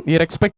you're expecting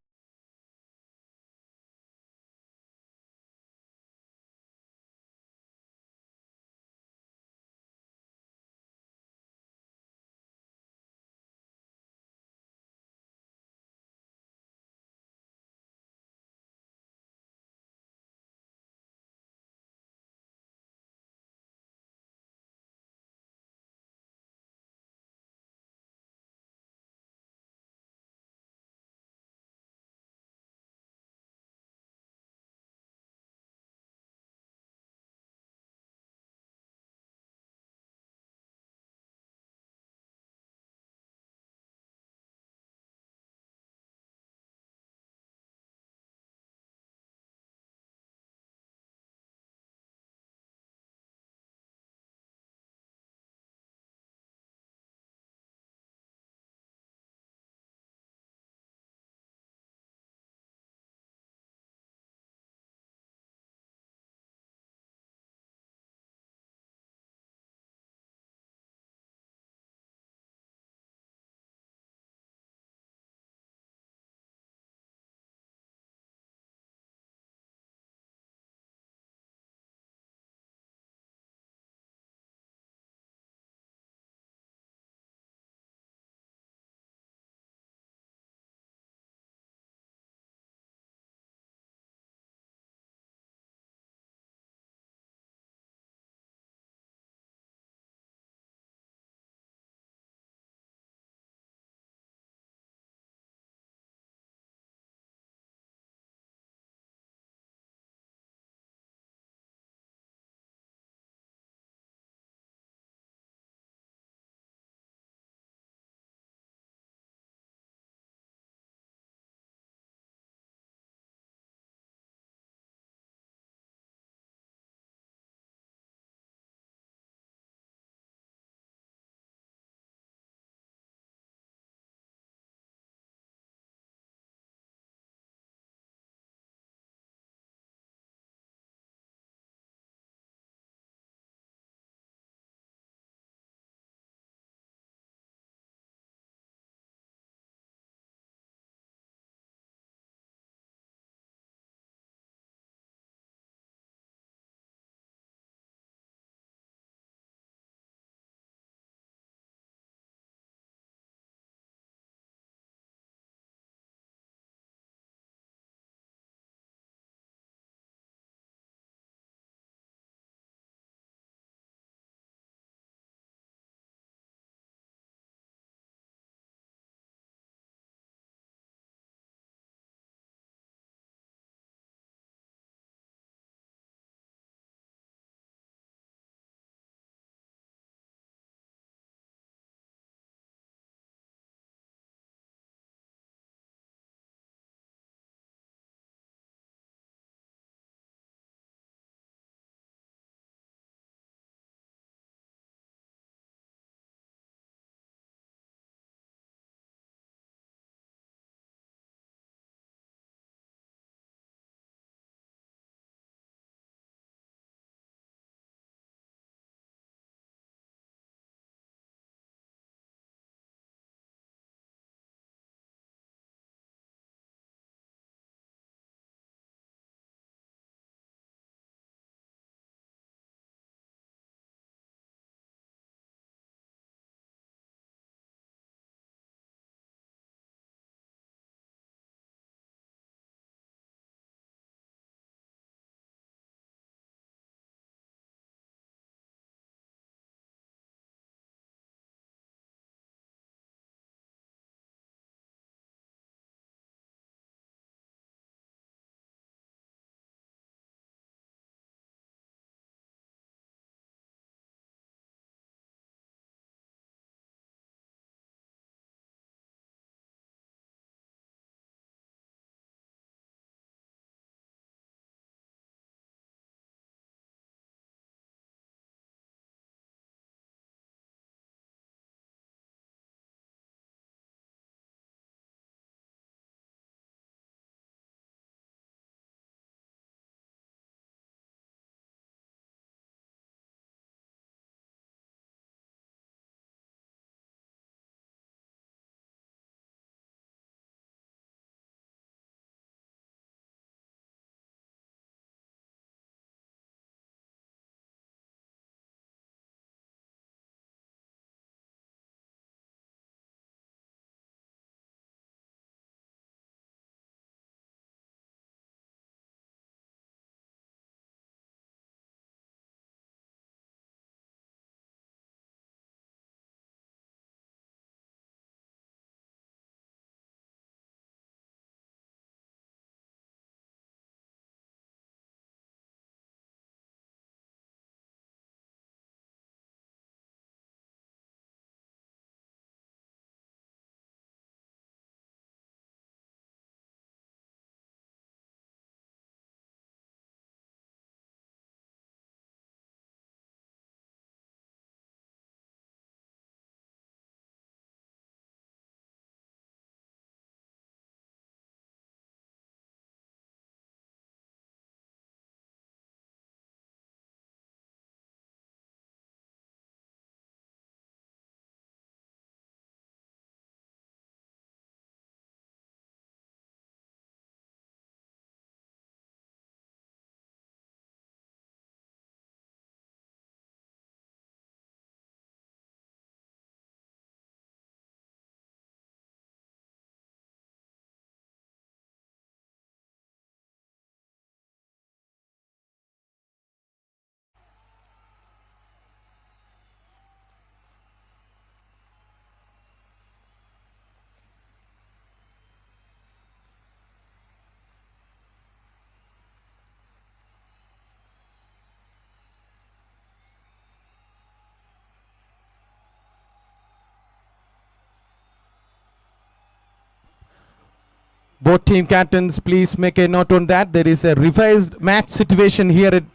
Both team captains, please make a note on that. There is a revised match situation here at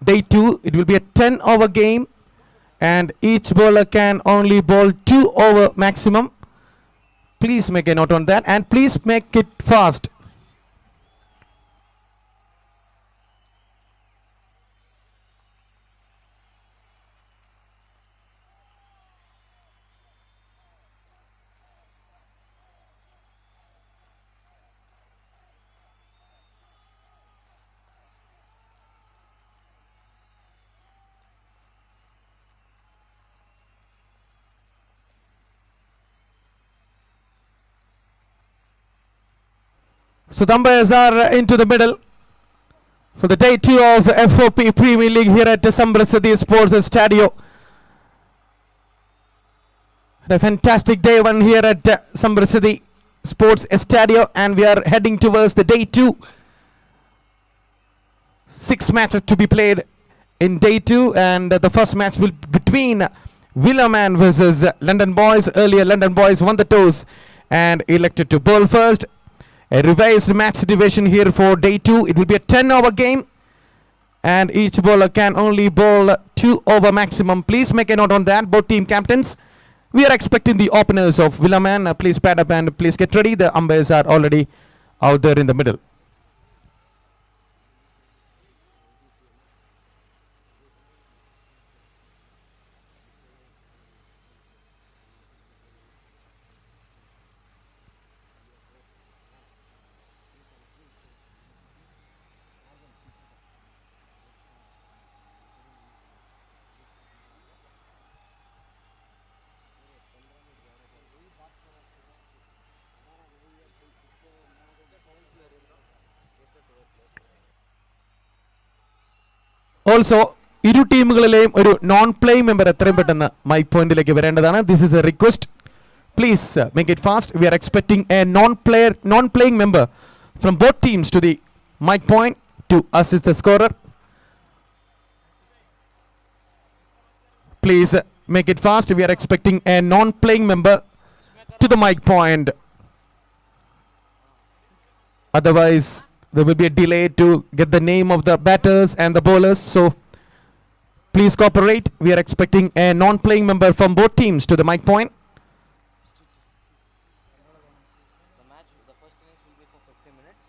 day 2. It will be a 10-over game, and each bowler can only bowl 2 over maximum. Please make a note on that, and please make it fast. So the umpires are into the middle for the day 2 of Fop Premier League here at Sambrasadi Sports Stadio. A fantastic day 1 here at Sambrasadi Sports Stadio, and we are heading towards the day 2. 6 matches to be played in day 2, and the first match will be between Villaman versus London Boys. Earlier London Boys won the toss and elected to bowl first. A revised match situation here for day 2. It will be a 10-over game, and each bowler can only bowl 2 over maximum. Please make a note on that, both team captains. We are expecting the openers of Villaman. Please pad up and please get ready. The umpires are already out there in the middle. Also, iru teamukaleyum oru non-playing member ethrayum pettannu mic point ilekku varendadana. This is a request. Please make it fast. We are expecting a non-playing member from both teams to the mic point to assist the scorer. Please make it fast. We are expecting a non-playing member to the mic point. Otherwise, there will be a delay to get the name of the batters and the bowlers. So, please cooperate. We are expecting a non-playing member from both teams to the mic point. The match, the first innings will be for 50 minutes.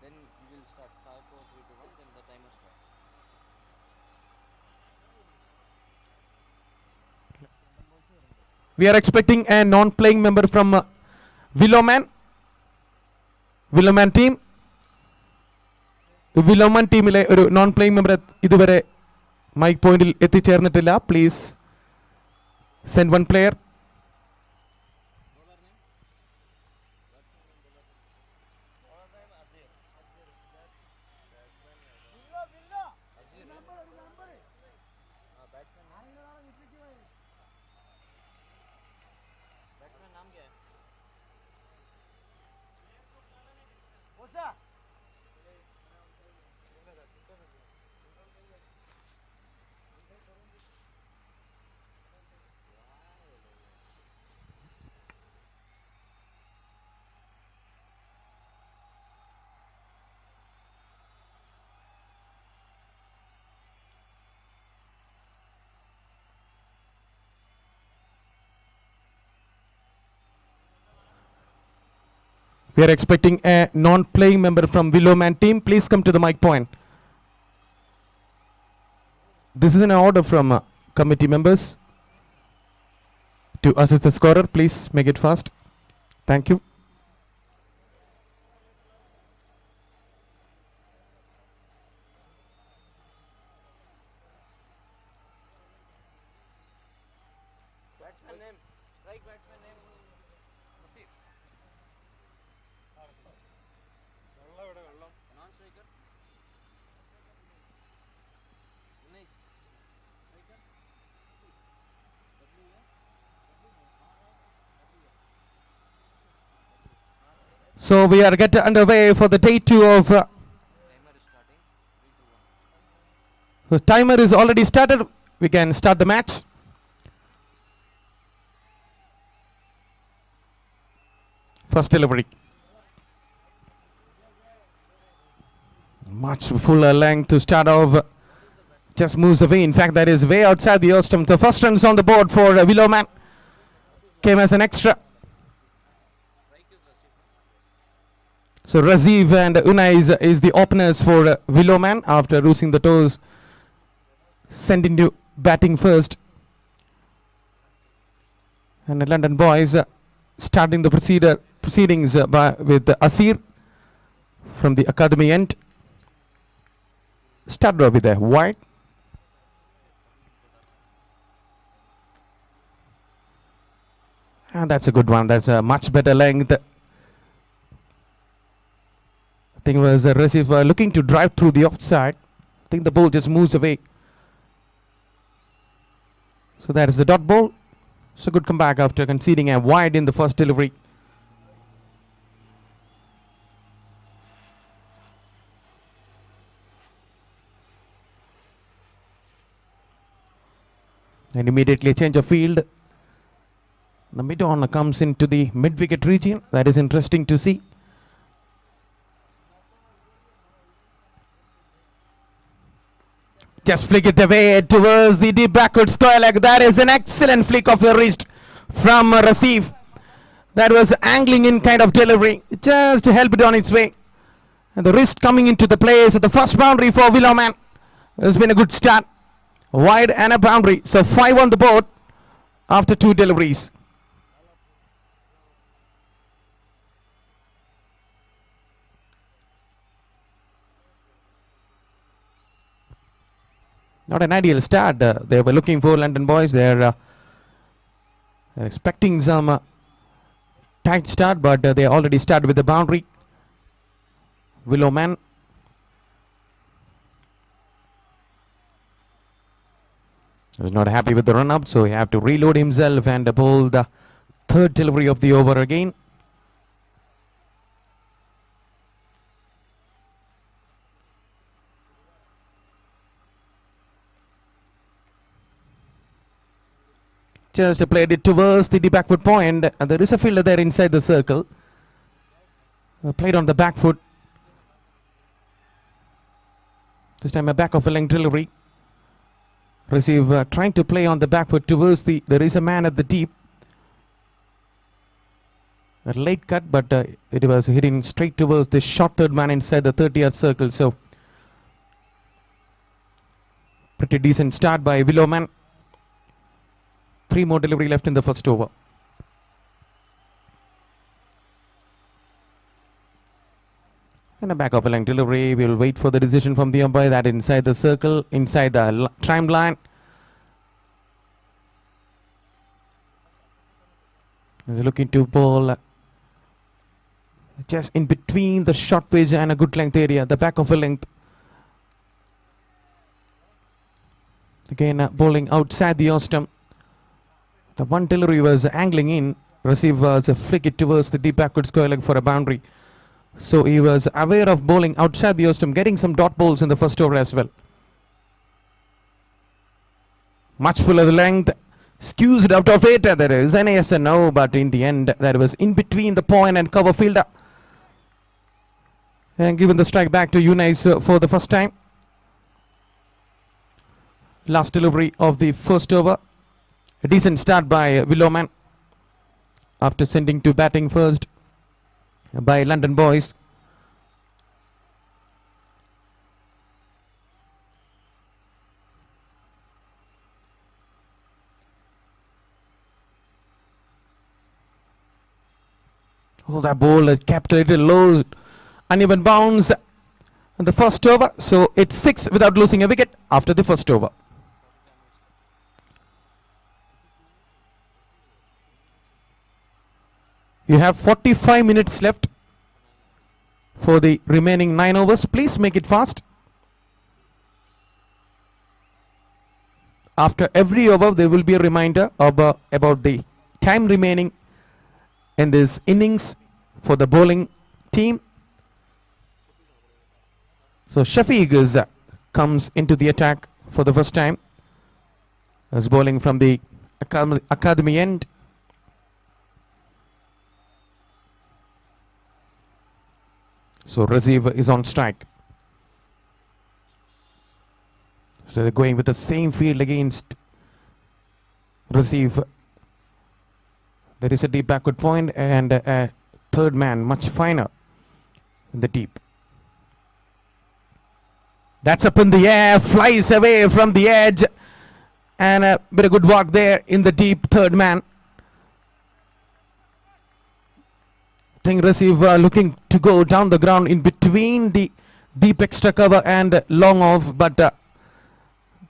Then we will start 5, 4, 3, 2, 1. Then the timer starts. We are expecting a non-playing member from Villaman team. Villaman teamile oru non-playing member iduvare mic point il ettichernattilla. Please send one player. We are expecting a non-playing member from Villaman team. Please come to the mic point. This is an order from committee members to assist the scorer. Please make it fast. Thank you. Batsman name. Right batsman name. Non-striker. Nice. Striker. So we are getting underway for the day 2 of Timer is starting. 3, 2, 1. the timer is already started. We can start the match. First delivery. Much fuller length to start off. Just moves away. In fact, that is way outside the earth stump. The first runs on the board for Willowman came as an extra. So Raziv and Unai is the openers for Willowman after losing the toes. Sent into batting first. And the London boys starting the proceedings with Asir from the academy end. Started off with a wide. And that's a good one. That's a much better length. I think it was a receiver looking to drive through the offside. I think the ball just moves away. So that is the dot ball. So good comeback after conceding a wide in the first delivery. And immediately a change of field. The mid-on comes into the mid-wicket region. That is interesting to see. Just flick it away towards the deep backward square leg. That is an excellent flick of the wrist from Rasif. That was angling in kind of delivery. Just to help it on its way. And the wrist coming into the place at the first boundary for Willowman. It's been a good start. Wide and a boundary. So 5 on the board after 2 deliveries. Not an ideal start. They were looking for London boys. They're expecting some tight start, but they already started with the boundary. Willowman. Was not happy with the run-up, so he have to reload himself and bowl the third delivery of the over again. Just played it towards the backward point, and there is a fielder there inside the circle. Played on the back foot. This time a back of a length delivery. Receive trying to play on the back foot towards the. There is a man at the deep. A late cut, but it was hitting straight towards the short third man inside the 30-yard circle. So pretty decent start by Willowman. 3 more delivery left in the first over. And a back of a length delivery. We will wait for the decision from the umpire. That inside the circle, inside the trim line. He's looking to bowl just in between the short pitch and a good length area. The back of a length. Again bowling outside the off-stump. The one delivery was angling in. Receiver was a flick it towards the deep backward square leg for a boundary. So he was aware of bowling outside the off-stump, getting some dot balls in the first over as well. Much fuller the length. Skews it out of it. There is an yes and no, but in the end, that was in between the point and cover fielder. And given the strike back to Unai for the first time. Last delivery of the first over. A decent start by Willowman after sending to batting first by London boys. Oh, that ball kept a little low. Uneven bounce in the first over. So it's 6 without losing a wicket after the first over. You have 45 minutes left for the remaining 9 overs. Please make it fast. After every over, there will be a reminder about the time remaining in this innings for the bowling team. So Shafiq comes into the attack for the first time. As bowling from the academy end. So Raziv is on strike. So they're going with the same field against receive. There is a deep backward point and a third man, much finer in the deep. That's up in the air, flies away from the edge, and a bit of good work there in the deep third man. Think receive looking to go down the ground in between the deep extra cover and long off, but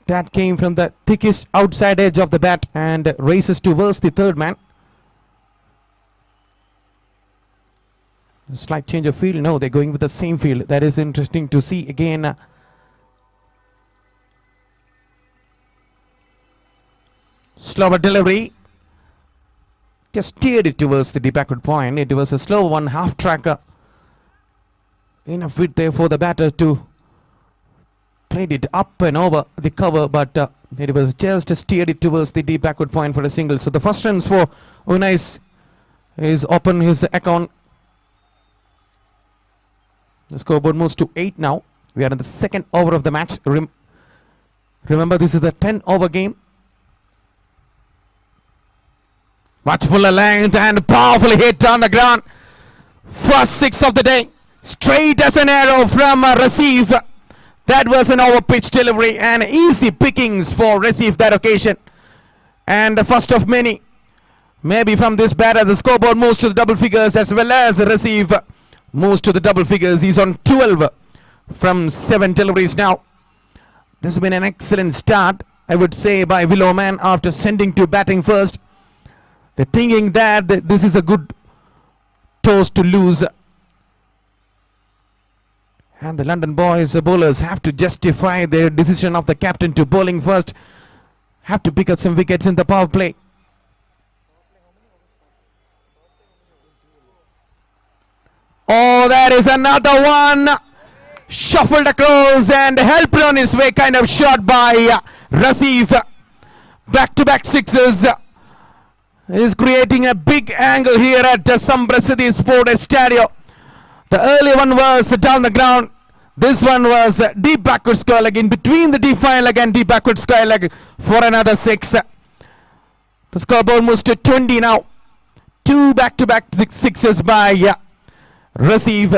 that came from the thickest outside edge of the bat and races towards the third man. A slight change of field. No, they're going with the same field. That is interesting to see again. Slower delivery. Just steered it towards the deep backward point. It was a slow one, half tracker. Enough width there for the batter to played it up and over the cover, but it was just steered it towards the deep backward point for a single. So the first runs for Unais is open his account. The scoreboard moves to 8 now. We are in the second over of the match. Remember, this is a 10-over game. Much fuller length and powerfully hit on the ground. First 6 of the day. Straight as an arrow from Receive. That was an over-pitch delivery and easy pickings for Receive that occasion. And the first of many. Maybe from this batter, the scoreboard moves to the double figures as well as Receive moves to the double figures. He's on 12 from 7 deliveries now. This has been an excellent start, I would say, by Willowman after sending to batting first. They're thinking that this is a good toss to lose. And the London boys, the bowlers, have to justify their decision of the captain to bowling first. Have to pick up some wickets in the power play. Oh, there is another one. Shuffled across and helped on his way. Kind of shot by Receive. Back-to-back sixes. Is creating a big angle here at Sambrasidi Sport Stadium. The early one was down the ground. This one was deep backward square leg, in between the deep fine leg and deep backward square leg for another 6. The scoreboard moves to 20 now. 2 back-to-back sixes by Receive.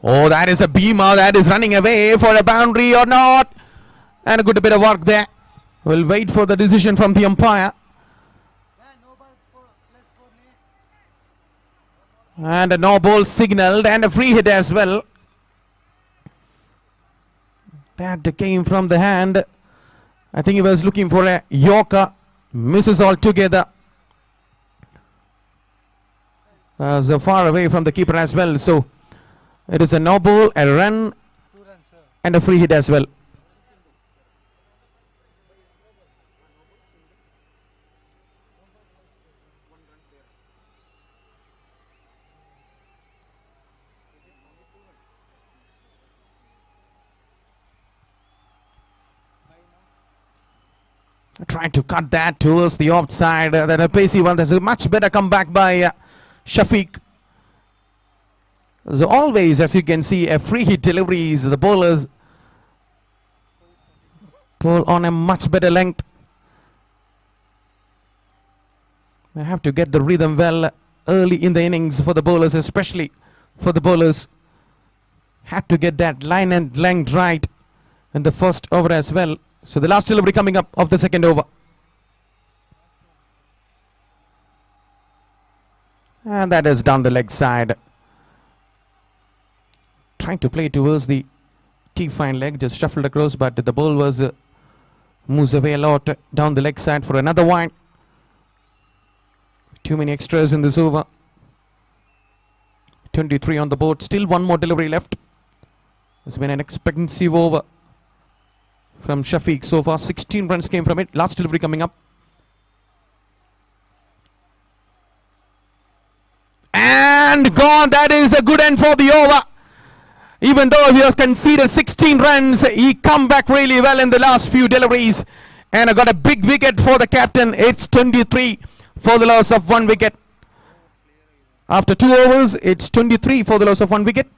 Oh, that is a beamer that is running away for a boundary or not. And a good bit of work there. We'll wait for the decision from the umpire. And a no ball signaled and a free hit as well. That came from the hand. I think he was looking for a Yorker. Misses altogether. So far away from the keeper as well. So it is a no ball, a run, and a free hit as well. Trying to cut that towards the offside. Then a pacey one. There's a much better comeback by Shafiq. So always, as you can see, a free hit deliveries. The bowlers pull on a much better length. They have to get the rhythm well early in the innings for the bowlers, especially for the bowlers. Had to get that line and length right in the first over as well. So the last delivery coming up of the second over. And that is down the leg side. Trying to play towards the T-fine leg, just shuffled across, but the ball was moves away a lot down the leg side for another wide. Too many extras in this over. 23 on the board. Still one more delivery left. It's been an expensive over from Shafiq so far. 16 runs came from it. Last delivery coming up. And gone. That is a good end for the over. Even though he has conceded 16 runs, he come back really well in the last few deliveries and got a big wicket for the captain. It's 23 for the loss of 1 wicket. After 2 overs, it's 23 for the loss of 1 wicket.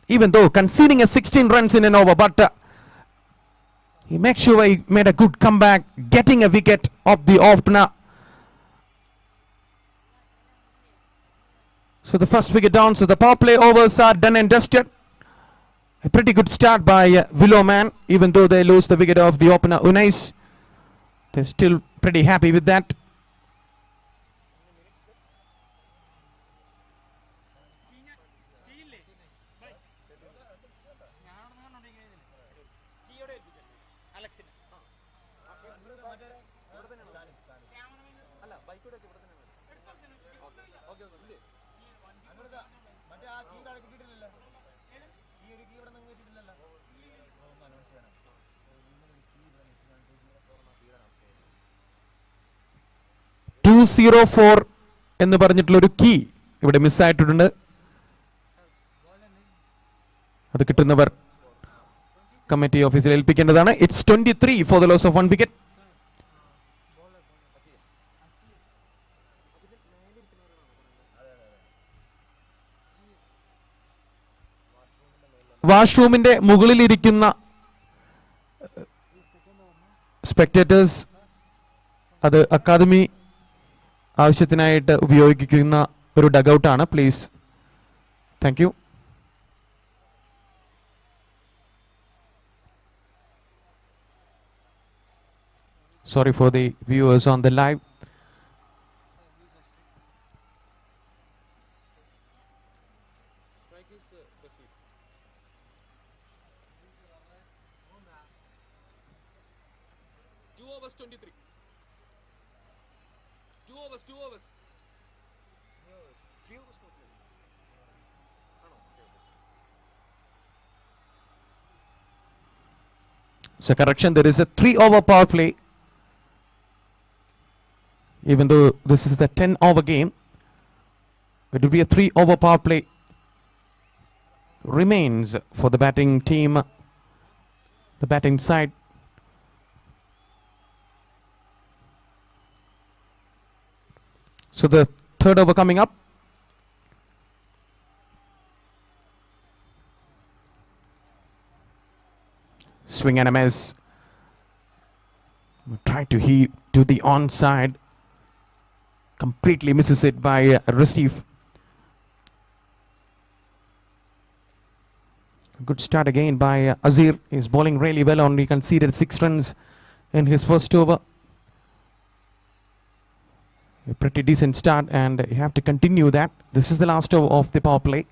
Even though conceding a 16 runs in an over, but he makes sure he made a good comeback, getting a wicket of the opener. So the first wicket down, so the power play overs are done and dusted. A pretty good start by Willow Man, even though they lose the wicket of the opener Unais. They're still pretty happy with that. .204 എന്ന് പറഞ്ഞിട്ടുള്ളൊരു key ഇവിടെ മിസ്സായിട്ടുണ്ട്. അത് കിട്ടുന്നവർ കമ്മിറ്റി ഓഫീസിൽ ഏൽപ്പിക്കേണ്ടതാണ്. It's 23 for the loss of 1 wicket. വാഷ്റൂമിന്റെ മുകളിലിരിക്കുന്ന സ്പെക്ടേറ്റേഴ്സ് അത് അക്കാദമി ആവശ്യത്തിനായിട്ട് ഉപയോഗിക്കുന്ന ഒരു ഡഗൌട്ടാണ്. Please, thank you. Sorry for the viewers on the live. So correction, there is a 3-over power play. Even though this is the 10-over game, it will be a 3-over power play remains for the batting team, the batting side. So the 3rd over coming up. Swing and a miss. Try to heave to the onside. Completely misses it by receive. Good start again by Azir. He's bowling really well. Only conceded 6 runs in his first over. A pretty decent start, and you have to continue that. This is the last over of the power play.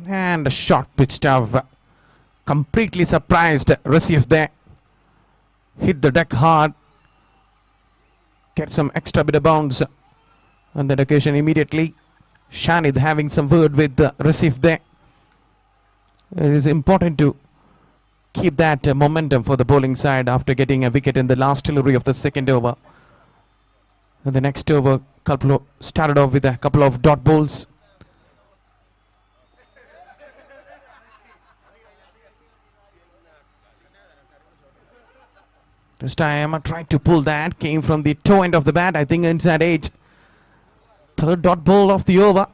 And a short pitched of completely surprised receive there. Hit the deck hard. Get some extra bit of bounce on that occasion immediately. Shanid having some word with the receive there. It is important to keep that momentum for the bowling side after getting a wicket in the last delivery of the 2nd over. And the next over started off with a couple of dot balls. This time I tried to pull that, came from the toe end of the bat, I think inside edge. 3rd dot ball of the over.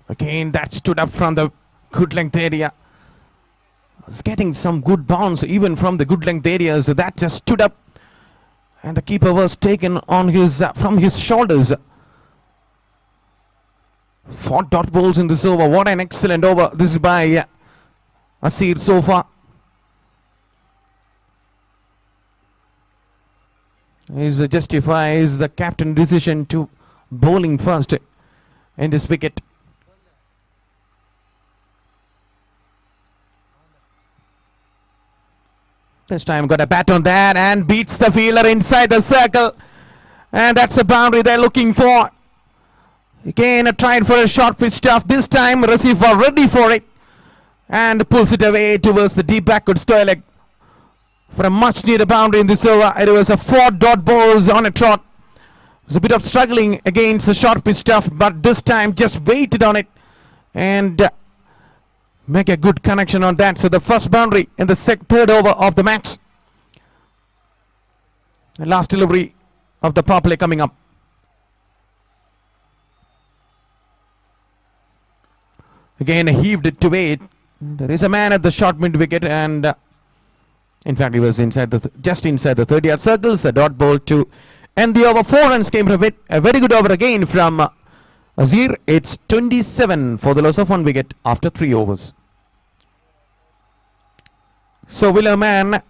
Again, that stood up from the good length area. Was getting some good bounce even from the good length area. So that just stood up, and the keeper was taken on his from his shoulders. 4 dot balls in this over. What an excellent over. This is by Asir so far. He justifies the captain's decision to bowling first in this wicket. This time got a bat on that and beats the fielder inside the circle. And that's a boundary they're looking for. Again, tried for a short pitch stuff. This time, receiver ready for it. And pulls it away towards the deep backward square leg. For a much needed boundary in this over. It was a 4 dot balls on a trot. It was a bit of struggling against the short pitch stuff. But this time, just waited on it. And make a good connection on that. So the first boundary in the third over of the match. The last delivery of the power play coming up. Again, heaved it to wait. There is a man at the short mid wicket, and in fact, he was inside just inside the 30-yard circles. A dot ball to end the over. 4 runs came from it. A very good over again from Azir. It's 27 for the loss of 1 wicket after 3 overs. So Willerman,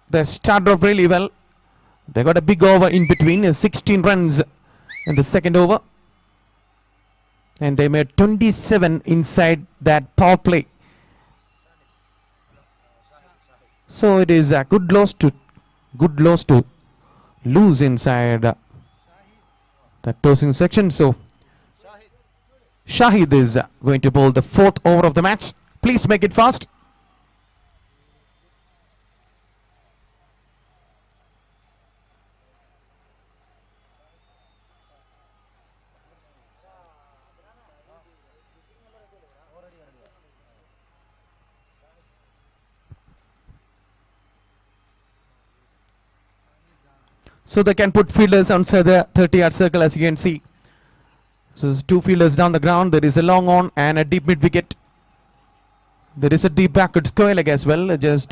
they started off really well. They got a big over in between, 16 runs in the second over. And they made 27 inside that power play. So it is a good loss to lose inside that tossing section. So Shahid is going to bowl the 4th over of the match. Please make it fast. So they can put fielders outside the 30-yard circle, as you can see. So there's 2 fielders down the ground. There is a long on and a deep mid wicket. There is a deep backward square leg as well, just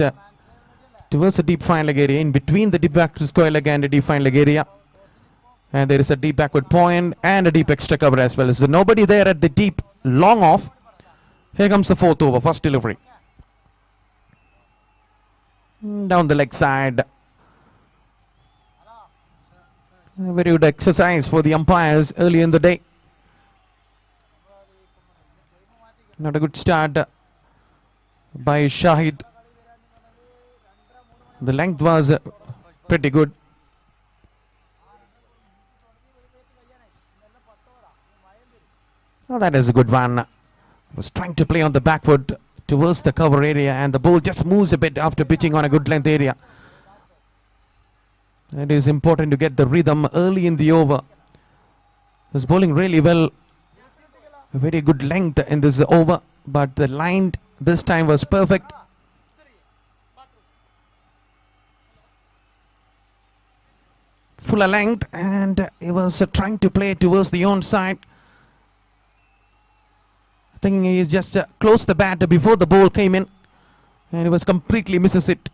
towards the deep fine leg area, in between the deep backward square leg and the deep fine leg area. And there is a deep backward point and a deep extra cover as well. So nobody there at the deep long off. Here comes the 4th over, first delivery. Down the leg side. A very good exercise for the umpires early in the day. Not a good start by Shahid. The length was pretty good. Oh, that is a good one. Was trying to play on the backward towards the cover area, and the ball just moves a bit after pitching on a good length area. It is important to get the rhythm early in the over. Was bowling really well. A very good length in this over, but the line this time was perfect. Fuller length, and he was trying to play towards the onside. I think he just closed the bat before the ball came in, and he was completely misses it.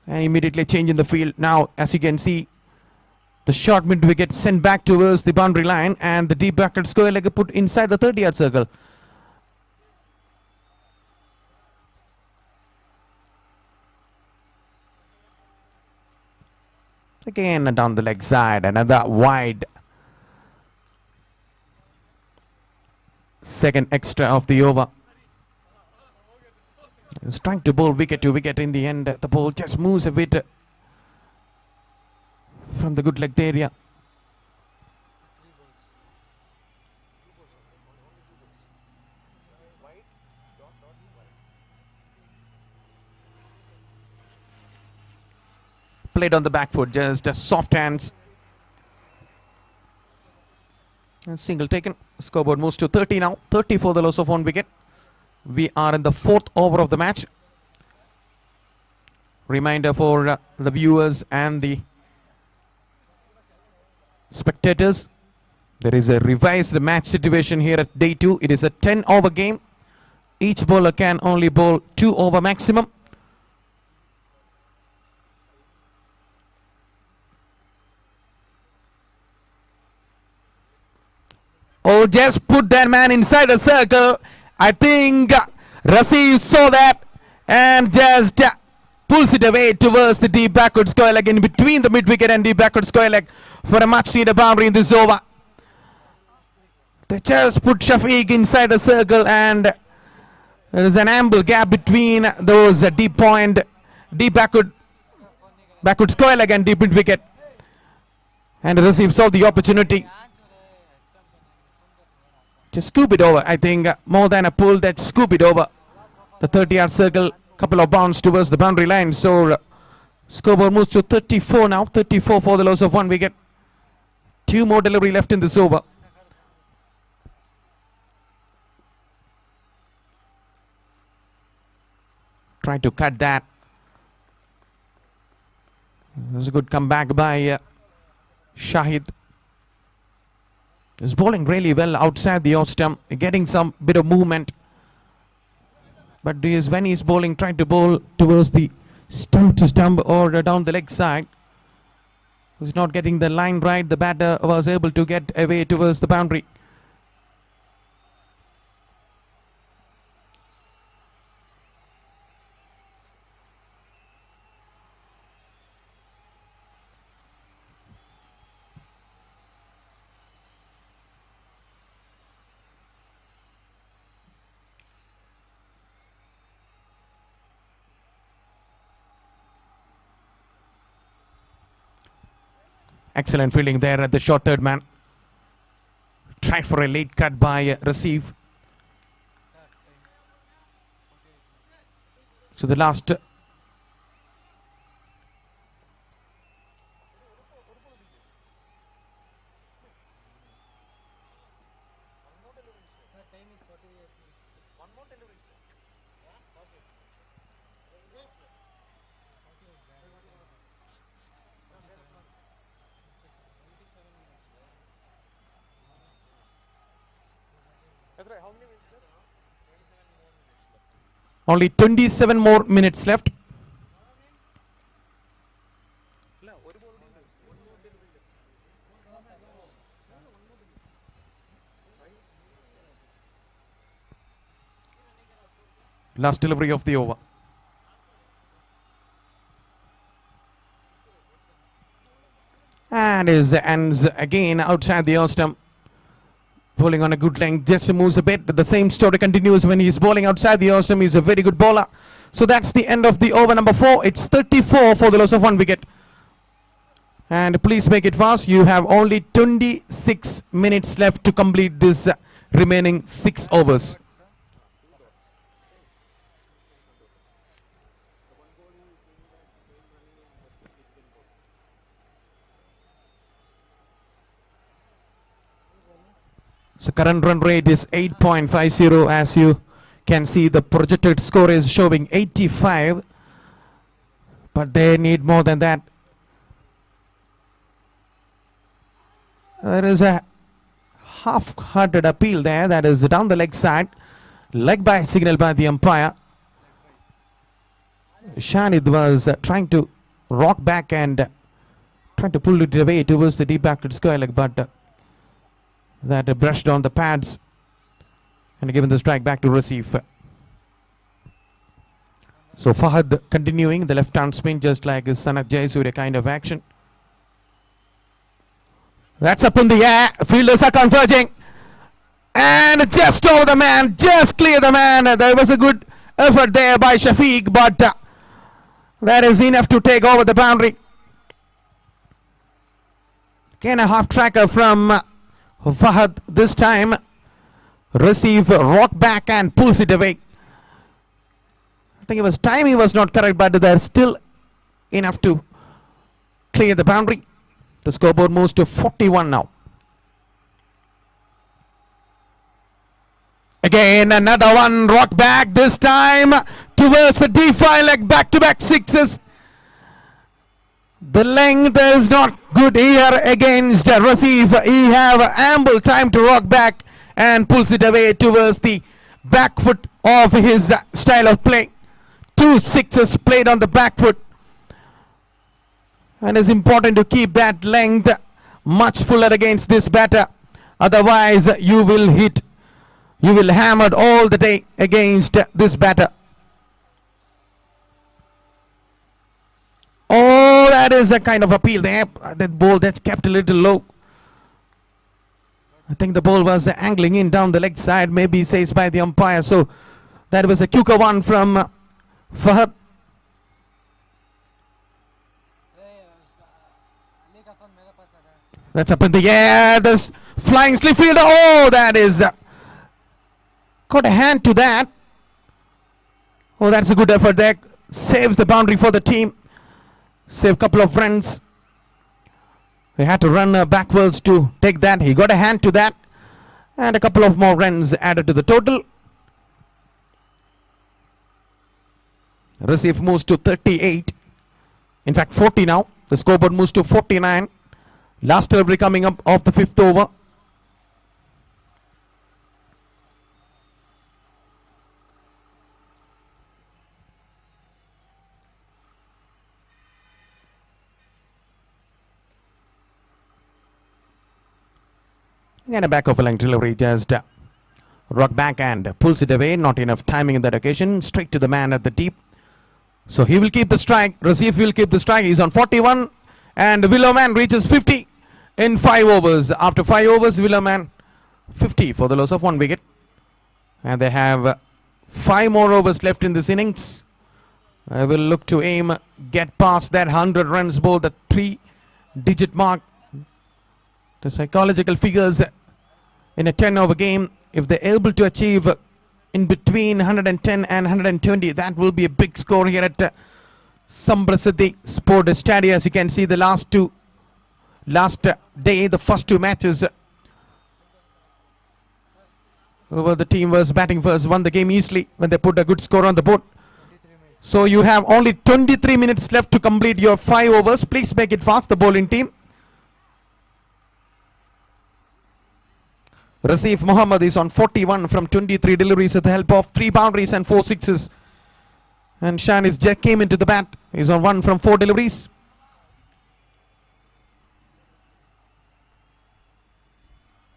And immediately changing the field. Now, as you can see, the short mid wicket sent back towards the boundary line, and the deep backward square leg put inside the 30-yard circle. Again down the leg side, another wide. Second extra of the over. He's trying to bowl wicket to wicket. In the end, the ball just moves a bit from the good leg area. Played on the back foot, just soft hands. And single taken. Scoreboard moves to 30 now. 30 for the loss of 1 wicket. We are in the 4th over of the match. Reminder for the viewers and the spectators. There is a revised match situation here at day 2. It is a 10-over game. Each bowler can only bowl 2 over maximum. Oh, just put that man inside the circle. I think Rasif saw that and just pulls it away towards the deep backward square leg, in between the mid wicket and deep backward square leg, for a much needed boundary in this over. They just put Shafiq inside the circle, and There is an ample gap between those deep point, deep backward square leg and deep mid wicket. And the receive saw the opportunity. Just scoop it over. I think more than a pull, that scoop it over the 30-yard circle. Couple of bounds towards the boundary line. So scoreboard moves to 34 now. 34 for the loss of 1 wicket. 2 more delivery left in this over. Trying to cut that. It was a good comeback by Shahid. He's bowling really well outside the off stump, getting some bit of movement. But when he's bowling, trying to bowl towards the stump to stump or down the leg side, he's not getting the line right. The batter was able to get away towards the boundary. Excellent fielding there at the short third man. Tried for a late cut by Receive. So the last only 27 more minutes left. Last delivery of the over. And ends again outside the off stump. Bowling on a good length, just moves a bit. The same story continues when he's bowling outside the off stump. He's a very good bowler. So that's the end of the over number 4. It's 34 for the loss of 1 wicket. And please make it fast. You have only 26 minutes left to complete this remaining 6 overs. So current run rate is 8.50. As you can see, the projected score is showing 85. But they need more than that. There is a half-hearted appeal there. That is down the leg side. Leg by signal by the umpire. Shanid was trying to rock back and trying to pull it away towards the deep backward square leg, but that brushed on the pads and given the strike back to Receive. So Fahad continuing the left hand spin just like his Sanat Jayasuriya kind of action. That's up in the air. Fielders are converging. And just over the man. Just clear the man. There was a good effort there by Shafiq, but that is enough to take over the boundary. Again a half tracker from Fahad. This time Receive rock back and pulls it away. I think it was timing was not correct, but there's still enough to clear the boundary. The scoreboard moves to 41 now. Again another one, rock back, this time towards the D5 leg, back-to-back sixes. The length is not good here against Receive. He have ample time to rock back and pulls it away towards the back foot of his style of play. 2 sixes played on the back foot. And it's important to keep that length much fuller against this batter. Otherwise you will hammer all the day against this batter. Oh, that is a kind of appeal there. That ball that's kept a little low. I think the ball was angling in down the leg side, maybe says by the umpire. So That was a quicker one from Fahad. That's up in the air. This flying slip fielder. Oh, that is got a hand to that. Oh, that's a good effort there. Saves the boundary for the team. Save a couple of runs. He had to run backwards to take that. He got a hand to that. And a couple of more runs added to the total. Receive moves to 38. In fact, 40 now. The scoreboard moves to 49. Last delivery coming up of the 5th over. And a back of a length delivery, just rock back and pulls it away. Not enough timing in that occasion. Straight to the man at the deep. So he will keep the strike. Rasif will keep the strike. He's on 41. And Willowman reaches 50 in 5 overs. After 5 overs, Willowman 50 for the loss of 1 wicket. And they have 5 more overs left in this innings. I will look to aim, get past that 100 runs ball, the 3-digit mark. The psychological figures in a 10-over game, if they're able to achieve in between 110 and 120, that will be a big score here at Sambrasiddhi Sport Stadium. As you can see, the last day, the first 2 matches, whoever the team was batting first won the game easily when they put a good score on the board. So you have only 23 minutes left to complete your 5 overs. Please make it fast, the bowling team. Rasif Muhammad is on 41 from 23 deliveries with the help of 3 boundaries and 4 sixes. And Shanice Jack came into the bat. He's on 1 from 4 deliveries.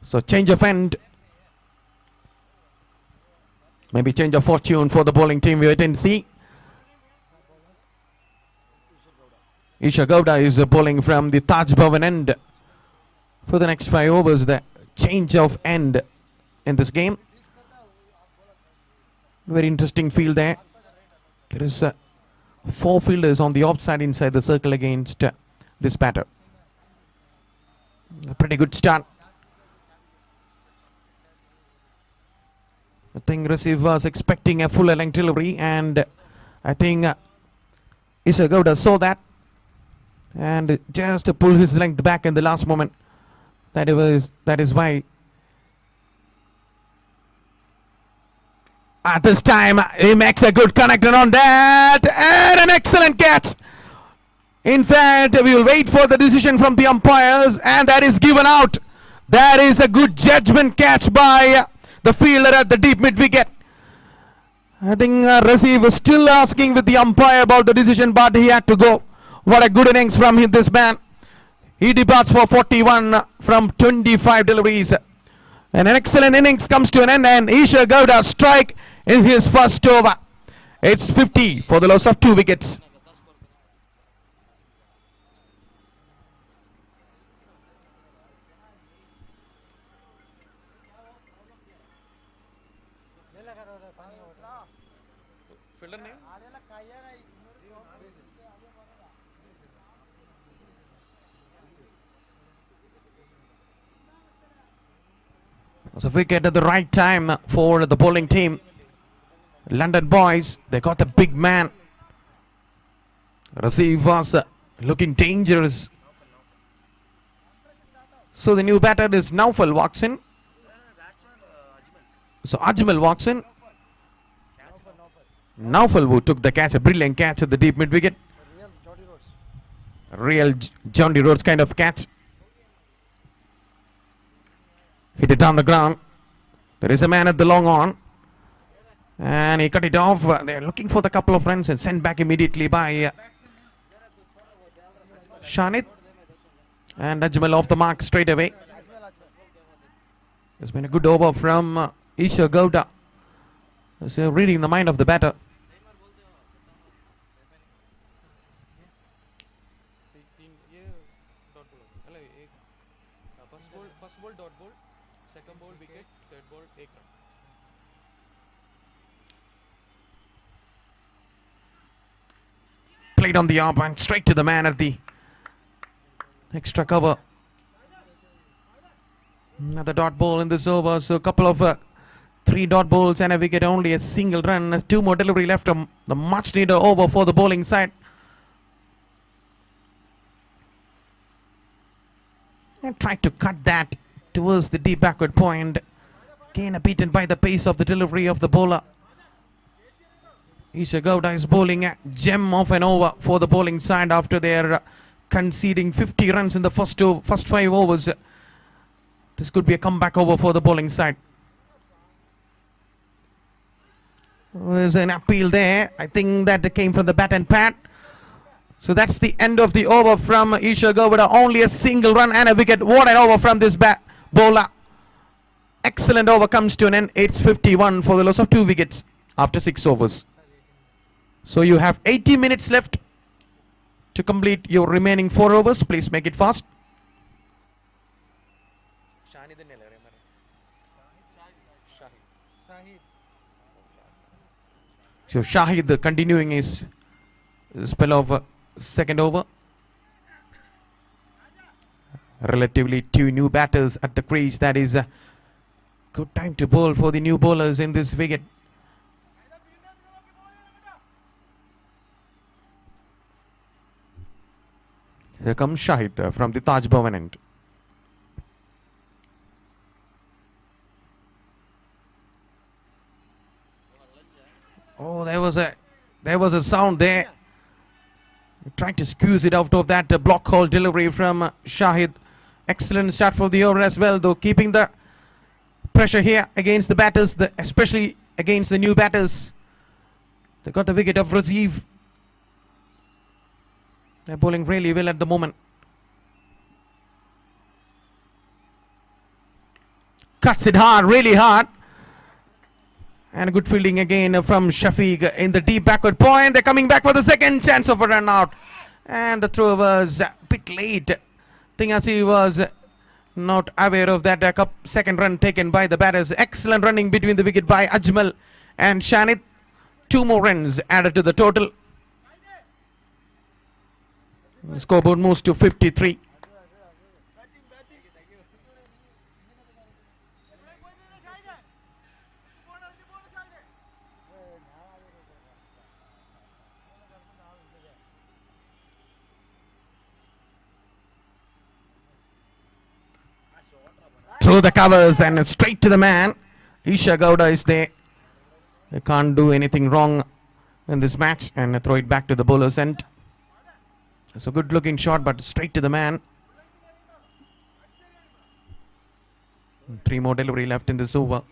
So change of end. Maybe change of fortune for the bowling team. We wait and see. Isha Gowda is bowling from the Taj Bhavan end for the next 5 overs. The change of end in this game. Very interesting field there. There is 4 fielders on the offside inside the circle against this batter. A pretty good start. I think Rasif was expecting a full length delivery, and I think Isha Gowda saw that and just to pull his length back in the last moment. That is why at this time he makes a good connector on that, and an excellent catch. In fact, we will wait for the decision from the umpires, and that is given out. That is a good judgment catch by the fielder at the deep mid wicket. I think Rasif was still asking with the umpire about the decision, but he had to go. What a good innings from this man. He departs for 41 from 25 deliveries. And an excellent innings comes to an end, and Isha Gowda strike in his first over. It's 50 for the loss of 2 wickets. So wicket at the right time for the bowling team. London boys, they got a big man. Rasif was looking dangerous. So the new batter is Naufal walks in. So Ajmal walks in. Naufal who took the catch, a brilliant catch at the deep mid wicket. Real John D. Rhodes kind of catch. Hit it down the ground. There is a man at the long on. And he cut it off. They're looking for the couple of runs and sent back immediately by Shanit. And Ajmal off the mark straight away. It's been a good over from Isha Gowda. So reading the mind of the batter. First ball dot ball, second ball wicket, third ball ek run. played on the arm and straight to the man at the extra cover. Another dot ball in this over. So a couple of 3 dot balls and a wicket, only a single run. 2 more delivery left. The much needed over for the bowling side. And tried to cut that towards the deep backward point. Again beaten by the pace of the delivery of the bowler. Isha Gowda is bowling a gem of an over for the bowling side after their conceding 50 runs in the first 5 overs. This could be a comeback over for the bowling side. There's an appeal there. I think that came from the bat and pad. So that's the end of the over from Isha Gowda. Only a single run and a wicket. What an over from this bowler. Excellent over comes to an end. It's 51 for the loss of 2 wickets after 6 overs. So you have 80 minutes left to complete your remaining 4 overs. Please make it fast. So Shahid continuing his spell of second over. Relatively 2 new batters at the crease. That is a good time to bowl for the new bowlers in this wicket. Here comes Shahid from the Taj Bhavan end. Oh, there was a sound there. Trying to squeeze it out of that block hole delivery from Shahid. Excellent start for the over as well, though, keeping the pressure here against the batters, especially against the new batters. They got the wicket of Rajiv. They're bowling really well at the moment. Cuts it hard, really hard. And good fielding again from Shafiq in the deep backward point. They're coming back for the second chance of a run out. And the throw was a bit late. Tingasi was not aware of that second run taken by the batters. Excellent running between the wicket by Ajmal and Shanit. 2 more runs added to the total. The scoreboard moves to 53. Through the covers and straight to the man. Isha Gowda is there. They can't do anything wrong in this match, and throw it back to the bowler's end. It's a good looking shot, but straight to the man. 3 more delivery left in this over.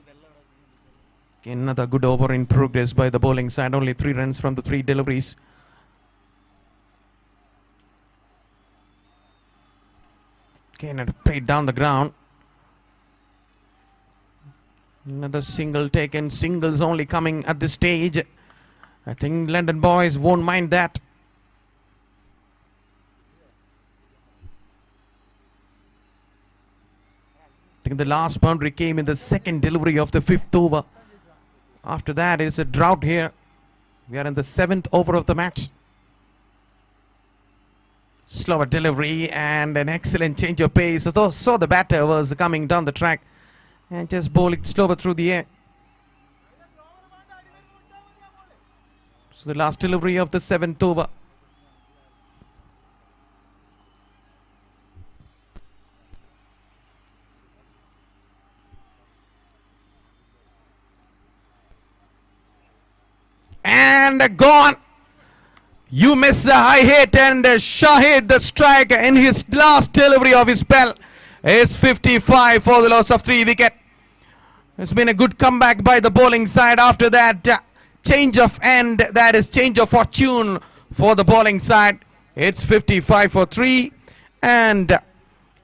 Another good over in progress by the bowling side. Only 3 runs from the 3 deliveries. Again, played down the ground. Another single taken. Singles only coming at this stage. I think London boys won't mind that. I think the last boundary came in the second delivery of the 5th over. After that, it's a drought here. We are in the 7th over of the match. Slower delivery and an excellent change of pace. So the batter was coming down the track and just bowling slower through the air. So the last delivery of the 7th over. And gone. You miss the high hit, and Shahid, the strike in his last delivery of his spell, is 55 for the loss of 3 wickets. It's been a good comeback by the bowling side after that change of end, that is change of fortune for the bowling side. It's 55 for 3, and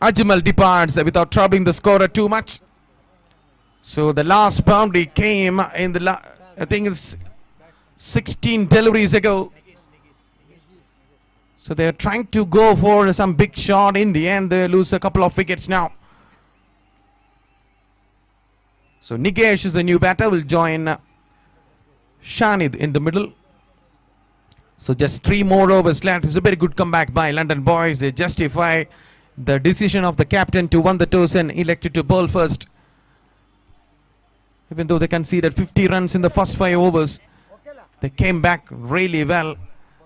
Ajmal departs without troubling the scorer too much. So the last boundary came in the I think it's 16 deliveries ago. So they're trying to go for some big shot. In the end, they lose a couple of wickets now. So Nigesh is the new batter, will join Shanid in the middle. So just 3 more overs left. It's a very good comeback by London Boys. They justify the decision of the captain to won the toss and elected to bowl first. Even though they conceded 50 runs in the first 5 overs, they came back really well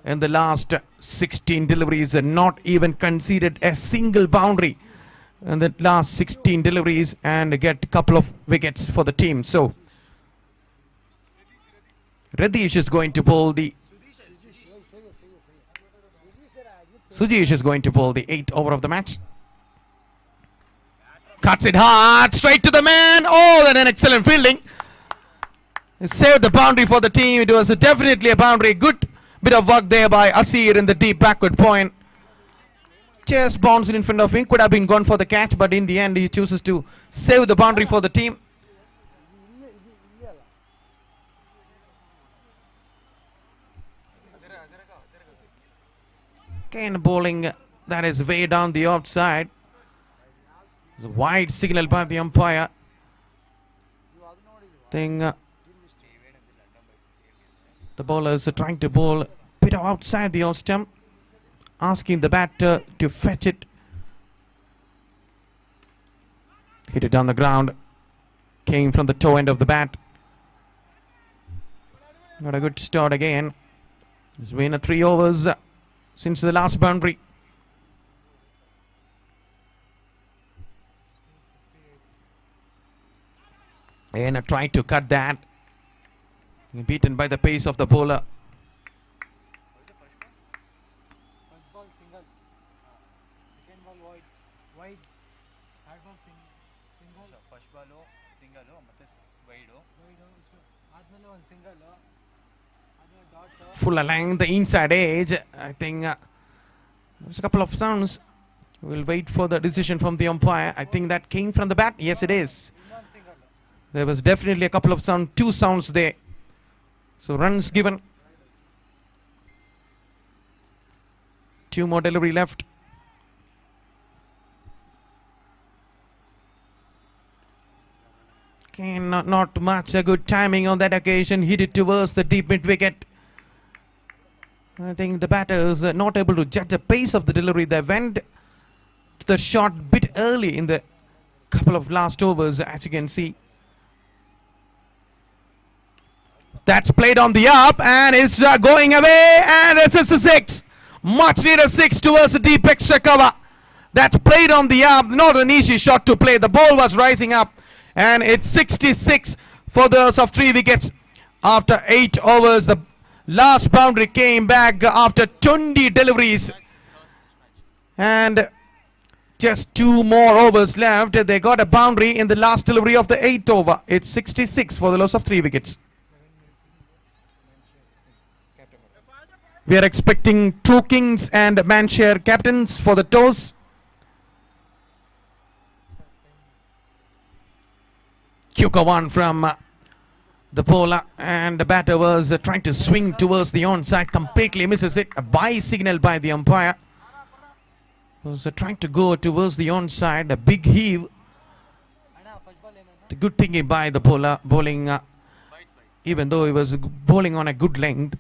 in the last 16 deliveries and not even conceded a single boundary in the last 16 deliveries and get a couple of wickets for the team. So Radish is going to bowl the Sujesh is going to bowl the 8th over of the match. Cuts it hard, straight to the man. Oh, that's an excellent fielding. He saved the boundary for the team. It was definitely a boundary. Good bit of work there by Asir in the deep backward point. Just bounced in front of him. Could have been gone for the catch, but in the end he chooses to save the boundary for the team. Again bowling that is way down the outside. It's a wide signal by the umpire. The bowlers are trying to bowl a bit outside the off stump, asking the batter to fetch it. Hit it down the ground. Came from the toe end of the bat. Not a good start again. It's been 3 overs since the last boundary. And tried to cut that. Beaten by the pace of the bowler. First ball single. Second ball wide. Third ball single. First ball single ಮತ್ತೆ wide. ಆದ್ಮೇಲೆ ಒಂದು single. ಆದ್ಮೇಲೆ dot. Full along the inside edge. I think there's a couple of sounds. We'll wait for the decision from the umpire. I think that came from the bat. Yes, it is. There was definitely a couple of sounds, 2 sounds there. So runs given. 2 more delivery left. Okay, not much a good timing on that occasion. Hit it towards the deep mid wicket. I think the batters are not able to judge the pace of the delivery. They went to the shot bit early in the couple of last overs, as you can see. That's played on the up and it's going away, and it's a 6. Much needed 6 towards the deep extra cover. That's played on the up, not an easy shot to play. The ball was rising up, and it's 66 for those of 3 wickets after 8 overs. The last boundary came back after 20 deliveries, and just 2 more overs left. They got a boundary in the last delivery of the 8th over. It's 66 for the loss of 3 wickets. We are expecting 2 kings and Manshare captains for the toss. Kuka one from the bowler, and the batter was trying to swing towards the onside, completely misses it. A bye signal by the umpire. Was trying to go towards the onside, a big heave. The good thinking by the bowler, bowling even though he was bowling on a good length.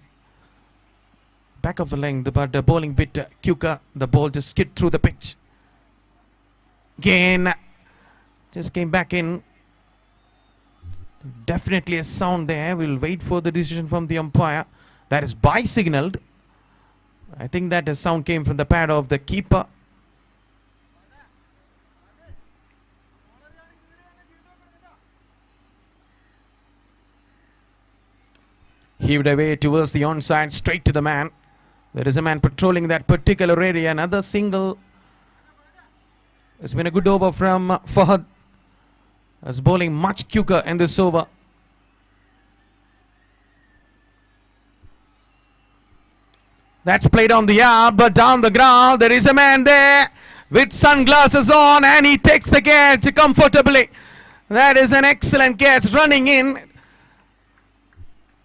Back of the length, but the bowling bit Kuka. The ball just skid through the pitch. Again, just came back in. Definitely a sound there. We'll wait for the decision from the umpire. That is bye signaled. I think that the sound came from the pad of the keeper. Heaved away towards the onside, straight to the man. There is a man patrolling that particular area. Another single. It's been a good over from Fahad. As bowling much quicker in this over. That's played on the arm, but down the ground. There is a man there with sunglasses on, and he takes the catch comfortably. That is an excellent catch, running in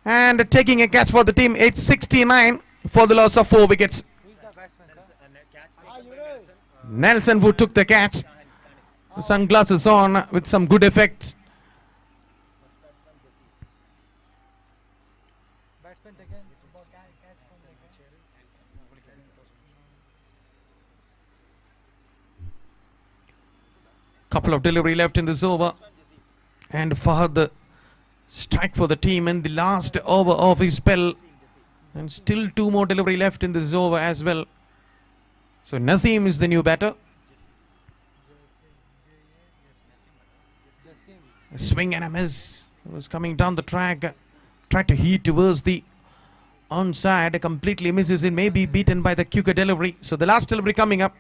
and taking a catch for the team. It's 69 for the loss of 4 wickets. Who is the batsman, sir? Nelson who took the catch. Sunglasses on with some good effects. Couple of delivery left in this over. And Fahad, the strike for the team in the last over of his spell. And still 2 more delivery left in this over as well. So Naseem is the new batter. A swing and a miss. It was coming down the track. Tried to heat towards the onside. Completely misses it. Maybe beaten by the quicker delivery. So the last delivery coming up.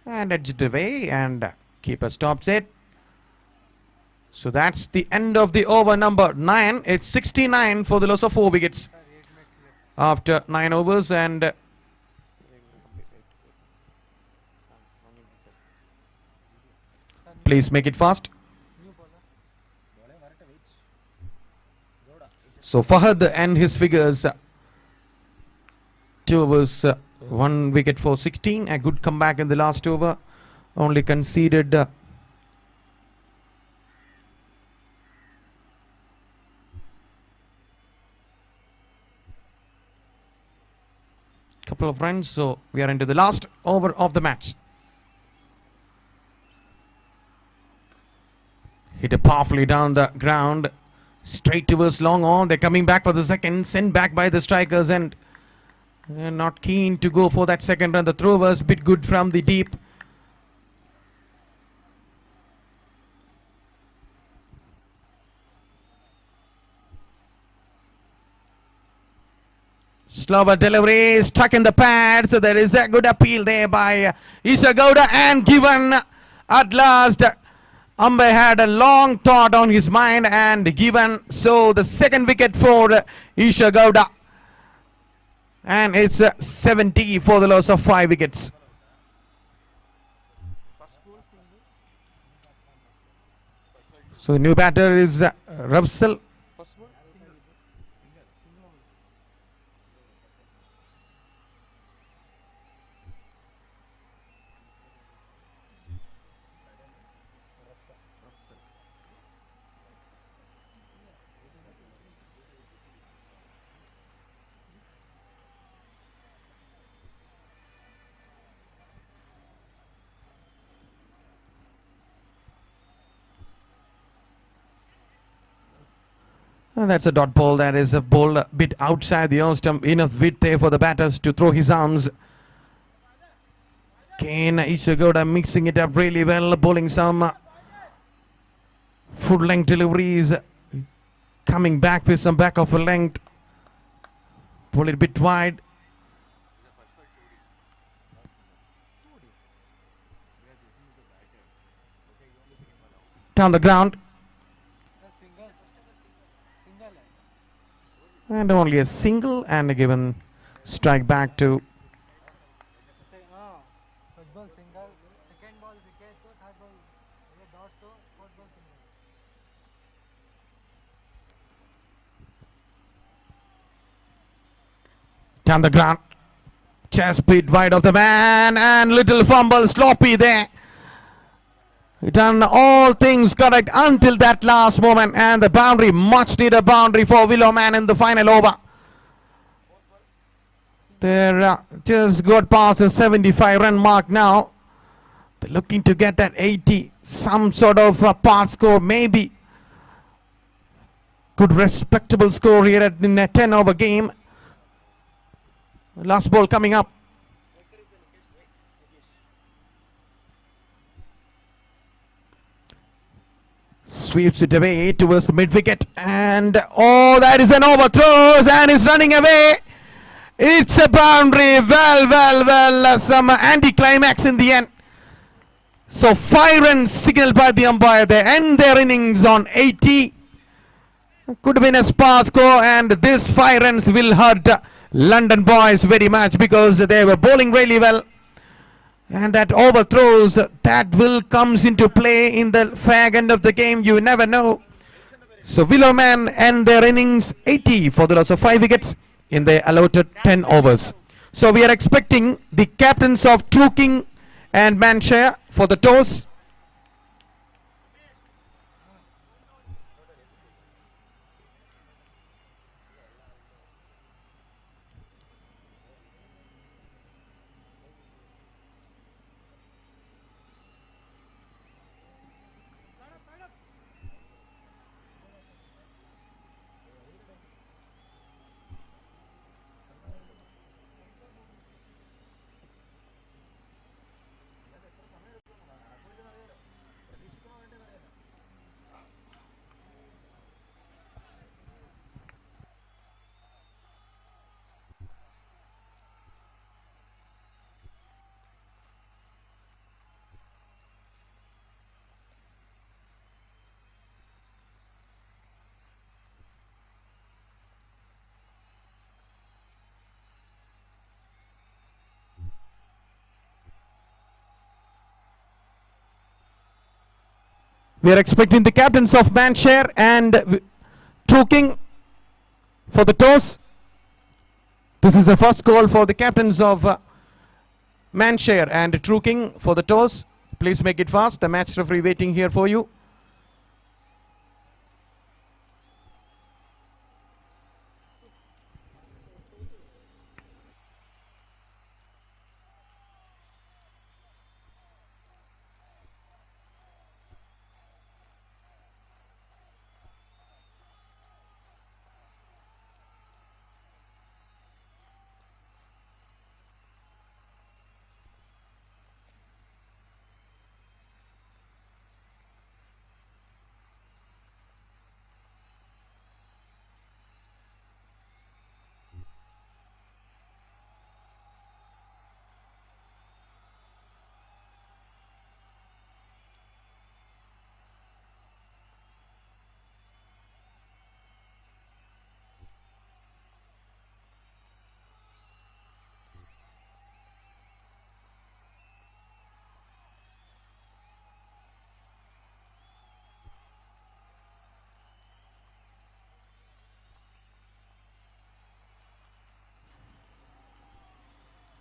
And edged away, and keeper stops it. So that's the end of the over number 9. It's 69 for the loss of 4 wickets after 9 overs. And please make it fast. So Fahad and his figures, 2 overs, 1 wicket for 16. A good comeback in the last over. Only conceded couple of runs. So we are into the last over of the match. Hit it powerfully down the ground, straight towards long on. They're coming back for the second, sent back by the strikers, and they're not keen to go for that second run. The throw was a bit good from the deep. Slower delivery, stuck in the pad. So there is a good appeal there by Isha Gowda, and given at last. Umpire had a long thought on his mind and given. So the second wicket for Isha Gowda. And it's 70 for the loss of 5 wickets. So the new batter is Rabsal. And that's a dot ball. That is a ball a bit outside the off stump. Enough width there for the batters to throw his arms. Kane Isha Gowda mixing it up really well, bowling some full length deliveries, coming back with some back of a length. Pull it a bit wide. Down the ground. And only a single, and a given strike back to down the ground. Chest beat wide of the man, and little fumble, sloppy there. Done all things correct until that last moment, and the boundary, much needed boundary for Willowman in the final over. They're just got past the 75 run mark now. They're looking to get that 80, some sort of part score, maybe. Good respectable score here in a 10 over game. Last ball coming up. Sweeps it away towards the mid wicket, and oh, that is an overthrow, and is running away. It's a boundary. Well, some anti-climax in the end. So 5 runs signaled by the umpire. They end their innings on 80. Could have been a sparse score, and this 5 runs will hurt London boys very much because they were bowling really well. And that overthrows, that will comes into play in the fag end of the game. You never know. So Willowman end their innings 80 for the loss of 5 wickets in the allotted 10 overs. So we are expecting the captains of True King and Manshire for the toss. We are expecting the captains of Manshare and Truking for the toss. This is the first call for the captains of Manshare and Truking for the toss. Please make it fast. The match referee waiting here for you.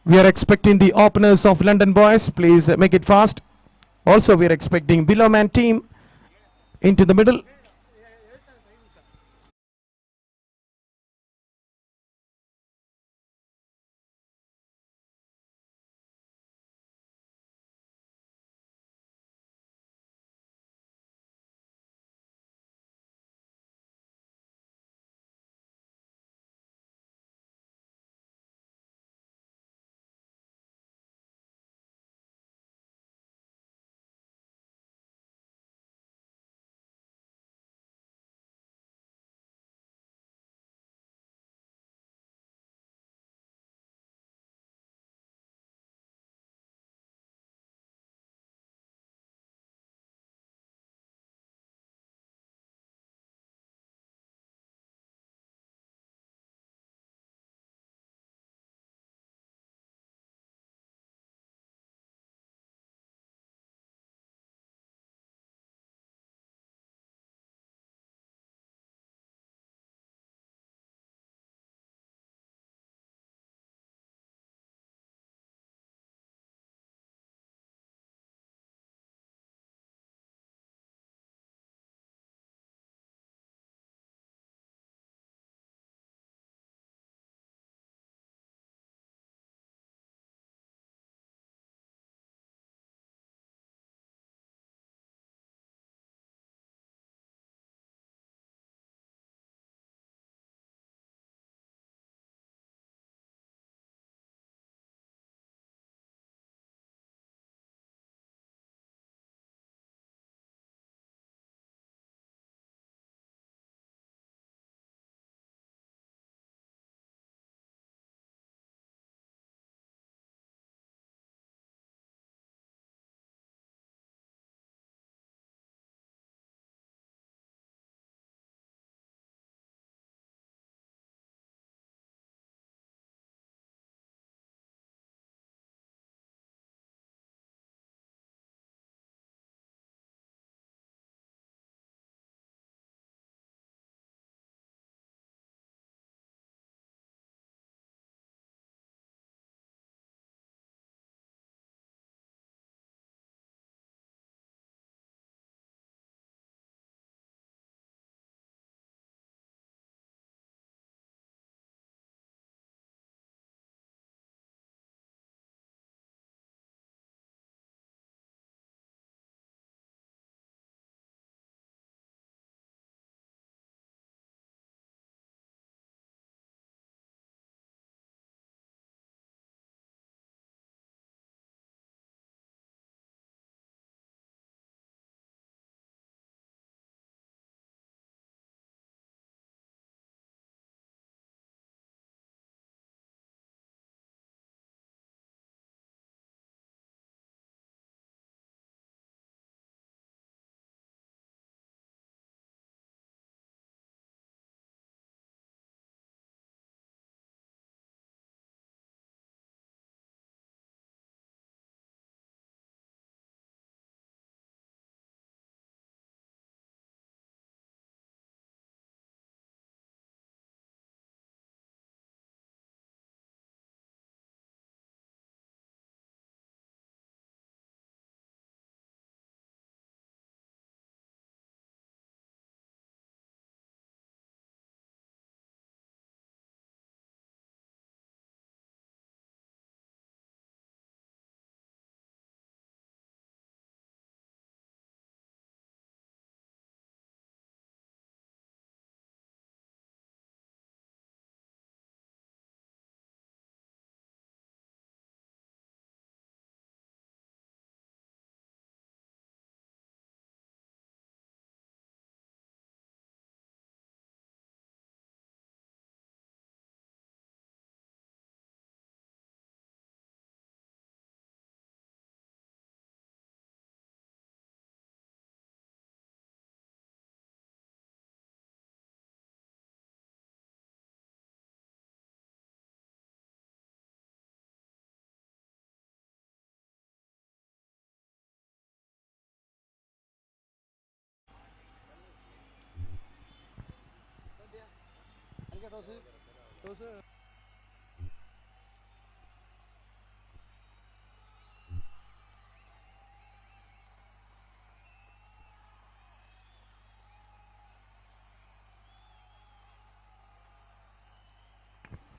We are expecting the openers of London Boys. Please make it fast. Also, we are expecting below man team into the middle.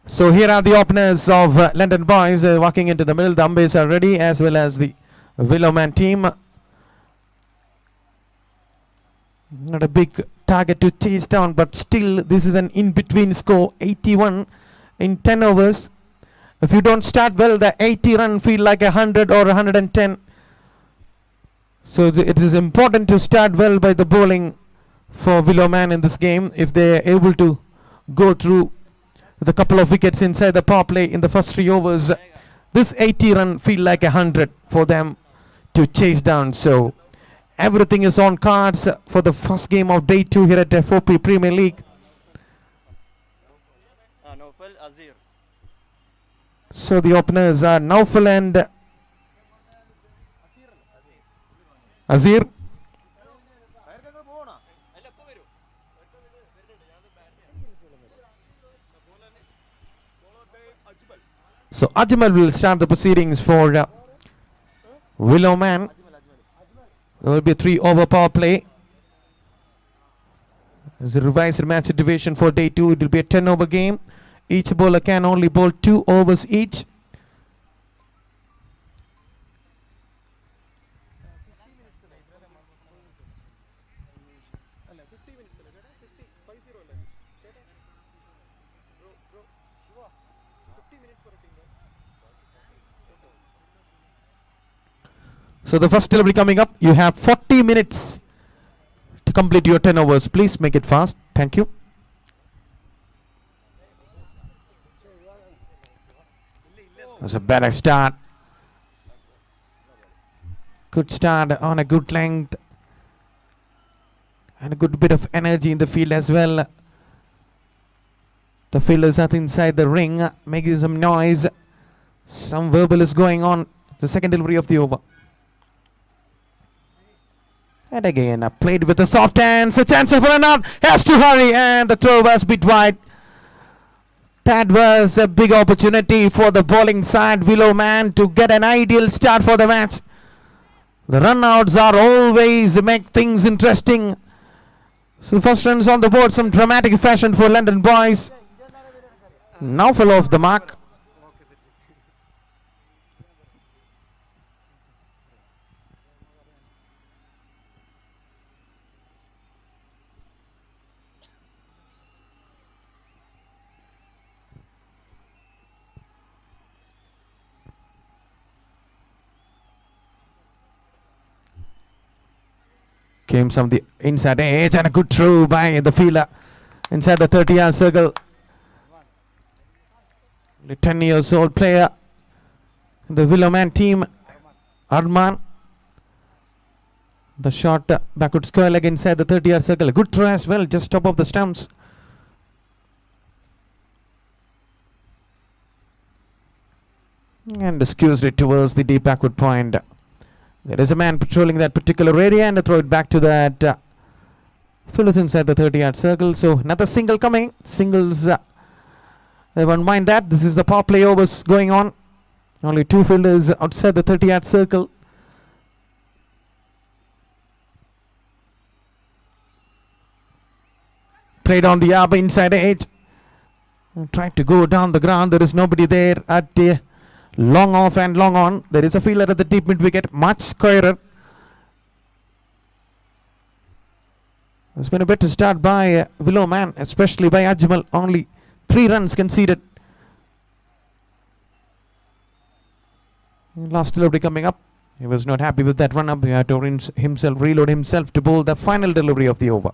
So here are the openers of London Boys walking into the middle. The umpires are ready, as well as the Willowman team. Not a big target to chase down, but still this is an in-between score, 81 in 10 overs. If you don't start well, the 80 run feel like 100 or 110. So it is important to start well by the bowling for Willowman in this game. If they are able to go through with a couple of wickets inside the power play in the first 3 overs, this 80 run feel like 100 for them to chase down. So everything is on cards for the first game of day 2 here at the Fop Premier League. So the openers are Naufal and Azir. So Ajmal will start the proceedings for Willowman. There will be a 3-over power play. As a revised match situation for day 2, it will be a 10-over game. Each bowler can only bowl 2 overs each. So the first delivery coming up. You have 40 minutes to complete your 10 overs. Please make it fast. Thank you. That's a better start. Good start on a good length. And a good bit of energy in the field as well. The fielders are inside the ring, making some noise. Some verbal is going on. The second delivery of the over. And again, played with a soft hands. A chance of a run out. Has to hurry. And the throw was bit wide. That was a big opportunity for the bowling side, Willowman, to get an ideal start for the match. The run-outs are always make things interesting. So the first runs on the board, some dramatic fashion for London Boys. Now fell off the mark. Came from the inside edge and a good throw by the fielder inside the 30-yard circle. The 10 years old player, the Willowman team, Arman. The shot backward square leg inside the 30-yard circle. A good throw as well, just top of the stumps. And skews it towards the deep backward point. There is a man patrolling that particular area and throw it back to that fielders inside the 30-yard circle. So another single coming. Singles, they won't mind that. This is the power play overs going on. Only 2 fielders outside the 30-yard circle. Played on the arbor inside the edge. Tried to go down the ground. There is nobody there at the long off and long on. There is a fielder at the deep mid wicket, much squarer. There's been a better start by Willowman, especially by Ajmal. Only 3 runs conceded. Last delivery coming up. He was not happy with that run up. He had to reload himself to bowl the final delivery of the over.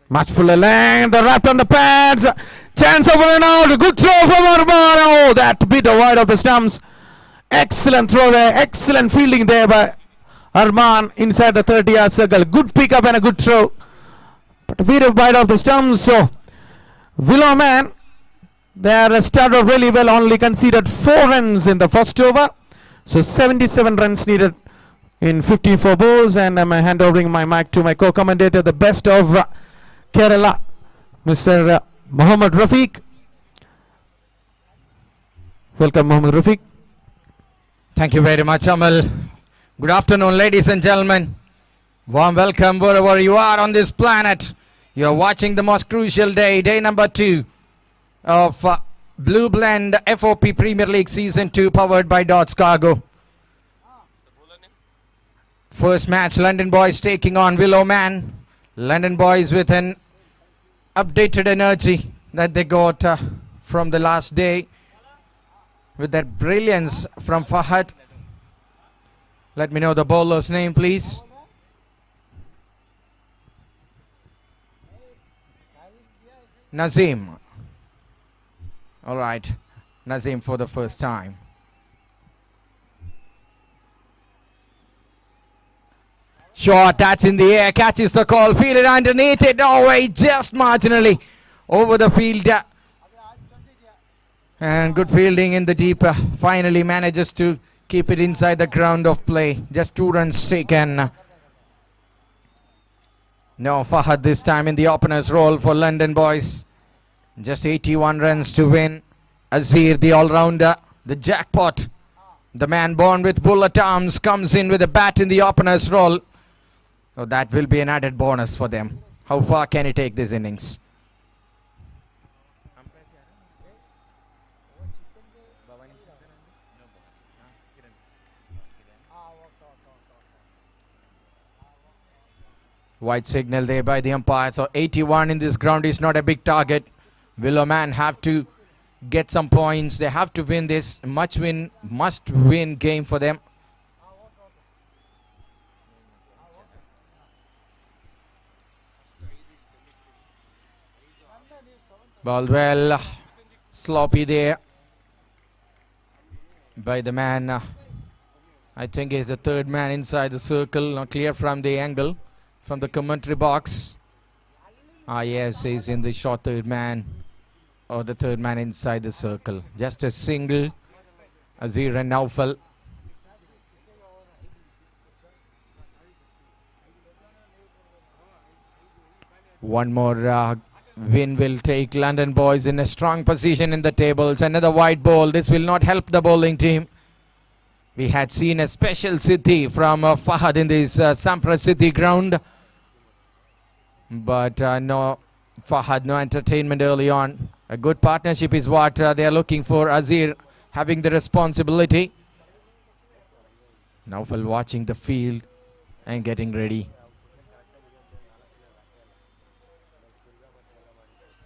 Much fuller length, the wrap on the pads, chance over and out, good throw from Arman. Oh, that bit wide of the stumps. Excellent throw there, excellent fielding there by Arman inside the 30-yard circle. Good pick up and a good throw, but a bit wide of the stumps. So Willowman, they started really well, only conceded 4 runs in the first over. So 77 runs needed in 54 balls, and I'm handovering my mic to my co-commentator, the best of Kerala, Mr. Mohammad Rafiq. Welcome, Mohammad Rafiq. Thank you very much, Amal. Good afternoon, ladies and gentlemen. Warm welcome wherever you are on this planet. You are watching the most crucial day, day number 2 of Blue Blend FOP Premier League Season 2, powered by Dots Cargo. First match, London Boys taking on Willow Man. London Boys with an updated energy that they got from the last day, with that brilliance from Fahad. Let me know the bowler's name, please. Nazim. All right, Nazim for the first time. Shot, that's in the air, catches the call, fielded underneath it. Oh, wait, just marginally over the field. And good fielding in the deep. Finally manages to keep it inside the ground of play. Just 2 runs taken. No Fahad this time in the opener's role for London Boys. Just 81 runs to win. Azir, the all-rounder, the jackpot. The man born with bullet arms comes in with a bat in the opener's role. So that will be an added bonus for them. How far can he take this innings? White signal there by the umpire. So 81 in this ground is not a big target. Willow Man have to get some points. They have to win this. Must win game for them. Ball well. Sloppy there by the man. I think he's the third man inside the circle. Not clear from the angle, from the commentary box. Yes, he's in the short third man, or the third man inside the circle. Just a single. Azir and Naufal. One more win will take London Boys in a strong position in the tables. Another white ball. This will not help the bowling team. We had seen a special city from Fahad in this Sampra City ground. But no Fahad, no entertainment early on. A good partnership is what they are looking for. Azir having the responsibility. Naufal watching the field and getting ready.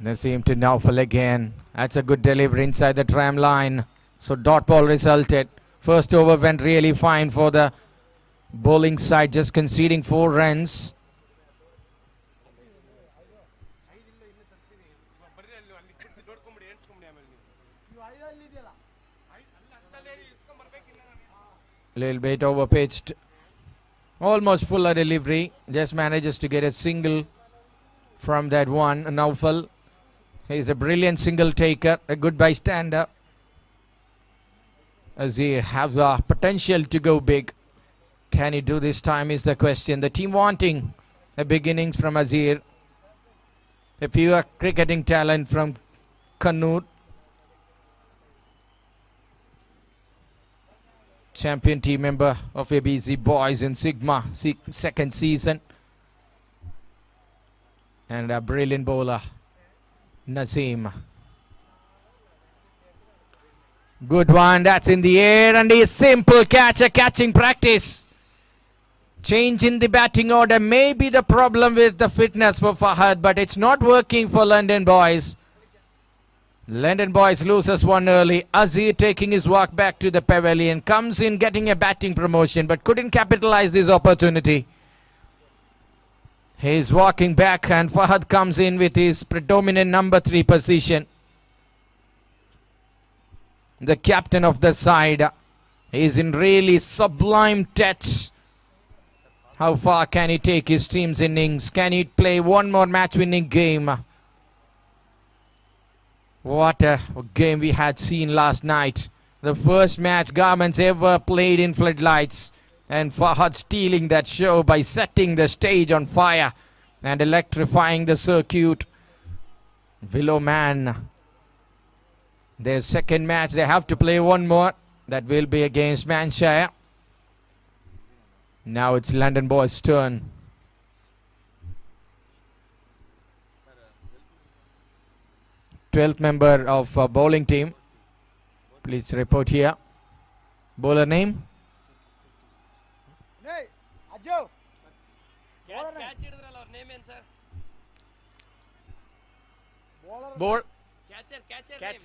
Naseem to Naufal again. That's a good delivery inside the tram line. So dot ball resulted. First over went really fine for the bowling side, just conceding 4 runs. Little bit over pitched. Almost fuller delivery. Just manages to get a single from that one. Naufal. He's a brilliant single taker. A good bystander. Azir have the potential to go big. Can he do this time is the question. The team wanting a big innings from Azir. A pure cricketing talent from Kannur. Champion team member of ABC Boys in Sigma, second season. And a brilliant bowler, Nazim. Good one, that's in the air, and a simple catch, a catching practice. Change in the batting order may be the problem with the fitness for Fahad, but it's not working for London Boys. London Boys loses one early. Azir taking his walk back to the pavilion, comes in getting a batting promotion, but couldn't capitalize this opportunity. He's walking back, and Fahad comes in with his predominant number 3 position. The captain of the side is in really sublime touch. How far can he take his team's innings? Can he play one more match-winning game? What a game we had seen last night. The first match Garments ever played in floodlights. And Fahad stealing that show by setting the stage on fire and electrifying the circuit. Willow Man, their second match, they have to play one more. That will be against Manshire. Now it's London Boys' turn. 12th member of bowling team. Please report here. Bowler name? Ball. Catch.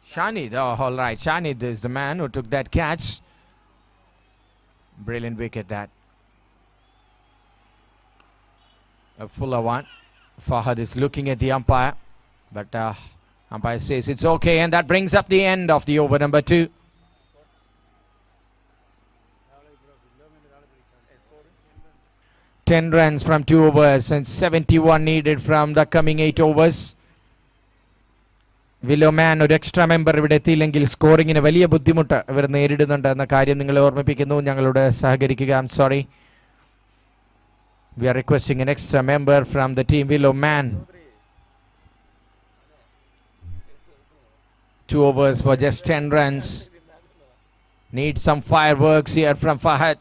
Shanid. Oh, all right. Shanid is the man who took that catch. Brilliant wicket that. A fuller one. Fahad is looking at the umpire, but umpire says it's okay, and that brings up the end of the over number 2. Ten runs from 2 overs and 71 needed from the coming 8 overs. Willow Man ഒരു extra member ഇവിടെ എത്തിയില്ലെങ്കിൽ സ്കോറിങ്ങിന് വലിയ ബുദ്ധിമുട്ട് ഇവർ നേരിടുന്നുണ്ട് എന്ന കാര്യം നിങ്ങളെ ഓർമ്മിപ്പിക്കുന്നു. ഞങ്ങളോട് സഹകരിക്കുക. I'm sorry. We are requesting an extra member from the team. Willow Man. 2 overs for just 10 runs. Need some fireworks here from Fahad.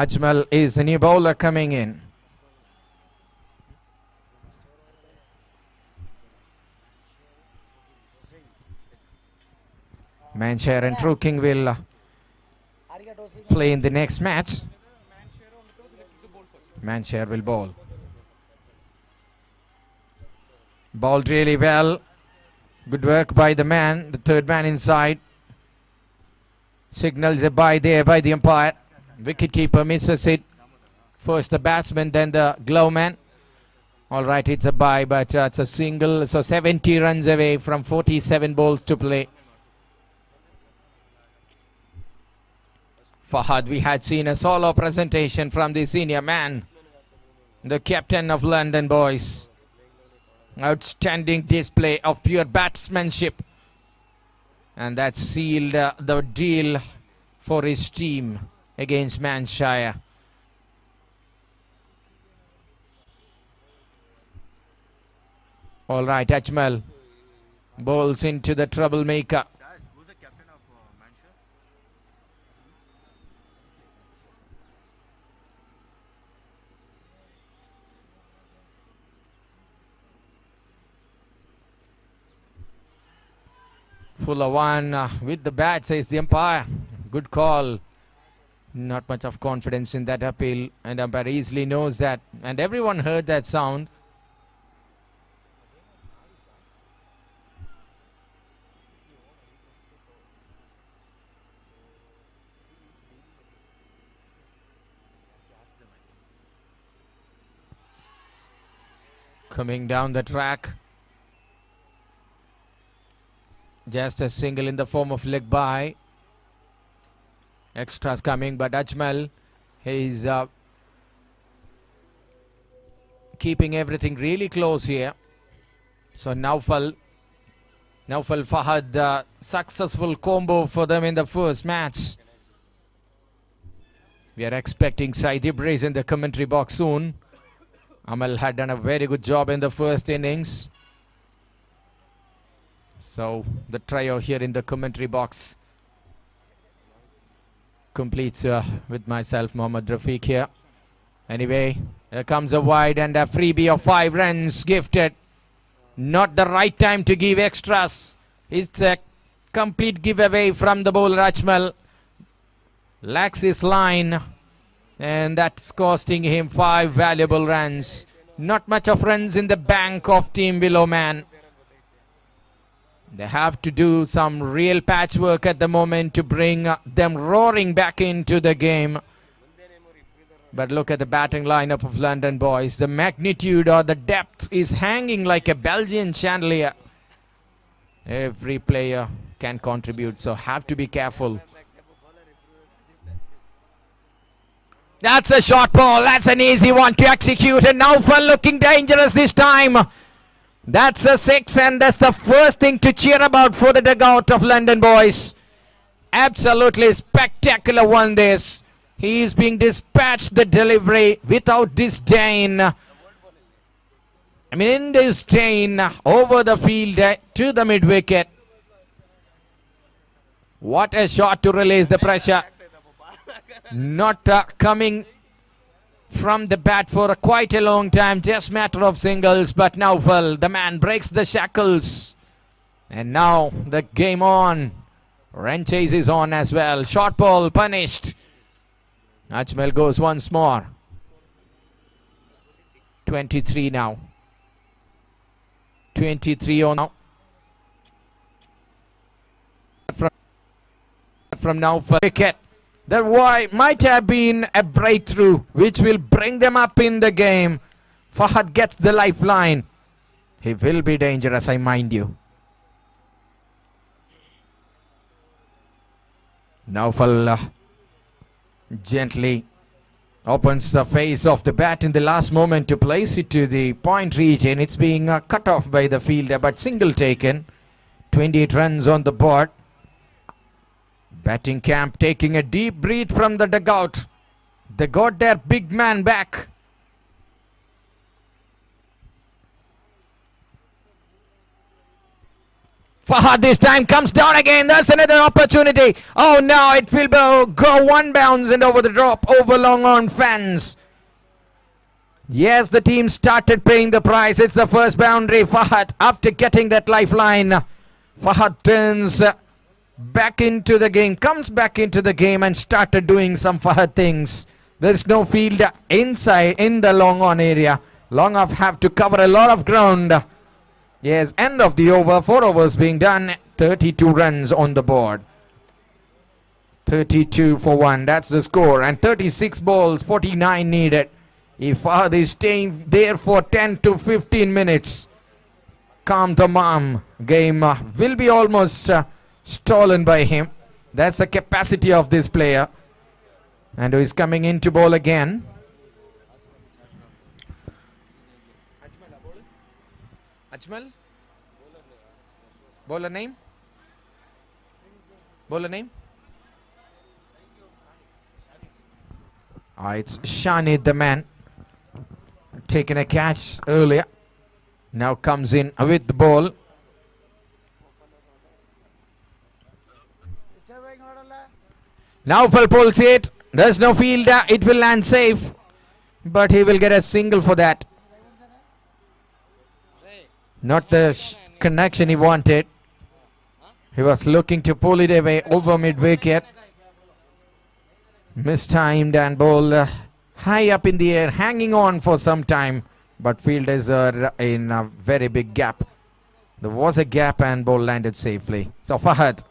Ajmal is the new bowler coming in. Manshire and True King will play in the next match. Manshire will bowl. Bowled really well. Good work by the man, the third man inside. Signals a bye there by the umpire. Wicketkeeper misses it. First the batsman, then the glove man. All right, it's a bye, but it's a single. So 70 runs away from 47 balls to play. Fahad, we had seen a solo presentation from the senior man, the captain of London Boys. Outstanding display of pure batsmanship. And that sealed the deal for his team against Manshire. All right, Ajmal bowls into the troublemaker. Who's the captain of Manchester? Fuller one with the bat, says the umpire. Good call. Not much of confidence in that appeal, and umpire easily knows that, and everyone heard that sound. Coming down the track. Just a single in the form of leg bye. Extras coming, but Ajmal is keeping everything really close here. So Naufal Fahad, successful combo for them in the first match. We are expecting Said Ibris in the commentary box soon. Amal had done a very good job in the first innings. So the trio here in the commentary box completes with myself, Mohammad Rafiq here. Anyway, here comes a wide and a freebie of 5 runs gifted. Not the right time to give extras. It's a complete giveaway from the bowler Ajmal. Lacks his line, and that's costing him 5 valuable runs. Not much of runs in the bank of Team Willow Man. They have to do some real patchwork at the moment to bring them roaring back into the game. But look at the batting lineup of London Boys. The magnitude or the depth is hanging like a Belgian chandelier. Every player can contribute, so have to be careful. That's a short ball. That's an easy one to execute. And Naufal looking dangerous this time. That's a 6, and that's the first thing to cheer about for the dugout of London boys. Absolutely spectacular one this. He is being dispatched the delivery without disdain. I mean, in disdain over the field to the mid wicket. What a shot to release the pressure. Not coming from the bat for quite a long time, just matter of singles, but Naufal, the man, breaks the shackles. And now the game on. Run chase is on as well. Short ball punished. Ajmal goes once more. 23 now. 23 on now. From Naufal wicket. That might have been a breakthrough which will bring them up in the game. Fahad gets the lifeline. He will be dangerous, I mind you. Naufal gently opens the face of the bat in the last moment to place it to the point region. It's being cut off by the fielder, but single taken. 28 runs on the board. Batting camp taking a deep breath from the dugout. They got their big man back. Fahad this time comes down again. That's another opportunity. Oh no, it will go one bounce and over the drop, over long on fence. Yes, the team started paying the price. It's the first boundary. Fahad, after getting that lifeline, Fahad turns back into the game, comes back into the game and started doing some Fahad things. There's no field inside in the long on area. Long off have to cover a lot of ground. Yes, end of the over, 4 overs being done, 32 runs on the board. 32 for 1, that's the score, and 36 balls, 49 needed. If Fahad is staying there for 10 to 15 minutes, calm the mom. Game will be almost stolen by him. That's the capacity of this player. And he's coming in to bowl again. Ajmal? Bowler name? Bowler name? It's Shanid, the man. Taking a catch earlier. Now comes in with the ball. Naufal pulls it. There's no fielder. It will land safe. But he will get a single for that. Not the connection he wanted. He was looking to pull it away over mid-wicket. Mistimed and ball high up in the air, hanging on for some time. But fielders are in a very big gap. There was a gap and ball landed safely. So Fahad,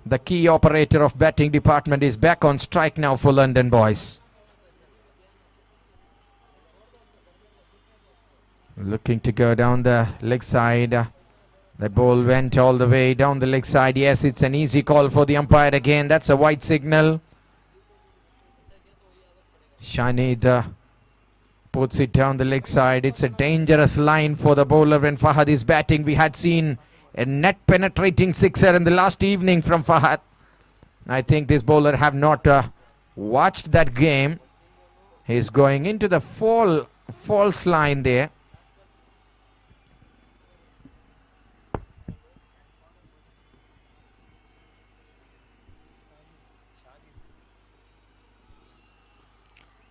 the key operator of batting department, is back on strike now for London boys. Looking to go down the leg side. The ball went all the way down the leg side. Yes, it's an easy call for the umpire again. That's a white signal. Shanid puts it down the leg side. It's a dangerous line for the bowler when Fahad is batting. We had seen a net penetrating sixer in the last evening from Fahad. I think this bowler have not watched that game. He's going into the false line there.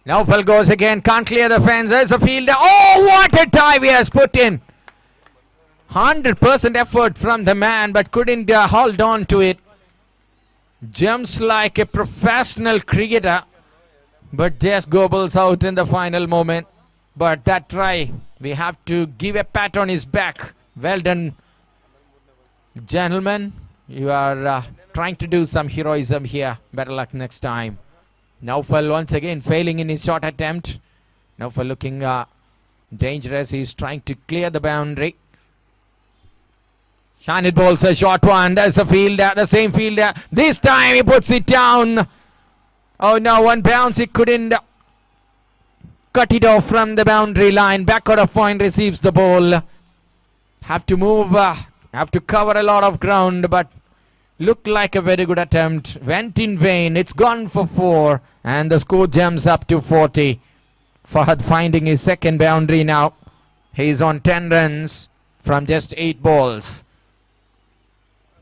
Naufal goes again, can't clear the fence. There's a fielder. Oh, what a dive he has put in. 100% effort from the man, but couldn't hold on to it. Jumps like a professional cricketer, but just gobbles out in the final moment. But that try, we have to give a pat on his back. Well done, gentlemen. You are trying to do some heroism here. Better luck next time. Naufal once again failing in his shot attempt. Naufal looking dangerous. He's trying to clear the boundary. Shanid bowls a short one. There's a fielder, the same fielder. This time he puts it down. Oh no, one bounce. He couldn't cut it off from the boundary line. Backward of point receives the ball. Have to move, have to cover a lot of ground, but looked like a very good attempt. Went in vain. It's gone for 4, and the score jumps up to 40. Fahad finding his second boundary now. He's on 10 runs from just 8 balls.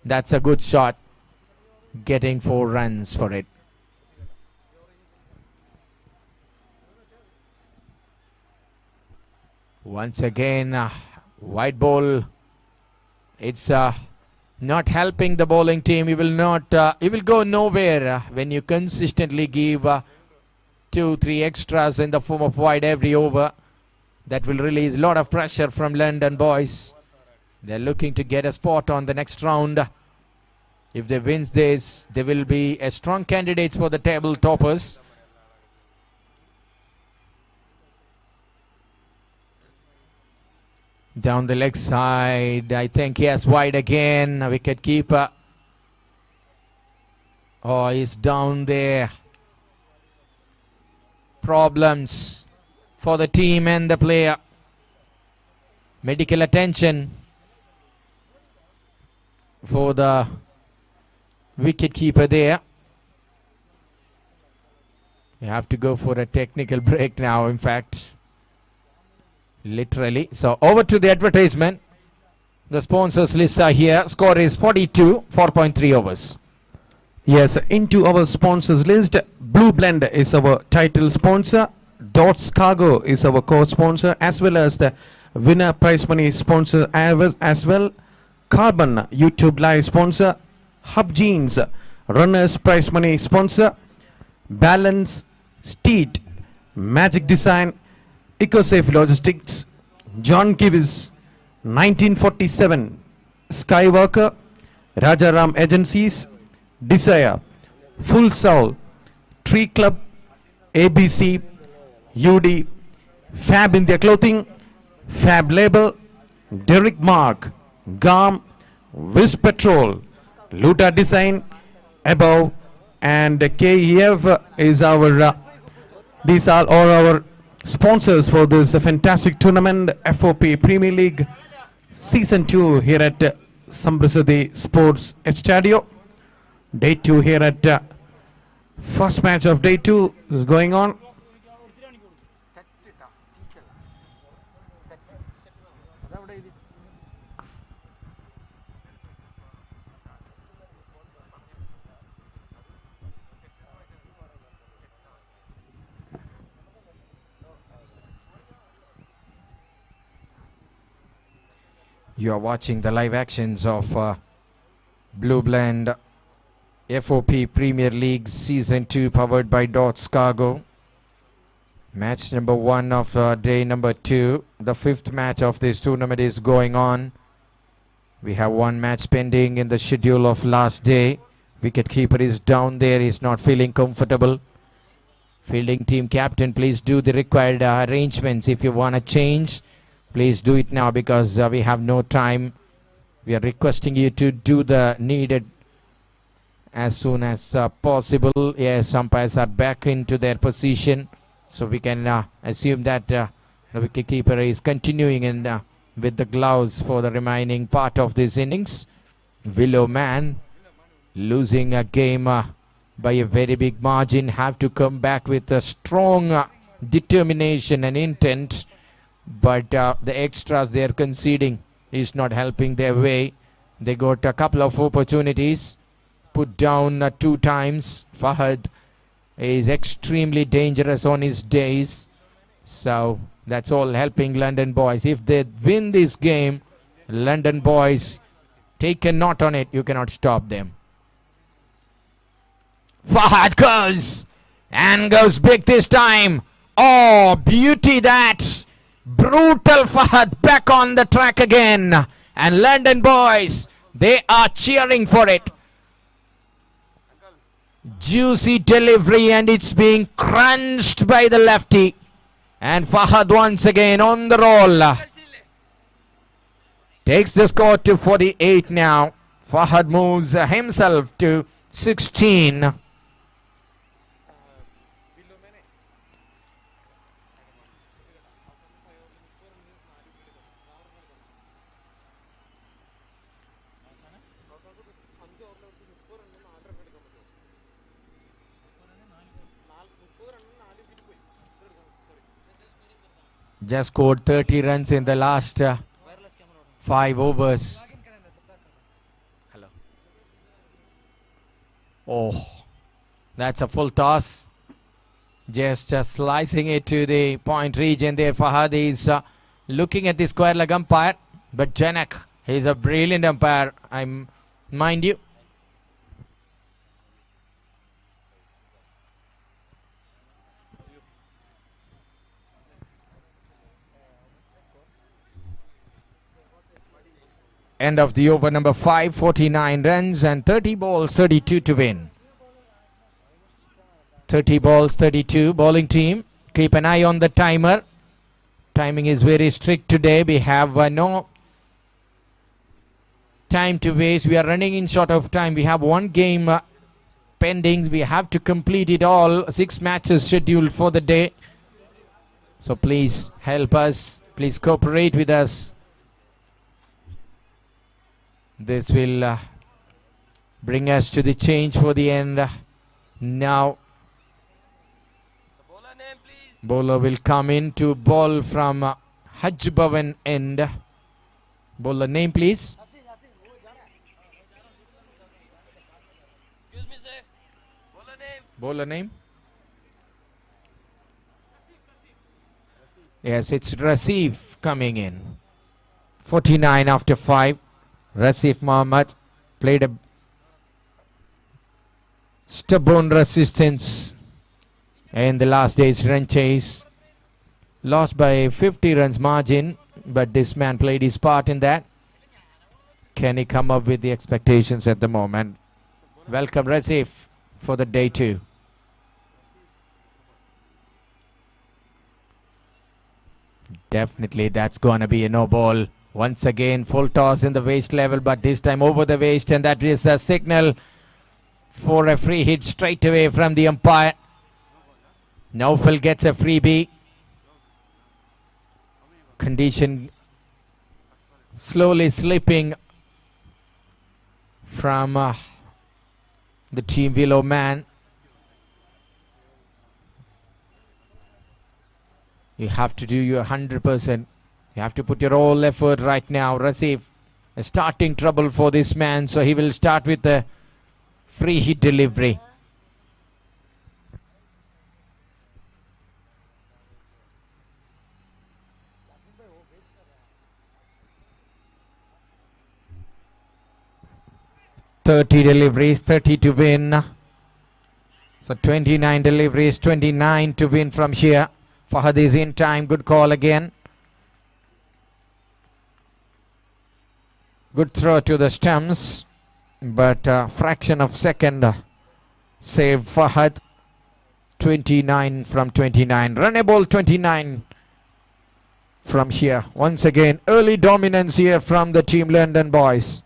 That's a good shot. Getting 4 runs for it. Once again, white ball. It's not helping the bowling team. He will go nowhere when you consistently give 2-3 extras in the form of wide every over. That will release a lot of pressure from London boys. They're looking to get a spot on the next round. If they win this, they will be a strong candidates for the table toppers. Down the leg side, I think yes, wide again. Wicket keeper. Oh, he's down there. Problems for the team and the player. Medical attention for the wicket keeper there. You have to go for a technical break now, in fact. Literally. So over to the advertisement. The sponsors list are here. Score is 42, 4.3 overs. Yes, into our sponsors list, Blue Blend is our title sponsor, Dots Cargo is our co-sponsor, as well as the winner prize money sponsor as well, Carbon YouTube live sponsor, Hub Jeans runners prize money sponsor, Balance, Steed, Magic Design, EcoSafe Logistics, John Kivis, 1947, Skywalker, Rajaram Agencies, Desire, Full Soul, Tree Club, ABC, UD, Fab India Clothing, Fab Label, Derrick Mark, GAM, Wiz Petrol, Luta Design, Above, and KEF is our, these are all our sponsors for this fantastic tournament, FOP Premier League Season 2 here at Sambrasadi Sports Stadio. Day 2 here at first match of day 2 is going on. You are watching the live actions of Blue Blend FOP Premier League Season 2 powered by Dots Cargo. Match number 1 of day number 2. The 5th match of this tournament is going on. We have 1 match pending in the schedule of last day. Wicketkeeper is down there. He's not feeling comfortable. Fielding team captain, please do the required arrangements. If you want to change, please do it now because we have no time. We are requesting you to do the needed as soon as possible. Yes, umpires are back into their position, so we can assume that the wicketkeeper is continuing in with the gloves for the remaining part of this innings. Willow Man losing a game by a very big margin, have to come back with a strong determination and intent, but the extras they are conceding is not helping their way. They got a couple of opportunities, put down 2 times. Fahad is extremely dangerous on his days, so that's all helping London boys. If they win this game, London boys take a knot on it. You cannot stop them. Fahad goes and goes big this time. Oh, beauty that. Brutal Fahad back on the track again. And London boys, they are cheering for it. Juicy delivery and it's being crunched by the lefty. And Fahad once again on the roll. Takes the score to 48 now. Fahad moves himself to 16. Just scored 30 runs in the last 5 overs. Hello. Oh, that's a full toss. Just slicing it to the point region there. Fahad is looking at the square leg umpire, but Janak, he's a brilliant umpire, mind you. End of the over number 5, 49 runs and 30 balls, 32 to win. 30 balls, 32, bowling team. Keep an eye on the timer. Timing is very strict today. We have no time to waste. We are running in short of time. We have one game pending. We have to complete it all. 6 matches scheduled for the day. So please help us. Please cooperate with us. This will bring us to the change for the end. Now bowler will come in to bowl from Hajj Bhavan end. Bowler name please. Excuse me, sir. Bowler name. Bowler name. Yes, it's Rasif coming in. 49 after 5. Rasif Mohammed played a stubborn resistance in the last day's run chase. Lost by 50 runs margin, but this man played his part in that. Can he come up with the expectations at the moment? Welcome Rasif for the day 2. Definitely that's gonna be a no ball. Once again full toss in the waist level, but this time over the waist, and that is a signal for a free hit straight away from the umpire. Naufal gets a freebie. Condition slowly slipping from the team below man. You have to do your 100%. You have to put your all effort right now. Rasif, a starting trouble for this man, so he will start with the free hit delivery. "30 deliveries, 30 to win." So 29 deliveries, 29 to win from here. Fahad is in time. Good call again. Good throw to the stumps, but fraction of second saved Fahad. 29 from 29. Runnable 29 from here. Once again, early dominance here from the team London boys.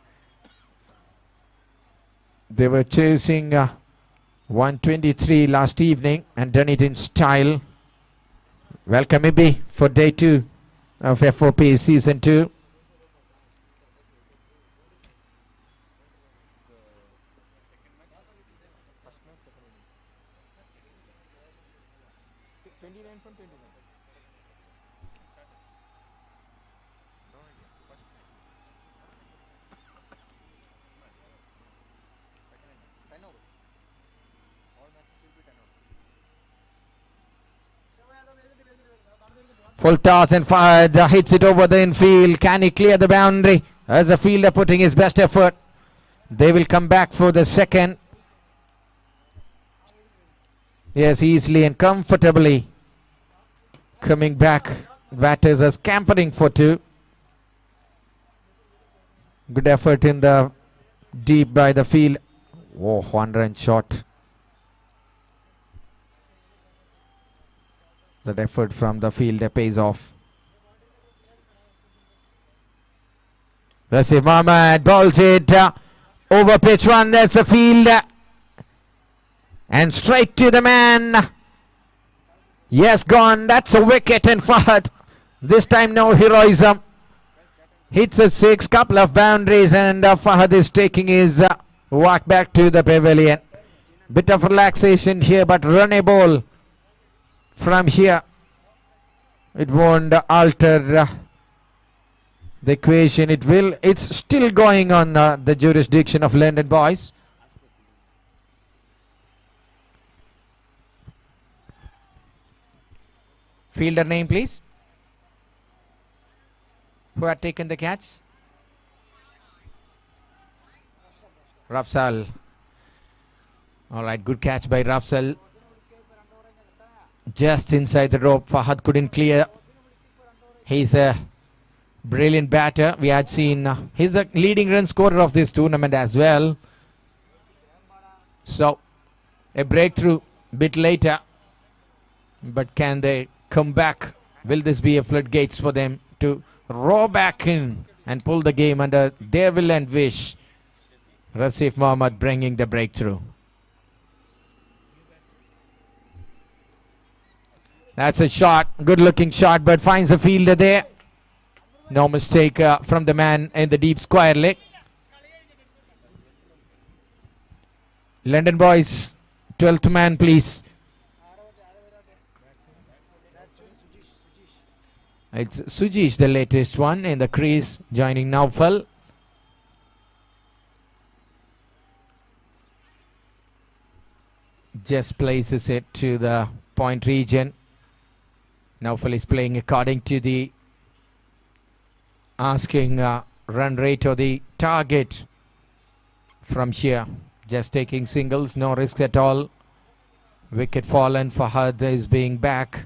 They were chasing 123 last evening and done it in style. Welcome Ibi for day 2 of FOP season 2. Full toss and Fahad hits it over the infield. Can he clear the boundary? As the fielder putting his best effort. They will come back for the second. Yes, easily and comfortably coming back. Batters are scampering for 2. Good effort in the deep by the field. Oh, 1-run shot. That effort from the fielder pays off. Rasif Mohammed bowls it over pitch 1. That's a fielder. And straight to the man. Yes, gone. That's a wicket, and Fahad. This time no heroism. Hits a 6, couple of boundaries, and Fahad is taking his walk back to the pavilion. Bit of relaxation here, but run a ball from here. It won't alter the equation. It's still going on the jurisdiction of London Boys. Fielder name, please. Who had taken the catch? Rafsal. All right, good catch by Rafsal. Just inside the rope. Fahad couldn't clear. He's a brilliant batter. We had seen he's a leading run scorer of this tournament as well. So a breakthrough bit later. But can they come back? Will this be a floodgates for them to roar back in and pull the game under their will and wish? Rasif Mohammed bringing the breakthrough. That's a shot, good looking shot, but finds a fielder there. No mistake from the man in the deep square leg. London Boys, 12th man please. It's Sujish, the latest one in the crease, joining Naufal. Just places it to the point region. Naufal is playing according to the asking run rate or the target from here. Just taking singles, no risk at all. Wicket fallen. Fahad is being back.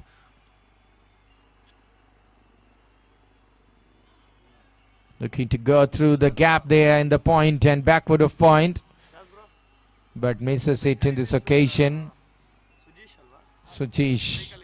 Looking to go through the gap there in the point and backward of point. But misses it in this occasion. Sujish.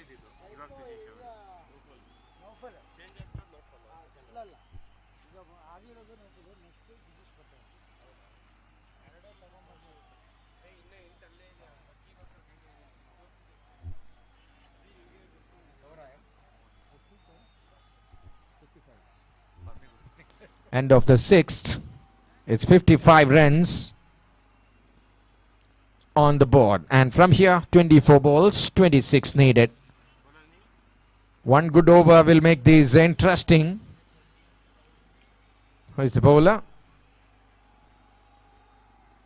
End of the 6th. It's 55 runs on the board. And from here, 24 balls, 26 needed. One good over will make this interesting. Who is the bowler?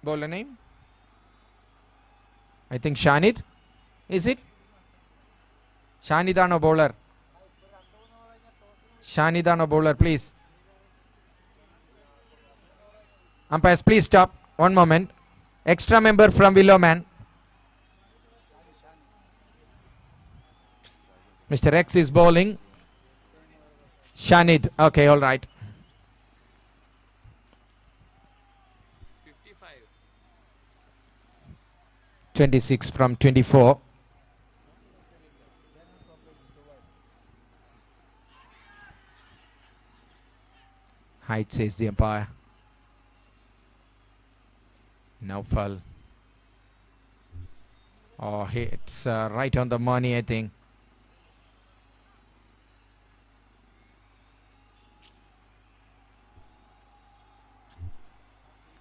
Bowler name? I think Shanid. Is it? Shanidano bowler. Shanidano bowler, please. Umpires, please stop. One moment. Extra member from Willowman. Mr. X is bowling. Shanid. Okay, all right. 26 from 24. Height, says the umpire. Naufal. Oh, it's right on the money, I think.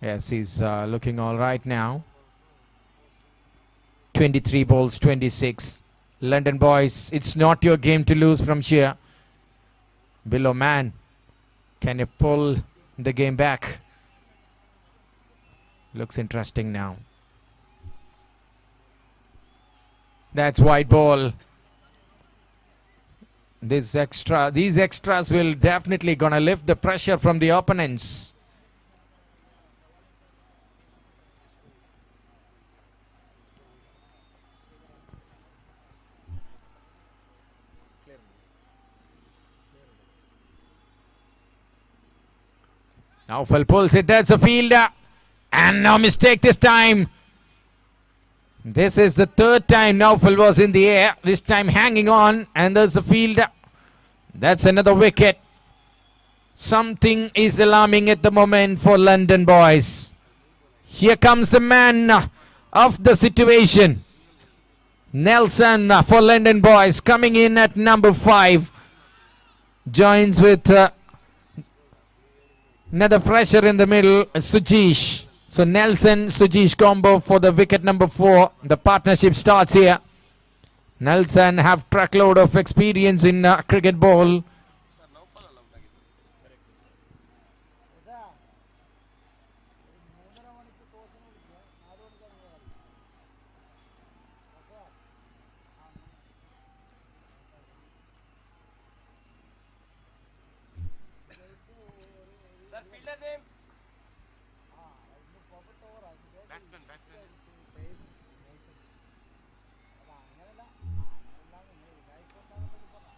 Yes, he's looking all right now. 23 balls, 26. London Boys, it's not your game to lose from here. Below man, can you pull the game back? Looks interesting now. That's wide ball. These extras will definitely gonna lift the pressure from the opponents. Naufal pulls it. That's a fielder. And no mistake this time. This is the third time Naufal was in the air. This time hanging on. And there's a fielder. That's another wicket. Something is alarming at the moment for London Boys. Here comes the man of the situation. Nelson for London Boys coming in at number 5. Joins with another fresher in the middle, Sujish. So Nelson, Sujish combo for the wicket number 4. The partnership starts here. Nelson have truckload of experience in cricket ball.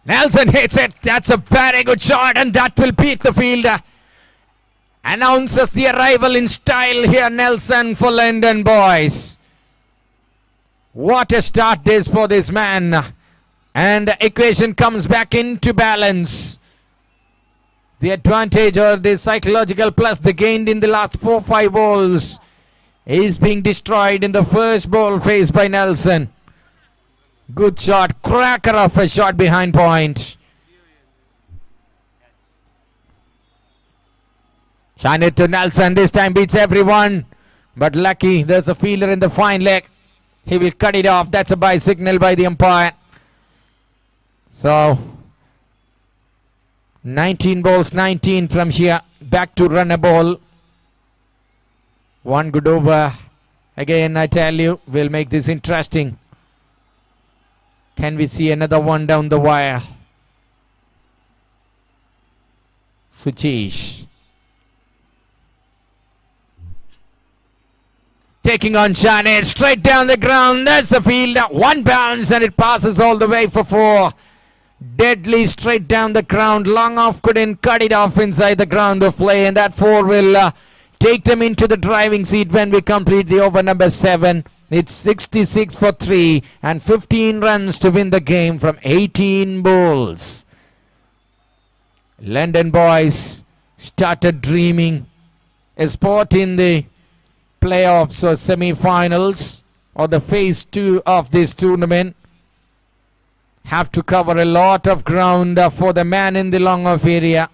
Nelson hits it. That's a very good shot, and that will beat the fielder. Announces the arrival in style here, Nelson, for London Boys. What a start this for this man. And the equation comes back into balance. The advantage or the psychological plus they gained in the last 4-5 balls is being destroyed in the first ball faced by Nelson. Good shot, cracker of a shot behind point. Shine it to Nelson, this time beats everyone. But lucky, there's a fielder in the fine leg. He will cut it off, that's a bye signal by the umpire. So, 19 balls, 19 from here. Back to run a ball. One good over. Again, I tell you, we'll make this interesting. Can we see another one down the wire? Suchish. Taking on Shane, straight down the ground. That's the field. One bounce and it passes all the way for 4. Deadly straight down the ground. Long off couldn't cut it off inside the ground of play. And that 4 will take them into the driving seat when we complete the over number 7. It's 66 for 3 and 15 runs to win the game from 18 balls. London Boys started dreaming a spot in the playoffs or semi-finals or the phase 2 of this tournament. Have to cover a lot of ground for the man in the long off area.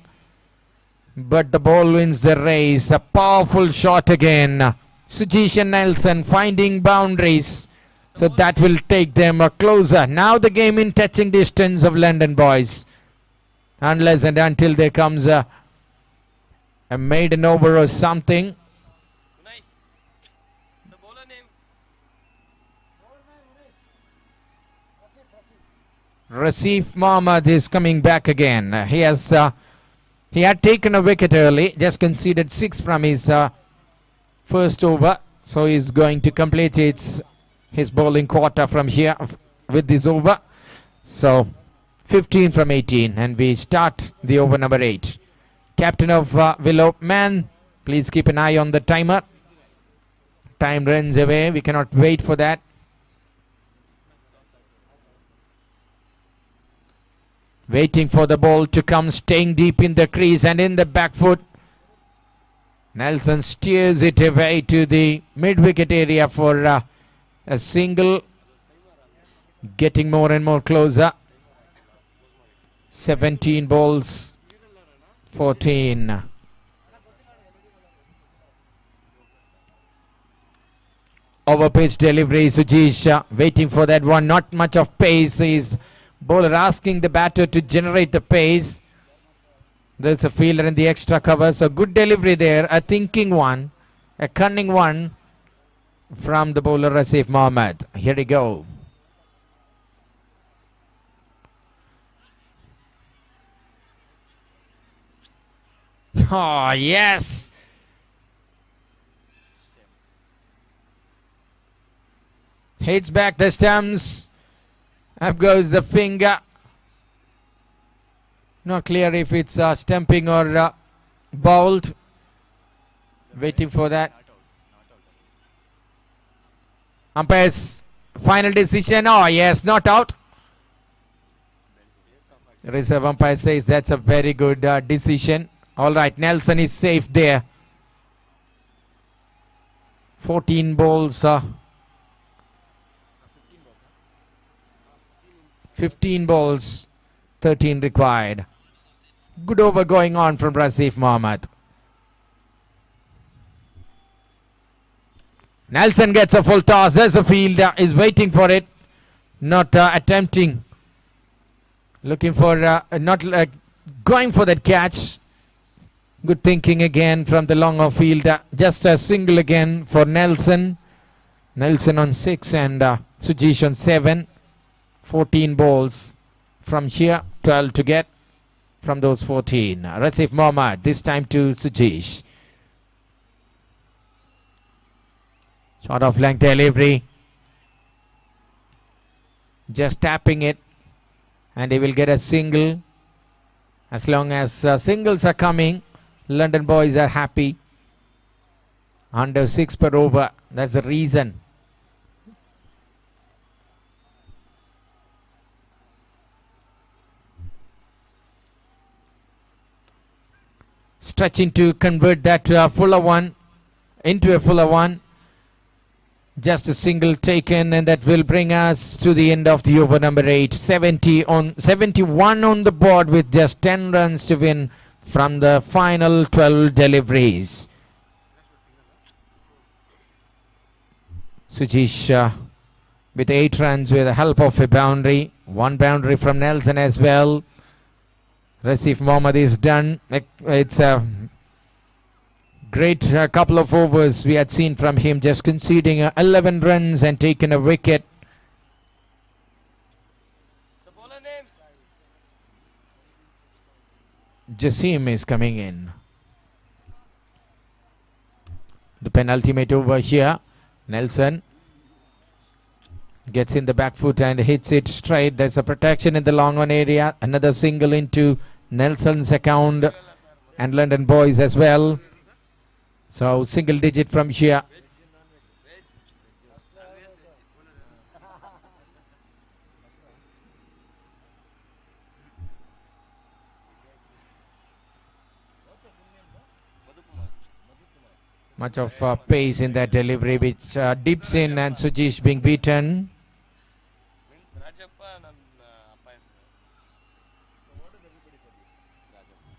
But the ball wins the race. A powerful shot again. Sujish and Nelson finding boundaries. So that will take them closer. Now the game in touching distance of London Boys. Unless and until there comes a maiden over or something. Nice. The bowler name? Rasif Mohammed is coming back again. He had taken a wicket early. Just conceded 6 from his first over, so he's going to complete his bowling quarter from here with this over. So 15 from 18, and we start the over number 8. Captain of Willow, man, please keep an eye on the timer. Time runs away, we cannot wait for that. Waiting for the ball to come, staying deep in the crease and in the back foot. Nelson steers it away to the mid-wicket area for a single. Getting more and more closer. 17 balls, 14. Over pitch delivery, Sujish waiting for that one. Not much of pace. His bowler asking the batter to generate the pace. There's a fielder in the extra cover, so good delivery there. A thinking one, a cunning one from the bowler Rasif Mohammed. Here we go. Oh, yes. Hits back the stumps. Up goes the finger. Not clear if it's stumping or bowled. Waiting for that. Umpire's final decision. Oh, yes, not out. Reserve umpire says that's a very good decision. All right, Nelson is safe there. 14 balls. 15 balls. 13 required. Good over going on from Rasif Mohammed. Nelson gets a full toss. There's a fielder. Is waiting for it. not attempting, looking for not going for that catch. Good thinking again from the long off field. Just a single again for Nelson. Nelson on 6 and Sujesh on 7. 14 balls from here, 12 to get from those 14. Rasif Mohammad, this time to Sujesh. Short of length delivery. Just tapping it, and he will get a single. As long as singles are coming, London boys are happy. Under 6 per over, that's the reason. Stretching to convert that fuller one into a fuller one. Just a single taken, and that will bring us to the end of the over number 8. 71 on the board with just 10 runs to win from the final 12 deliveries. Sujesh with 8 runs with the help of a boundary. 1 boundary from Nelson as well. Rasif Mohammad is done. It's a great couple of overs we had seen from him, just conceding 11 runs and taking a wicket. So bowler name? Jassim is coming in. The penultimate over here. Nelson gets in the back foot and hits it straight. There's a protection in the long on area. Another single into Nelson's account and London boys as well. So single digit from here. Much of pace in that delivery, which dips in, and Sujesh being beaten.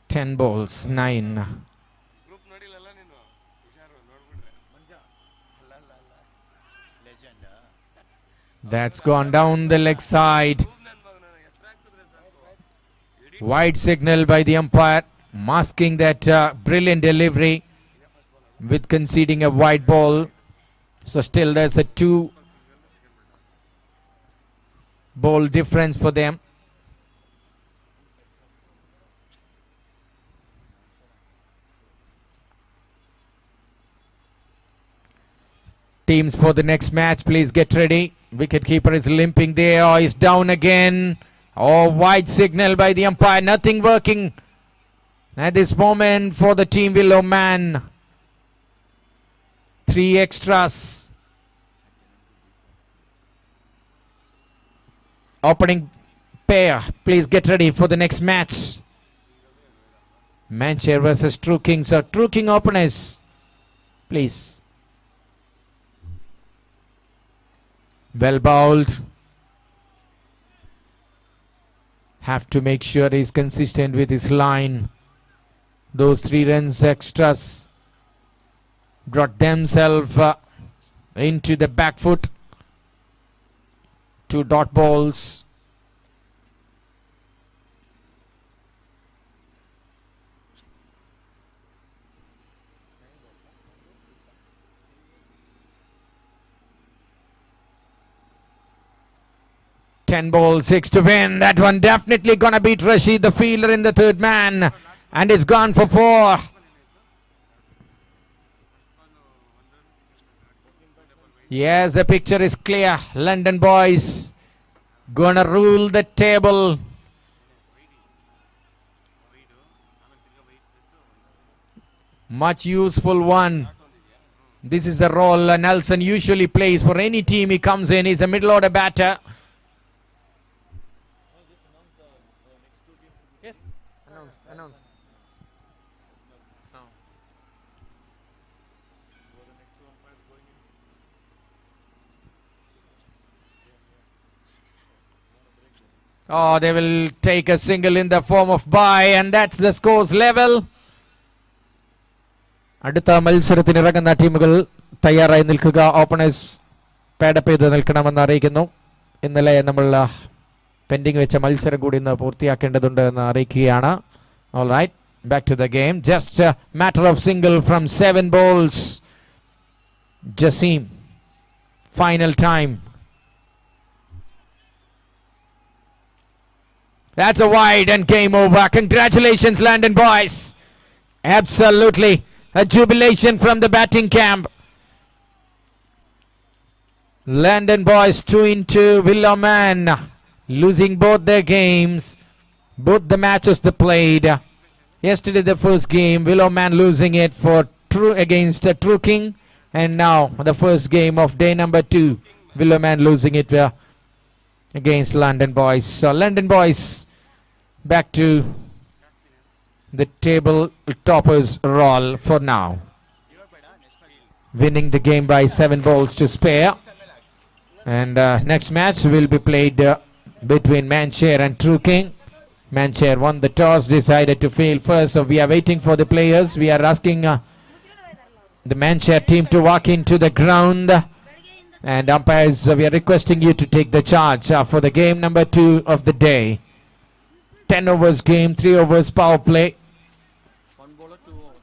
10 balls, 9. That's gone down the leg side. Wide signal by the umpire, masking that brilliant delivery with conceding a wide ball. So still there's a 2 ball difference for them. Teams for the next match, please get ready. Wicketkeeper is limping there, or is down again. Oh, wide signal by the umpire. Nothing working at this moment for the team below man. 3 extras. Opening pair, please get ready for the next match. Manchester versus True Kings, or True King openers, please. Well bowled. Have to make sure he's consistent with his line. Those 3 runs extras brought themselves into the back foot. 2 dot balls. Ten balls, 6 to win. That one definitely gonna beat Rashid, the fielder, in the 3rd man, and it's gone for 4. Yes, the picture is clear. London boys gonna rule the table. Much useful one. This is the role Nelson usually plays for any team he comes in. He's a middle order batter. Yes, announced. Oh, they will take a single in the form of bye, and that's the scores level. അടുത്ത മത്സരത്തിനിറങ്ങുന്ന ടീമുകൾ തയ്യാറായി നിൽക്കുക. Openers പാഡപ്പ് ചെയ്ത് നിൽക്കണമെന്ന് അറിയിക്കുന്നു. ഇന്നലെ നമ്മൾ pending വെച്ച മത്സരം കൂടി ഇന്ന് പൂർത്തിയാക്കേണ്ടതുണ്ട് എന്ന് അറിയിക്കുകയാണ്. All right, back to the game. Just a matter of single from 7 balls. Jassim, final time. That's a wide and game over. Congratulations, London boys. Absolutely a jubilation from the batting camp. London boys 2-2 Willowman, losing both their games, both the matches they played. Yesterday the first game, Willowman losing it for against True King, and now the first game of day number 2, Willowman losing it against London boys. So London boys back to the table toppers role for now, winning the game by 7 balls to spare. And next match will be played between Manshare and True King. Manshare won the toss, decided to field first, so we are waiting for the players. We are asking the Manshare team to walk into the ground, and umpires, we are requesting you to take the charge for the game number 2 of the day. 10 overs game, 3 overs power play. One bowler, 2 overs.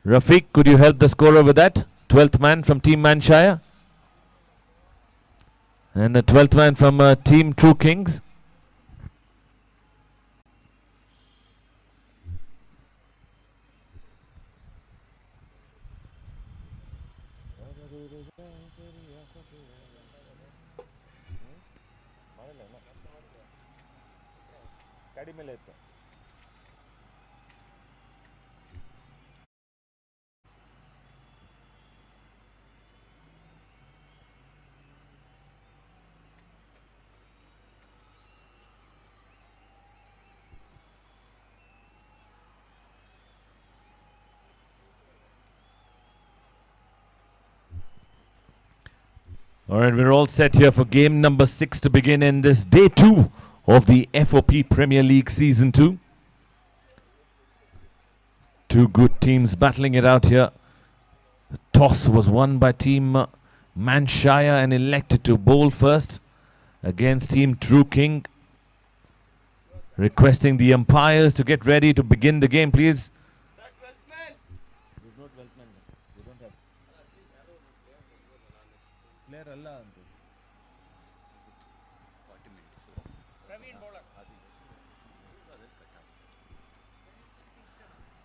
Rafiq, could you help the scorer with that? 12th man from Team Manshire. And the 12th man from Team True Kings. Alright, we're all set here for game number 6 to begin in this day 2 of the Fop Premier League Season 2. Two good teams battling it out here. The toss was won by Team Manshire and elected to bowl first against Team True King. Requesting the umpires to get ready to begin the game, please.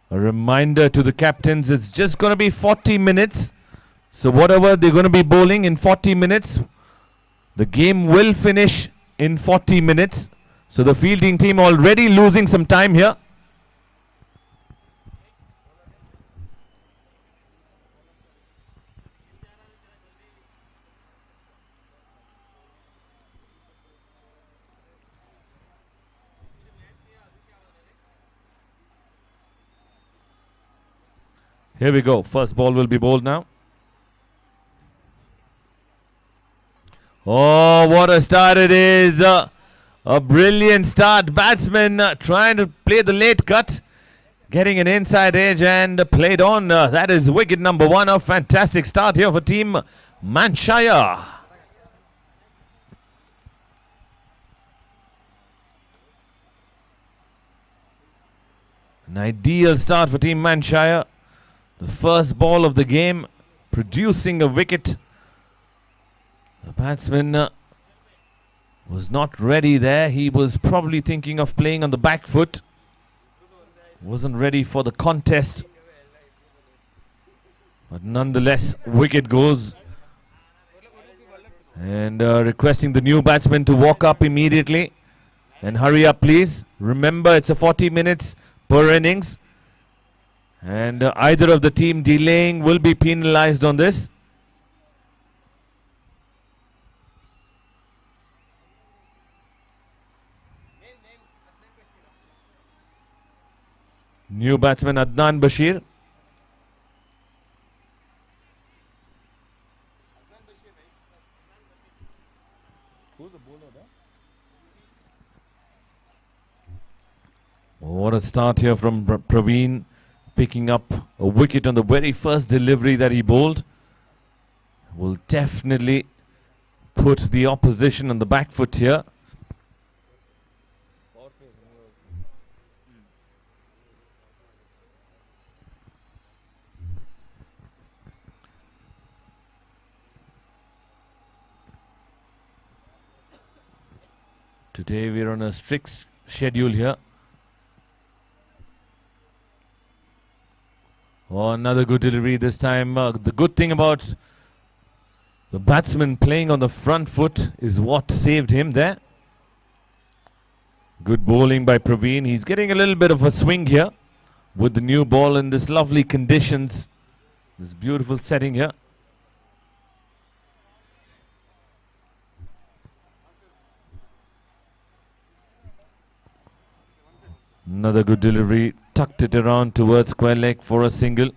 A reminder to the captains, it's just going to be 40 minutes. So whatever they're going to be bowling in 40 minutes, the game will finish in 40 minutes. So the fielding team already losing some time here. Here we go. First ball will be bowled now. Oh, what a start it is. A brilliant start. Batsman trying to play the late cut. Getting an inside edge and played on. That is wicket number 1. A fantastic start here for Team Manshire. An ideal start for Team Manshire. The first ball of the game, producing a wicket. The batsman was not ready there. He was probably thinking of playing on the back foot. Wasn't ready for the contest. But nonetheless, wicket goes. And requesting the new batsman to walk up immediately. And hurry up, please. Remember, it's a 40 minutes per innings. And either of the team delaying will be penalized on this. New batsman Adnan Bashir. What a start here from Praveen. Picking up a wicket on the very first delivery that he bowled. Will definitely put the opposition on the back foot here. Today we're on a strict schedule here. Oh, another good delivery this time. The good thing about the batsman playing on the front foot is what saved him there. Good bowling by Praveen. He's getting a little bit of a swing here with the new ball in this lovely conditions. This beautiful setting here. Another good delivery. Tucked it around towards square leg for a single.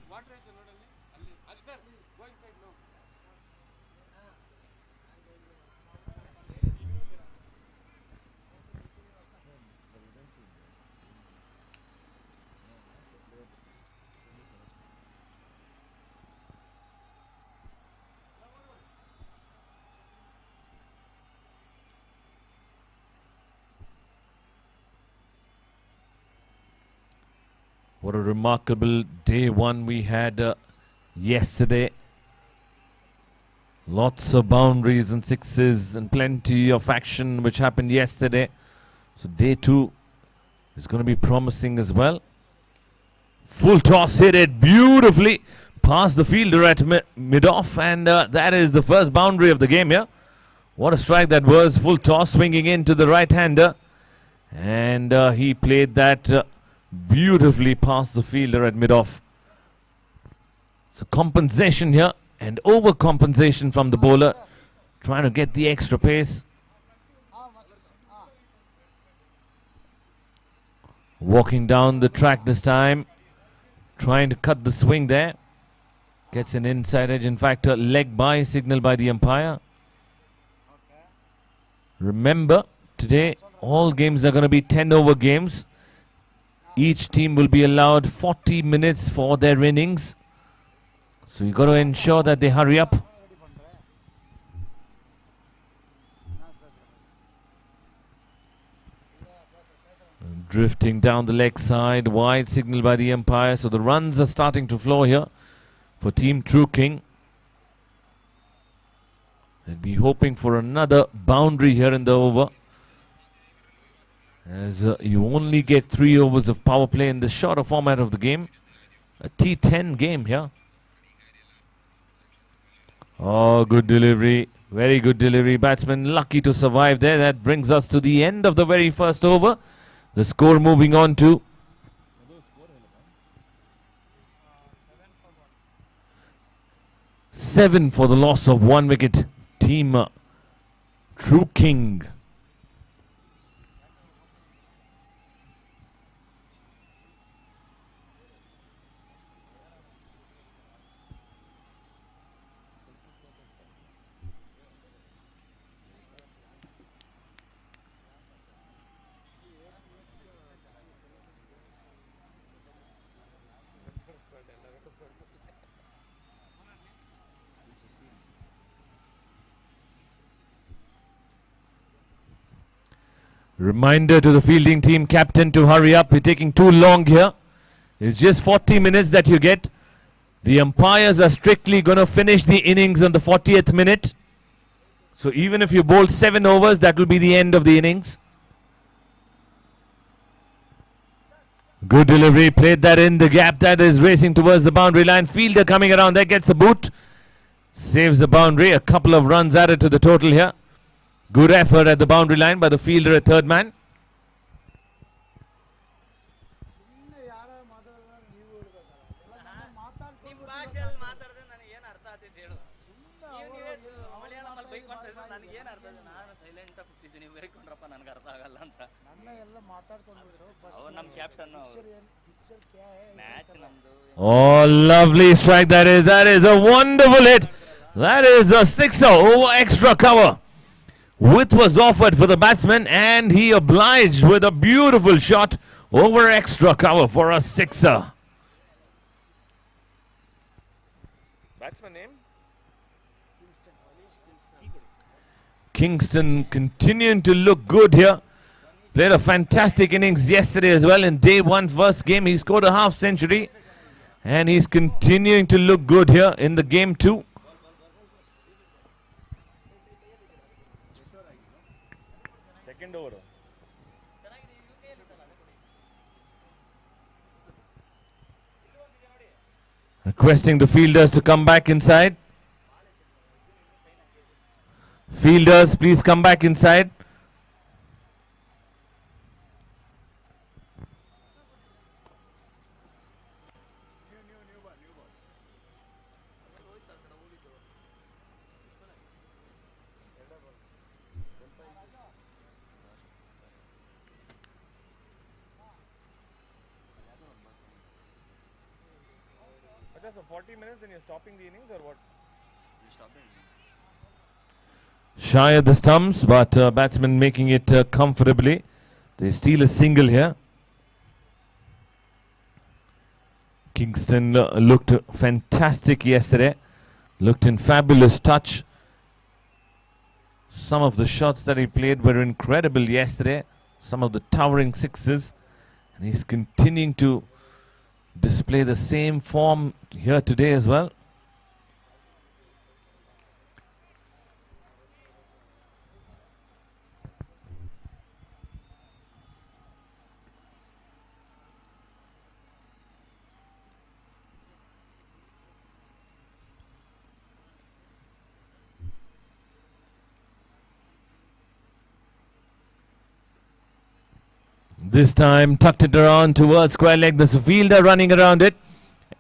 What a remarkable day 1 we had yesterday. Lots of boundaries and sixes and plenty of action which happened yesterday. So day 2 is going to be promising as well. Full toss, hit it beautifully past the fielder at mid-off, and that is the first boundary of the game here. What a strike that was. Full toss swinging into the right-hander, and he played that beautifully past the fielder at mid-off. So compensation here and overcompensation from the bowler, trying to get the extra pace. Walking down the track this time, trying to cut the swing there. Gets an inside edge, in fact a leg by signal by the umpire. Remember, today all games are going to be 10-over games. Each team will be allowed 40 minutes for their innings. So you got to ensure that they hurry up. Drifting down the leg side, wide signal by the umpire. So the runs are starting to flow here for Team True King. They'll be hoping for another boundary here in the over, as you only get 3 overs of power play in the shorter format of the game. A T10 game here. Oh, good delivery. Very good delivery. Batsman lucky to survive there. That brings us to the end of the very first over. The score moving on to 7 for the loss of 1 wicket. Team True King. Reminder to the fielding team captain to hurry up. We're taking too long here. It's just 40 minutes that you get. The umpires are strictly going to finish the innings on the 40th minute. So even if you bowl 7 overs, that will be the end of the innings. Good delivery. Played that in the gap. That is racing towards the boundary line. Fielder coming around there. Gets a boot. Saves the boundary. A couple of runs added to the total here. Good effort at the boundary line by the fielder at third man. Oh, lovely strike that is. That is a wonderful hit. That is a sixer over extra cover. Width was offered for the batsman and he obliged with a beautiful shot over extra cover for a sixer. Batsman name? Kingston continuing to look good here. Played a fantastic innings yesterday as well. In day 1 first game he scored a half century. And he's continuing to look good here in the game 2. Requesting the fielders to come back inside. Fielders, please come back inside. So 40 minutes, then you're stopping the innings or what? You stop the innings. Shy at the stumps, but batsman making it comfortably. They steal a single here. Kingston looked fantastic yesterday. Looked in fabulous touch. Some of the shots that he played were incredible yesterday. Some of the towering sixes. And he's continuing to display the same form here today as well. This time tucked it around towards square leg. There's a fielder running around it.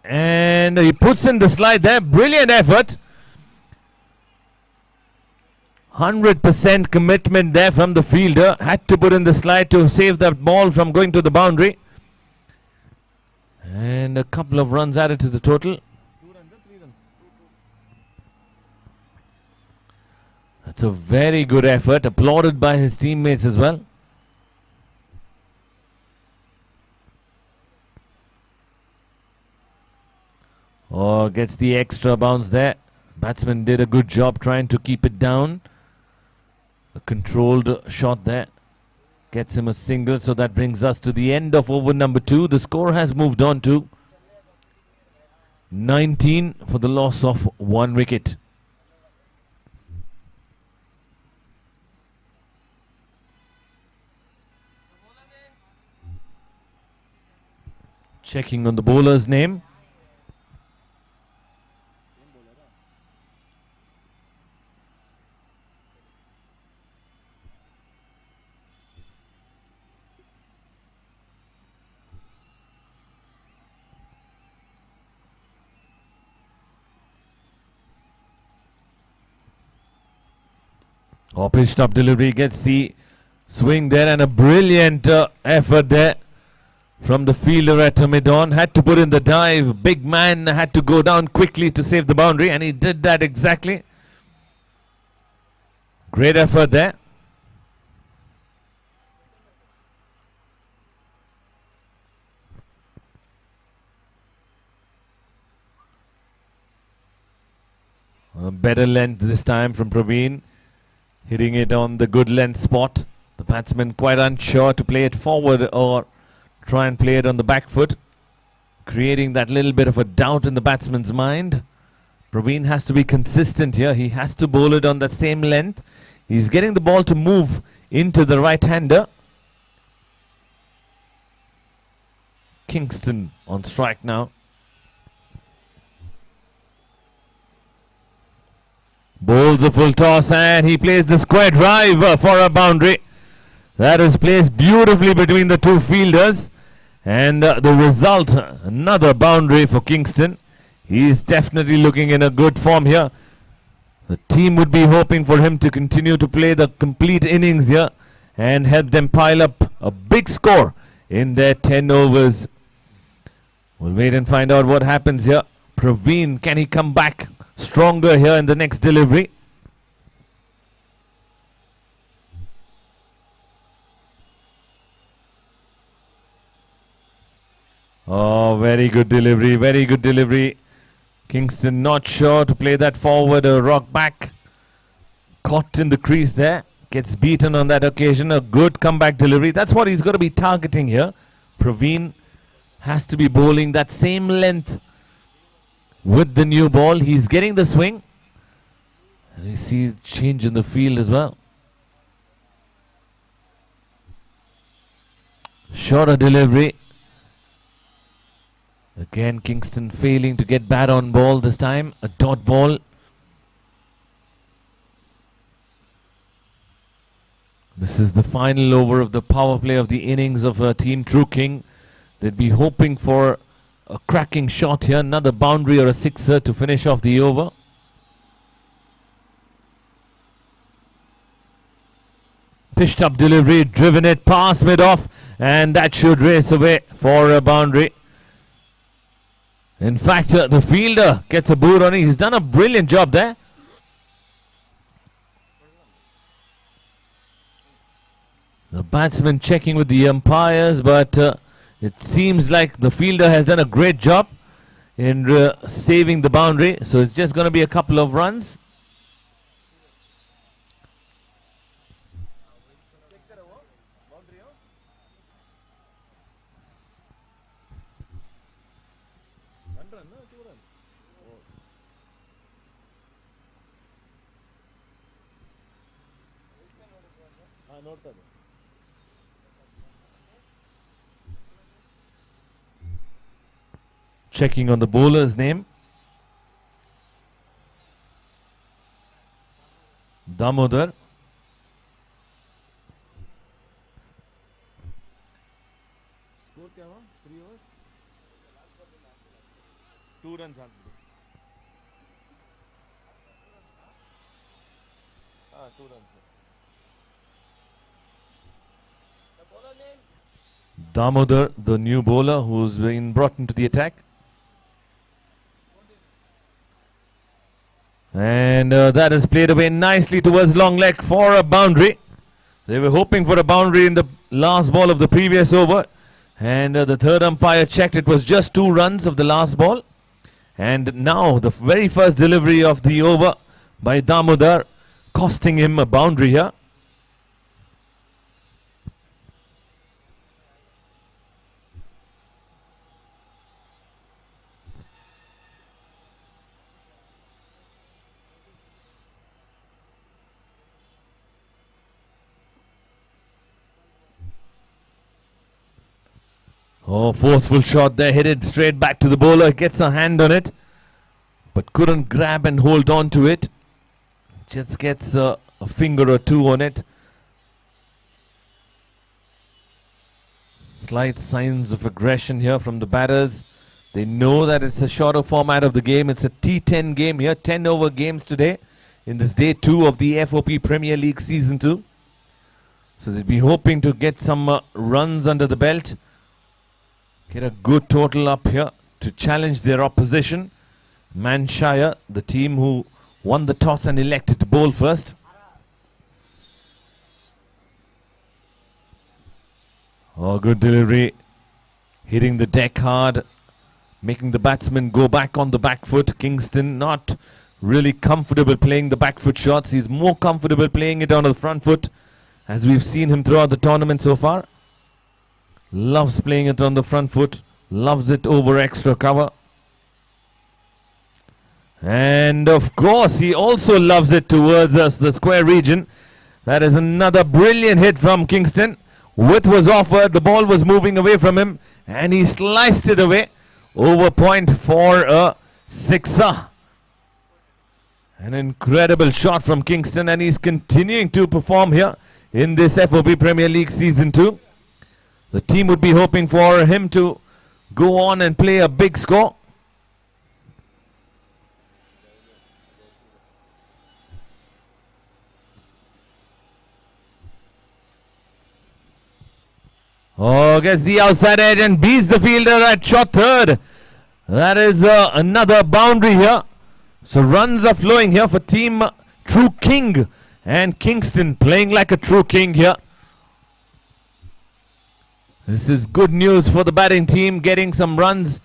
And he puts in the slide there. Brilliant effort. 100% commitment there from the fielder. Had to put in the slide to save that ball from going to the boundary. And a couple of runs added to the total. A That's a very good effort, applauded by his teammates as well. Oh, gets the extra bounce there. Batsman did a good job trying to keep it down. A controlled shot there. Gets him a single, so that brings us to the end of over number 2. The score has moved on to 19 for the loss of 1 wicket. Checking on the bowler's name. Oh, pitched up delivery, gets the swing there, and a brilliant effort there from the fielder at mid-on. Had to put in the dive. Big man had to go down quickly to save the boundary, and he did that exactly. Great effort there. A better length this time from Praveen. Hitting it on the good length spot. The batsman quite unsure to play it forward or try and play it on the back foot, creating that little bit of a doubt in the batsman's mind. Praveen has to be consistent here. He has to bowl it on that same length. He's getting the ball to move into the right-hander. Kingston on strike now. Bowls a full toss and he plays the square drive for a boundary. That is placed beautifully between the two fielders. And the result, another boundary for Kingston. He is definitely looking in a good form here. The team would be hoping for him to continue to play the complete innings here and help them pile up a big score in their 10 overs. We'll wait and find out what happens here. Praveen, can he come back stronger here in the next delivery? Oh, very good delivery, very good delivery. Kingston not sure to play that forward or rock back. Caught in the crease there. Gets beaten on that occasion. A good comeback delivery. That's what he's got to be targeting here. Praveen has to be bowling that same length with the new ball. He's getting the swing. And you see change in the field as well. Shorter delivery. Again, Kingston failing to get bat on ball this time. A dot ball. This is the final over of the power play of the innings of Team True King. They'd be hoping for a cracking shot here. Another boundary or a sixer to finish off the over. Pitched up delivery, driven it past mid-off, and that should race away for a boundary. In fact, the fielder gets a boot on it. He's done a brilliant job there. The batsman checking with the umpires, but it seems like the fielder has done a great job in saving the boundary. So it's just going to be a couple of runs. Checking on the bowler's name. Damodar. Score क्या हुआ? 3 overs? 2 runs. 2 runs. Damodar, the new bowler who's been brought into the attack. And that is played away nicely towards long leg for a boundary. They were hoping for a boundary in the last ball of the previous over. And the third umpire checked it was just 2 runs of the last ball. And now the very first delivery of the over by Damodar, costing him a boundary here. Oh, forceful shot there, hit it straight back to the bowler, gets a hand on it, but couldn't grab and hold on to it. Just gets a finger or two on it. Slight signs of aggression here from the batters. They know that it's a shorter format of the game. It's a T10 game here, 10 over games today in this day 2 of the FOP Premier League Season 2. So they'll be hoping to get some runs under the belt. Get a good total up here to challenge their opposition. Manshire, the team who won the toss and elected to bowl first. Oh, good delivery. Hitting the deck hard. Making the batsman go back on the back foot. Kingston not really comfortable playing the back foot shots. He's more comfortable playing it on the front foot, as we've seen him throughout the tournament so far. Loves playing it on the front foot. Loves it over extra cover. And of course, he also loves it towards us, the square region. That is another brilliant hit from Kingston. Width was offered. The ball was moving away from him. And he sliced it away. Over point for a sixer. An incredible shot from Kingston. And he's continuing to perform here in this FOP Premier League Season 2. The team would be hoping for him to go on and play a big score. Oh, gets the outside edge and beats the fielder at short third. That is another boundary here. So runs are flowing here for team True King. And Kingston playing like a true king here. This is good news for the batting team, getting some runs.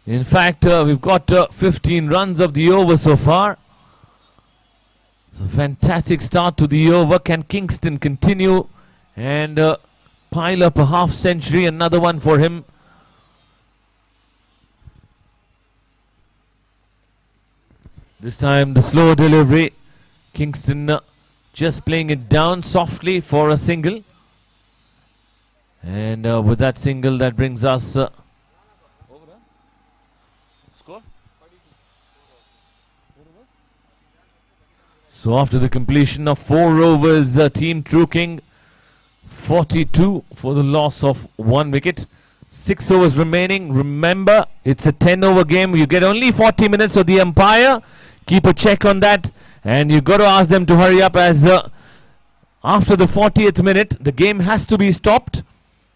In fact, we've got 15 runs of the over so far. So fantastic start to the over. Can Kingston continue and pile up a half century? Another one for him. This time the slow delivery. Kingston just playing it down softly for a single. And with that single, that brings us... Score? So after the completion of 4 overs, Team True King 42 for the loss of 1 wicket. 6 overs remaining. Remember, it's a 10 over game. You get only 40 minutes, so the umpire, keep a check on that. And you got to ask them to hurry up, as after the 40th minute, the game has to be stopped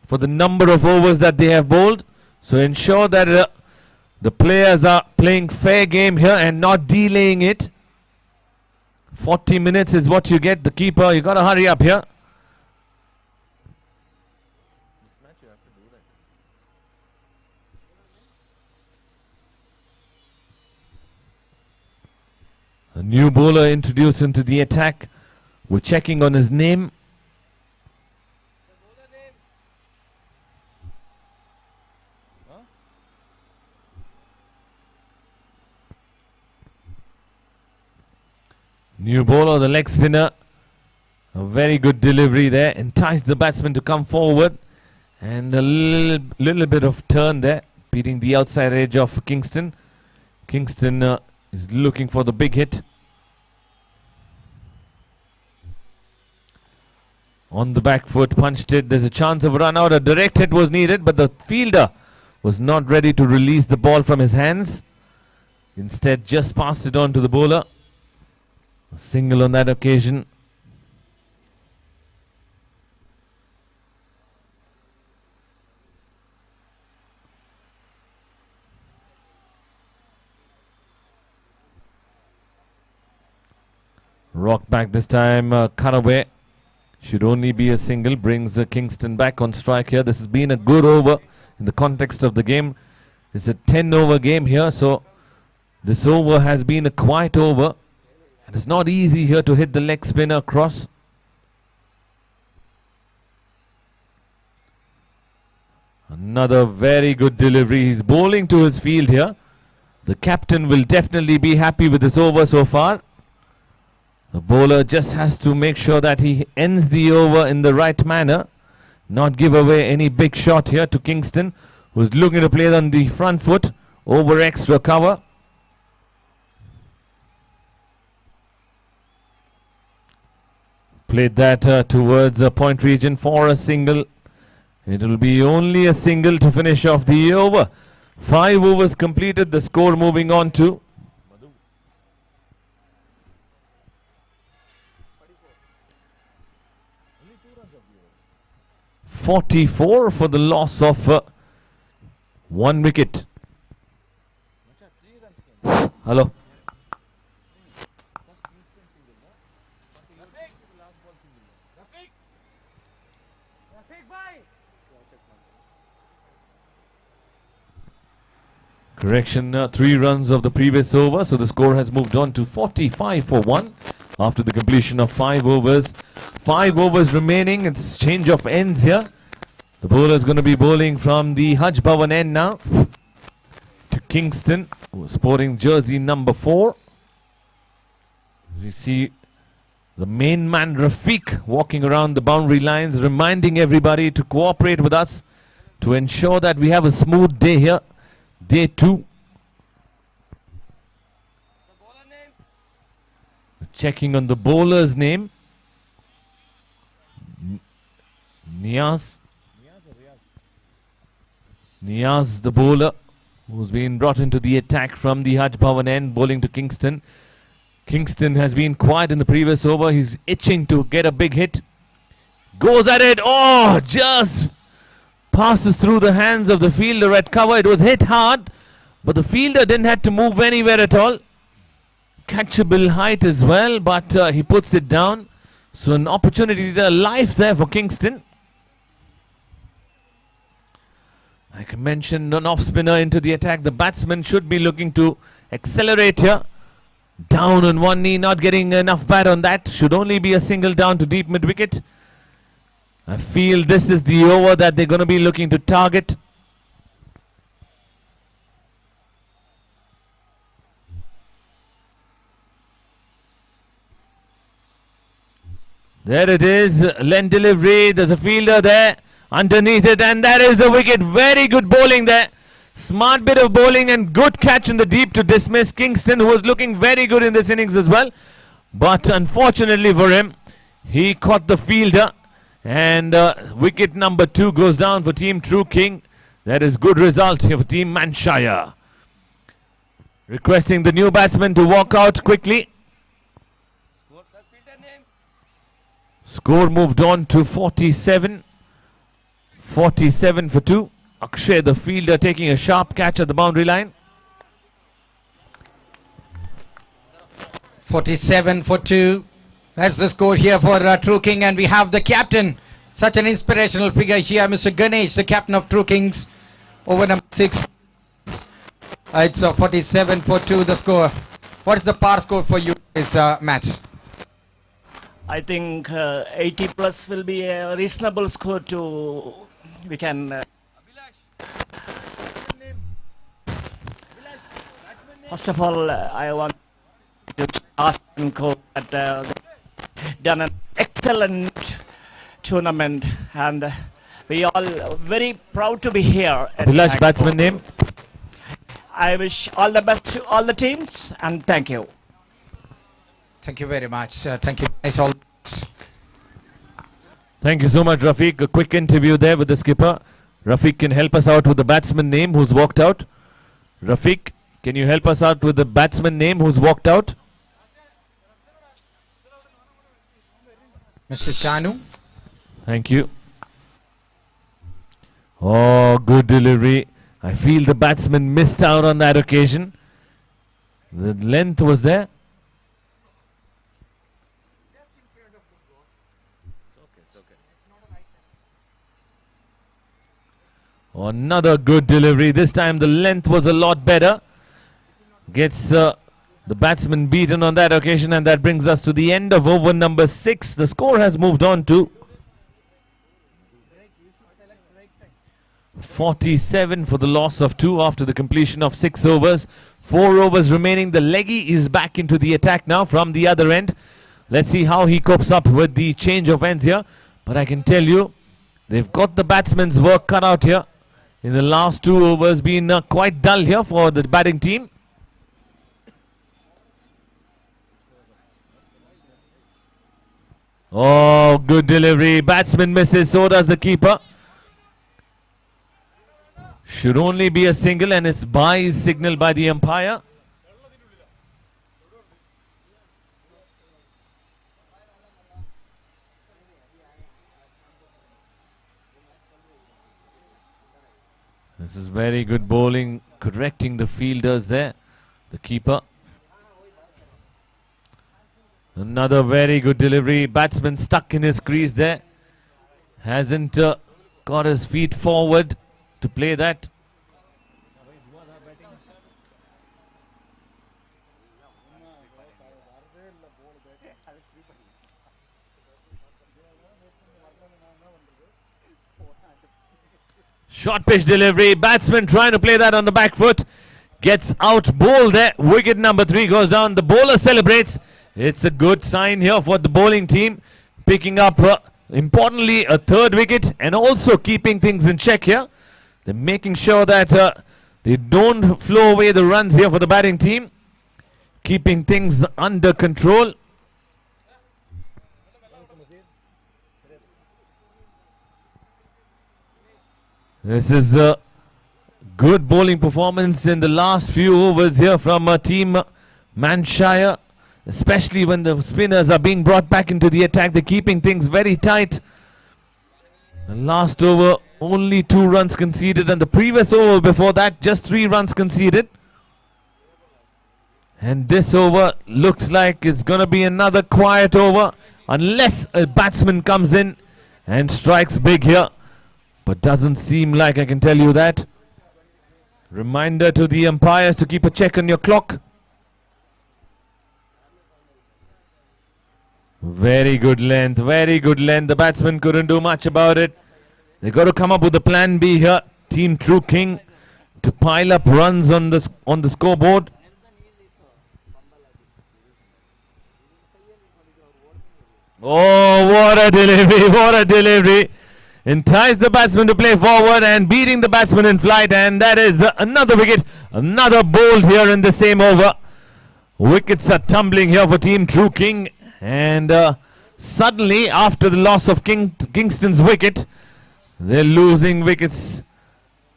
for the number of overs that they have bowled. So ensure that the players are playing fair game here and not delaying it. 40 minutes is what you get. The keeper, you got to hurry up here. A new bowler introduced into the attack. We're checking on his name. New bowler, the leg spinner. A very good delivery there. Enticed the batsman to come forward. And a little bit of turn there. Beating the outside edge of Kingston. Kingston is looking for the big hit. On the back foot, punched it. There's a chance of a run out. A direct hit was needed, but the fielder was not ready to release the ball from his hands. Instead, just passed it on to the bowler. A single on that occasion. Rock back this time, cut away. Should only be a single, brings Kingston back on strike here. This has been a good over in the context of the game. It's a 10 over game here, so this over has been a quiet over. And it's not easy here to hit the leg spinner across. Another very good delivery. He's bowling to his field here. The captain will definitely be happy with this over so far. The bowler just has to make sure that he ends the over in the right manner. Not give away any big shot here to Kingston, who's looking to play on the front foot over extra cover. Played that towards the point region for a single. It will be only a single to finish off the over. 5 overs completed. The score moving on to 44 for the loss of 1 wicket. Hello. Correction, 3 runs of the previous over, so the score has moved on to 45 for 1 after the completion of 5 overs. 5 overs remaining. It's change of ends here. The bowler is going to be bowling from the Haj Bhavan end now to Kingston, who is sporting jersey number 4. We see the main man Rafiq walking around the boundary lines, reminding everybody to cooperate with us to ensure that we have a smooth day here. Day 2. Checking on the bowler's name. Niaz, the bowler, who's been brought into the attack from the Haj Bhavan end, bowling to Kingston. Kingston has been quiet in the previous over. He's itching to get a big hit. Goes at it. Oh, just passes through the hands of the fielder at cover. It was hit hard, but the fielder didn't have to move anywhere at all. Catchable height as well, but he puts it down. So an opportunity there, life there for Kingston. Like I mentioned, an off spinner into the attack. The batsman should be looking to accelerate here. Down on one knee, not getting enough bat on that. Should only be a single down to deep mid wicket. I feel this is the over that they're going to be looking to target. There it is, length delivery. There's a fielder there underneath it, and that is the wicket. Very good bowling there. Smart bit of bowling and good catch in the deep to dismiss Kingston, who was looking very good in this innings as well. But unfortunately for him, he caught the fielder, and wicket number 2 goes down for Team True King. That is good result here for Team Manshire. Requesting the new batsman to walk out quickly. Score moved on to 47. 47 for 2. Akshay, the fielder, taking a sharp catch at the boundary line. 47 for 2. That's the score here for True King, and we have the captain. Such an inspirational figure here, Mr. Ganesh, the captain of True Kings. Over number 6. It's 47 for 2 the score. What is the par score for you in this match? I think 80 plus will be a reasonable score to we can. First of all, I want to ask and coach that they've done an excellent tournament, and we all very proud to be here. Abhilash, batsman name. I wish all the best to all the teams, and thank you. Thank you very much. Thank you. Nice all. Thank you so much, Rafiq. A quick interview there with the skipper. Rafiq can help us out with the batsman name who's walked out. Rafiq, can you help us out with the batsman name who's walked out? Mr. Chanu. Thank you. Oh, good delivery. I feel the batsman missed out on that occasion. The length was there. Another good delivery. This time the length was a lot better. Gets the batsman beaten on that occasion, and that brings us to the end of over number 6. The score has moved on to 47 for the loss of 2 after the completion of 6 overs. 4 overs remaining. The leggy is back into the attack now from the other end. Let's see how he copes up with the change of ends here. But I can tell you, they've got the batsman's work cut out here. In the last 2 overs, been quite dull here for the batting team. Oh, good delivery. Batsman misses, so does the keeper. Should only be a single, and it's bye signal by the umpire. This is very good bowling, correcting the fielders there, the keeper. Another very good delivery. Batsman stuck in his crease there. Hasn't got his feet forward to play that. Short pitch delivery. Batsman trying to play that on the back foot. Gets out bowled there. Wicket number 3 goes down. The bowler celebrates. It's a good sign here for the bowling team. Picking up, importantly, a 3rd wicket and also keeping things in check here. They're making sure that they don't flow away the runs here for the batting team. Keeping things under control. This is a good bowling performance in the last few overs here from team Manshire. Especially when the spinners are being brought back into the attack. They're keeping things very tight. The last over, only 2 runs conceded, and the previous over before that, just 3 runs conceded. And this over looks like it's going to be another quiet over, unless a batsman comes in and strikes big here. But doesn't seem like, I can tell you that. Reminder to the umpires to keep a check on your clock. Very good length, very good length. The batsman couldn't do much about it. They got to come up with a plan B here. Team True King to pile up runs on the scoreboard. Oh, what a delivery, what a delivery. Entice the batsman to play forward and beating the batsman in flight, and that is another wicket, another bowled here in the same over. Wickets are tumbling here for Team True King. And suddenly, after the loss of Kingston's wicket, they're losing wickets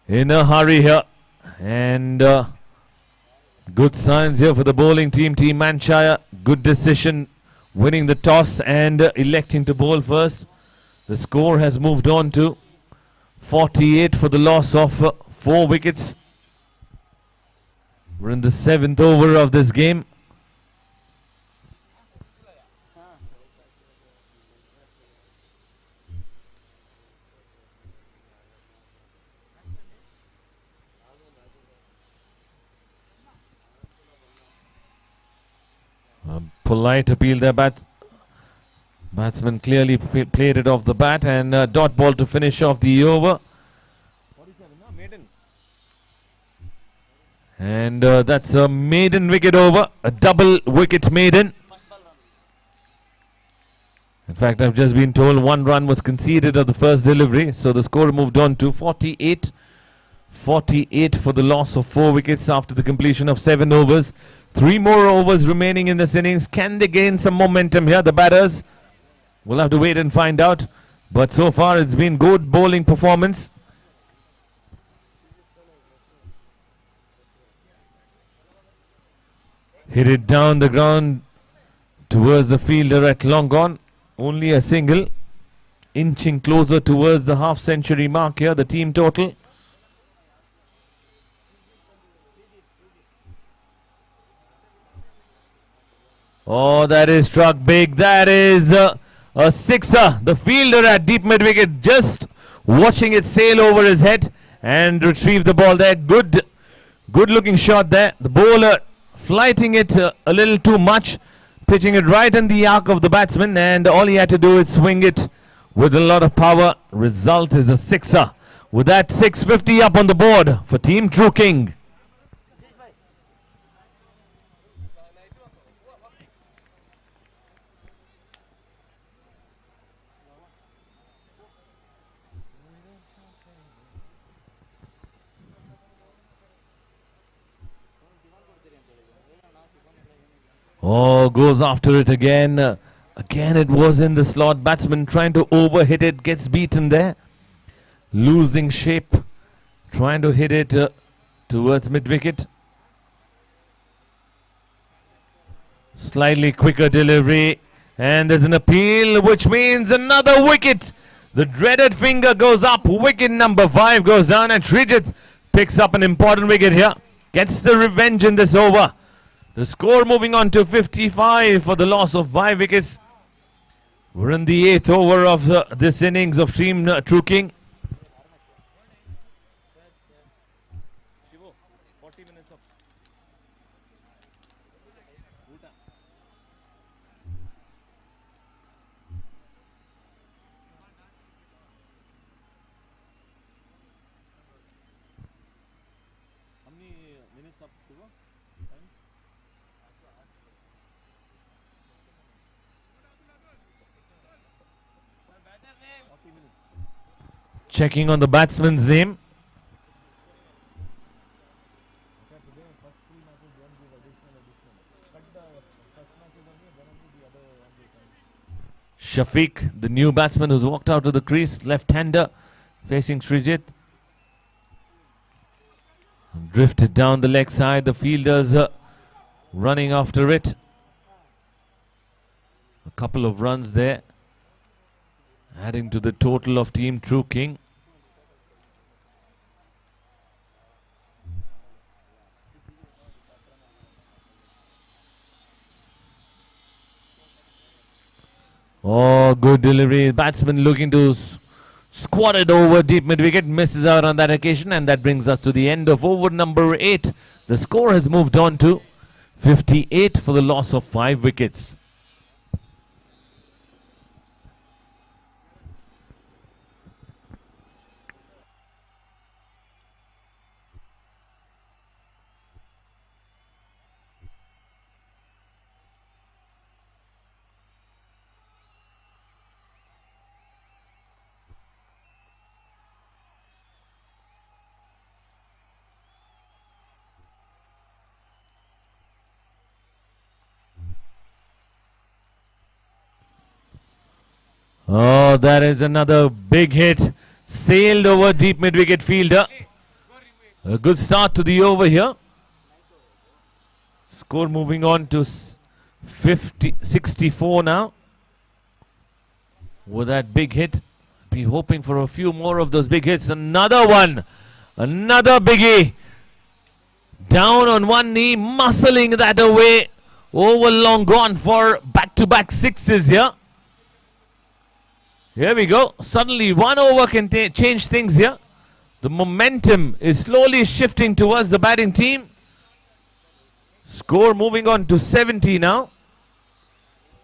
in a hurry here. And good signs here for the bowling team, Team Manshire. Good decision, winning the toss and electing to bowl first. The score has moved on to 48 for the loss of 4 wickets. We're in the 7th over of this game. Polite appeal there, batsman clearly played it off the bat, and dot ball to finish off the over. And that's a maiden wicket over, a double wicket maiden. In fact, I've just been told 1 run was conceded of the first delivery, so the score moved on to 48. 48 for the loss of 4 wickets after the completion of 7 overs. 3 more overs remaining in this innings. Can they gain some momentum here, the batters? We'll have to wait and find out. But so far it's been good bowling performance. Hit it down the ground towards the fielder at long on. Only a single. Inching closer towards the half-century mark here, the team total. Oh, that is struck big. That is a sixer. The fielder at deep mid wicket just watching it sail over his head and retrieve the ball there. Good looking shot there. The bowler flighting it a little too much, pitching it right in the arc of the batsman, and all he had to do is swing it with a lot of power. Result is a sixer. With that, 650 up on the board for Team True King. Oh, goes after it again. Again, it was in the slot. Batsman trying to overhit it, gets beaten there. Losing shape, trying to hit it towards mid-wicket. Slightly quicker delivery, and there's an appeal, which means another wicket. The dreaded finger goes up. Wicket number 5 goes down, and Srijit picks up an important wicket here. Gets the revenge in this over. The score moving on to 55 for the loss of 5 wickets. We're in the 8th over of this innings of Team True King. Checking on the batsman's name. Shafiq, the new batsman who's walked out of the crease, left-hander, facing Srijit. Drifted down the leg side, the fielders running after it. A couple of runs there, adding to the total of Team True King. Oh, good delivery. Batsman looking to squat it over deep mid-wicket. Misses out on that occasion, and that brings us to the end of over number 8. The score has moved on to 58 for the loss of 5 wickets. Oh, that is another big hit. Sailed over deep mid-wicket fielder. A good start to the over here. Score moving on to 64 now. With that big hit. Be hoping for a few more of those big hits. Another one. Another biggie. Down on one knee. Muscling that away. Over long gone for back-to-back sixes here. Here we go. Suddenly one over can change things here. The momentum is slowly shifting towards the batting team. Score moving on to 70 now.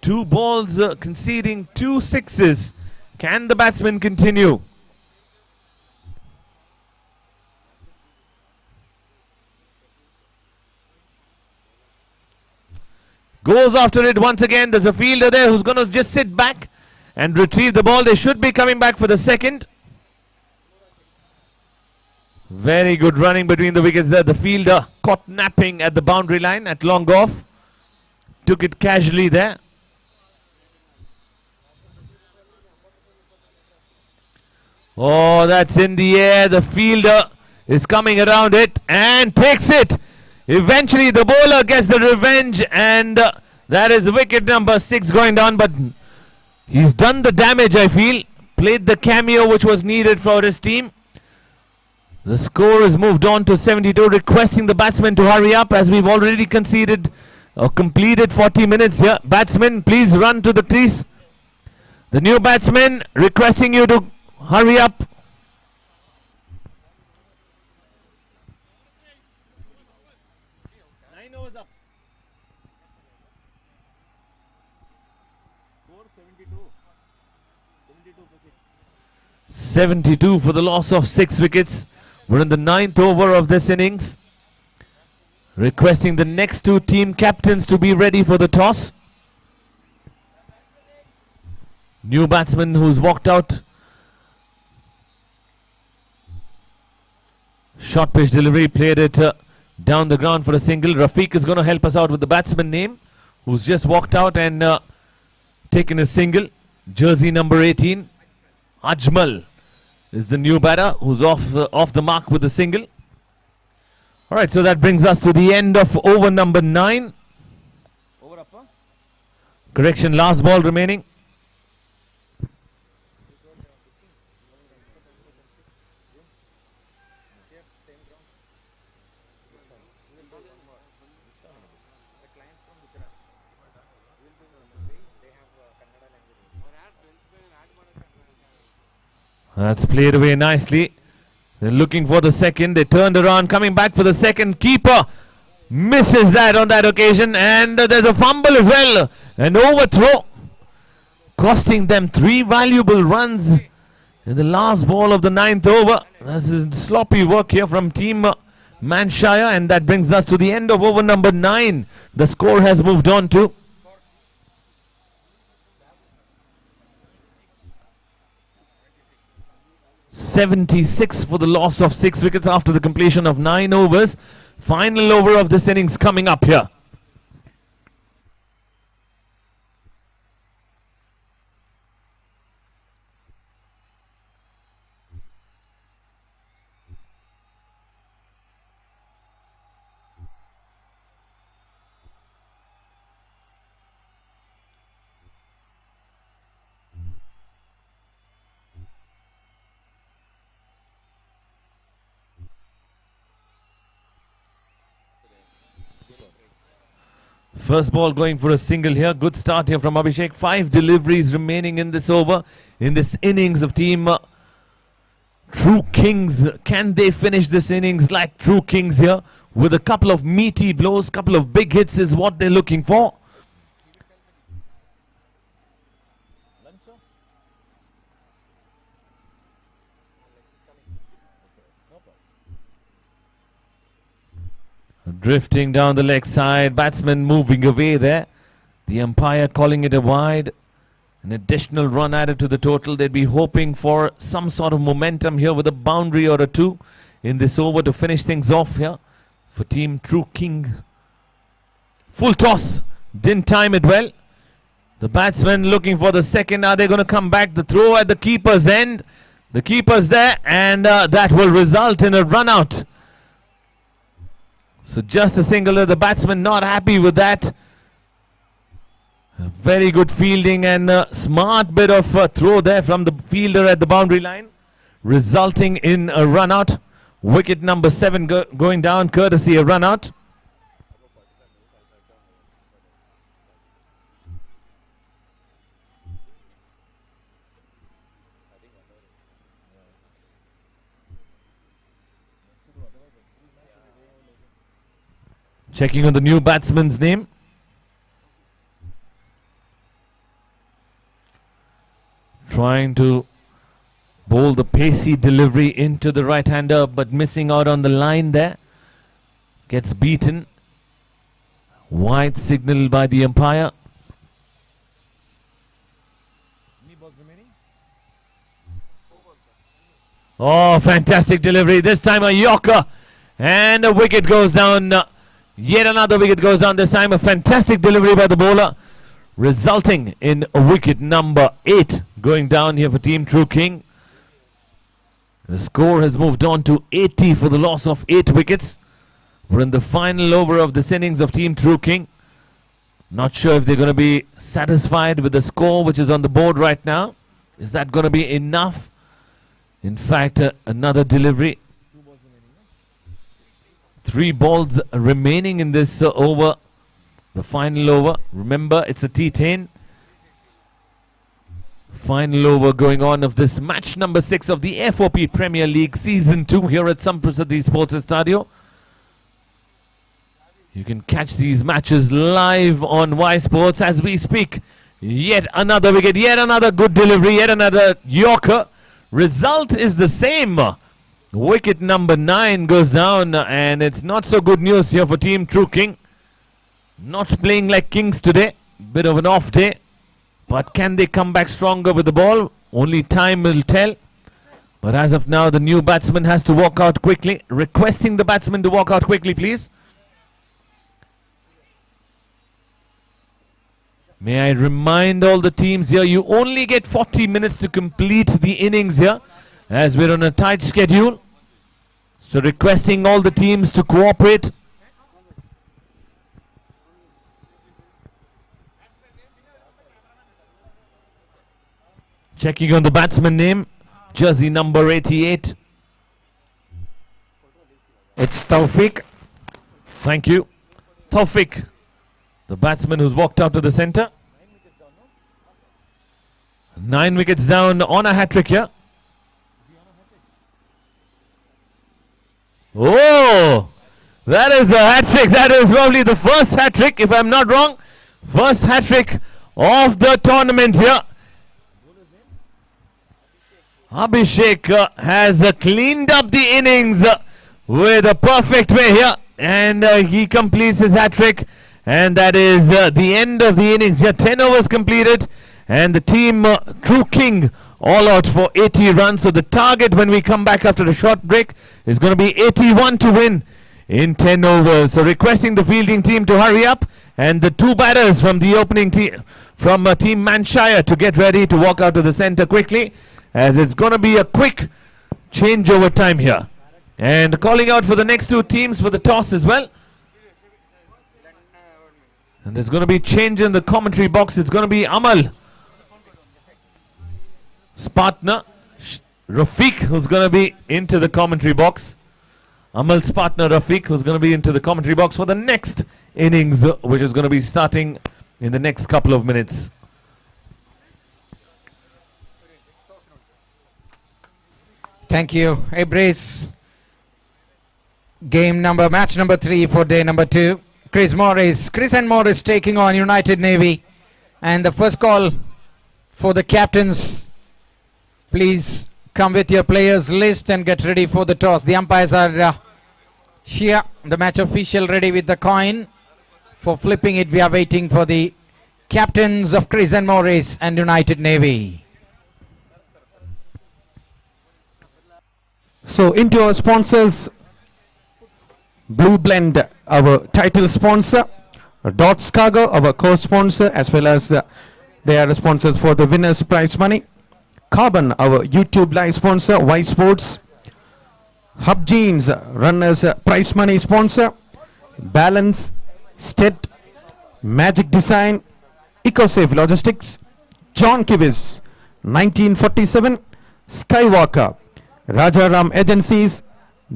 2 balls conceding 2 sixes. Can the batsman continue? Goes after it once again. There's a fielder there who's going to just sit back and retrieve the ball. They should be coming back for the second. Very good running between the wickets there. The fielder caught napping at the boundary line at long off. Took it casually there. Oh, that's in the air. The fielder is coming around it and takes it. Eventually the bowler gets the revenge, and that is wicket number 6 going down, but he's done the damage, I feel. Played the cameo which was needed for his team. The score is moved on to 72, requesting the batsman to hurry up as we've already conceded or completed 40 minutes here. Batsman, please run to the crease. The new batsman requesting you to hurry up. Nine overs up. Score 72. 72 for 6. 72 for the loss of 6 wickets. We're in the 9th over of this innings. Requesting the next 2 team captains to be ready for the toss. New batsman who's walked out. Short pitch delivery, played it down the ground for a single. Rafiq is going to help us out with the batsman name, who's just walked out and taken a single. Jersey number 18. Ajmal is the new batter who's off the mark with the single. Alright, so that brings us to the end of over number 9. Over up, huh? Correction, last ball remaining. That's played away nicely. They're looking for the second. They turned around, coming back for the second. Keeper misses that on that occasion. And there's a fumble as well. An overthrow, costing them 3 valuable runs in the last ball of the 9th over. This is sloppy work here from Team Manshire. And that brings us to the end of over number 9. The score has moved on to 76 for the loss of 6 wickets after the completion of 9 overs. Final over of this innings coming up here. First ball going for a single here. Good start here from Abhishek. 5 deliveries remaining in this over, in this innings of Team True Kings. Can they finish this innings like True Kings here? With a couple of meaty blows, couple of big hits is what they're looking for. Drifting down the leg side, batsman moving away there. The umpire calling it a wide. An additional run added to the total. They'd be hoping for some sort of momentum here with a boundary or a 2 in this over to finish things off here for Team True King. Full toss, didn't time it well. The batsman looking for the second. Are they going to come back? The throw at the keeper's end. The keeper's there, and that will result in a run out. So just a single there. The batsman not happy with that. A very good fielding and a smart bit of throw there from the fielder at the boundary line, resulting in a run out. Wicket number 7 going down, courtesy a run out. Checking on the new batsman's name. Trying to bowl the pacey delivery into the right-hander, but missing out on the line there. Gets beaten. Wide signal by the umpire. Oh, fantastic delivery. This time a yorker. And a wicket goes down. Yet another wicket goes down. This time a fantastic delivery by the bowler, resulting in a wicket number 8 going down here for Team True King. The score has moved on to 80 for the loss of 8 wickets. We're in the final over of this innings of Team True King. Not sure if they're going to be satisfied with the score which is on the board right now. Is that going to be enough? In fact, another delivery. 3 balls remaining in this over, the final over. Remember, it's a T10. Final over going on of this match number 6 of the Fop Premier League Season 2 here at Samprasadi Sports Stadio. You can catch these matches live on Y Sports as we speak. Yet another wicket, yet another good delivery, yet another Yorker. Result is the same. Wicket number 9 goes down, and it's not so good news here for Team True King. Not playing like kings today. Bit of an off day. But can they come back stronger with the ball? Only time will tell. But as of now, the new batsman has to walk out quickly. Requesting the batsman to walk out quickly, please. May I remind all the teams here, you only get 40 minutes to complete the innings here, as we're on a tight schedule. So requesting all the teams to cooperate. Checking on the batsman name, jersey number 88. It's Taufik. Thank you. Taufik, the batsman who's walked out to the centre. 9 wickets down on a hat-trick here. Oh, that is a hat-trick. That is probably the first hat-trick, if I'm not wrong. First hat-trick of the tournament here. Abhishek has cleaned up the innings with a perfect way here, and he completes his hat-trick, and that is the end of the innings here. 10 overs completed, and the team True King all out for 80 runs. So the target when we come back after a short break is going to be 81 to win in 10 overs. So requesting the fielding team to hurry up, and the 2 batters from the opening team from Team Manshire to get ready to walk out to the centre quickly, as it's going to be a quick changeover time here. And calling out for the next 2 teams for the toss as well. And there's going to be change in the commentary box. It's going to be Amal partner Rafiq who's going to be into the commentary box. Amal's partner Rafiq who's going to be into the commentary box for the next innings, which is going to be starting in the next couple of minutes. Thank you. A brace. Match number 3 for day number 2. Chris and Morris taking on United Navy. And the first call for the captains. Please come with your players list and get ready for the toss. The umpires are here. The match official ready with the coin. For flipping it, we are waiting for the captains of Chris and Morris and United Navy. So into our sponsors, Blue Blend, our title sponsor, Dots Cargo, our co-sponsor, as well as they are the sponsors for the winners prize money. Carbon, our YouTube live sponsor, Y Sports. Hub Jeans, runners prize money sponsor. Balance, Stet, Magic Design, EcoSafe Logistics, John Kivis, 1947, Skywalker, Rajaram Agencies,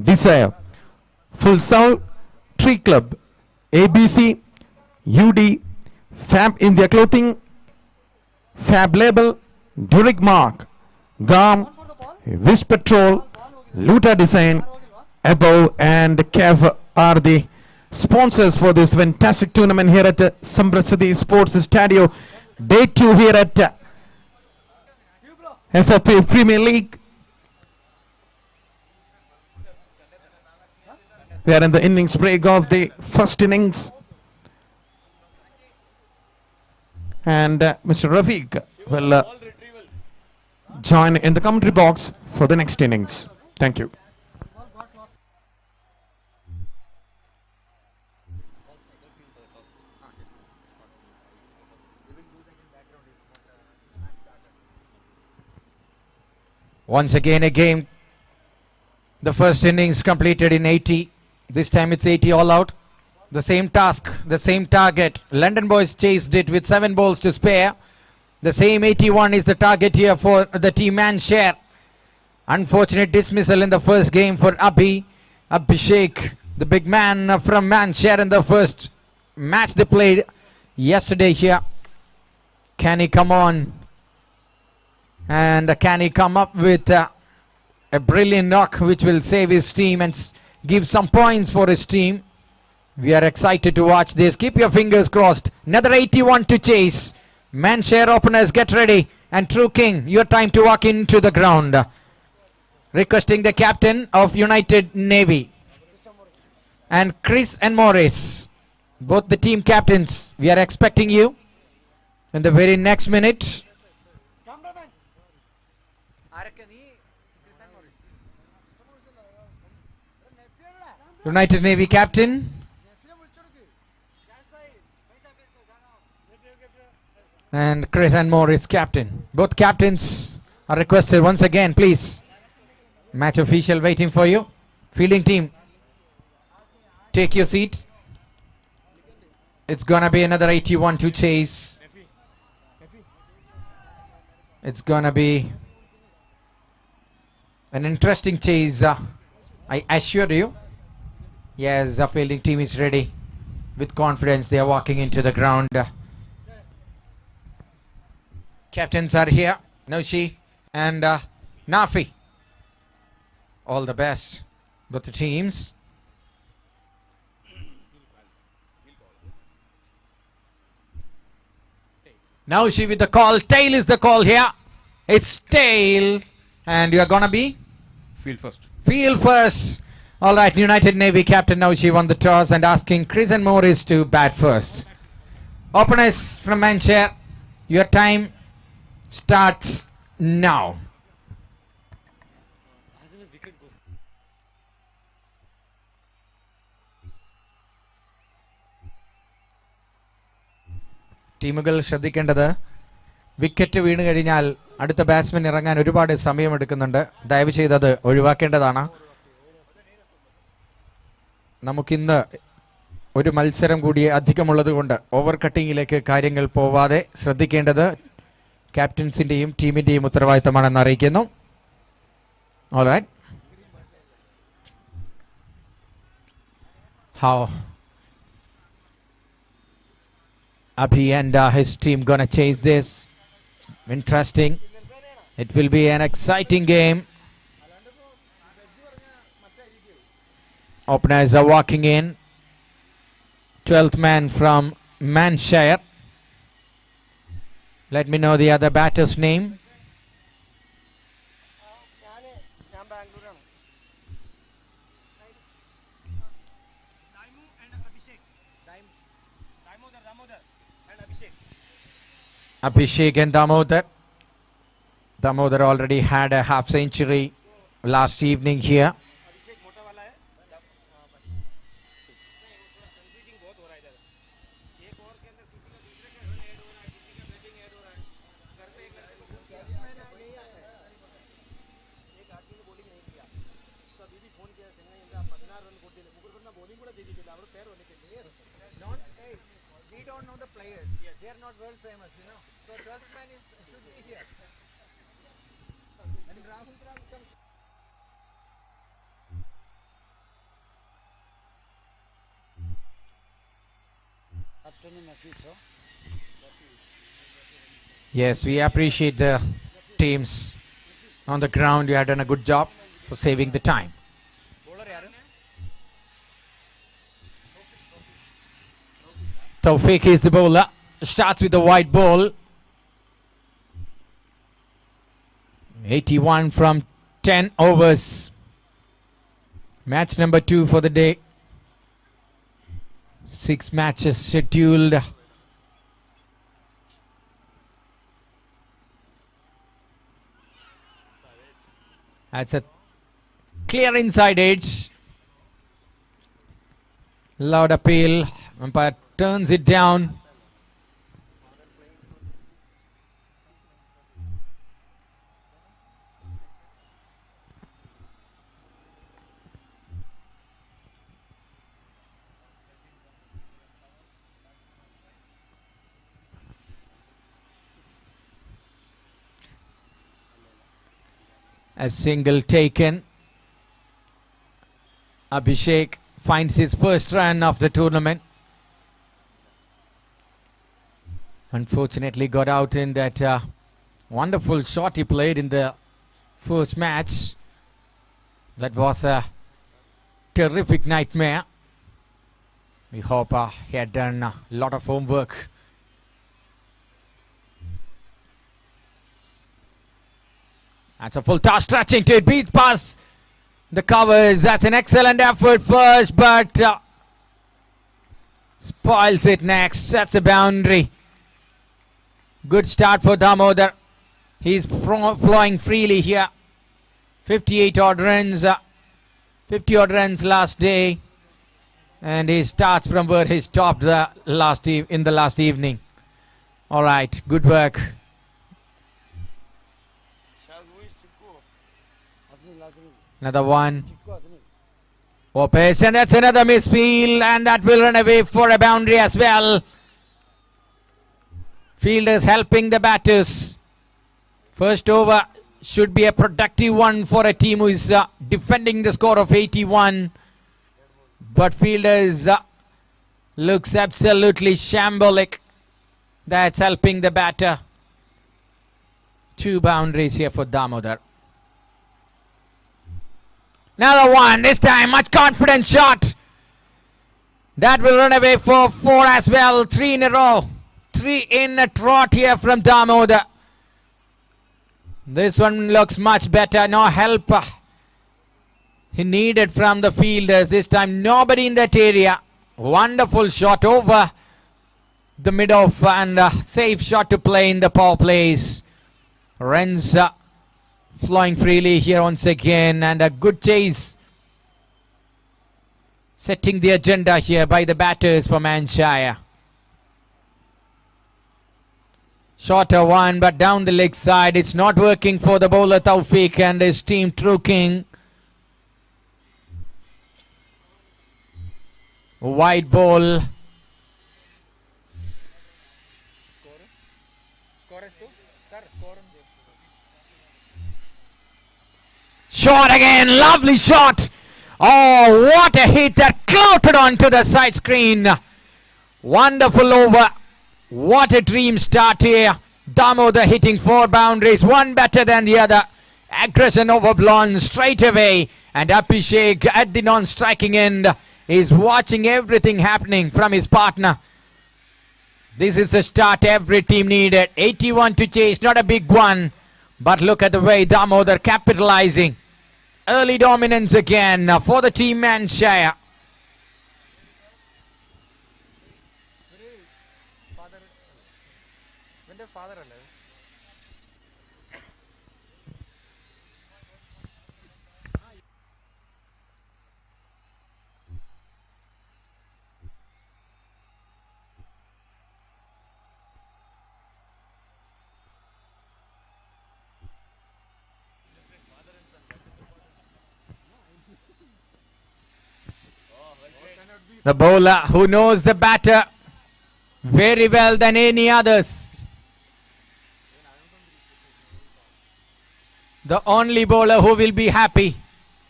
Desire, Full Soul, Tree Club, ABC, UD, Fab India Clothing, Fab Label, Durig Mark, GAM, Wish Patrol, Luta Design, Above and Kev are the sponsors for this fantastic tournament here at Samprasadi Sports Stadio. Day 2 here at Fop Premier League. We are in the innings break of the first innings. And Mr. Rafiq will join in the commentary box for the next innings. Thank you. Once again a game. The first innings completed in 80. This time it's 80 all out. The same task, the same target. London Boys chased it with 7 balls to spare. The same 81 is the target here for the team Manshare. Unfortunate dismissal in the first game for Abhishek, the big man from Manshare in the first match they played yesterday here. Can he come on And can he come up with a brilliant knock which will save his team and give some points for his team? We are excited to watch this. Keep your fingers crossed. Another 81 to chase. Manshare openers, get ready. And True King, your time to walk into the ground. Requesting the captain of United Navy and Chris and Morris, both the team captains. We are expecting you in the very next minute. United Navy captain and Chris and Morris captain. Both captains are requested once again, please. Match official waiting for you. Fielding team, take your seat. It's gonna be another 81 to chase. It's gonna be an interesting chase, I assure you. Yes, the fielding team is ready. With confidence, they are walking into the ground. Captains are here, Noshi and Nafi. All the best, both the teams. Noshi with the call. Tail is the call here. It's tail. And you are gonna be? Field first. Field first. Alright, United Navy captain Noshi won the toss and asking Chris and Morris to bat first. Openers from Manchester, your time starts now. ടീമുകൾ ശ്രദ്ധിക്കേണ്ടത് wicket വീണ് കഴിഞ്ഞാൽ അടുത്ത batsman ഇറങ്ങാൻ ഒരുപാട് സമയമെടുക്കുന്നുണ്ട്. ദയവ് ചെയ്തത് ഒഴിവാക്കേണ്ടതാണ്. നമുക്കിന്ന് ഒരു മത്സരം കൂടി അധികമുള്ളത് കൊണ്ട് ഓവർ കട്ടിങ്ങിലേക്ക് കാര്യങ്ങൾ പോവാതെ ശ്രദ്ധിക്കേണ്ടത് ക്യാപ്റ്റൻസിൻ്റെയും ടീമിൻ്റെയും ഉത്തരവാദിത്തമാണെന്ന് അറിയിക്കുന്നു. Alright. How Abhi and his team gonna chase this. Interesting. It will be an exciting game. Openers are walking in. 12th man from Manshire. Let me know the other batter's name. Abhishek and Damodar. Damodar already had a half century last evening here. We don't know the players. They are not world famous, you know. So 12th man should be here. And Rahul comes. Yes, we appreciate the teams on the ground. You have done a good job for saving the time. Tawfiq is the bowler. Starts with the white ball. 81 from 10 overs. Match number 2 for the day. 6 matches scheduled. That's a clear inside edge. Loud appeal. Umpire turns it down. A single taken. Abhishek finds his first run of the tournament. Unfortunately got out in that Wonderful shot he played in the first match. That was a terrific nightmare. We hope he had done a lot of homework. That's a full toss, stretching to it, beat past the covers. That's an excellent effort first, but spoils it next. That's a boundary. Good start for Damodar. He's flowing freely here. 58 odd runs, 50 odd runs last day, and he starts from where he stopped in the last evening. All right, good work. Another one. Opes, and that's another misfield, and that will run away for a boundary as well. Fielders helping the batters. First over should be a productive one for a team who is defending the score of 81. But fielders looks absolutely shambolic. That's helping the batter. 2 boundaries here for Damodar. Another one, this time much confident shot. That will run away for 4 as well. 3 in a row. 3 in a trot here from Damodar. This one looks much better. No help he needed from the fielders. This time nobody in that area. Wonderful shot over the mid-off and safe shot to play in the power plays. Runs flowing freely here once again, and a good chase. Setting the agenda here by the batters for Manshire. Shorter one, but down the leg side. It's not working for the bowler Tawfiq and his team True King. Wide ball. Shot again, lovely shot. Oh, what a hit that clouted onto the side screen. Wonderful over. What a dream start here. Damodar hitting 4 boundaries, one better than the other. Aggression overblown straight away. And Abhishek at the non-striking end is watching everything happening from his partner. This is the start every team needed. 81 to chase, not a big one. But look at the way Damodar capitalizing. Early dominance again for the team Manshire. The bowler who knows the batter very well than any others. The only bowler who will be happy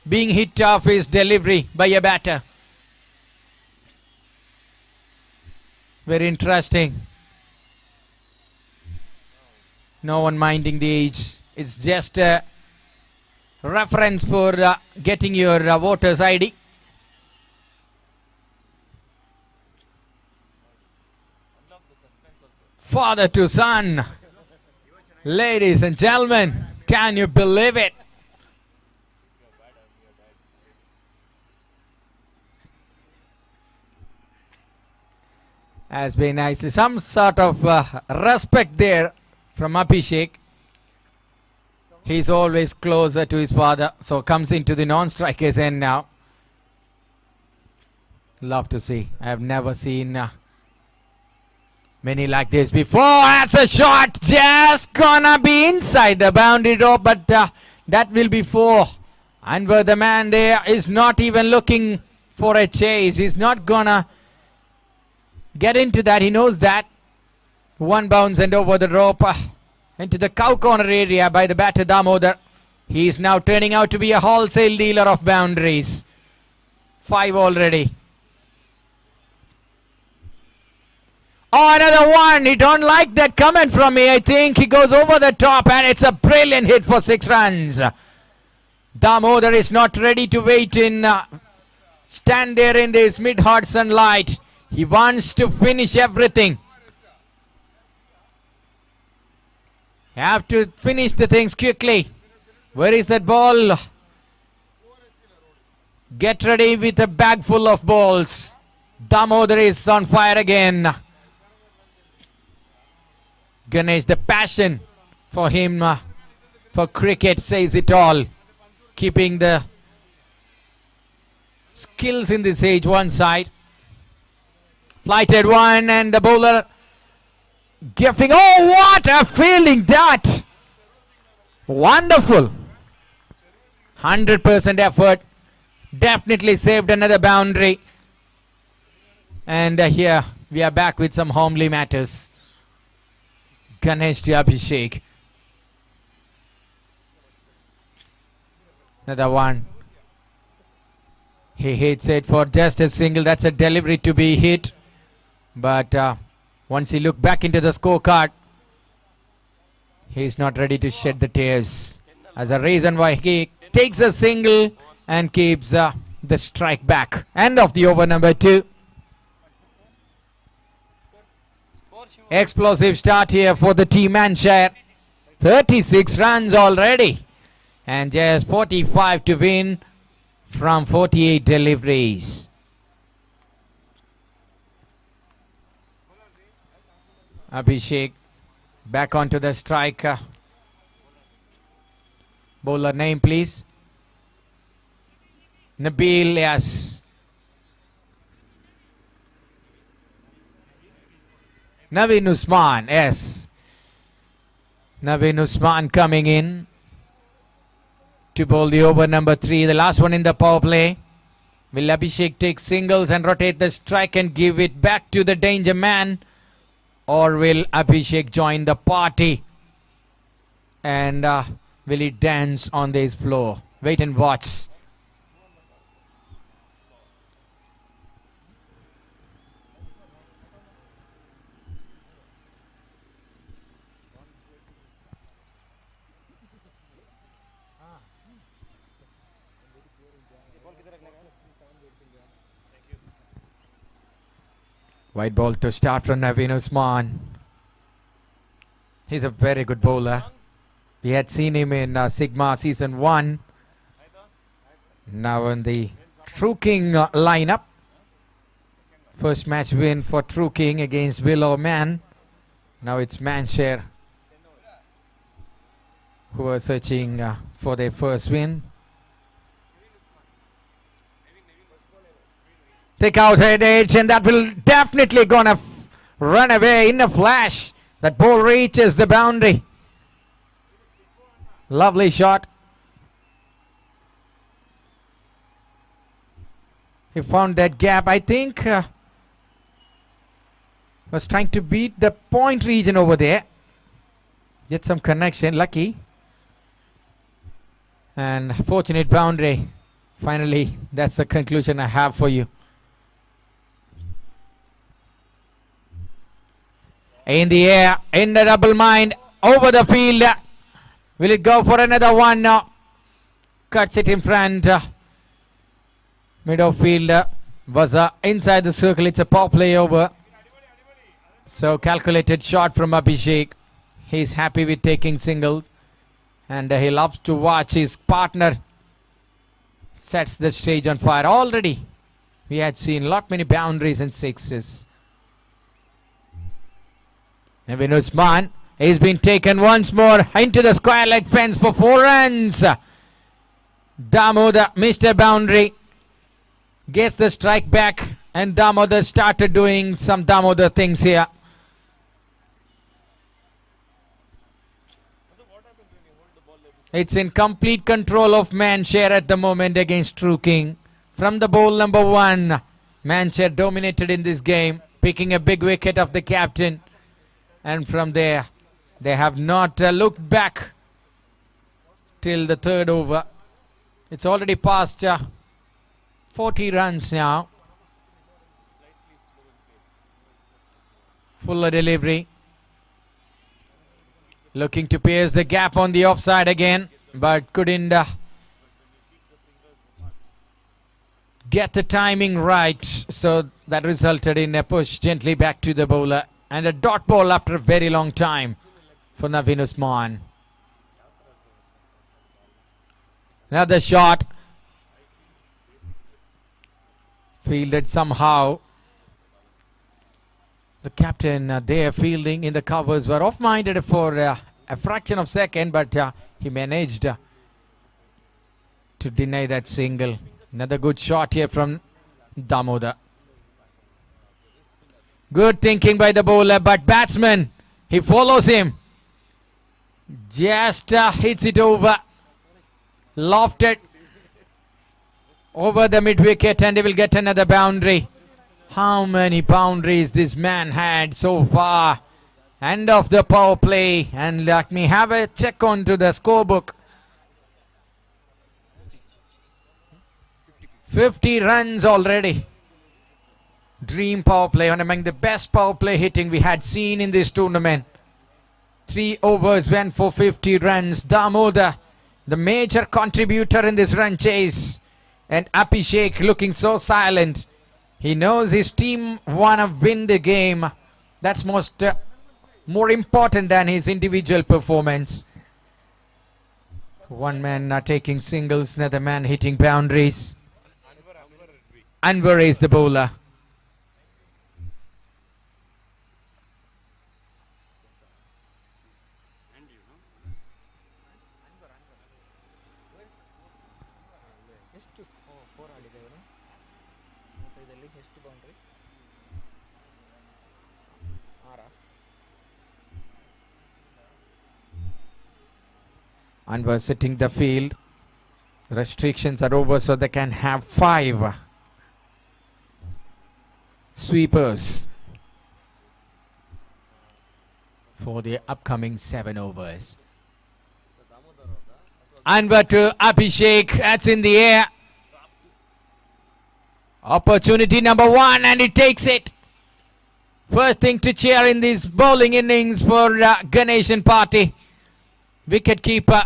being hit off his delivery by a batter. Very interesting. No one minding the age. It's just a reference for getting your voters ID. Father to son. Ladies and gentlemen, can you believe it? Has been nicely. Some sort of respect there from Abhishek. He's always closer to his father, so comes into the non-strikers end now. Love to see. I have never seen many like this before. That's a shot, just gonna be inside the boundary rope, but that will be 4. And where the man there is not even looking for a chase. He's not gonna get into that. He knows that. 1 bounce and over the rope into the cow corner area by the batter Damodar. He is now turning out to be a wholesale dealer of boundaries. 5 already. Oh, another one. He don't like that comment from me. I think he goes over the top and it's a brilliant hit for 6 runs. Damodar is not ready to wait in, stand there in this mid-hot sunlight. He wants to finish everything. Have to finish the things quickly. Where is that ball? Get ready with a bag full of balls. Damodar is on fire again. Ganesh, the passion for him, for cricket says it all. Keeping the skills in this age one side. Flighted one and the bowler gifting. Oh, what a fielding that! Wonderful. 100% effort. Definitely saved another boundary. And here we are back with some homely matters. Ganesh to Abhishek. Another one. He hits it for just a single. That's a delivery to be hit. But once he looked back into the scorecard, he's not ready to shed the tears. As a reason why he takes a single and keeps the strike back. End of the over number 2. Explosive start here for the team Manshire. 36 runs already. And just 45 to win from 48 deliveries. Abhishek back onto the striker. Bowler name please. Nabil, yes. Naveen Usman, yes. Naveen Usman coming in to bowl the over number 3. The last one in the power play. Will Abhishek take singles and rotate the strike and give it back to the danger man? Or will Abhishek join the party? And will he dance on this floor? Wait and watch. White ball to start from Naveen Usman. He's a very good bowler. We had seen him in Sigma Season 1. Now in the True King lineup. First match win for True King against Willow Man. Now it's Manshire who are searching for their first win. Take out head edge and that will definitely gonna run away in a flash. That ball reaches the boundary. Lovely shot. He found that gap. I think was trying to beat the point region over there. Get some connection. Lucky. And fortunate boundary. Finally, that's the conclusion I have for you. In the air, in the double mind, over the field. Will it go for another one now? Cuts it in front. Middle field was inside the circle. It's a power play over. So calculated shot from Abhishek. He's happy with taking singles. And he loves to watch his partner sets the stage on fire. Already we had seen lot many boundaries and sixes. Naveen Usman is being taken once more into the square leg fence for 4 runs. Damodar missed a boundary. Gets the strike back. And Damodar started doing some Damodar things here. It's in complete control of Manshire at the moment against True King. From the bowl number 1, Manshire dominated in this game, picking a big wicket of the captain. And from there, they have not looked back till the 3rd over. It's already past 40 runs now. Fuller delivery. Looking to pierce the gap on the offside again, but couldn't get the timing right. So that resulted in a push gently back to the bowler. And a dot ball after a very long time for Naveen Usman. Another shot. Fielded somehow. The captain there fielding in the covers were off-minded for a fraction of a second, but he managed to deny that single. Another good shot here from Damodar. Good thinking by the bowler, but batsman, he follows him. Just hits it over. Lofted over the mid-wicket, and he will get another boundary. How many boundaries this man had so far? End of the power play, and let me have a check onto the scorebook. 50 runs already. Dream power play, one among the best power play hitting we had seen in this tournament. 3 overs went for 50 runs. Damodar, the major contributor in this run chase, and Abhishek looking so silent. He knows his team wanna win the game. That's more important than his individual performance. One man taking singles, another man hitting boundaries. Anwar is the bowler. Anwar sitting the field. Restrictions are over, so they can have 5 sweepers for the upcoming 7 overs. Anwar to Abhishek. That's in the air. Opportunity number 1, and he takes it. First thing to cheer in this bowling innings for Ganeshan Party. Wicket keeper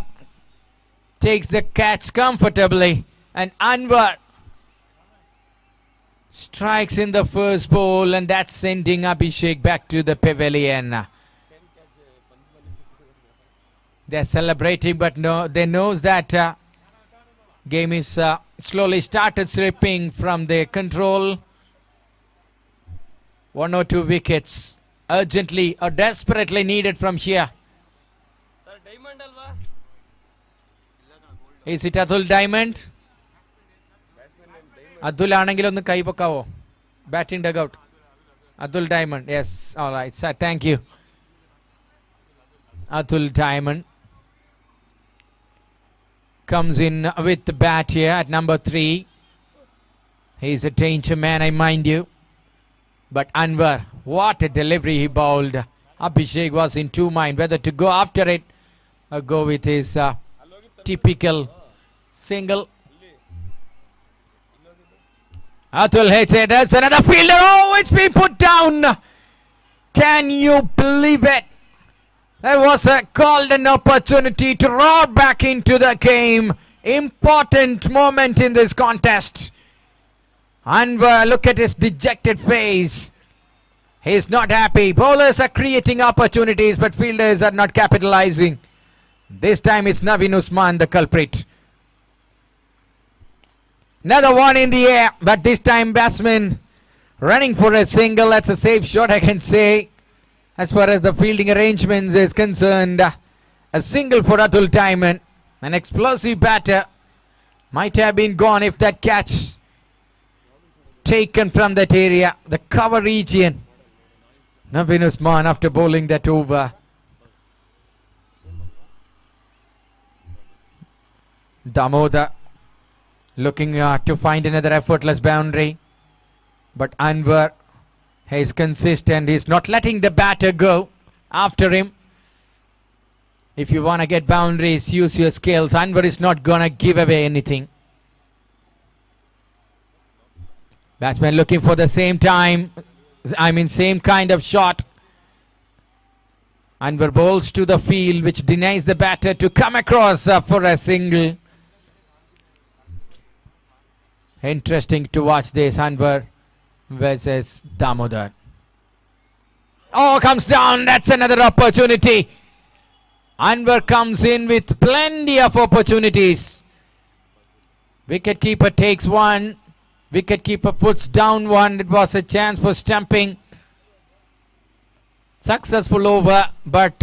takes the catch comfortably, and Anwar strikes in the first ball, and that's sending Abhishek back to the pavilion. They're celebrating, but no, they knows that game is slowly started slipping from their control. 1 or 2 wickets urgently or desperately needed from here. Is it Atul Diamond? Atul ആണെങ്കിൽ ഒന്ന് കൈ പൊക്കാവോ? Batting dugout. Atul Diamond. Yes. All right, sir. Thank you. Atul Diamond comes in with the bat here at number 3. He's a danger man, I mind you. But Anwar, what a delivery he bowled. Abhishek was in 2 minds whether to go after it or go with his typical single. Atul hits it. That's another fielder. Oh, it's been put down. Can you believe it? There was called an opportunity to roar back into the game. Important moment in this contest. Anwar, look at his dejected face. He's not happy. Bowlers are creating opportunities, but fielders are not capitalizing. This time it's Naveen Usman, the culprit. Another one in the air, but this time batsman running for a single. That's a safe shot, I can say. As far as the fielding arrangements is concerned, a single for Atul Diamond. An explosive batter. Might have been gone if that catch taken from that area, the cover region. Naveen Usman after bowling that over. Damodar looking to find another effortless boundary, but Anwar is consistent. He's not letting the batter go after him. If you want to get boundaries, use your skills. Anwar is not gonna give away anything. Batsman looking for the same kind of shot. Anwar bowls to the field, which denies the batter to come across for a single. Interesting to watch this. Anwar versus Damodar. Oh, comes down. That's another opportunity. Anwar comes in with plenty of opportunities. Wicketkeeper takes one. Wicketkeeper puts down one. It was a chance for stumping. Successful over, but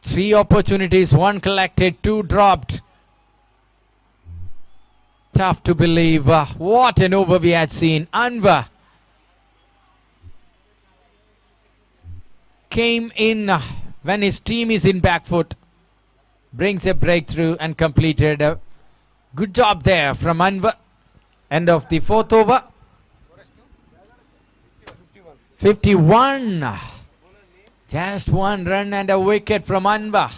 3 opportunities, 1 collected, 2 dropped. Tough to believe. What an over we had seen. Anwar came in when his team is in back foot, brings a breakthrough and completed a good job there from Anwar. End of the 4th over. 51. Just 1 run and a wicket from Anwar.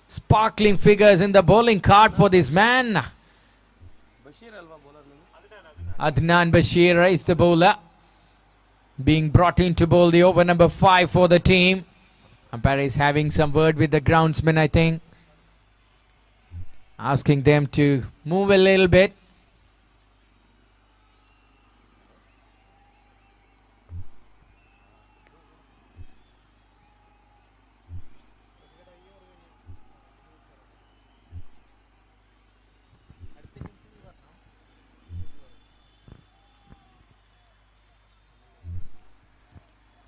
Sparkling figures in the bowling card for this man. Adnan Bashir is the bowler, being brought in to bowl the over number 5 for the team. Umpire is having some word with the groundsman, I think, asking them to move a little bit.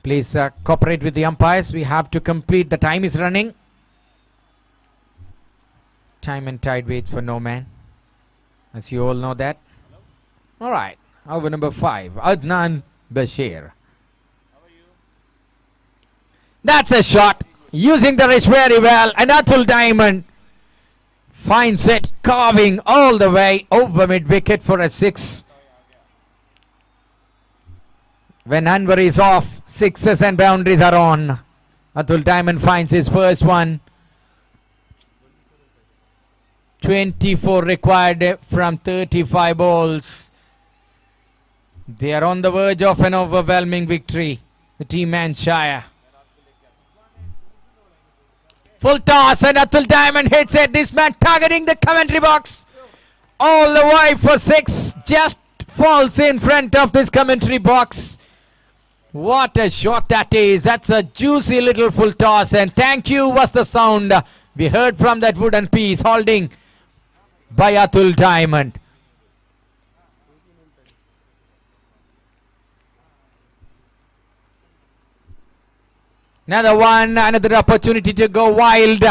Please cooperate with the umpires. We have to complete. The time is running. Time and tide waits for no man, as you all know that. All right. Over number 5, Adnan Bashir. That's a shot. Using the wrist very well. And Atul Diamond finds it, carving all the way over mid-wicket for a 6. When Anwar is off, 6s and boundaries are on. Atul Diamond finds his first one. 24 required from 35 balls. They are on the verge of an overwhelming victory, the team Manshire. Full toss and Atul Diamond hits it. This man targeting the commentary box. All the way for 6. Just falls in front of this commentary box. What a shot that is. That's a juicy little full toss. And thank you was the sound we heard from that wooden piece holding by Atul Diamond. Another one, another opportunity to go wild.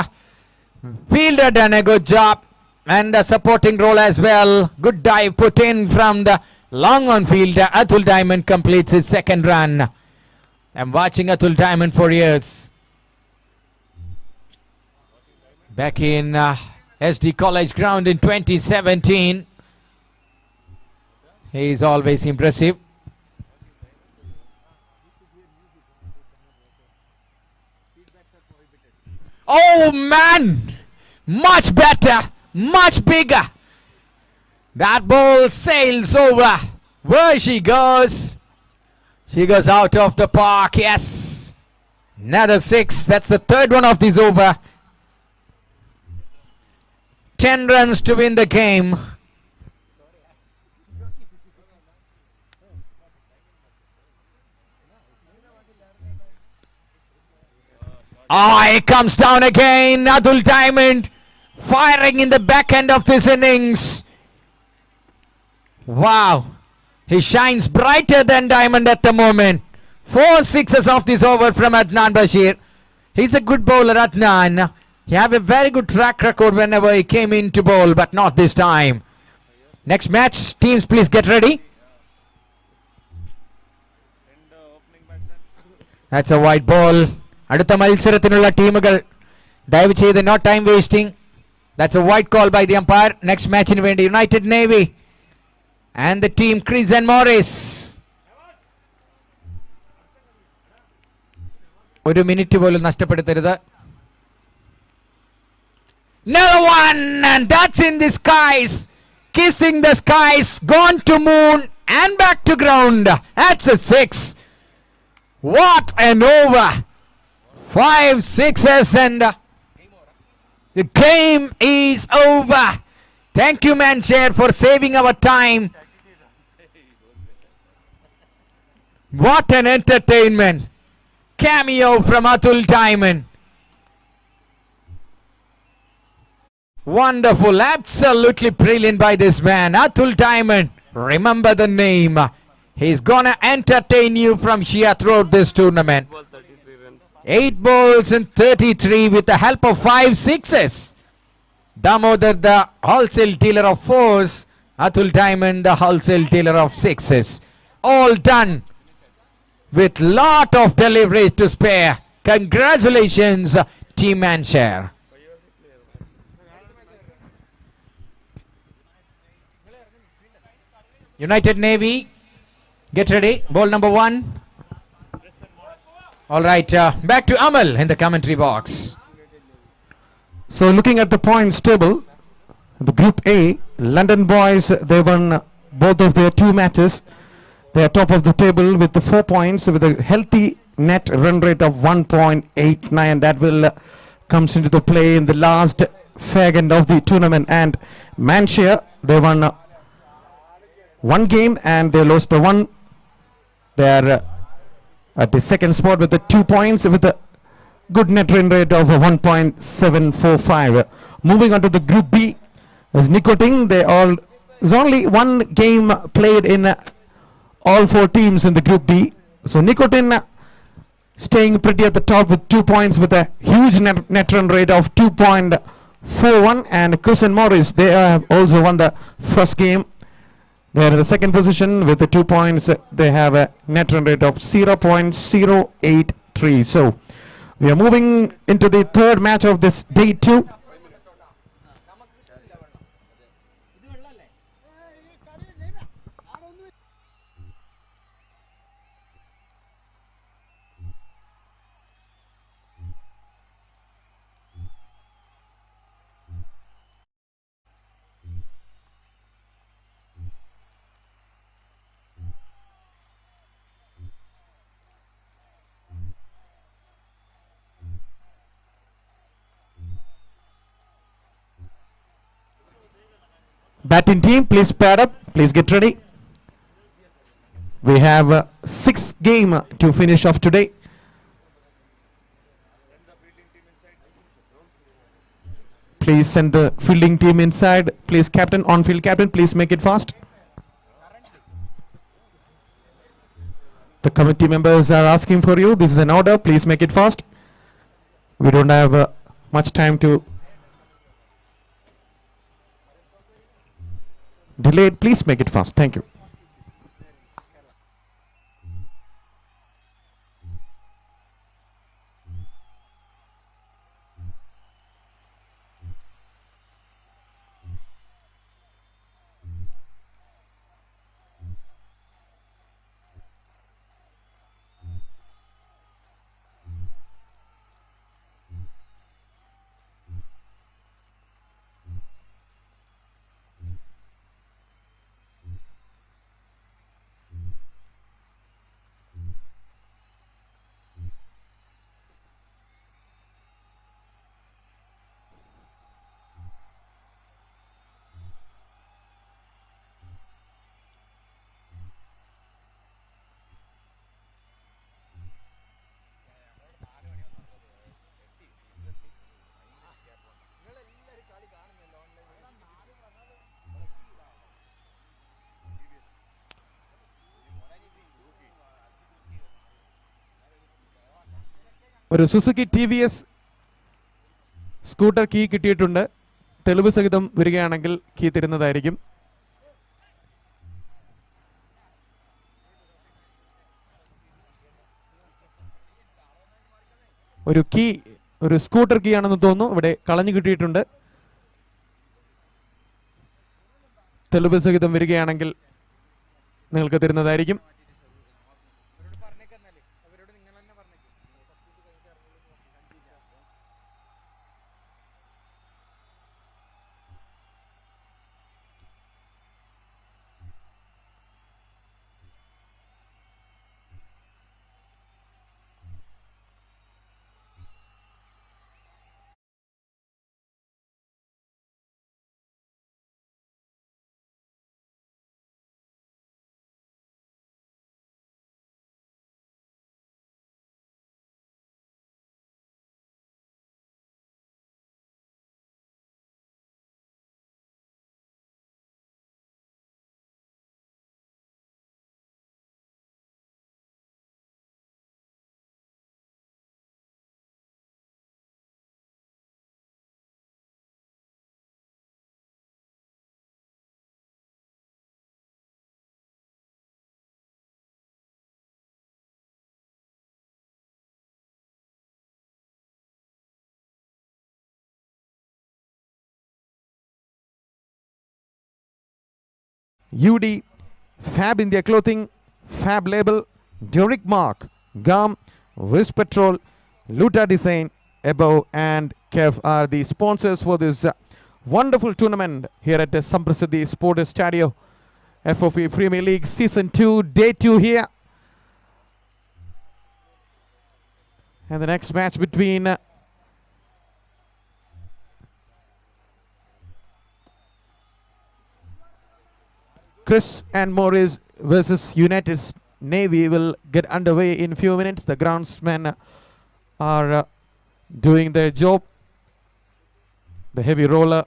Fielder done a good job. And a supporting role as well. Good dive put in from the long on fielder. Atul Diamond completes his 2nd run. I'm watching Atul Diamond for years. Back in SD College ground in 2017. He is always impressive. Oh man! Much better! Much bigger! That ball sails over. Where she goes. She goes out of the park. Yes. Another 6. That's the 3rd one of this over. 10 runs to win the game. It comes down again. Atul Diamond firing in the back end of this innings. Wow. He shines brighter than Diamond at the moment. 4 6s of this over from Adnan Bashir. He's a good bowler, Adnan. He have a very good track record whenever he came in to bowl, but not this time. Next match, teams please get ready. That's a white ball. അടുത്ത മത്സരത്തിനുള്ള ടീമുകൾ ദയവ് ചെയ്ത് no time wasting. That's a white call by the umpire. Next matchന് വേണ്ടി United Navy and the team Chris and Morris. 1 minute പോലും നഷ്ടപ്പെടുത്തരുത്. Another one, and that's in the skies, kissing the skies, gone to moon and back to ground. That's a 6. What an over 5 sixes and the game is over. Thank you, Manshare, for saving our time. What an entertainment. Cameo from Atul Diamond. Wonderful, absolutely brilliant by this man, Atul Diamond. Remember the name. He's gonna entertain you from here throughout this tournament. 8 balls and 33 with the help of 5 sixes. Damodar, the wholesale dealer of 4s. Atul Diamond, the wholesale dealer of 6s. All done with lot of deliveries to spare. Congratulations, Team Manshare. United Navy, get ready. Ball number 1. All right, back to Amal in the commentary box. So looking at the points table, the Group A, London Boys, they won both of their 2 matches. They are top of the table with the 4 points with a healthy net run rate of 1.89. That will comes into the play in the last fag of the tournament. And Manshare, they won 1 game and they lost the 1. They are at the second spot with the 2 points with a good net run rate of 1.745. Moving on to the Group B, as Nicotine, there's only 1 game played in all 4 teams in the Group B. So Nicotine staying pretty at the top with 2 points with a huge net run rate of 2.41. And Chris and Morris, they have also won the first game. They are in the second position with the 2 points. They have a net run rate of 0.083. So we are moving into the third match of this day 2. Batting team, please pair up. Please get ready. We have 6 games to finish off today. Please send the fielding team inside. Please, captain, on-field captain, please make it fast. The committee members are asking for you. This is an order. Please make it fast. We don't have much time to delayed. Please make it fast. Thank you. ഒരു Suzuki TVS scooter key കിട്ടിയിട്ടുണ്ട്. തെളിവ് സഹിതം വരികയാണെങ്കിൽ key തരുന്നതായിരിക്കും. ഒരു key, ഒരു scooter key ആണെന്ന് തോന്നുന്നു ഇവിടെ കളഞ്ഞു കിട്ടിയിട്ടുണ്ട്. തെളിവ് സഹിതം വരികയാണെങ്കിൽ നിങ്ങൾക്ക് തരുന്നതായിരിക്കും. UD, Fab India Clothing, Fab Label, Doric Mark, Gum, Wiz Petrol, Luta Design, Above and Kev are the sponsors for this wonderful tournament here at the Samprasiddhi Sport Stadio. FOP Premier League Season 2, Day 2 here. And the next match between Chris and Morris versus United Navy will get underway in few minutes. The groundsmen are doing their job. The heavy roller.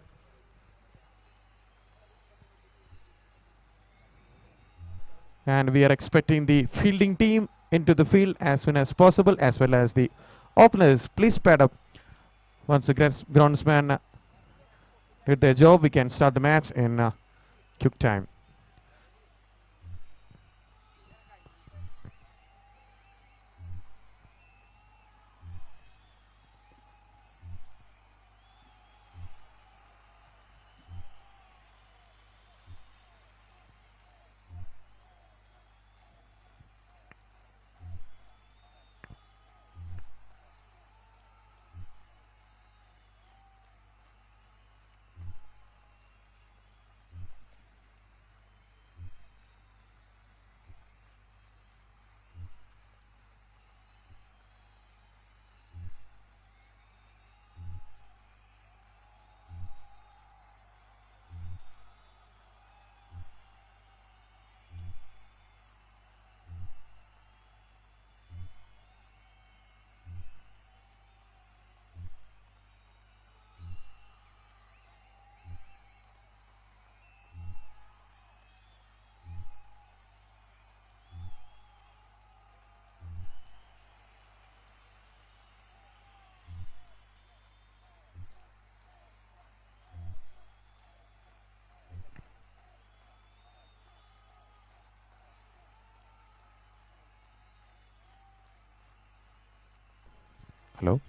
And we are expecting the fielding team into the field as soon as possible, as well as the openers. Please pad up. Once the groundsmen did their job, we can start the match in quick time. Hello?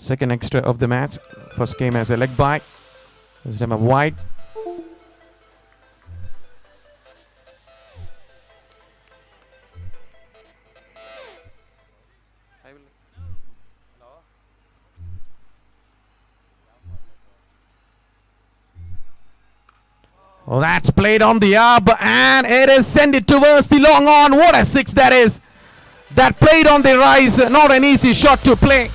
Second extra of the match. First came as a leg bite. This time a wide. Oh, that's played on the up and it is sent it towards the long on. What a six that is. That played on the rise. Not an easy shot to play.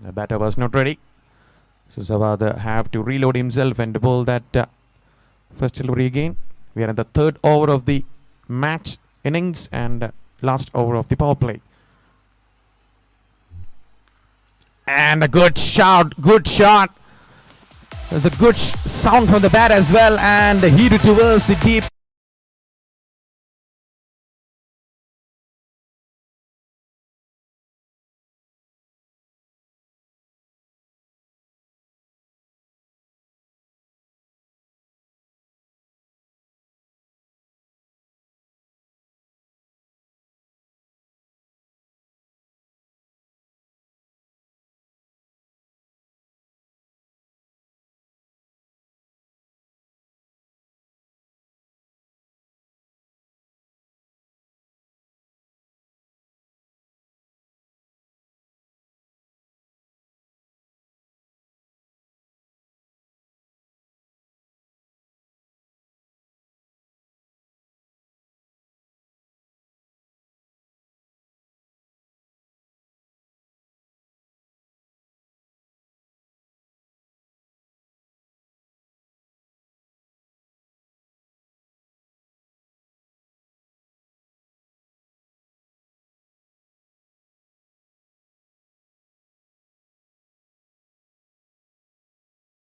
The batter was not ready. So Zawada have to reload himself and bowl that first delivery again. We are in the third over of the match innings and last over of the power play. And a good shot, good shot. There's a good sound from the bat as well, and he towards the deep.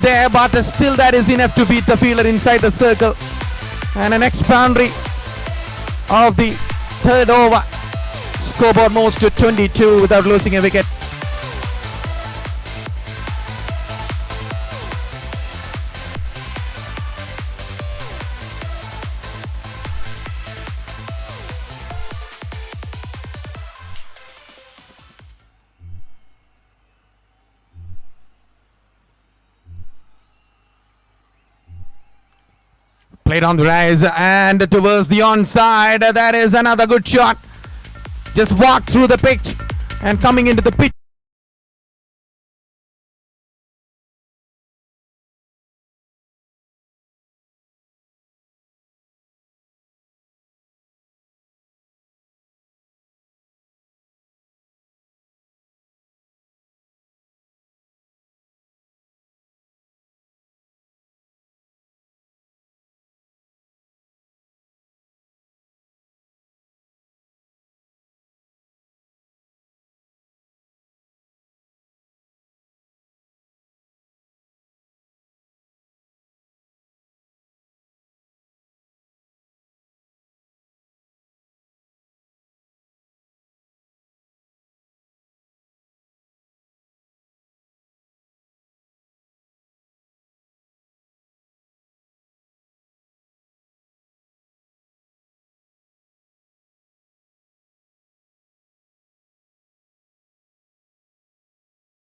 There, but still that is enough to beat the fielder inside the circle. And the next boundary of the third over. Scoreboard moves to 22 without losing a wicket. Played on the rise and towards the onside. That is another good shot. Just walked through the pitch and coming into the pitch.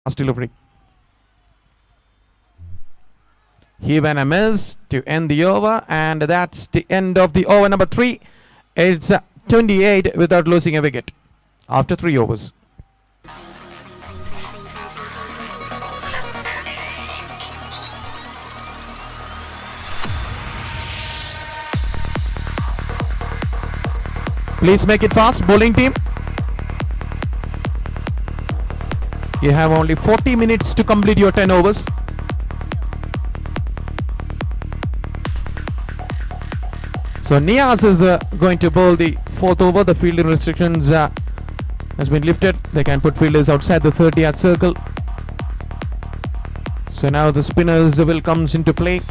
Last delivery. Even a miss to end the over, and that's the end of the over number 3. It's 28 without losing a wicket after 3 overs. Please make it fast, bowling team. You have only 40 minutes to complete your 10 overs. So Niaz is going to bowl the 4th over. The fielding restrictions has been lifted. They can put fielders outside the 30-yard circle. So now the spinners will comes into play.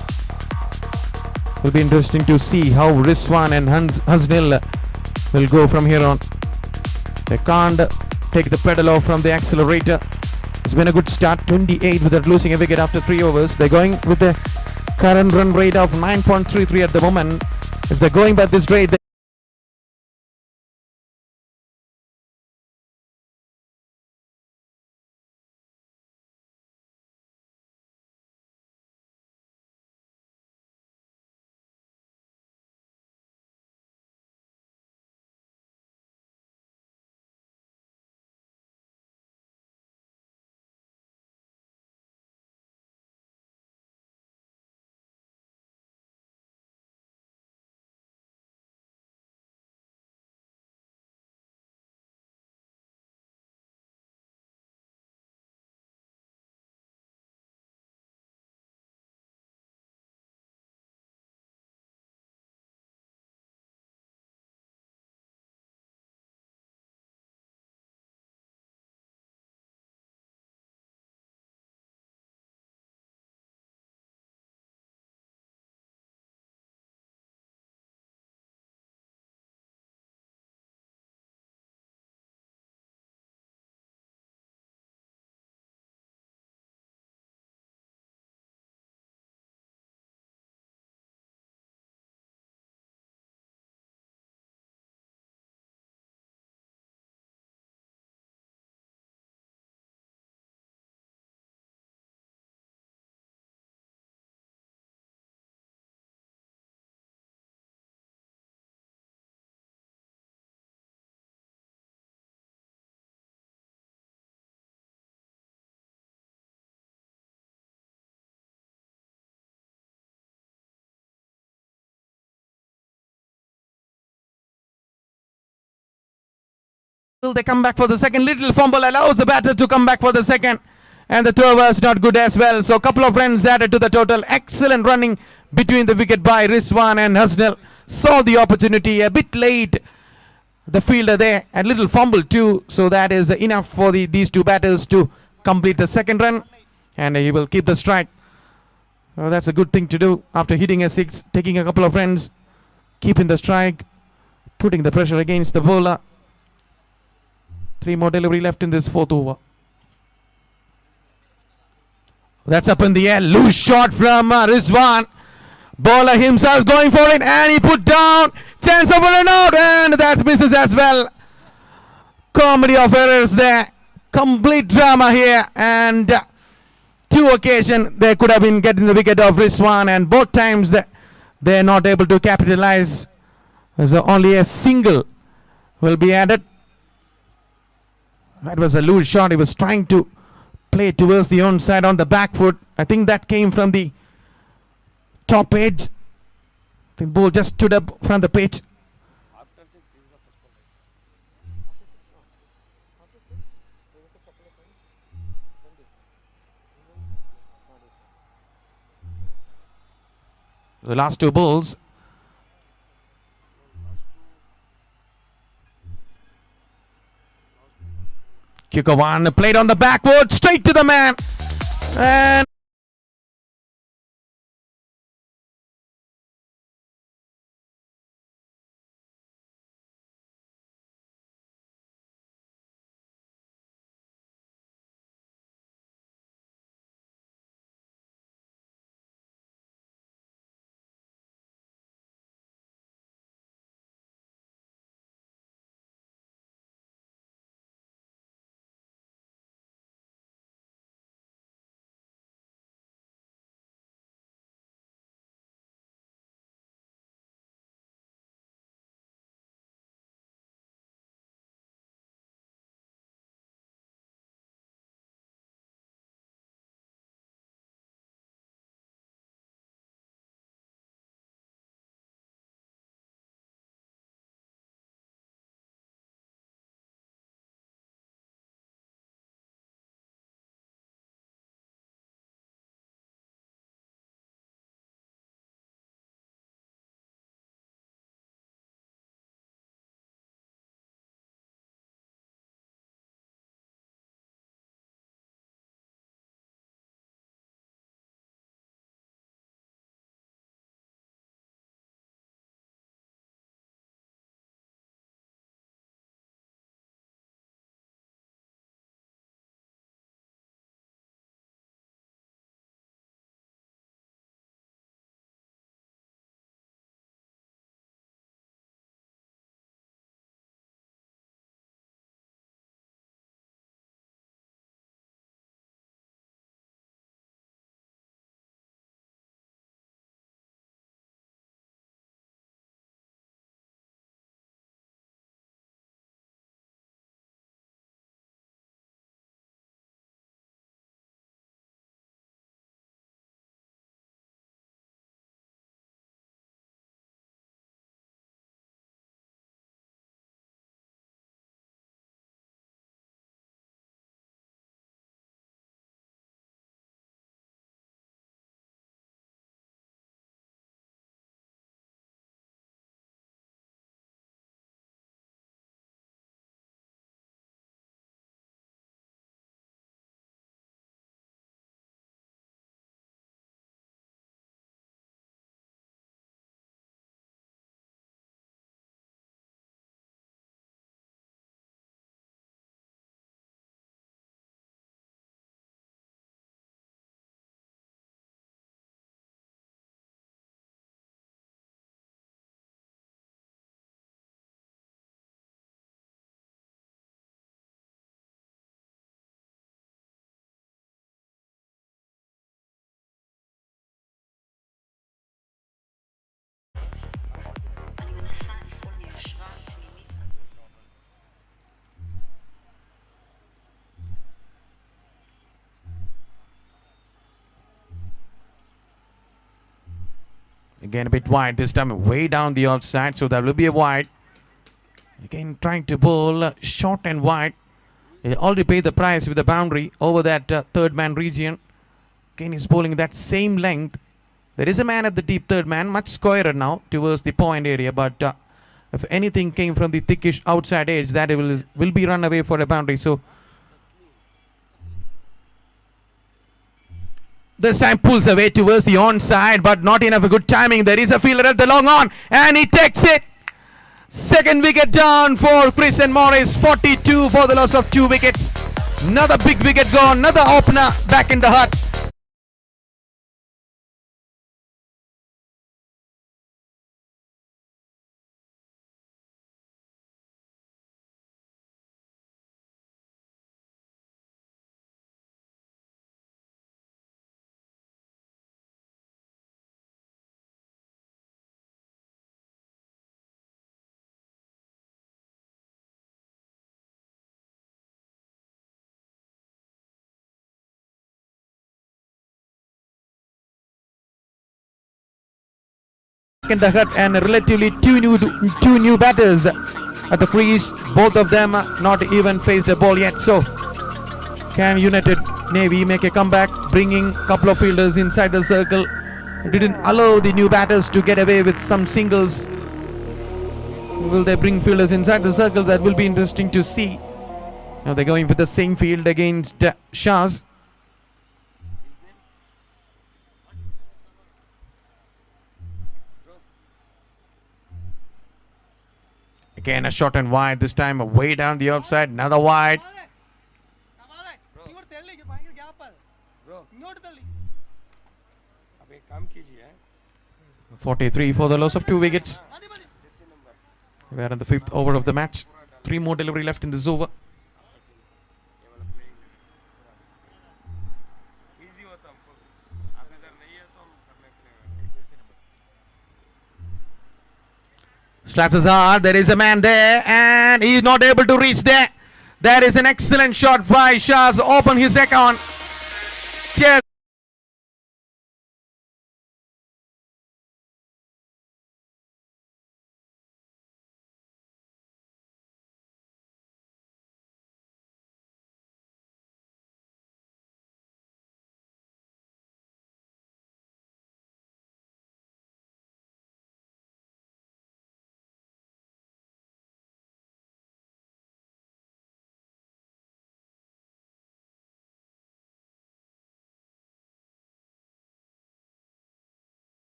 Will be interesting to see how Rizwan and Hasnil will go from here on. They can't take the pedal off from the accelerator. It's been a good start, 28 without losing a wicket after 3 overs. They're going with the current run rate of 9.33 at the moment. If they're going by this rate, they come back for the second. Little fumble allows the batter to come back for the second. And the throw was not good as well. So a couple of runs added to the total. Excellent running between the wicket by Rizwan and Hasnal. Saw the opportunity a bit late. The fielder there. A little fumble too. So that is enough for these two batters to complete the second run. And he will keep the strike. Well, that's a good thing to do after hitting a 6. Taking a couple of runs. Keeping the strike. Putting the pressure against the bowler. 3 more delivery left in this 4th over. That's up in the air. Loose shot from Rizwan. Bowler himself going for it, and he put down. Chance of a run out, and that misses as well. Comedy of errors there. Complete drama here, and 2 occasions they could have been getting the wicket of Rizwan, and both times they're not able to capitalize. So only a single will be added. That was a loose shot. He was trying to play towards the onside on the back foot. I think that came from the top edge. The ball just stood up from the pitch. The last 2 balls. Kick one played on the backward, straight to the man. And Again a bit wide this time, way down the offside, so that will be a wide. Again trying to bowl short and wide. He already paid the price with the boundary over that third man region. Again he's bowling that same length. There is a man at the deep third man, much squarer now towards the point area, but if anything came from the thickish outside edge, that will be run away for a boundary. So this time pulls away towards the onside, but not enough a good timing. There is a fielder at the long on, and he takes it. Second wicket down for Chris and Morris. 42 for the loss of 2 wickets. Another big wicket gone. Another opener back in the hut. In the hut, and relatively two new batters at the crease. Both of them not even faced a ball yet. So can United Navy make a comeback, bringing a couple of fielders inside the circle? Didn't allow the new batters to get away with some singles. Will they bring fielders inside the circle? That will be interesting to see. Now they're going with the same field against Shahs. Again a short and wide, this time way down the offside. Another wide. 43 for the loss of 2 wickets. We are in the 5th over of the match. 3 more delivery left in this over. Slashes hard. There is a man there, and he is not able to reach there. That is an excellent shot by Shahs. Open his account. Cheers.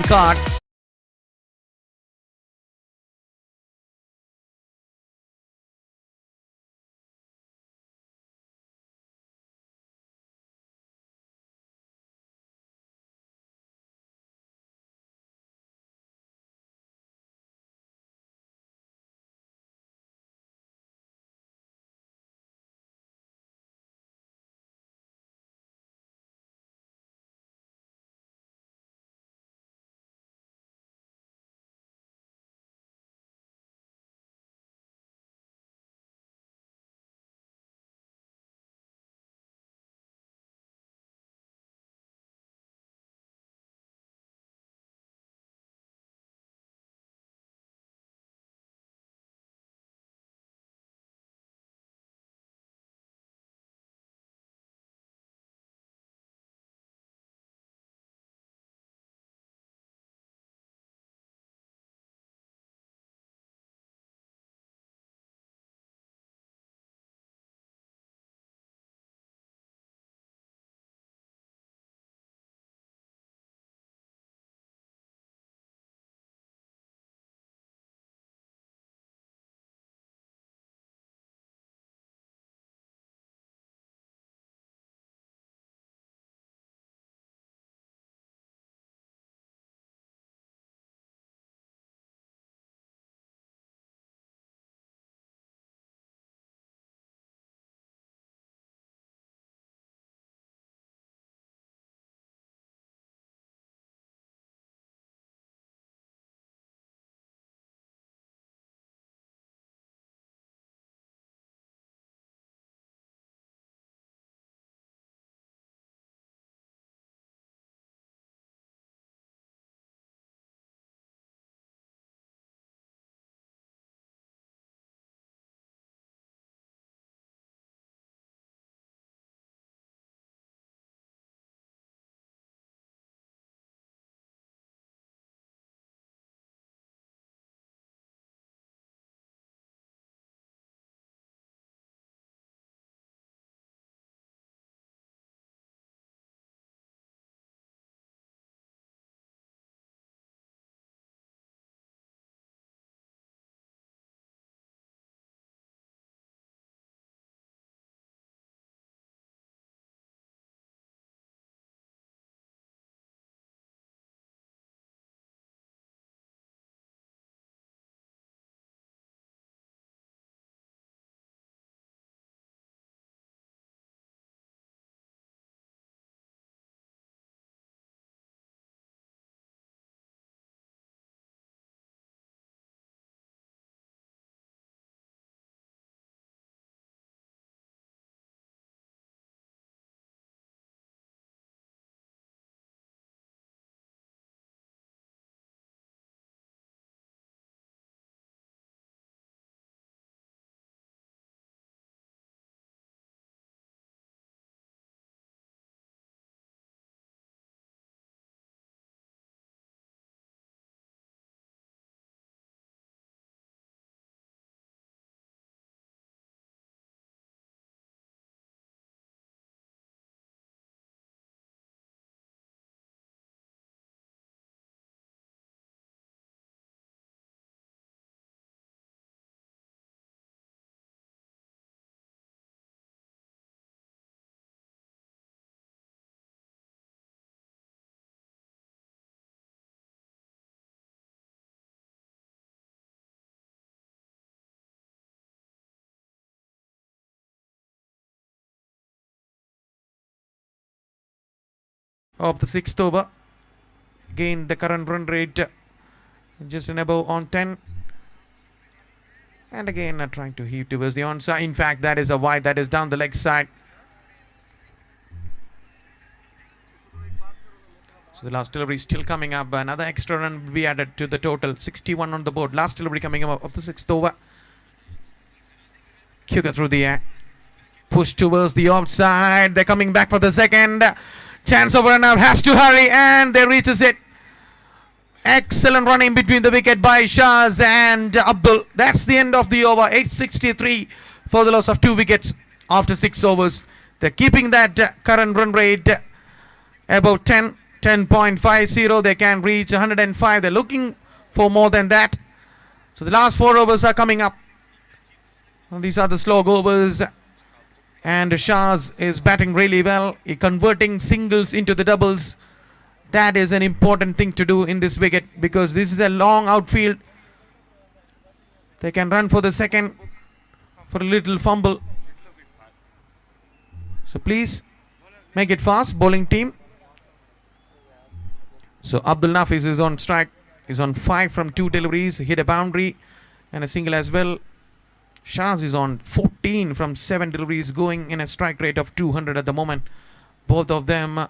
Card. of the 6th over. Again, the current run rate just an above on 10. And again, trying to heave towards the onside. In fact, that is a wide. That is down the leg side. So the last delivery is still coming up. Another extra run will be added to the total. 61 on the board. Last delivery coming up of the 6th over. Kuga through the air. Push towards the offside. They're coming back for the second. Chance of run out. Has to hurry. And they reaches it. Excellent running between the wicket by Shahs and Abdul. That's the end of the over. 863 for the loss of 2 wickets after 6 overs. They're keeping that current run rate about 10.50. They can reach 105. They're looking for more than that. So the last 4 overs are coming up. And these are the slog overs. And Shahs is batting really well. He's converting singles into the doubles. That is an important thing to do in this wicket because this is a long outfield. They can run for the second for a little fumble. So please make it fast, bowling team. So Abdul Nafiz is on strike. He's on 5 from 2 deliveries. Hit a boundary and a single as well. Shahs is on 14 from 7 deliveries, going in a strike rate of 200 at the moment. Both of them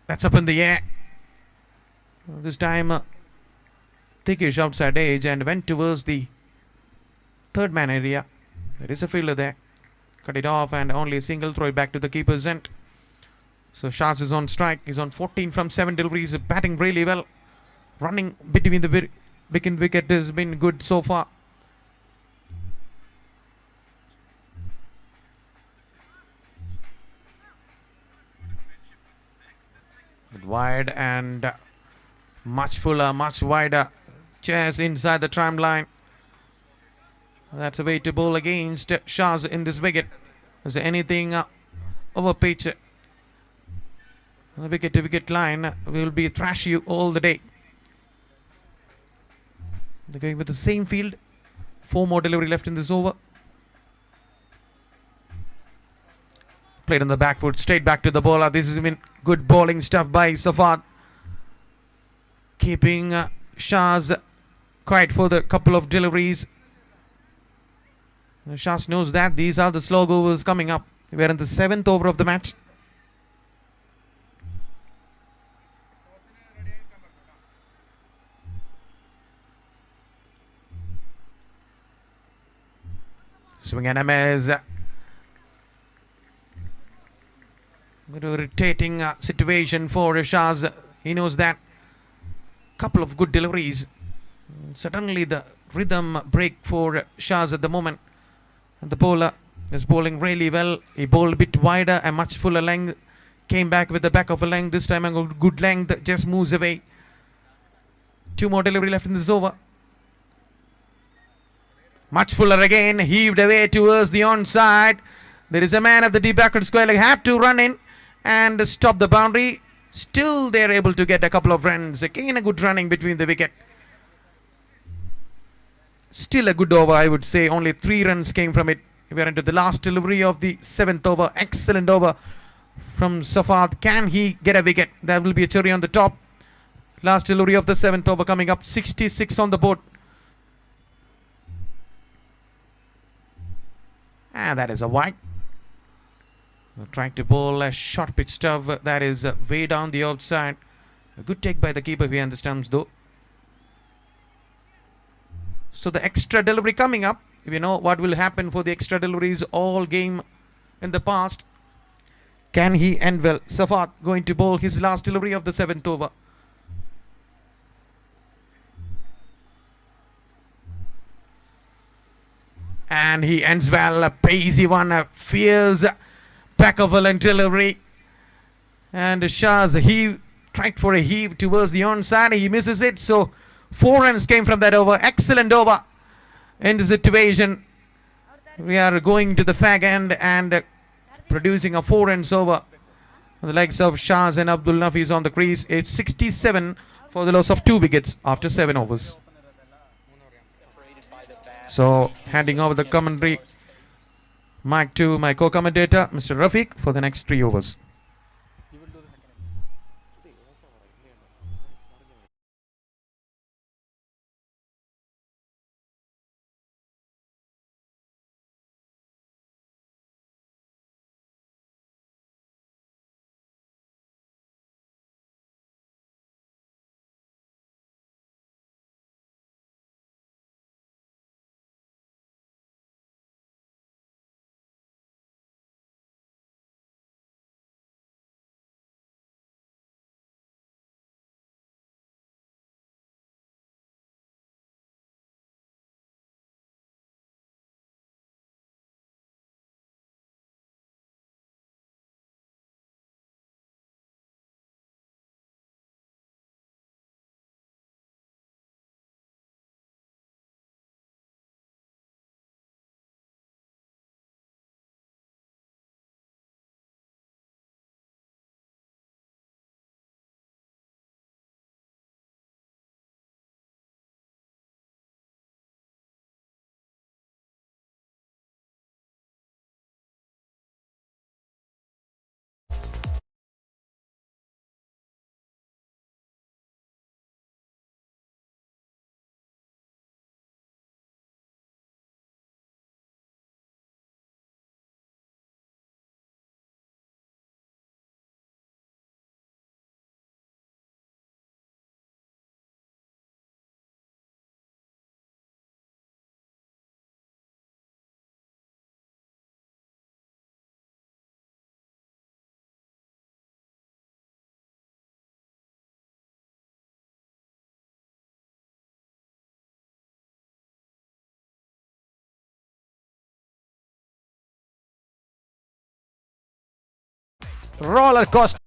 that's up in the air. This time thickish outside edge and went towards the 3rd man area. There is a fielder there. Cut it off and only a single. Throw it back to the keeper's end. So Shahs is on strike. He's on 14 from 7 deliveries. Batting really well. Running between the wicket has been good so far. Wide and much fuller, much wider chairs inside the tram line. That's a way to bowl against Shahs in this wicket. Is there anything over pitch? The wicket to wicket line will be thrash you all the day. They're going with the same field. 4 more delivery left in this over. Played on the back foot, straight back to the bowler. This has been good bowling stuff by Safad. Keeping Shahs quiet for the couple of deliveries. Shahs knows that these are the slog overs coming up. We're in the 7th over of the match. Swing and a miss. Irritating situation for Shahs. He knows that. Couple of good deliveries. Suddenly the rhythm break for Shahs at the moment. And the bowler is bowling really well. He bowled a bit wider and much fuller length. Came back with the back of a length. This time a good length. Just moves away. 2 more delivery left in this over. Much fuller again. Heaved away towards the onside. There is a man of the deep backward square leg. Had to run in and stop the boundary. Still they're able to get a couple of runs. Again a good running between the wicket. Still a good over, I would say. Only 3 runs came from it. We are into the last delivery of the 7th over. Excellent over from Safad. Can he get a wicket? That will be a cherry on the top. Last delivery of the 7th over coming up. 66 on the board. And that is a wide. Trying to bowl a short pitch stuff. That is way down the outside. A good take by the keeper behind the stumps though. So the extra delivery coming up. We know what will happen for the extra deliveries all game in the past. Can he end well? Safat going to bowl his last delivery of the 7th over. And he ends well. A pacey one. A fierce back of a length delivery. And Shahs he tried for a heave towards the onside. He misses it. So 4 runs came from that over. Excellent over in the situation. We are going to the fag end and producing a 4 runs over. The legs of Shahs and Abdul Nafiz on the crease. It's 67 for the loss of 2 wickets after 7 overs. So handing over the commentary Mic to my co-commentator, Mr. Rafiq, for the next 3 overs. You will do the second innings. Roller coaster.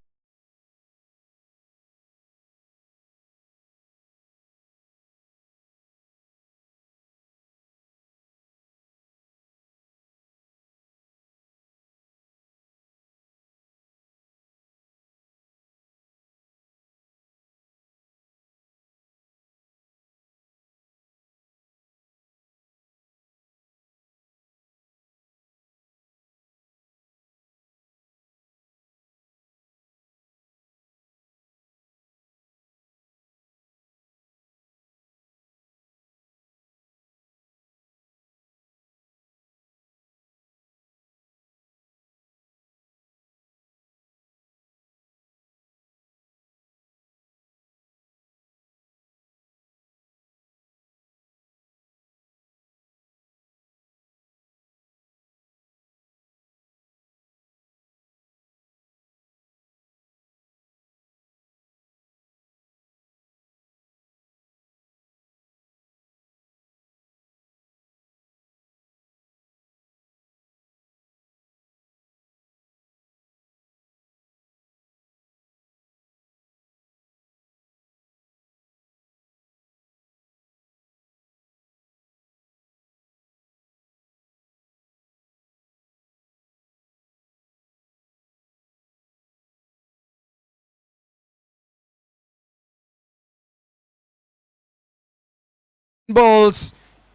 Balls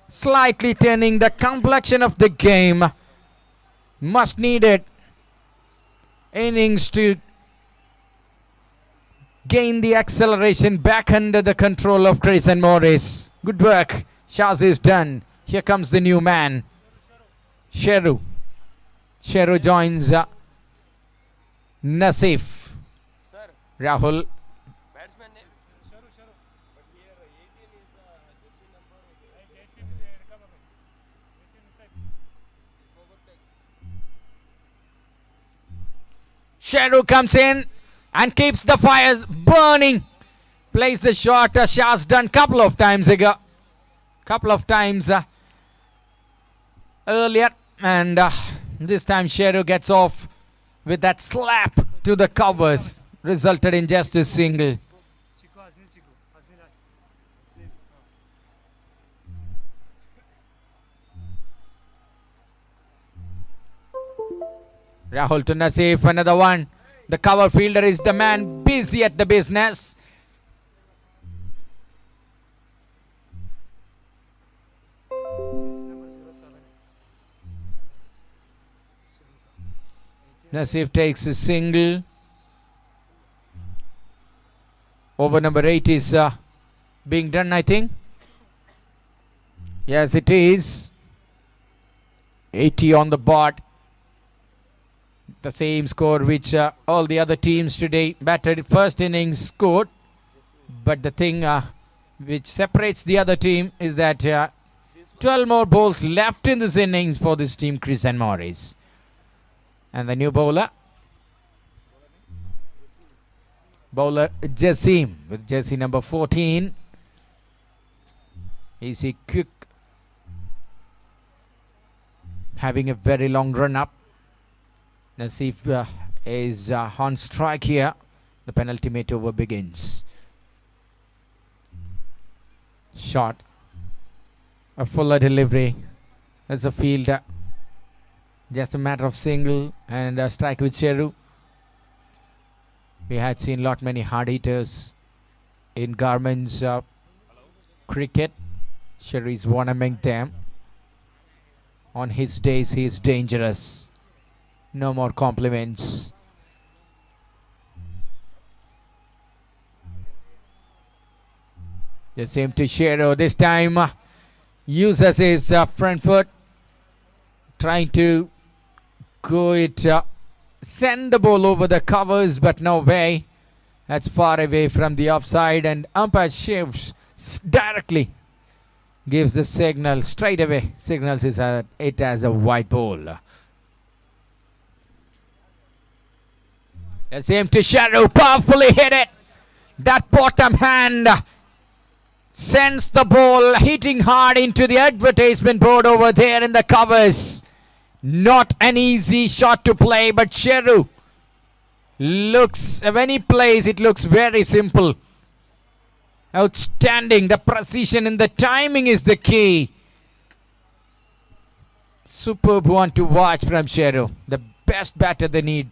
slightly turning the complexion of the game. Must needed innings to gain the acceleration back under the control of Chris and Morris. Good work. Shaz is done. Here comes the new man, Sheru. Sheru joins Nasif. Sir, Rahul. batsman name? Sheru comes in and keeps the fires burning. Plays the shot. Shah's done couple of times ago. Couple of times earlier. And this time Sheru gets off with that slap to the covers. Resulted in just a single. Rahul to Nasif, another one. The cover fielder is the man busy at the business. Nassif takes a single. Over number 8 is being done, I think. Yes, it is. 80 on the board. The same score which all the other teams today batted first innings scored. But the thing which separates the other team is that 12 more balls left in this innings for this team, Chris and Morris. And the new bowler Jassim with jersey number 14. Easy quick, having a very long run up. Nassif is on strike here. The penultimate over begins. Shot, a fuller delivery as a fielder. Just a matter of single and a strike with Sheru. We had seen many hard hitters in Garmin's cricket. Sheru is one among them. On his days, he is dangerous. No more compliments. The same to Sheru. This time uses his front foot, trying to go it, send the ball over the covers, but no way. That's far away from the offside, and umpire shifts directly, gives the signal straight away. Signals it as a white ball. The same to Sheru, powerfully hit it. That bottom hand sends the ball hitting hard into the advertisement board over there in the covers. Not an easy shot to play, but Sheru looks, when he plays, it looks very simple. Outstanding. The precision and the timing is the key. Superb one to watch from Sheru. The best batter they need.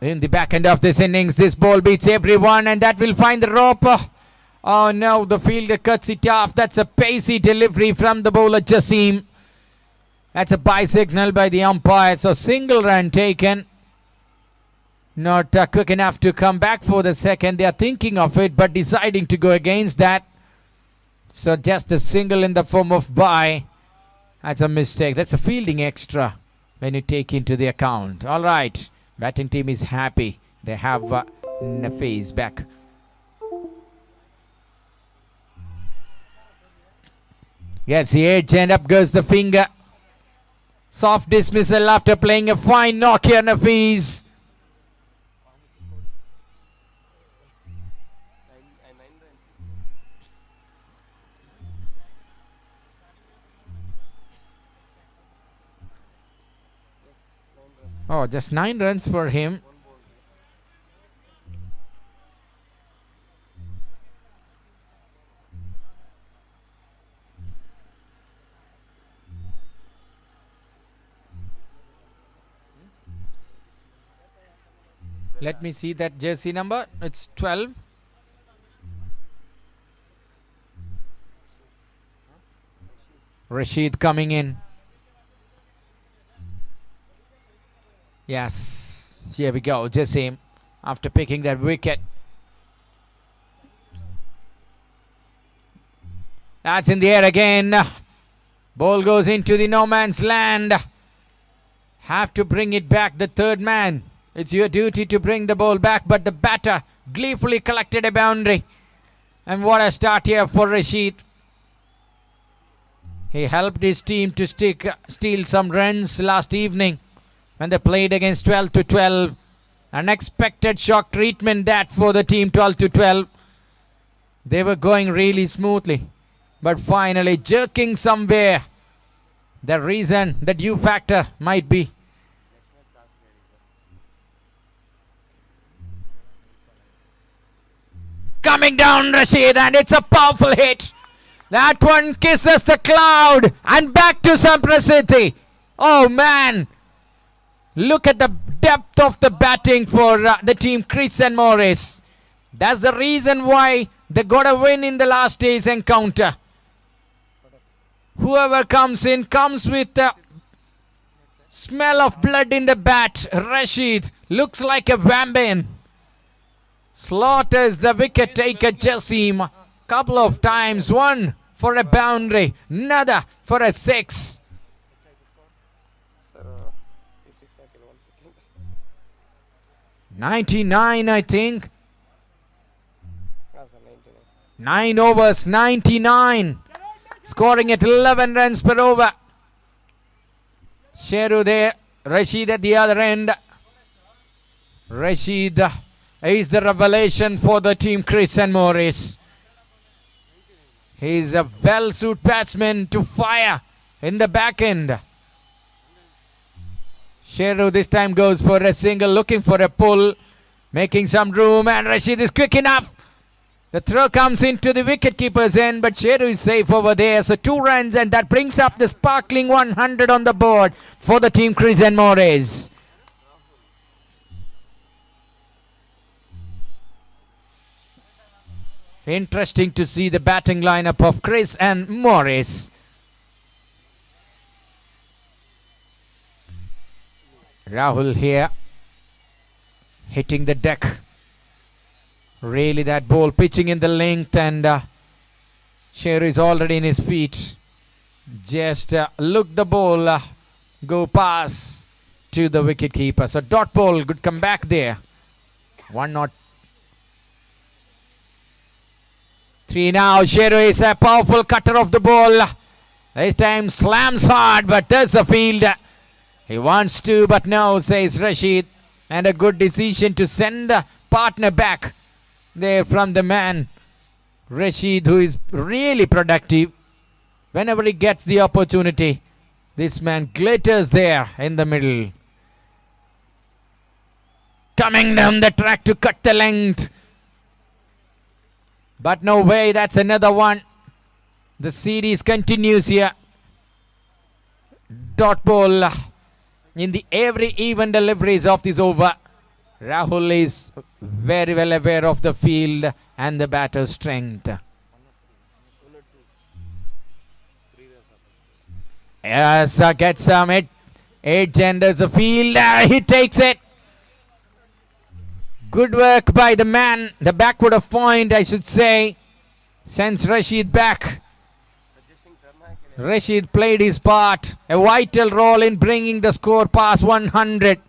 In the back end of this innings, this ball beats everyone, and that will find the rope. Oh no, the fielder cuts it off. That's a pacey delivery from the bowler Jassim. That's a bye signal by the umpire. So single run taken. Not quick enough to come back for the second. They are thinking of it, but deciding to go against that. So just a single in the form of bye. That's a mistake. That's a fielding extra when you take into the account. All right. Batting team is happy. They have Nafeez back. Gets the edge and up goes the finger. Soft dismissal after playing a fine knock here, Nafeez. Oh, just 9 runs for him. Let me see that jersey number. It's 12. Rashid coming in. Yes, here we go. Jassim after picking that wicket. That's in the air again. Ball goes into the no man's land. Have to bring it back, the third man. It's your duty to bring the ball back, but the batter gleefully collected a boundary. And what a start here for Rashid. He helped his team to steal some runs last evening when they played against 12-12. Unexpected shock treatment that for the team 12-12. They were going really smoothly, but finally jerking somewhere. The reason, the due factor might be. Coming down Rashid, and it's a powerful hit. That one kisses the cloud and back to simplicity. Oh man. Look at the depth of the batting for the team Chris and Morris. That's the reason why they got a win in the last day's encounter. Whoever comes in comes with Smell of blood in the bat. Rashid looks like a vampire. Slaughters the wicket taker Jassim. Couple of times. One for a boundary. Another for a six. Sir, 1 second. 99, I think. Sir, 99. 9 overs, 99. Scoring at 11 runs per over. Sheru there. Rashid at the other end. Rashid is the revelation for the team, Chris and Morris. He's a well-suited batsman to fire in the back end. Sheru this time goes for a single, looking for a pull, making some room, and Rashid is quick enough. The throw comes into the wicketkeeper's end, but Sheru is safe over there. So 2 runs, and that brings up the sparkling 100 on the board for the team, Chris and Morris. Interesting to see the batting lineup of Chris and Morris. Rahul here, hitting the deck. Really that ball pitching in the length, and Sheru is already in his feet. Just look the ball go past to the wicketkeeper. So dot ball could come back there. 1-3 now. Sheru is a powerful cutter of the ball. This time slams hard, but there's the field. He wants to, but no, says Rashid. And a good decision to send the partner back there from the man Rashid, who is really productive. Whenever he gets the opportunity, this man glitters there in the middle. Coming down the track to cut the length. But no way, that's another one. The series continues here. Dot ball in the every even deliveries of this over. Rahul is very well aware of the field and the batter's strength. Yes, gets some edge and there's a field. He takes it. Good work by the man. The backward of point, I should say. Sends Rashid back. Rashid played his part. A vital role in bringing the score past 100.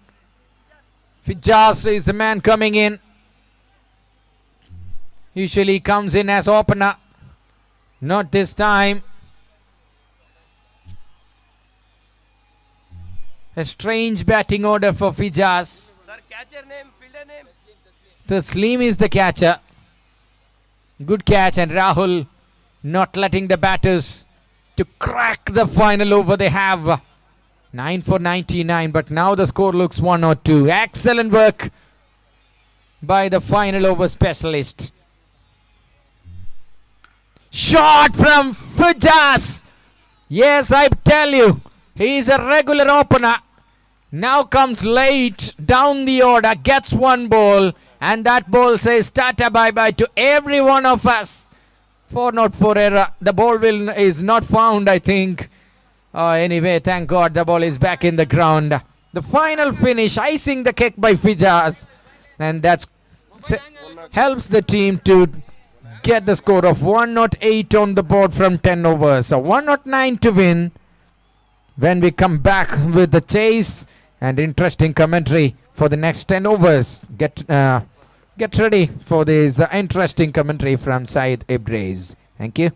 Fijaz is the man coming in. Usually comes in as opener. Not this time. A strange batting order for Fijaz. Sir, catcher name, fielder name. Taslim is the catcher. Good catch, and Rahul not letting the batters to crack the final over. They have 9 for 99, but now the score looks 1-2. Excellent work by the final over specialist. Shot from Fijaz. Yes, I tell you, he is a regular opener. Now comes late down the order, gets one ball, and that ball says tata bye-bye to every one of us. 4-4 error. The ball is not found, I think. Anyway, thank God the ball is back in the ground. The final finish, icing the cake by Fijaz, and that helps the team to get the score of 108 on the board from 10 overs. So 109 to win. When we come back with the chase and interesting commentary for the next 10 overs. Get ready for this interesting commentary from Syed Ibrez. Thank you.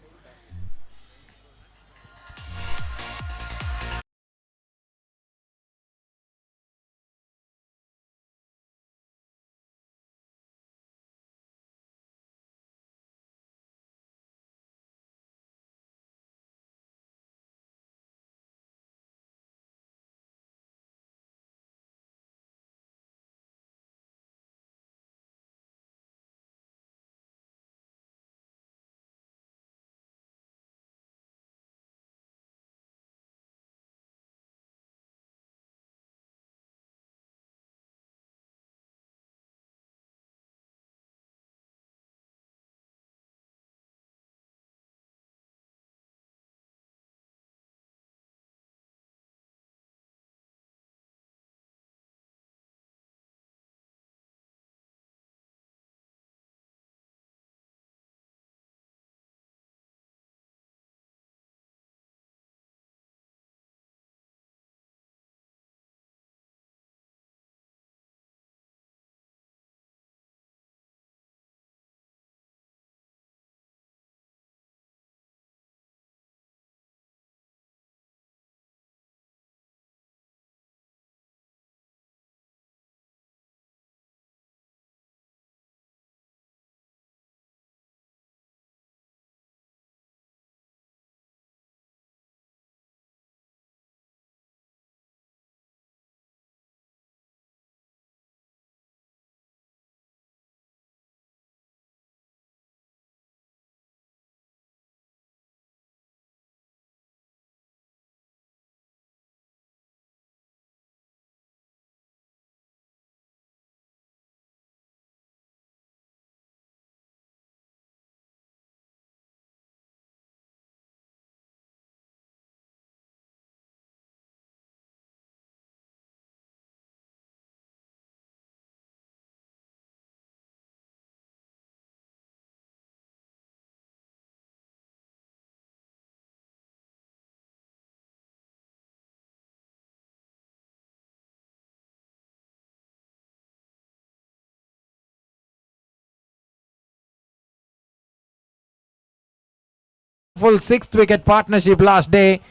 successful 6th wicket partnership last day,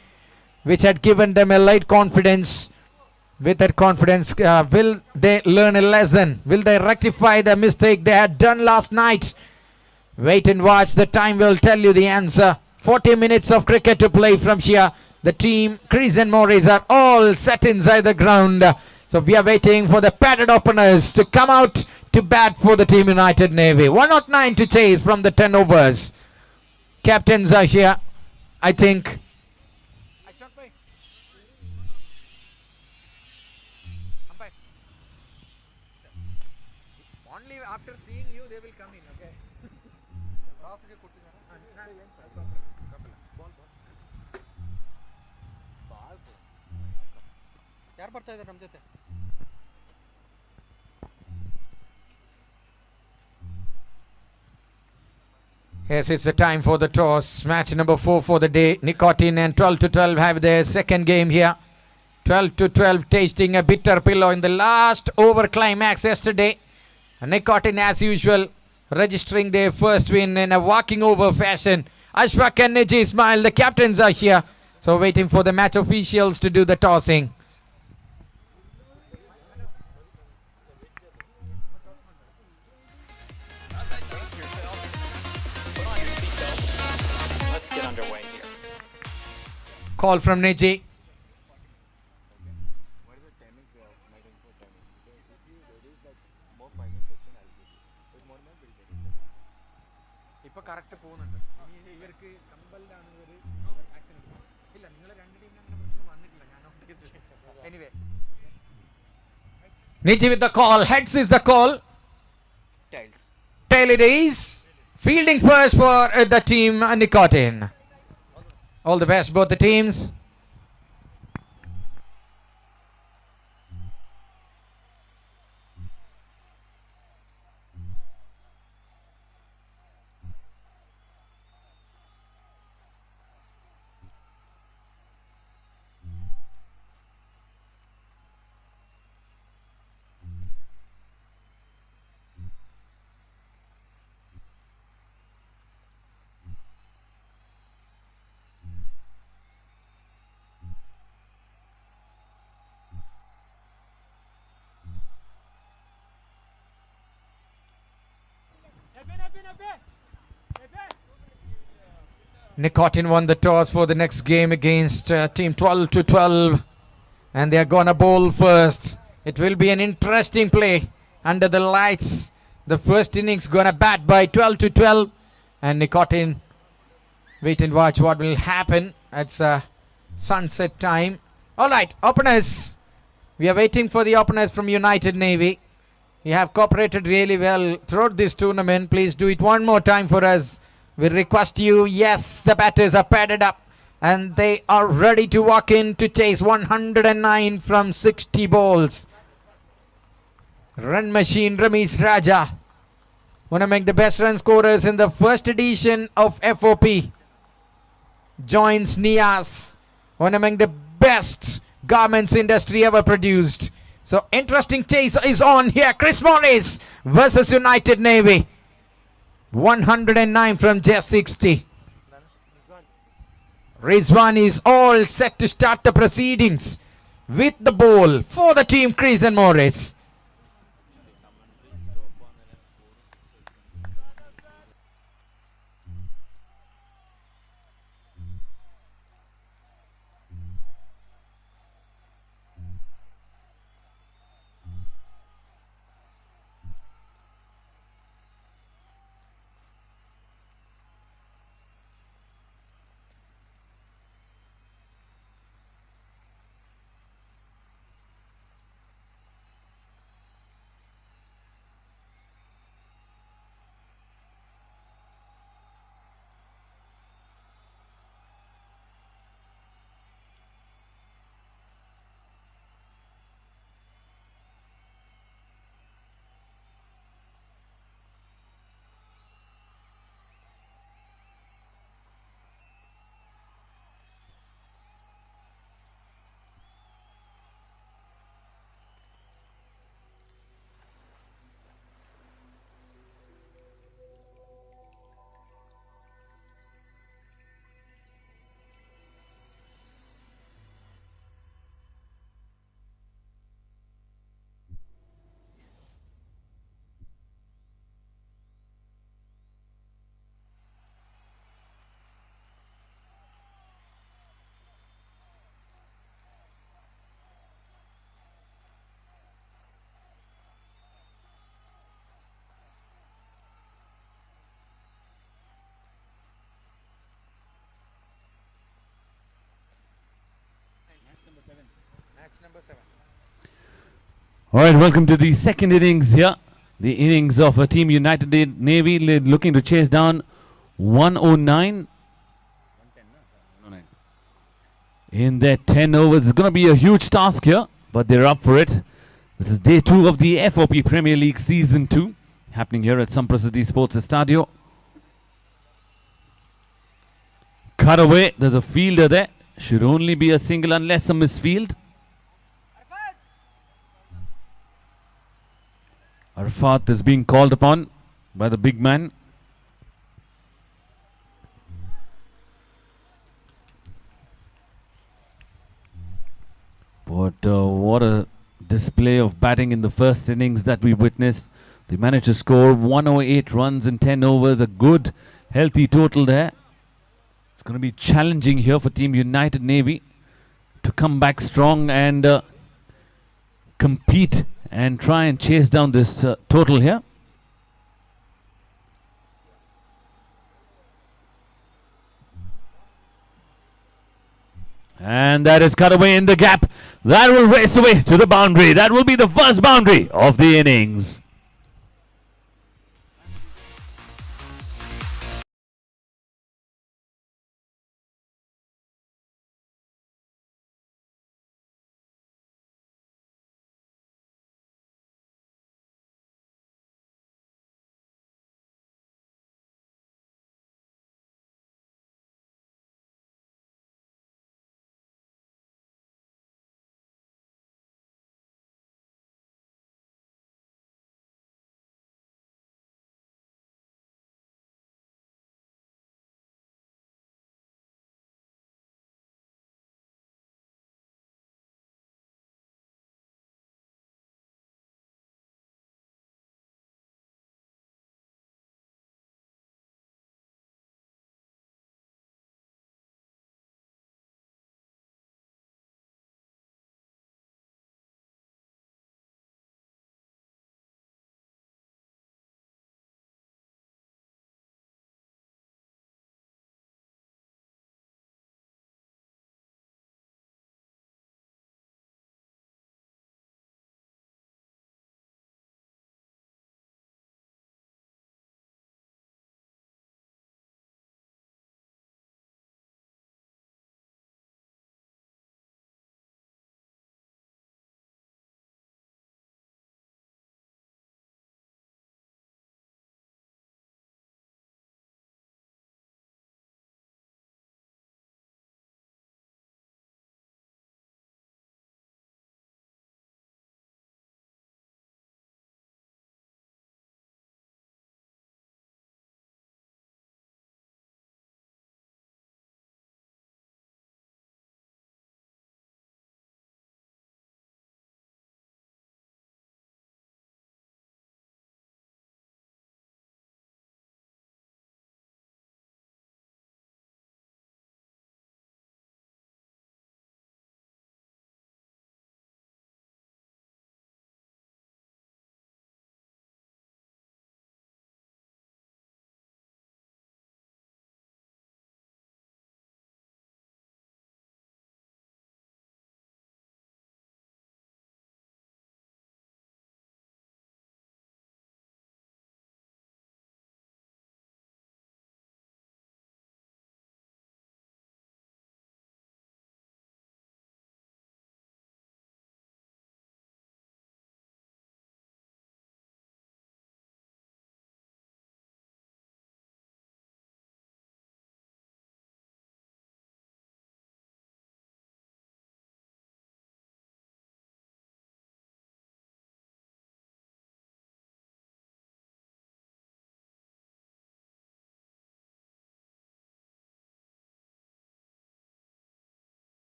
which had given them a late confidence. With that confidence, will they learn a lesson? Will they rectify the mistake they had done last night? Wait and watch. The time will tell you the answer. 40 minutes of cricket to play from here. The team, Chris and Morris, are all set inside the ground. So we are waiting for the padded openers to come out to bat for the Team United Navy. 109 to chase from the 10 overs. Captains are here, I think. Only after seeing you they will come in, okay? ಯಾರು ಬರ್ತಾ ಇದ್ದಾರೆ ನಮ್ಮ ಜೊತೆ? Yes, it's the time for the toss. Match number 4 for the day. Nicotine and 12 to 12 have their second game here. 12 to 12 tasting a bitter pillow in the last over climax yesterday. Nicotine as usual registering their first win in a walking over fashion. Ashfaq and Niji Ismail, the captains are here. So waiting for the match officials to do the tossing. Let's get underway here. Call from Niji. What is the timings we are making for timings? Because if you reduce like more final section, I'll give you. With more money, we'll get it. ഇപ്പോൾ correct പോകുന്നുണ്ട്. ഇനി ഇവർക്ക് compelled ആണ് ഇവർ action എടുക്കുന്നത്. ഇല്ല നിങ്ങൾ രണ്ട് ടീമിന് അങ്ങനെ പ്രശ്നം വന്നിട്ടില്ല. ഞാൻ നോക്കിയിട്ട്. Anyway. Niji with the call. Heads is the call. Tails. Tail it is. Fielding first for the team Nicotine. All the best, both the teams. Nicotine won the toss for the next game against team 12 to 12, and they are gonna bowl first. It will be an interesting play under the lights. The first innings gonna bat by 12 to 12, and Nicotine wait and watch what will happen. It's sunset time. All right, openers. We are waiting for the openers from United Navy. You have cooperated really well throughout this tournament. Please do it one more time for us. We request you. Yes, the batters are padded up and they are ready to walk in to chase 109 from 60 balls. Run machine Ramesh Raja, one among the best run scorers in the first edition of FOP, joins Nias, one among the best garments industry ever produced. So interesting chase is on here. Chris Morris versus United Navy. 109 from just 60. Rizwan is all set to start the proceedings with the ball for the team Chris and Morris. Match number 7. All right, welcome to the second innings here. The innings of a Team United Navy looking to chase down 109 in their 10 overs. It's going to be a huge task here, but they're up for it. This is day 2 of the Fop Premier League Season 2, happening here at Samprasiddhi Sports Stadio. Cut away, there's a fielder there. Should only be a single unless a misfield. Arafat is being called upon by the big man. But what a display of batting in the first innings that we witnessed. They managed to score 108 runs in 10 overs, a good healthy total there. It's going to be challenging here for Team United Navy to come back strong and compete and try and chase down this total here. And that is cut away in the gap. That will race away to the boundary. That will be the first boundary of the innings.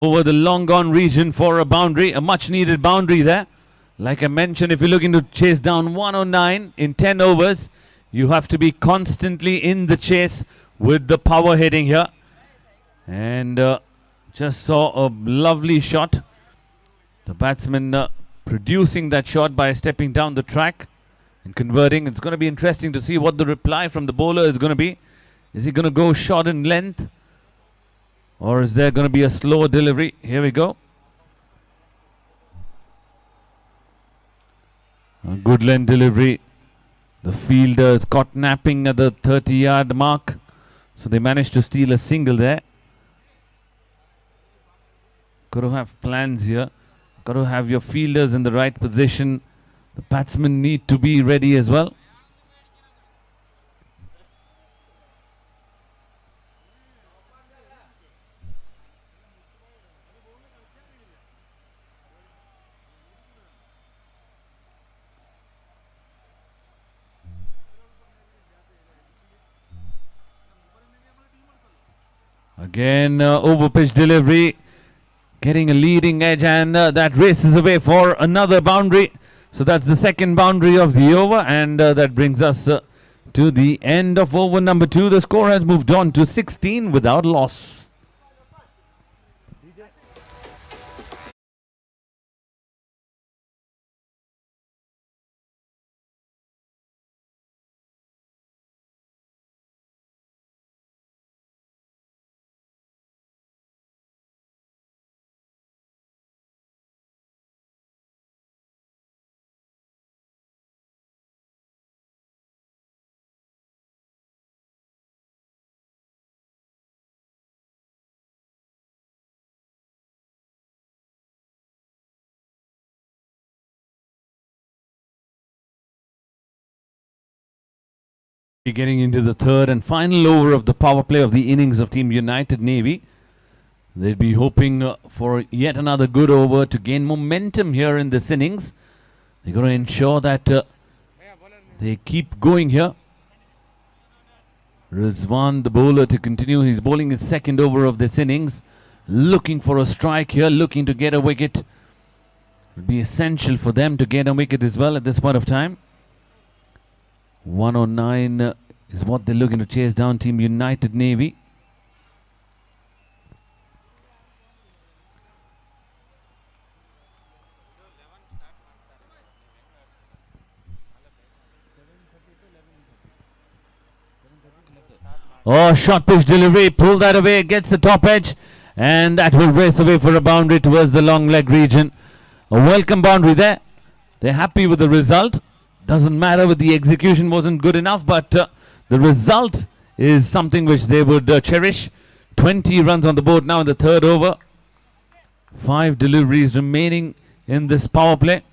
over the long gone region for a boundary, a much needed boundary there. Like I mentioned, if you're looking to chase down 109 in 10 overs, you have to be constantly in the chase with the power hitting here. And just saw a lovely shot. The batsman producing that shot by stepping down the track and converting. It's going to be interesting to see what the reply from the bowler is going to be. Is he going to go short in length? Or is there going to be a slow delivery? Here we go. A good length delivery. The fielder is caught napping at the 30-yard mark. So they managed to steal a single there. Got to have plans here. Got to have your fielders in the right position. The batsmen need to be ready as well. Again, over pitch delivery, getting a leading edge, and that races away for another boundary. So that's the second boundary of the over, and that brings us to the end of over number 2. The score has moved on to 16 without loss. Getting into the third and final over of the power play of the innings of Team United Navy. They'd be hoping for yet another good over to gain momentum here in this innings. They're going to ensure that they keep going here. Rizwan, the bowler, to continue. He's bowling his second over of this innings. Looking for a strike here, looking to get a wicket. It would be essential for them to get a wicket as well at this point of time. 109 is what they're looking to chase down, Team United Navy. Oh, short pitch delivery, pull that away, gets the top edge, and that will race away for a boundary towards the long leg region. A welcome boundary there. They're happy with the result. Doesn't matter if the execution wasn't good enough, but the result is something which they would cherish. 20 runs on the board now in the third over. 5 deliveries remaining in this power play.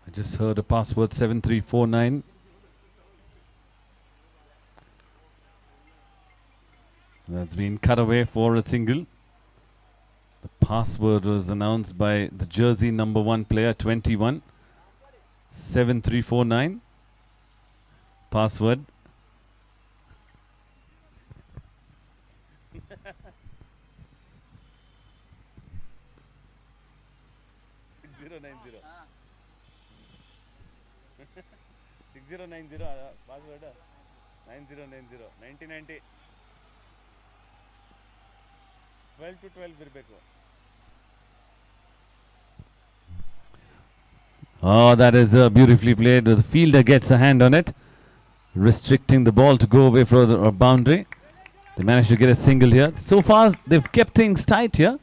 I just heard a password 7349. That's been cut away for a single. The password was announced by the jersey number 1 player, 21. 7349. Password. Ah. 6090 password 9090 1990 12 to 12 ಇರಬೇಕು. Oh, that is beautifully played. The fielder gets a hand on it, restricting the ball to go away from the boundary. They managed to get a single here. So far, they've kept things tight here.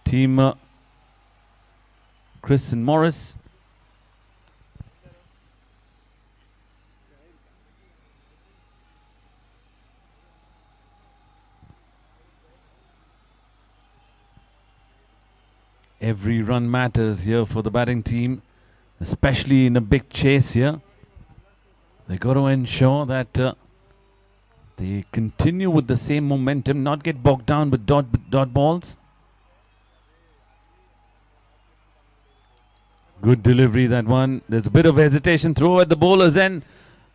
Team Chris and Morris. Every run matters here for the batting team, especially in a big chase here. They got to ensure that they continue with the same momentum, not get bogged down with dot balls. Good delivery, that one. There's a bit of hesitation throw at the bowler's end,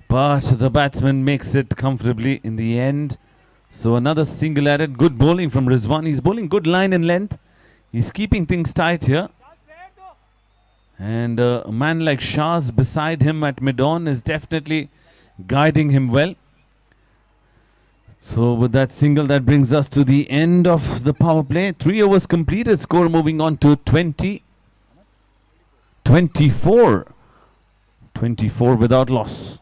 but the batsman makes it comfortably in the end. So another single added. Good bowling from Rizwan. He's bowling good line and length. He's keeping things tight here. And a man like Shah's beside him at mid-on is definitely guiding him well. So with that single, that brings us to the end of the power play. 3 overs completed. Score moving on to 24. 24 without loss.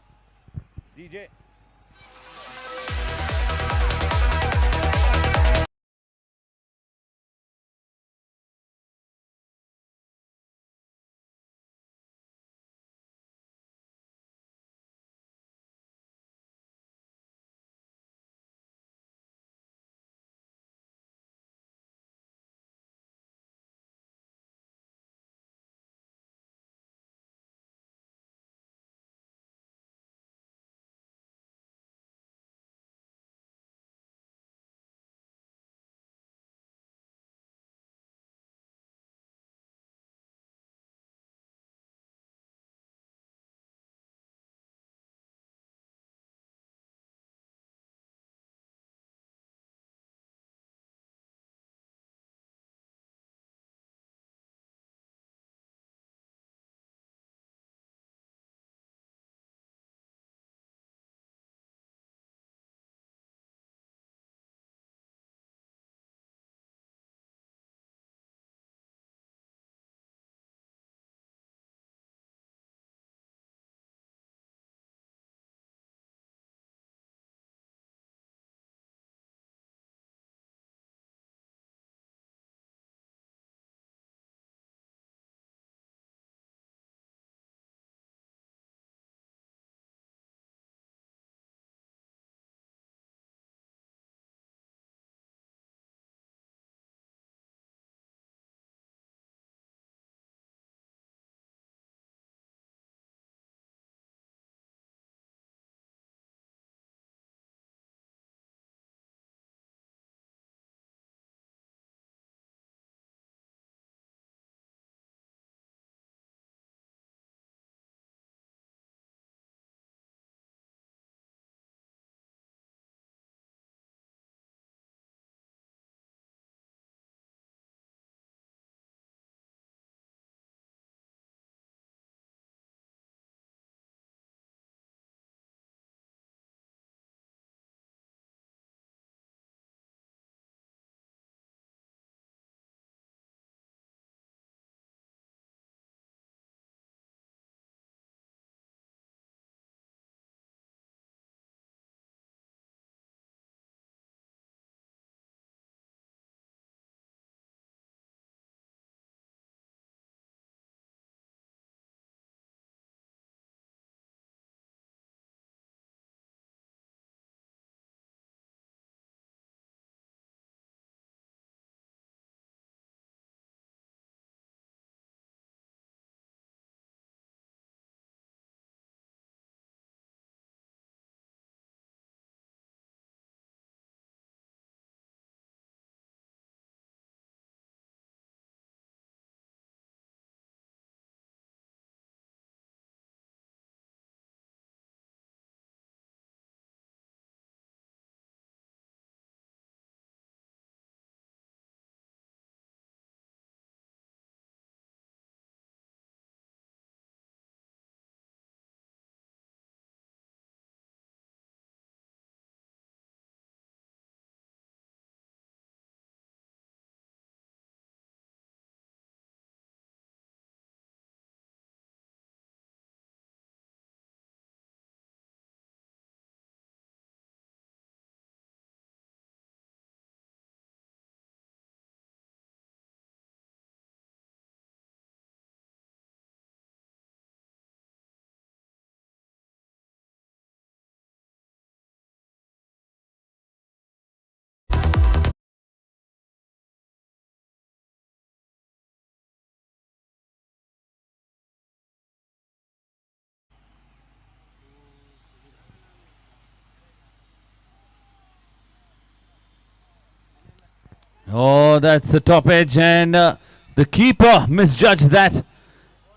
Oh, that's the top edge, and the keeper misjudged that.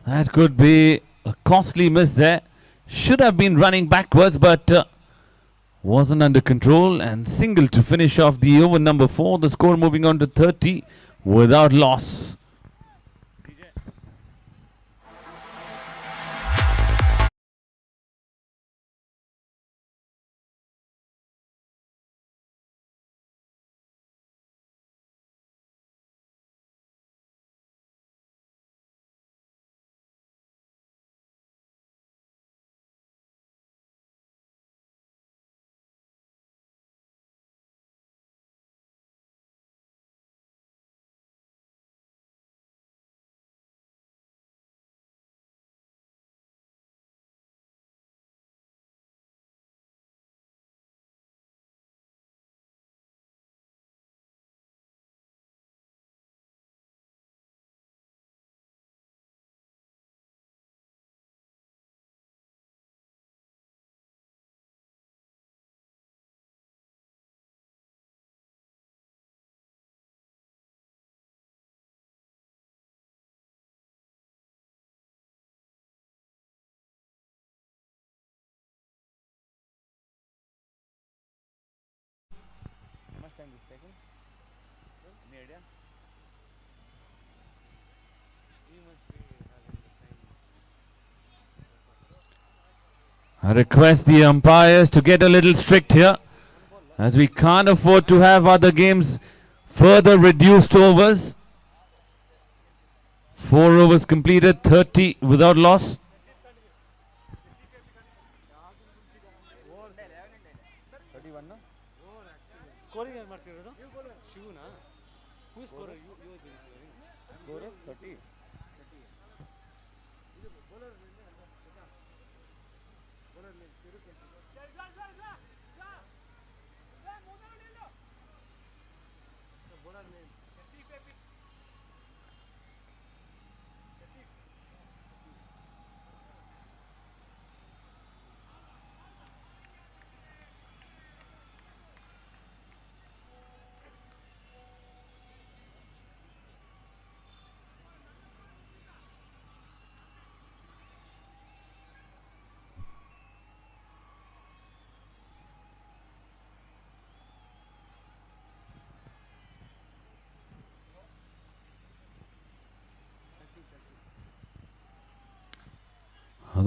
That could be a costly miss there. Should have been running backwards, but wasn't under control, and single to finish off the over number 4. The score moving on to 30 without loss. How much time is taken? Any idea? You must be having the time. I request the umpires to get a little strict here, as we can't afford to have other games further reduced overs. 4 overs completed, 30 without loss. Scoring ಯಾರು ಮಾಡ್ತಿರೋದು? ಶಿವನಾ? Who is scorer? You are scoring. Scorer 30.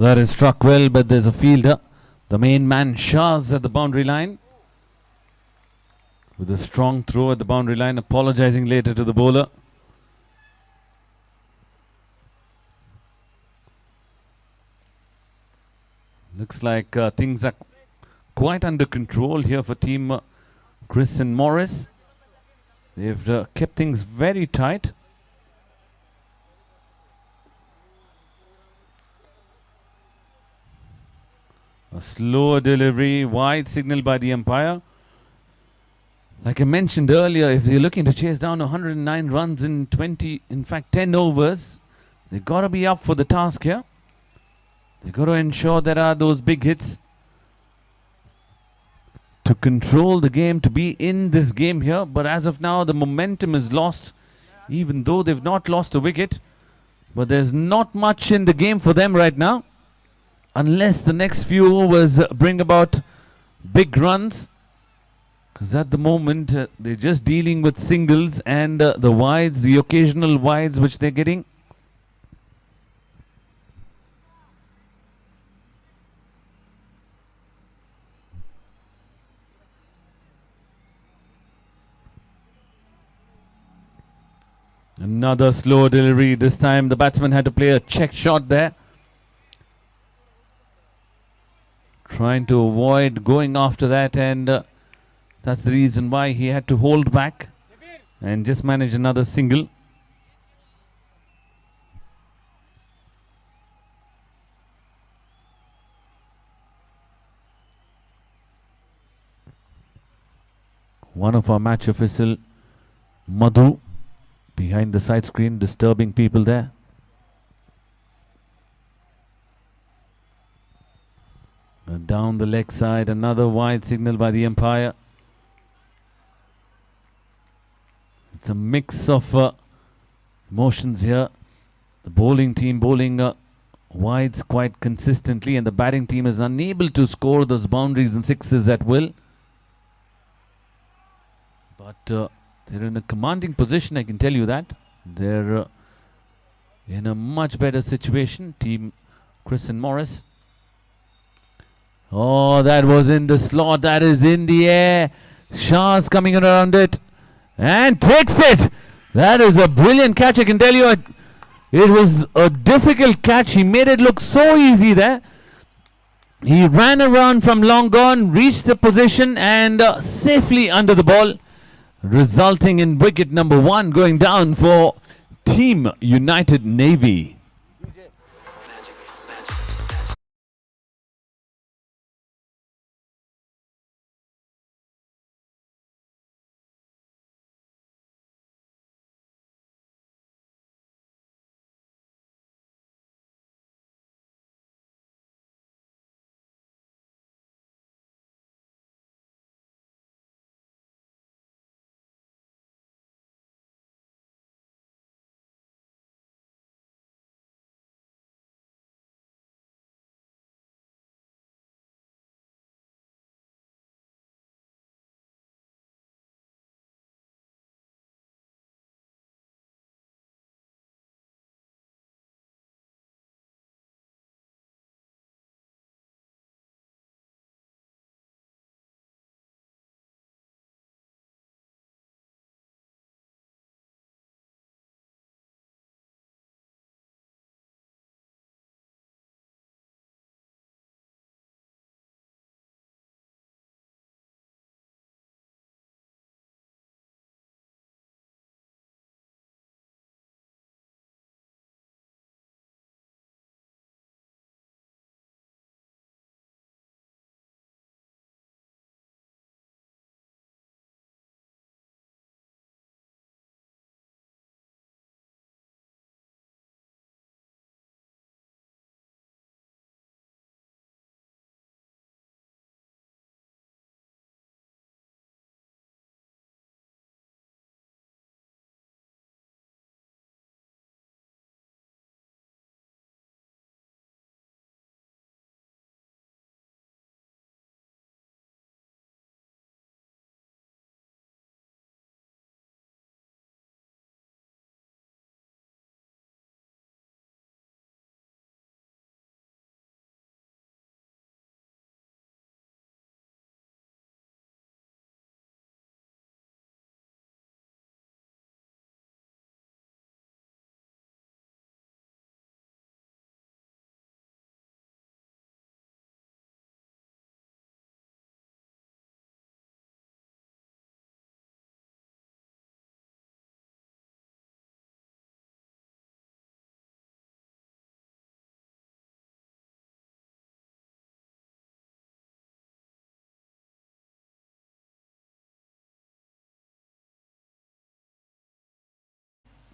That is struck well, but there's a fielder. The main man Shah's at the boundary line with a strong throw at the boundary line, apologizing later to the bowler. Looks like things are quite under control here for team Chris and Morris. They've kept things very tight. A slower delivery, wide signal by the umpire. Like I mentioned earlier, if they're looking to chase down 109 runs in 10 overs, they've got to be up for the task here. They've got to ensure there are those big hits to control the game, to be in this game here. But as of now, the momentum is lost, even though they've not lost a wicket. But there's not much in the game for them right now, unless the next few overs bring about big runs. Because at the moment, they're just dealing with singles and the wides, the occasional wides which they're getting. Another slow delivery. This time the batsman had to play a check shot there, trying to avoid going after that, and that's the reason why he had to hold back and just manage another single. One of our match official, Madhu, behind the side screen, disturbing people there. And down the leg side, another wide signal by the umpire. It's a mix of emotions here. The bowling team bowling wides quite consistently, and the batting team is unable to score those boundaries and sixes at will. But they're in a commanding position, I can tell you that. They're in a much better situation, team Chris and Morris. Oh, that was in the slot. That is in the air. Shah's coming around it and takes it. That is a brilliant catch, I can tell you. It was a difficult catch. He made it look so easy there. He ran around from long gone, reached the position and safely under the ball, resulting in wicket number 1 going down for Team United Navy.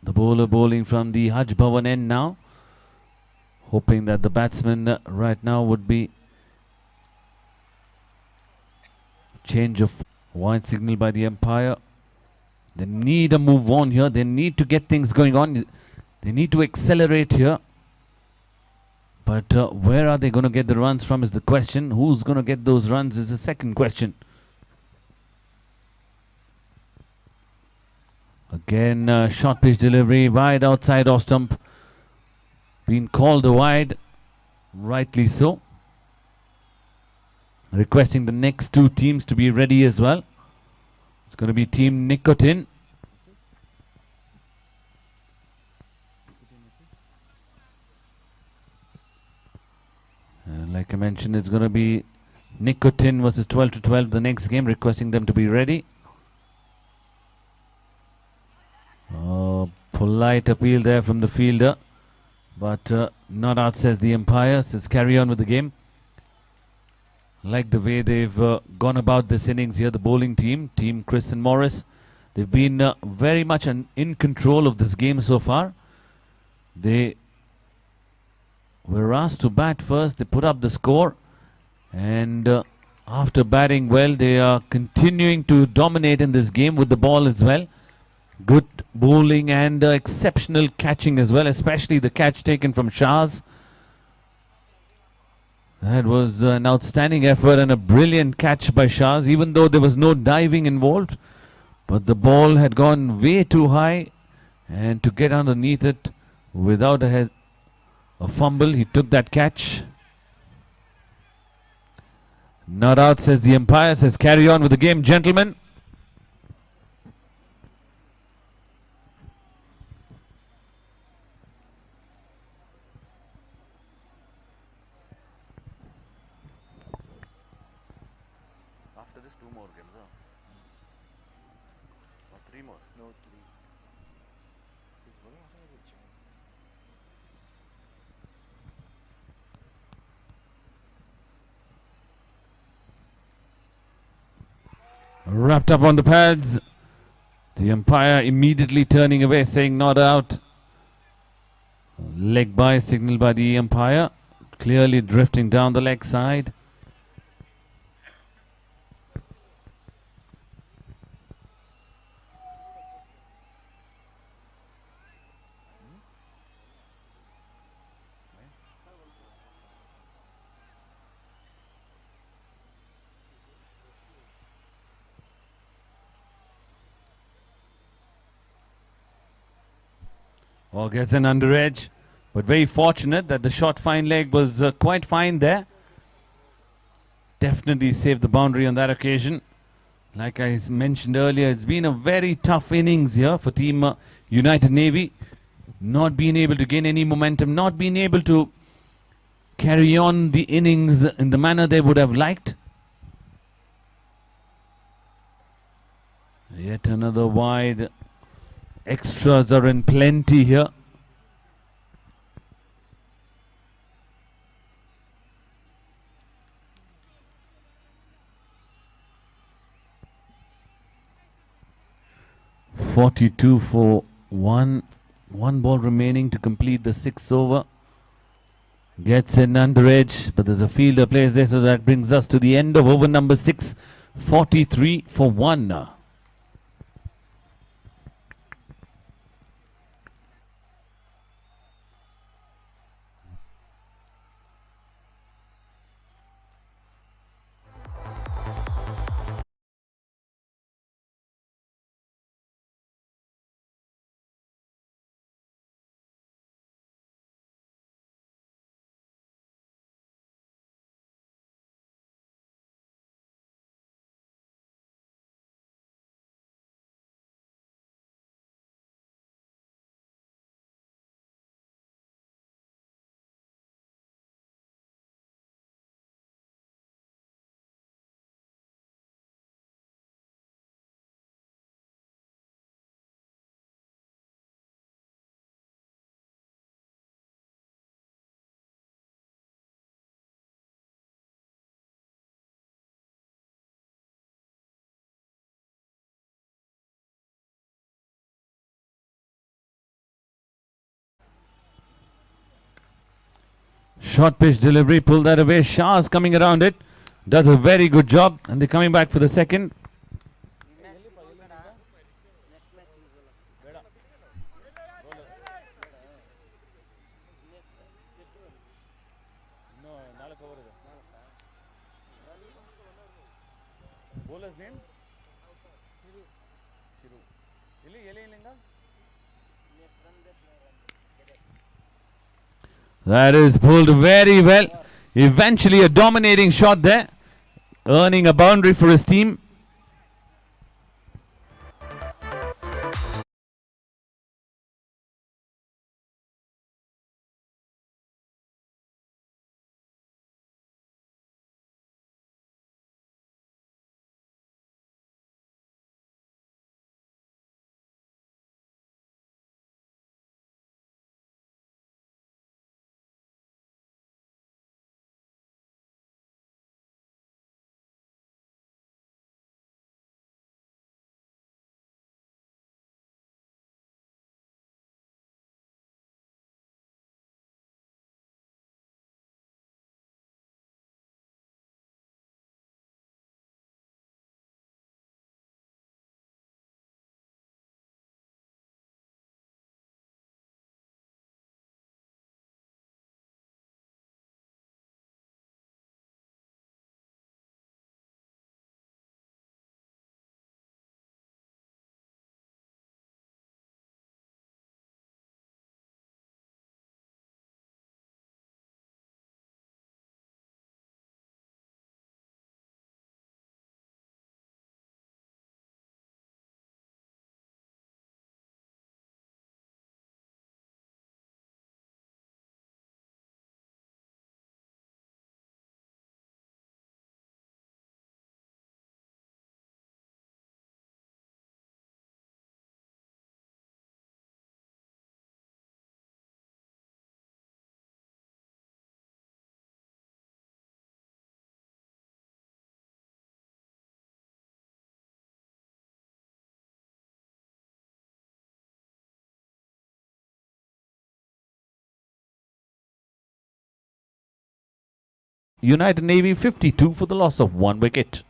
The bowler bowling from the Hajj Bhavan end now, hoping that the batsman right now would be change of wide signal by the umpire. They need a move on here. They need to get things going on. They need to accelerate here. But where are they going to get the runs from is the question. Who's going to get those runs is the second question. Again, short pitch delivery, wide outside off stump. Been called a wide, rightly so. Requesting the next 2 teams to be ready as well. It's going to be Team Nicotine. Like I mentioned, it's going to be Nicotine versus 12 to 12 the next game, requesting them to be ready. Polite appeal there from the fielder, but not out, says the umpire. Says carry on with the game. Like the way they've gone about this innings here, the bowling team, Team Chris and Morris. They've been very much in control of this game so far. They were asked to bat first. They put up the score, and after batting well, they are continuing to dominate in this game with the ball as well. Good bowling and exceptional catching as well, especially the catch taken from Shahs. That was an outstanding effort and a brilliant catch by Shahs, even though there was no diving involved. But the ball had gone way too high, and to get underneath it without a fumble, he took that catch. Not out, says the umpire. Says carry on with the game, gentlemen. After this, 2 more games, huh? Or 3 more? No, 3. His bowling also has a chance. Wrapped up on the pads. The umpire immediately turning away, saying not out. Leg by signal by the umpire. Clearly drifting down the leg side. Or gets an under edge, but very fortunate that the short fine leg was quite fine there. Definitely saved the boundary on that occasion. Like I mentioned earlier, it's been a very tough innings here for Team United Navy. Not being able to gain any momentum, not being able to carry on the innings in the manner they would have liked. Yet another wide. Extras are in plenty here. .42 for 1. 1 ball remaining to complete the 6th over. Gets an under edge, but there's a fielder plays there, so that brings us to the end of over number 6. 43 for 1. Short pitch delivery, pull that away. Shah's coming around it. Does a very good job. And they're coming back for the second. Bowler's name? That is pulled very well. Eventually a dominating shot there, earning a boundary for his team. United Navy 52 for the loss of 1 wicket.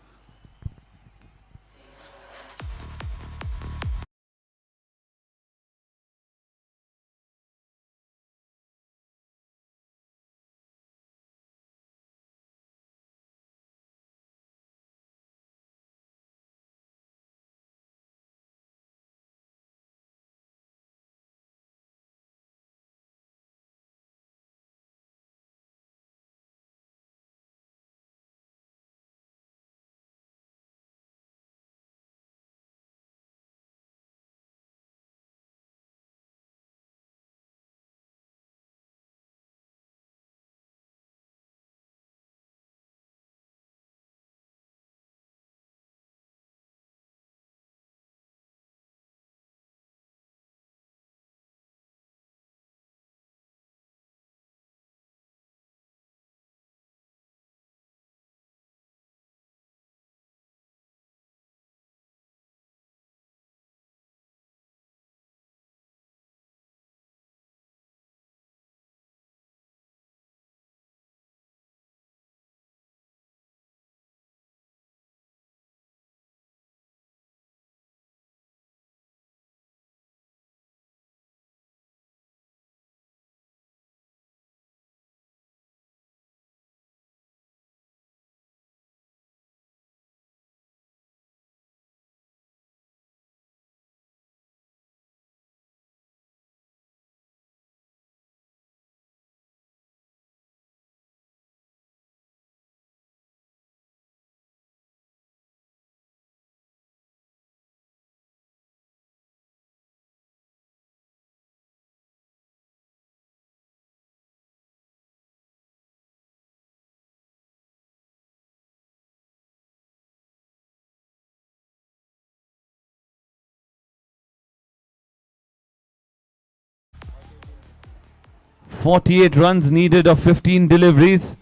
.48 runs needed of 15 deliveries.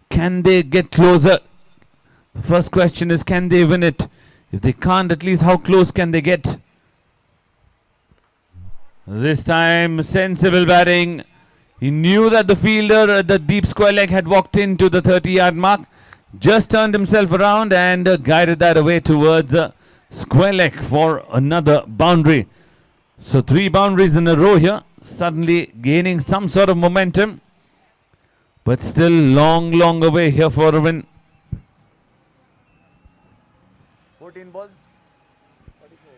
Can they get closer? The first question is, can they win it? If they can't, at least how close can they get? This time, sensible batting. He knew that the fielder at the deep square leg had walked into the 30-yard mark. Just turned himself around and guided that away towards square leg for another boundary. So 3 boundaries in a row here. Suddenly gaining some sort of momentum. But still long, long away here for a win. 14 balls, 44.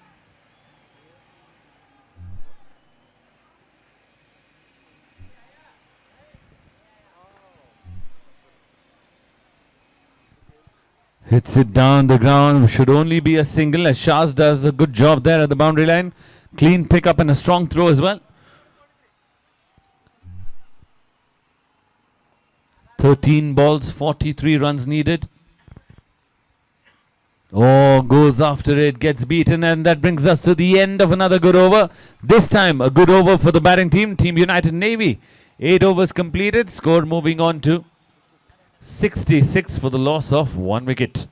Hits it down the ground. Should only be a single, as Shaz does a good job there at the boundary line. Clean pick up and a strong throw as well. 13 balls, 43 runs needed. Oh, goes after it, gets beaten, and that brings us to the end of another good over. This time, a good over for the batting team, Team United Navy. 8 overs completed, score moving on to 66 for the loss of 1 wicket.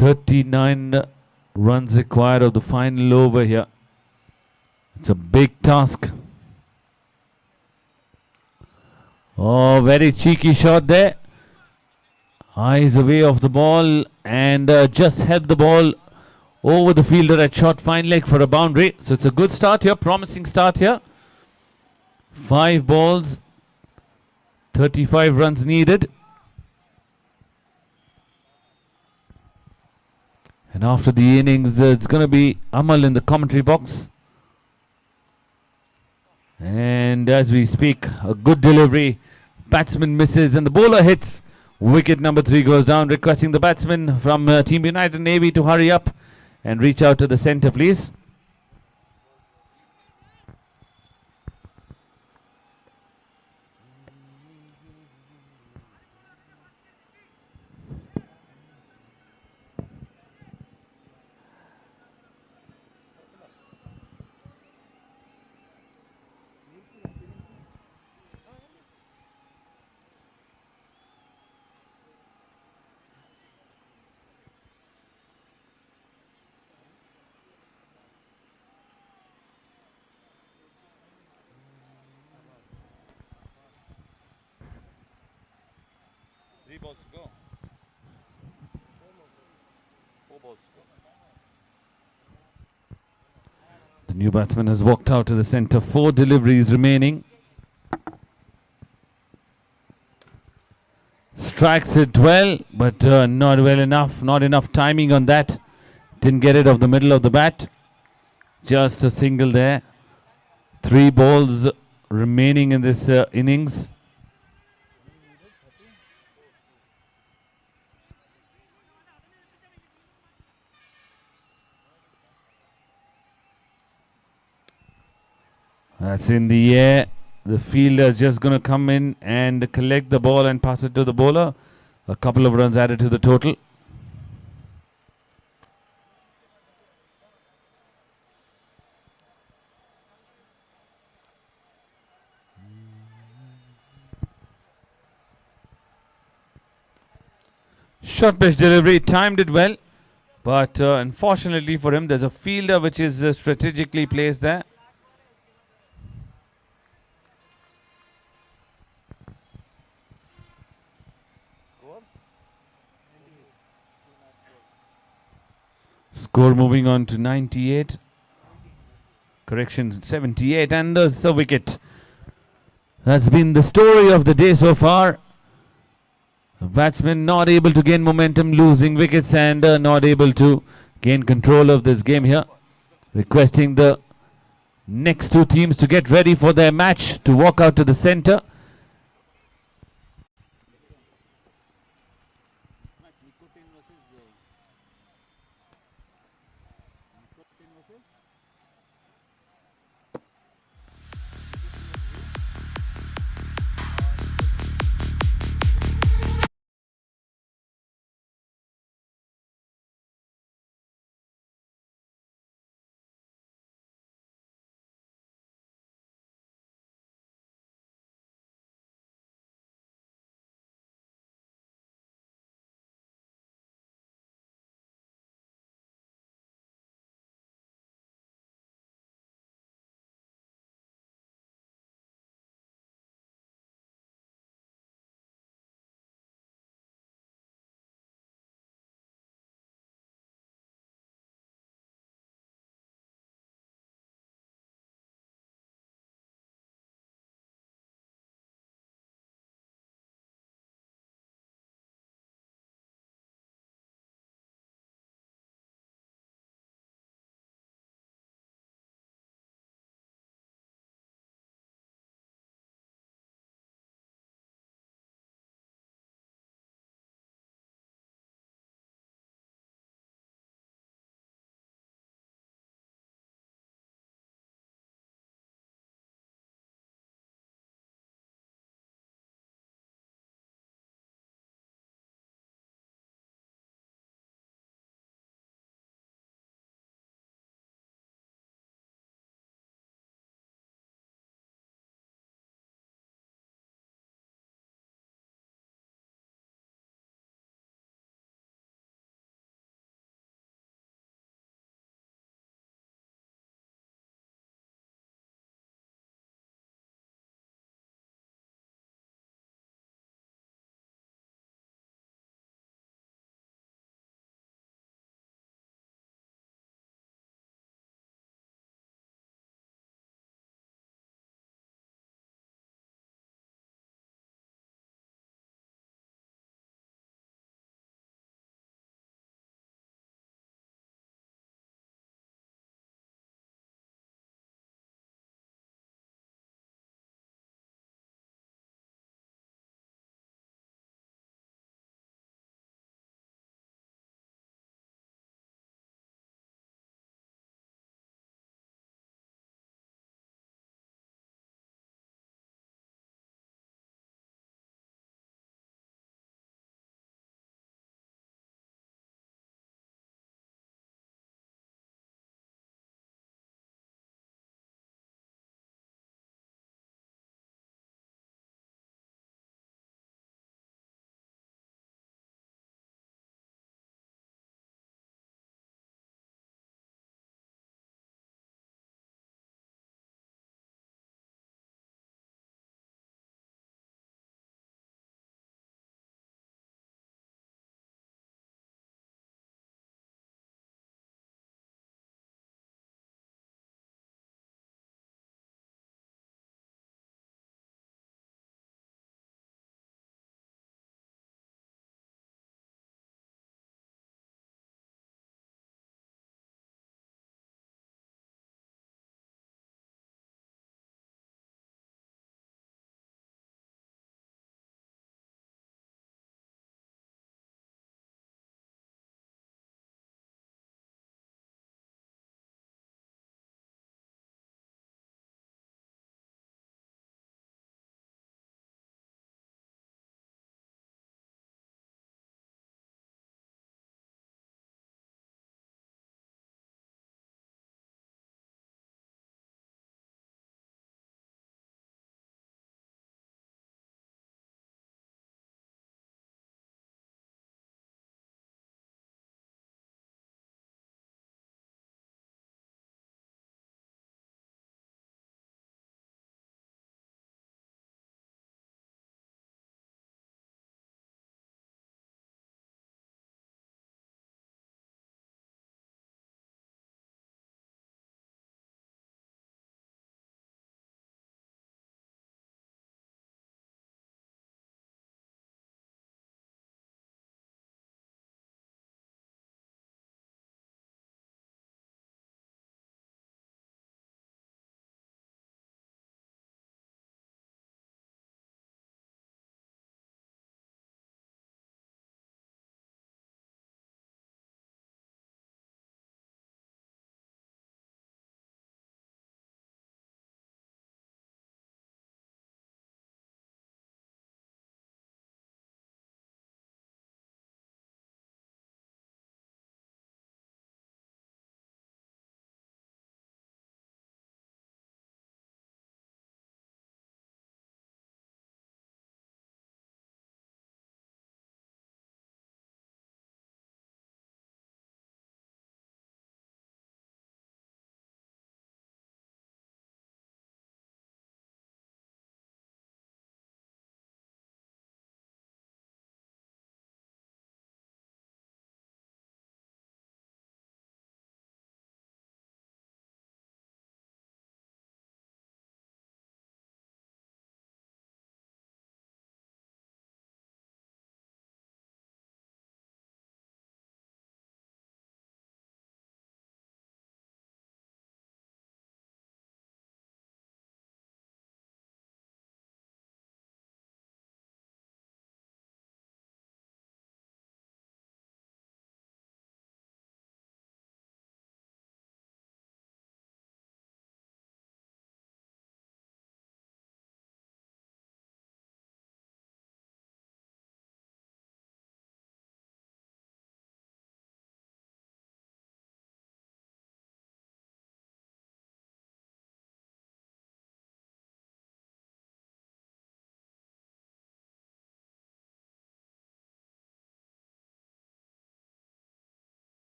39 runs required of the final over here. It's a big task. Oh, very cheeky shot there. Eyes away of the ball and just helped the ball over the fielder at short fine leg for a boundary. So it's a good start here, promising start here. 5 balls, 35 runs needed. And after the innings, it's going to be Amal in the commentary box. And as we speak, a good delivery. Batsman misses and the bowler hits. Wicket number 3 goes down, requesting the batsman from Team United Navy to hurry up and reach out to the centre, please. The new batsman has walked out to the centre. 4 deliveries remaining. Strikes it well, but not well enough. Not enough timing on that. Didn't get it off the middle of the bat. Just a single there. 3 balls remaining in this innings. That's in the air. The fielder is just going to come in and collect the ball and pass it to the bowler. A couple of runs added to the total. Short pitch delivery, timed it well. But unfortunately for him, there's a fielder which is strategically placed there. Score moving on to 98. Correction, 78, and there's a wicket. That's been the story of the day so far. The batsman not able to gain momentum, losing wickets, and not able to gain control of this game here. Requesting the next 2 teams to get ready for their match to walk out to the centre.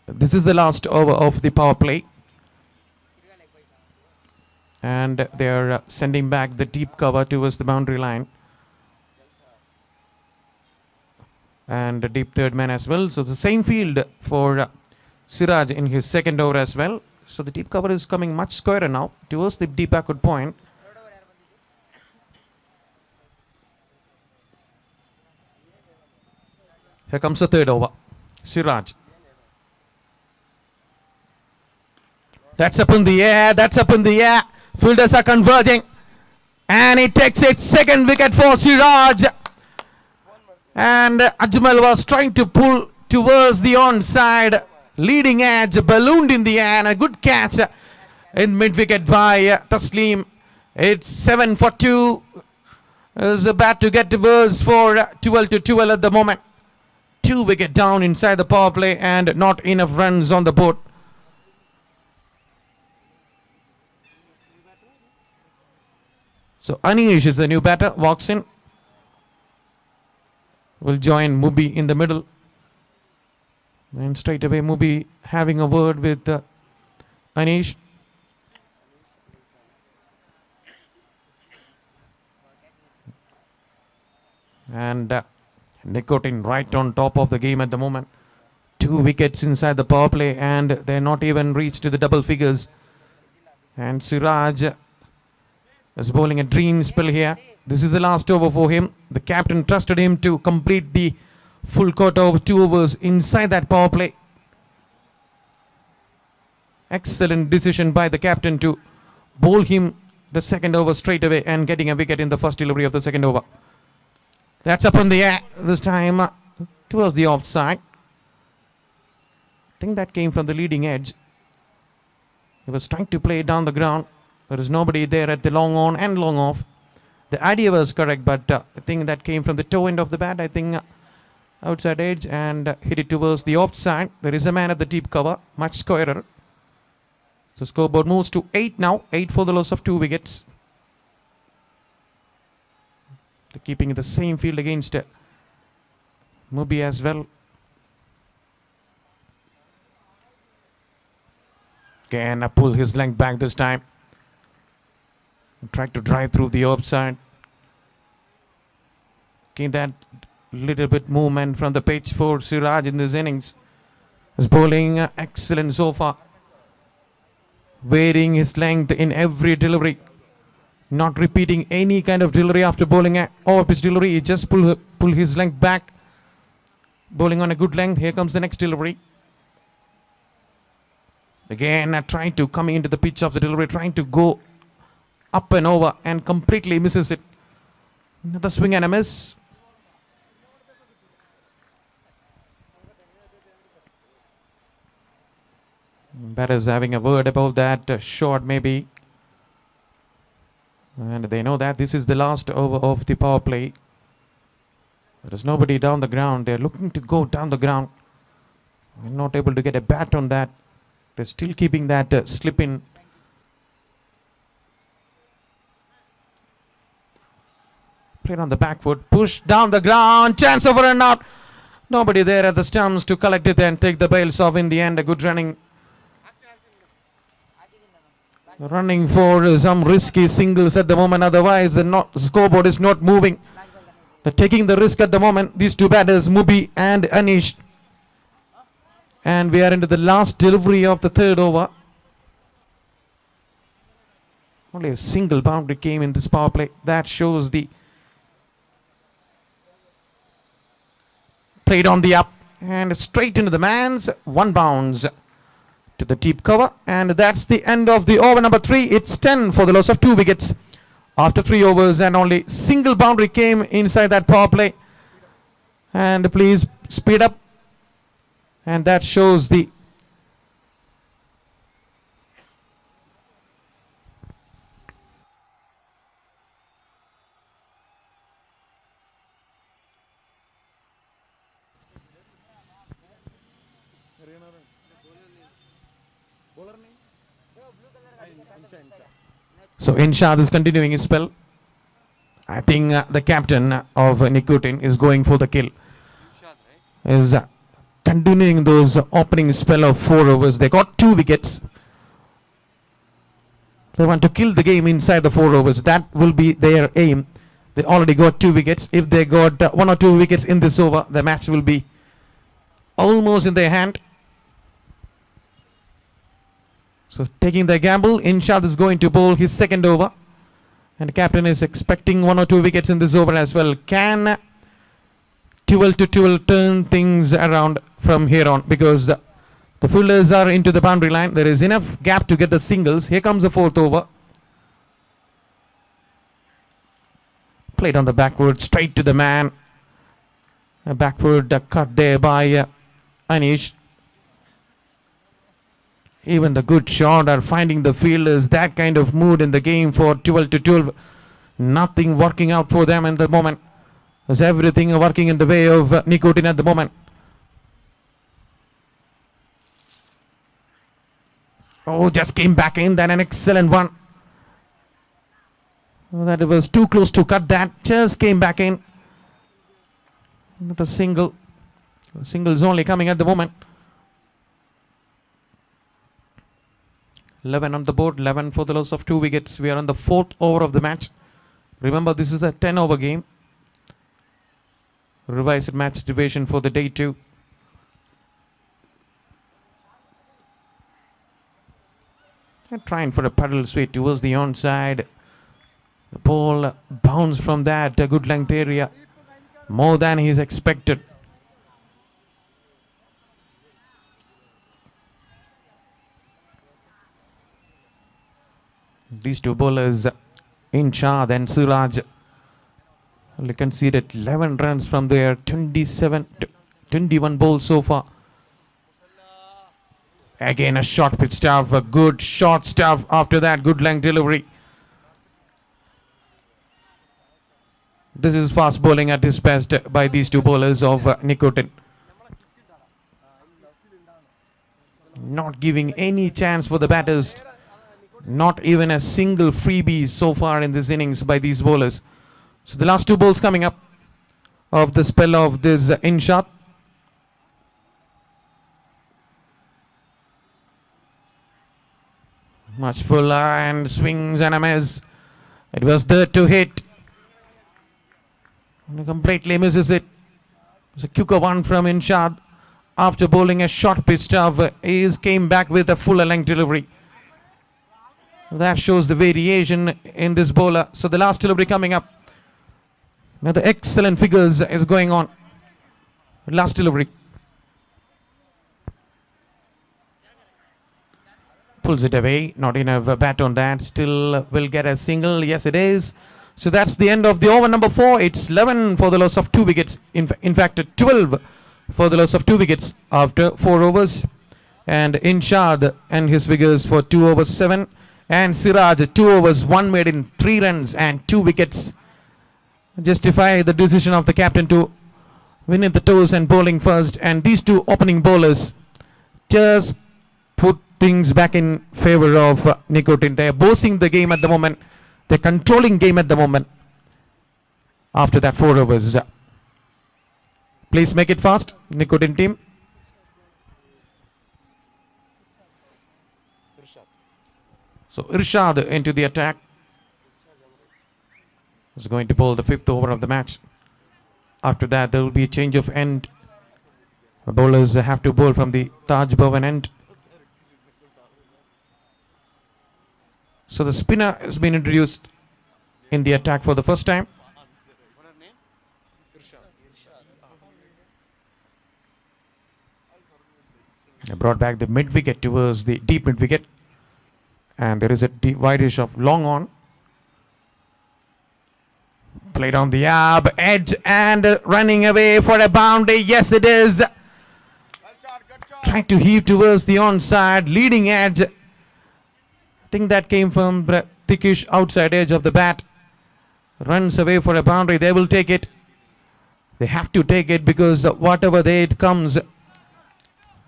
This is the last over of the power play. And they are sending back the deep cover towards the boundary line. And a deep third man as well. So the same field for Siraj in his second over as well. So the deep cover is coming much squarer now towards the deep backward point. Here comes the third over. Siraj. That's up in the air. That's up in the air. Fielders are converging. And he takes its second wicket for Siraj. And Ajmal was trying to pull towards the onside. Leading edge, ballooned in the air. And a good catch in mid-wicket by Taslim. It's 7 for 2. Is about to get towards for 12 to 12 at the moment. 2 wicket down inside the power play and not enough runs on the board. So Anish is the new batter, walks in. Will join Mubi in the middle. And straight away Mubi having a word with Anish. And Nicotine right on top of the game at the moment. 2 wickets inside the power play and they're not even reached to the double figures. And Siraj is bowling a dream spell here. This is the last over for him. The captain trusted him to complete the full quota of 2 overs inside that power play. Excellent decision by the captain to bowl him the second over straight away and getting a wicket in the first delivery of the second over. That's up in the air this time towards the offside. I think that came from the leading edge. He was trying to play it down the ground. There is nobody there at the long on and long off. The idea was correct, but I think that came from the toe end of the bat. I think outside edge and hit it towards the offside. There is a man at the deep cover, much squarer. So scoreboard moves to 8 now. 8 for the loss of 2 wickets. They're keeping the same field against Mubi as well. Can pull his length back this time. Try to drive through the offside. Okay, that little bit movement from the pitch for Siraj in this innings. Is bowling excellent so far. Varying his length in every delivery. Not repeating any kind of delivery after bowling over pitch delivery. He just pull his length back. Bowling on a good length. Here comes the next delivery. Again, trying to come into the pitch of the delivery. Trying to go up and over and completely misses it. Another swing and a miss. Batters having a word about that shot maybe. And they know that this is the last over of the power play. There is nobody down the ground. They're looking to go down the ground. They're not able to get a bat on that. They're still keeping that slip in. Played on the back foot. Push down the ground. Chance of a run out. Nobody there at the stumps to collect it and take the bails off in the end. A good running. Running for some risky singles at the moment. Otherwise, the scoreboard is not moving. They're taking the risk at the moment. These two batters, Mubi and Anish. And we are into the last delivery of the third over. Only a single boundary came in this power play. That shows the played on the up and straight into the man's. 1 bounce to the deep cover, and that's the end of the over number 3. It's 10 for the loss of 2 wickets after 3 overs, and only single boundary came inside that power play. And please speed up, and that shows the so Inshad is continuing his spell. I think the captain of Nicotine is going for the kill. Is continuing those opening spell of 4 overs. They got 2 wickets. They want to kill the game inside the 4 overs. That will be their aim. They already got 2 wickets. If they got 1 or 2 wickets in this over, the match will be almost in their hand. So taking the gamble, Inshad is going to bowl his second over. And the captain is expecting 1 or 2 wickets in this over as well. Can 12 to 12 turn things around from here on? Because the fielders are into the boundary line. There is enough gap to get the singles. Here comes the 4th over. Played on the backward, straight to the man. A backward cut there by Anish. Even the good shot are finding the fielders. That kind of mood in the game for 12 to 12. Nothing working out for them in the moment. There's everything working in the way of Nicotine at the moment. Oh, just came back in. Then an excellent one. That was too close to cut that. Just came back in. Not a single. Singles only coming at the moment. 11 on the board. 11 for the loss of 2 wickets. We are on the 4th over of the match. Remember, this is a 10 over game. Revised match duration for the day 2. They're trying for a paddle straight towards the onside. The ball bounced from that good length area. More than he's expected. These 2 bowlers, Inshad and Siraj, only conceded 11 runs from their 21 bowls so far. Again a short pitch stuff, a good short stuff after that, good length delivery. This is fast bowling at its best by these 2 bowlers of Nicotine. Not giving any chance for the batters. Not even a single freebie so far in this innings by these bowlers. So the last 2 balls coming up of the spell of this Inshad. Much fuller and swings and a miss. It was there to hit. And he completely misses it. It's a quicker one from Inshad. After bowling a short pitch stuff, he came back with a fuller length delivery. That shows the variation in this bowler. So the last delivery coming up. Now the excellent figures is going on. Last delivery. Pulls it away. Not enough bat on that. Still will get a single. Yes, it is. So that's the end of the over number 4. It's 11 for the loss of 2 wickets. In fact, 12 for the loss of 2 wickets after 4 overs. And Inshad and his figures for 2 overs 7. And Siraj 2 overs 1 made in 3 runs and 2 wickets. Justify the decision of the captain to win at the toes and bowling first. And these 2 opening bowlers just put things back in favor of Nicotine. They are bossing the game at the moment. They're controlling game at the moment. After that 4 overs. Please make it fast, Nicotine team. So Irshad into the attack. Is going to bowl the 5th over of the match. After that, there will be a change of end. The bowlers have to bowl from the Taj Bhavan end. So the spinner has been introduced in the attack for the first time. They brought back the mid wicket towards the deep mid wicket. And there is a wideish of long on. Played on the edge and running away for a boundary. Yes, it is. Trying to heave towards the onside, leading edge. I think that came from thickish outside edge of the bat. Runs away for a boundary. They will take it. They have to take it because whatever day it comes,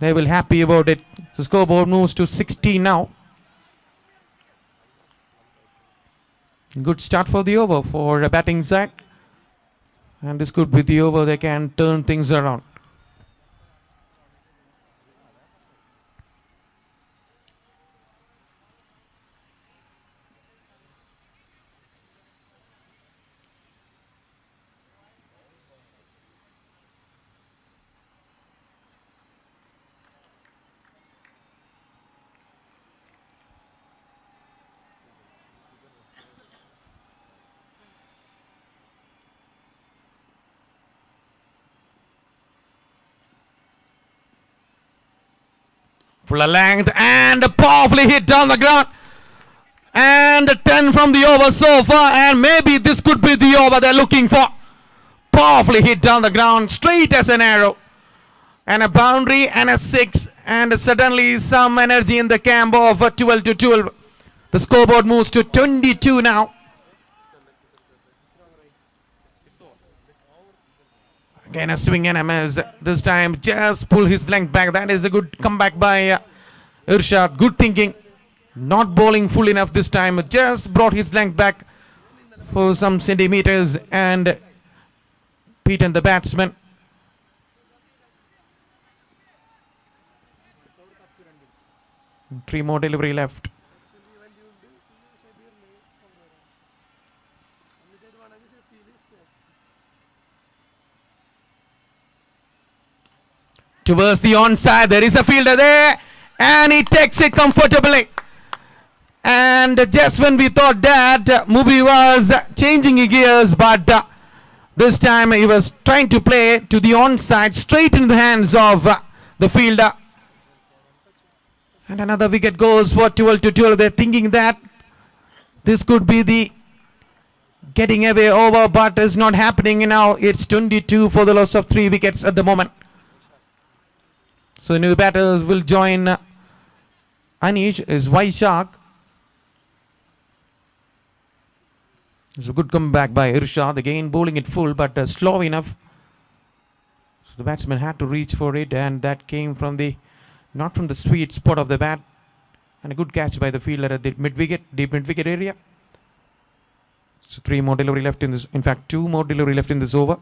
they will happy about it. The scoreboard moves to 60 now. Good start for the over for a batting side. And this could be the over. They can turn things around. Full length and powerfully hit down the ground. And a 10 from the over so far, and maybe this could be the over they're looking for. Powerfully hit down the ground, straight as an arrow. And a boundary and a 6, and suddenly some energy in the camp of 12 to 12. The scoreboard moves to 22 now. Again a swing and a miss. This time just pull his length back. That is a good comeback by Irshad. Good thinking. Not bowling full enough this time. Just brought his length back for some centimeters and beaten the batsman. Three more delivery left. Towards the onside, there is a fielder there, and he takes it comfortably. And just when we thought that Mubi was changing gears, but this time he was trying to play to the onside, straight in the hands of the fielder. And another wicket goes for 12 to 12. They're thinking that this could be the getting away over, but it's not happening now. It's 22 for the loss of 3 wickets at the moment. So new batters will join Anish is Vaishak. It's a good comeback by Irshad. Again bowling it full, but slow enough. So the batsman had to reach for it, and that came from the not from the sweet spot of the bat. And a good catch by the fielder at the deep mid-wicket area. So 3 more delivery left in this. In fact, 2 more delivery left in this over.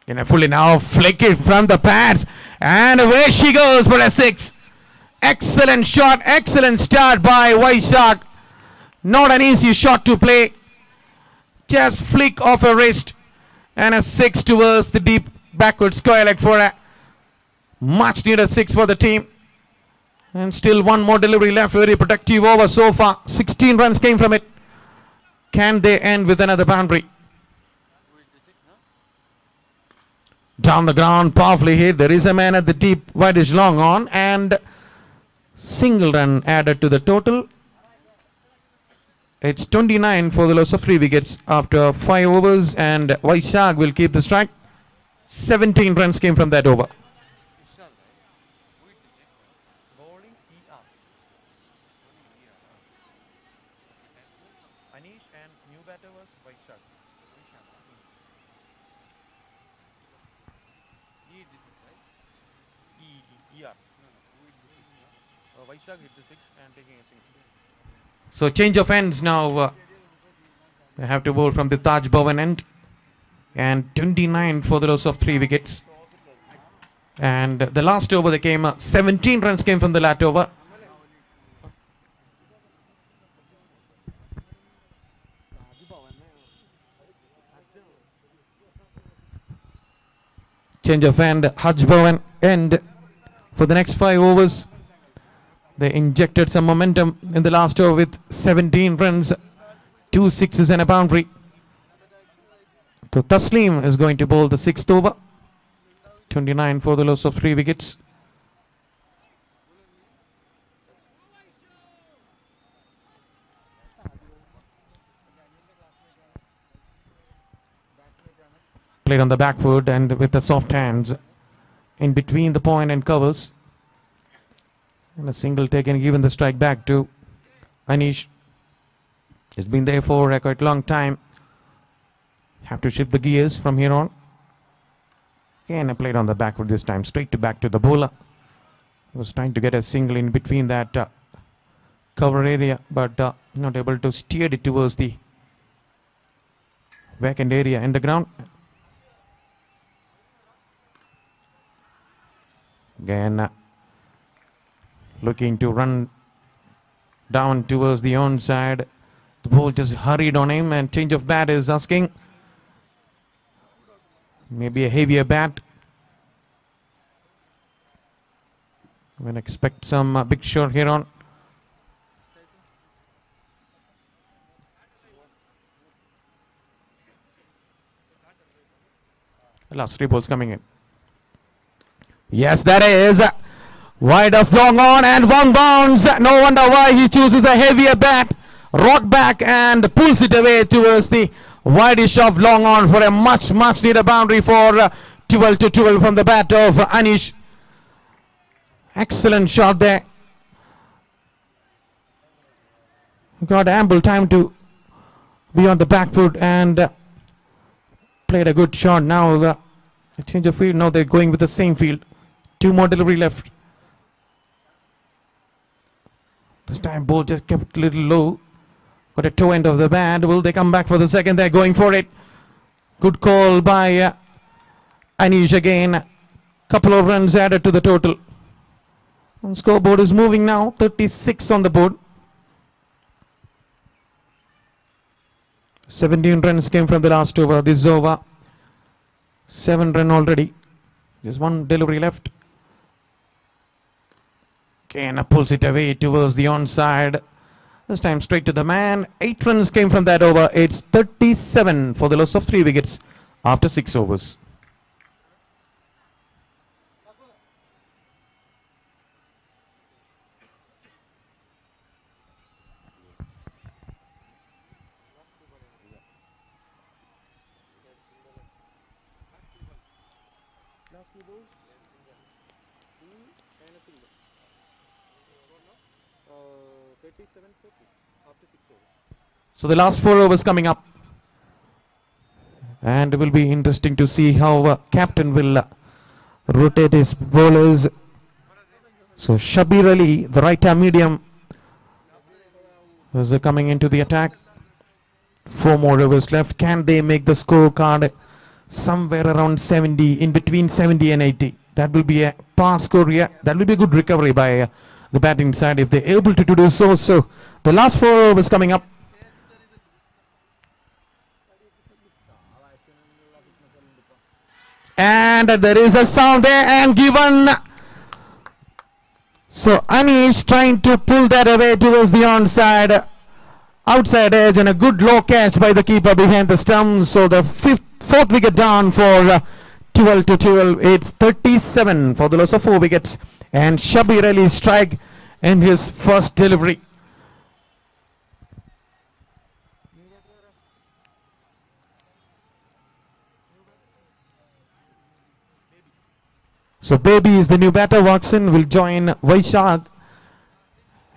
And a fully now flick it from the pads, and away she goes for a 6. Excellent shot, excellent start by Vaishak. Not an easy shot to play. Just flick off a wrist, and a 6 towards the deep backward square leg for a much needed 6 for the team. And still 1 more delivery left. Very productive over so far. 16 runs came from it. Can they end with another boundary? Down the ground, powerfully hit. There is a man at the deep wideish long on, and single run added to the total. It's 29 for the loss of 3 wickets after 5 overs, and Vaishak will keep the strike. 17 runs came from that over. Bowling ER. Anish and new batter was Vaishak. ER. Vaishak hit the 6 and taking a single. So change of ends now. They have to bowl from the Taj Bhavan end. And 29 for the loss of 3 wickets. And the last over they came, 17 runs came from the last over. Change of end, Taj Bhavan end for the next 5 overs. They injected some momentum in the last over with 17 runs, 2 sixes and a boundary. So Taslim is going to bowl the 6th over. 29 for the loss of 3 wickets. Played on the back foot and with the soft hands in between the point and covers. And a single taken, given the strike back to Anish. He's been there for a quite long time. Have to shift the gears from here on. Again, I played on the back foot this time, straight to back to the bowler. Was trying to get a single in between that cover area, but not able to steer it towards the vacant area in the ground. Again, looking to run down towards the onside. The ball just hurried on him, and change of bat is asking. Maybe a heavier bat. We'll expect some big shot here on. The last 3 balls coming in. Yes, that is. Wide of long on and one bounce. No wonder why he chooses a heavier bat. Rock back and pulls it away towards the wideish of long on for a much needed boundary for 12 to 12 from the bat of Anish. Excellent shot there. Got ample time to be on the back foot and played a good shot. Now a change of field. Now they're going with the same field. 2 more delivery left. This time ball just kept a little low. Got a toe end of the bat. Will they come back for the second? They're going for it. Good call by Anish again. Couple of runs added to the total. And scoreboard is moving now. 36 on the board. 17 runs came from the last over. This is over. 7 run already. Just 1 delivery left. Kane pulls it away towards the onside. This time straight to the man. 8 runs came from that over. It's 37 for the loss of 3 wickets after 6 overs. Last 2 balls, 2 and a single. 37-40 after 6 overs. So the last 4 overs coming up. And it will be interesting to see how captain will rotate his bowlers. So Shabir Ali, the right arm medium, is coming into the attack. 4 more overs left. Can they make the scorecard somewhere around 70, in between 70 and 80? That will be a par score. Yeah, that will be a good recovery by the batting side if they're able to do so. So the last 4 overs coming up. And there is a sound there and given. So Anish trying to pull that away towards the onside. Outside edge and a good low catch by the keeper behind the stump. So the 4th wicket down for 12 to 12. It's 37 for the loss of 4 wickets. And Shabir Ali strike in his first delivery. So Baby is the new batter. Watson will join Vaishak.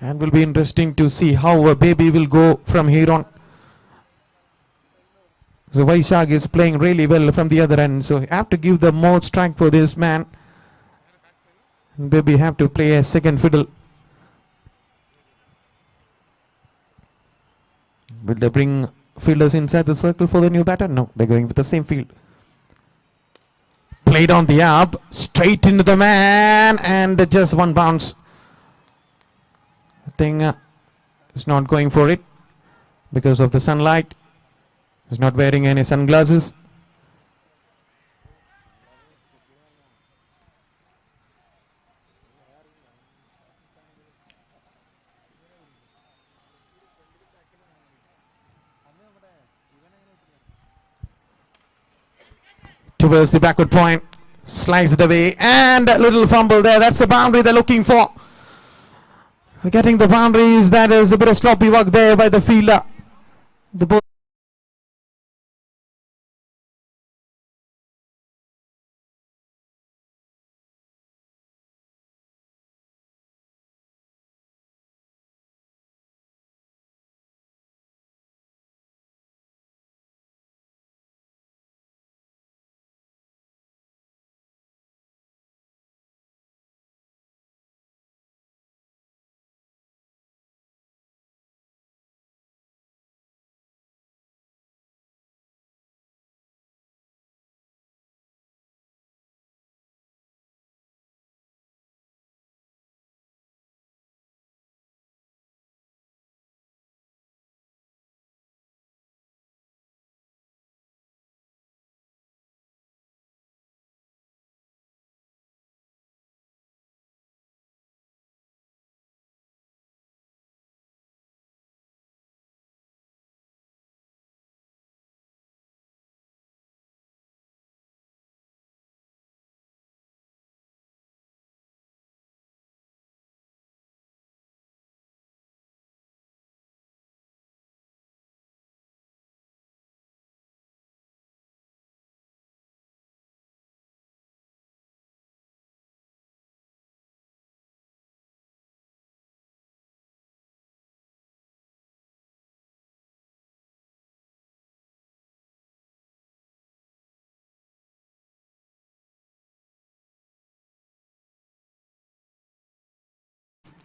And will be interesting to see how Baby will go from here on. So Vaishak is playing really well from the other end. So you have to give the more strike for this man. And Baby have to play a second fiddle. Will they bring fielders inside the circle for the new batter? No, they're going with the same field. Played on the up, straight into the man, and just 1 bounce. I think is not going for it because of the sunlight. He's not wearing any sunglasses. Towards the backward point, slides it away, and a little fumble there. That's the boundary they're looking for. Getting the boundaries, that is a bit of sloppy work there by the fielder. The ball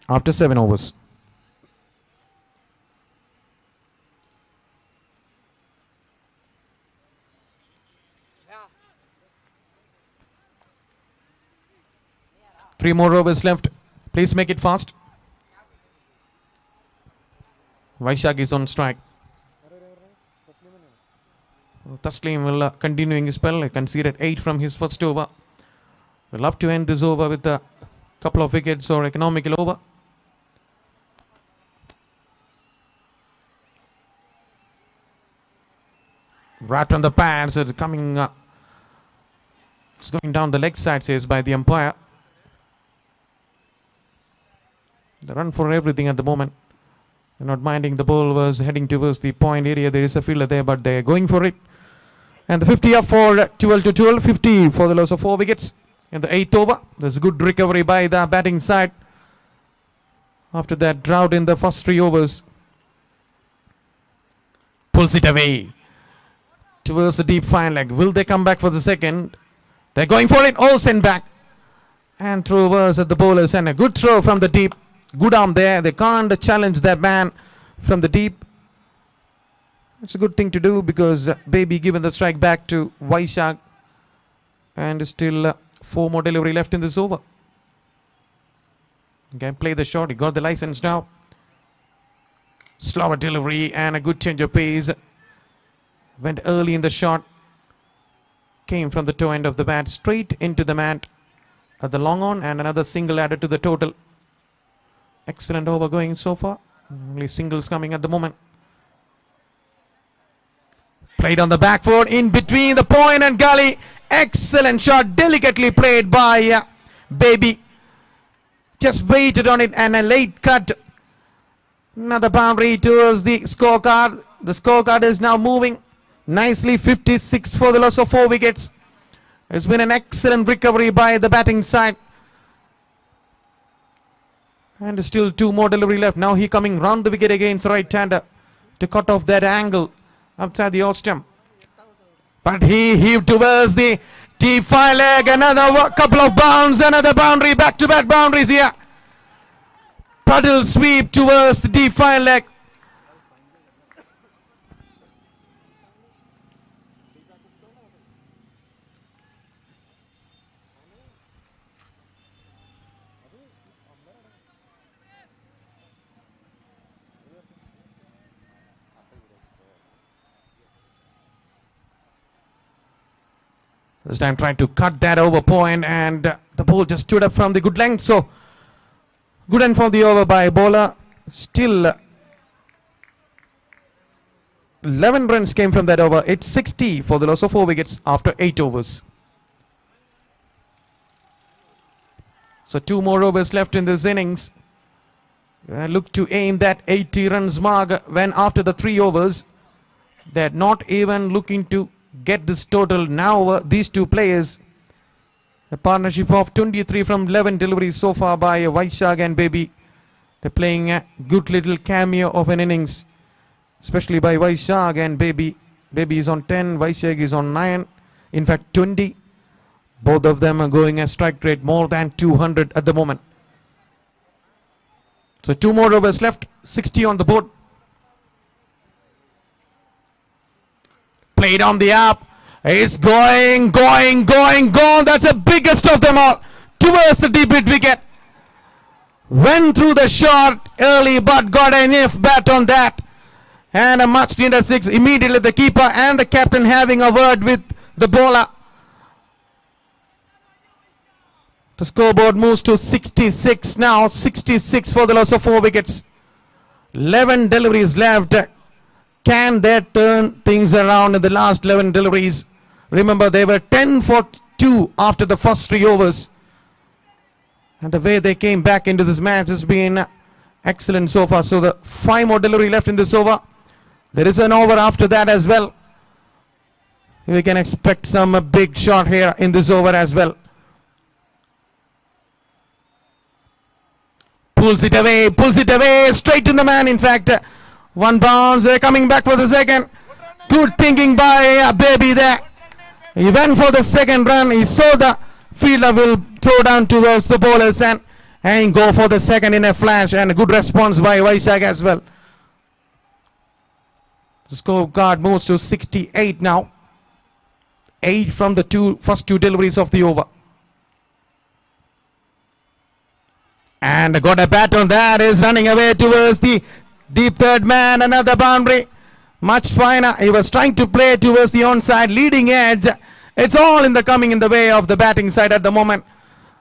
after 7 overs. Three more overs left. Please make it fast. Vaishak is on strike. Taslim will continuing his spell. He conceded 8 from his first over. We'll love to end this over with a couple of wickets or economical over. Right on the pads. It's coming. It's going down the leg side, says by the umpire. The run for everything at the moment. They're not minding. The ball was heading towards the point area. There is a fielder there, but they're going for it. And the 50 up for 12 to 12. 50 for the loss of 4 wickets in the 8th over. There's a good recovery by the batting side after that drought in the first 3 overs. Pulls it away towards the deep fine leg. Will they come back for the second? They're going for it. Oh, sent back. And throwers at the bowlers. And a good throw from the deep. Good arm there. They can't challenge that man from the deep. It's a good thing to do because Baby given the strike back to Vaishak. And still 4 more delivery left in this over. Can play the shot. He got the license now. Slower delivery and a good change of pace. Went early in the shot. Came from the toe end of the bat straight into the mat at the long on, and another single added to the total. Excellent over going so far. Only singles coming at the moment. Played on the back foot in between the point and gully. Excellent shot, delicately played by Baby. Just waited on it and a late cut. Another boundary towards the scorecard. The scorecard is now moving nicely. 56 for the loss of 4 wickets. It's been an excellent recovery by the batting side. And still 2 more delivery left. Now he coming round the wicket against right-hander to cut off that angle outside the off stump. But he heaved towards the deep fine leg. Another couple of bounds. Another boundary. Back-to-back boundaries here. Puddle sweep towards the deep fine leg. This time trying to cut that over point, and the ball just stood up from the good length. So good end for the over by bowler. Still 11 runs came from that over. It's 60 for the loss of 4 wickets after 8 overs. So 2 more overs left in this innings. Look to aim that 80 runs mark when after the 3 overs. They're not even looking to get this total now. These 2 players, a partnership of 23 from 11 deliveries so far by Vaishak and Baby. They're playing a good little cameo of an innings, especially by Vaishak and Baby. Baby is on 10, Vaishak is on 9, in fact 20. Both of them are going a strike rate more than 200 at the moment. So 2 more overs left, 60 on the board. Played on the up. It's going. That's the biggest of them all. Towards the deep mid wicket. Went through the shot early, but got an if bat on that. And a much needed 6. Immediately the keeper and the captain having a word with the bowler. The scoreboard moves to 66 now. 66 for the loss of 4 wickets. 11 deliveries left. Can they turn things around in the last 11 deliveries? Remember, they were 10 for 2 after the first 3 overs. And the way they came back into this match has been excellent so far. So the 5 more delivery left in this over. There is an over after that as well. We can expect some big shot here in this over as well. Pulls it away, straight in the man. In fact, 1 bounce. They're coming back for the second. Good thinking by Baby there. He went for the second run. He saw the fielder will throw down towards the bowlers, and and go for the second in a flash, and a good response by Vaishak as well. The scorecard moves to 68 now. 8 from the first two deliveries of the over. And got a bat on that, is running away towards the deep third man, another boundary. Much finer. He was trying to play towards the onside leading edge. It's all coming in the way of the batting side at the moment.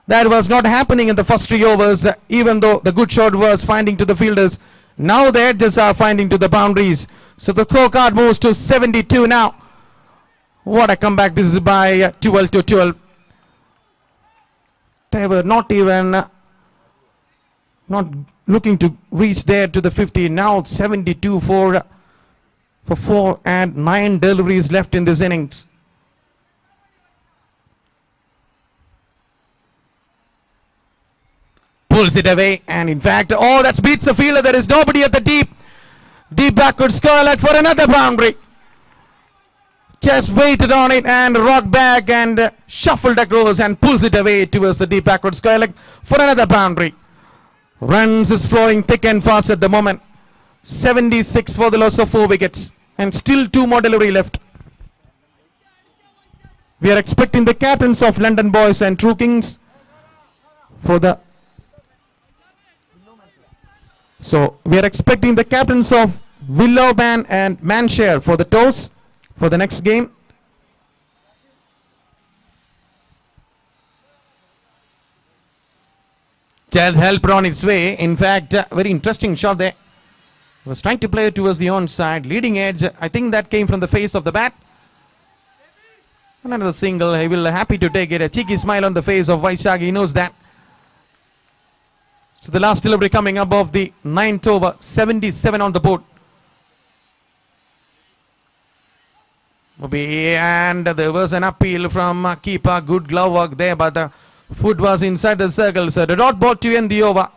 That was not happening in the first 3 overs, even though the good shot was finding to the fielders. Now the edges are finding to the boundaries. So the scorecard moves to 72 now. What a comeback this is by 12 to 12. They were not even not looking to reach there to the 50. Now 72 for 4 and 9 deliveries left in this innings. Pulls it away, and in fact, that beats the fielder. There is nobody at the deep backward square leg for another boundary. Just waited on it and rocked back and shuffled across and pulls it away towards the deep backward square leg for another boundary. Runs is flowing thick and fast at the moment. 76 for the loss of 4 wickets, and still 2 more delivery left. We are expecting the captains of London Boys and True Kings for the. So we are expecting the captains of Willowman and Manshare for the toss for the next game. Just helped on its way. In fact, very interesting shot there. Was trying to play towards the onside leading edge. I think that came from the face of the bat. Another single. He will happy to take it. A cheeky smile on the face of Vaishak. He knows that. So the last delivery coming up of the 9th over. 77 on the board. And there was an appeal from keeper. Good glove work there, but the foot was inside the circle. So the dot ball to end the over.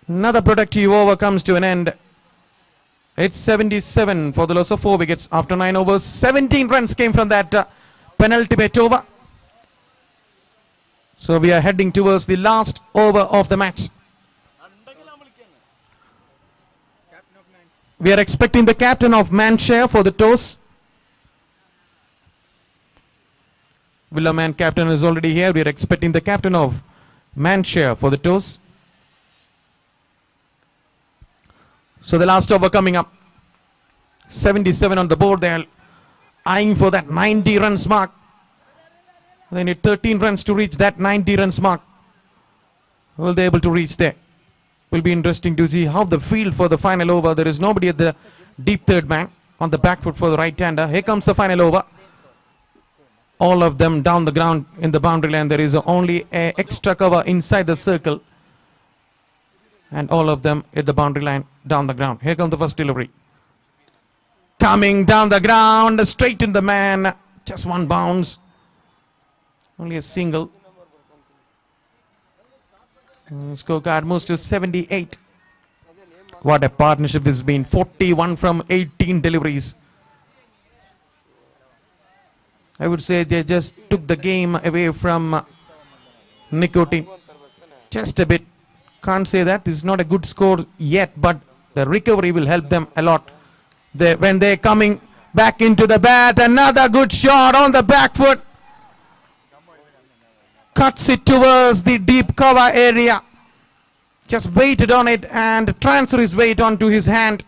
Another productive over comes to an end. It's 77 for the loss of 4 wickets after 9 overs. 17 runs came from that penultimate over. So we are heading towards the last over of the match. We are expecting the captain of Manshare for the toss. Willowman captain is already here. We are expecting the captain of Manshare for the toss. So the last over coming up. 77 on the board. They are eyeing for that 90 runs mark. They need 13 runs to reach that 90 runs mark. Will they able to reach there? Will be interesting to see how the field for the final over. There is nobody at the deep third man on the back foot for the right-hander. Here comes the final over. All of them down the ground in the boundary line. There is only an extra cover inside the circle. And all of them at the boundary line down the ground. Here comes the first delivery. Coming down the ground, straight in the man. Just one bounce. Only a single. Scorecard moves to 78. What a partnership this has been. 41 from 18 deliveries. I would say they just took the game away from nicotine. Just a bit. Can't say that. This is not a good score yet, but the recovery will help them a lot. When they're coming back into the bat, another good shot on the back foot. Cuts it towards the deep cover area. Just waited on it and transfer his weight onto his hand.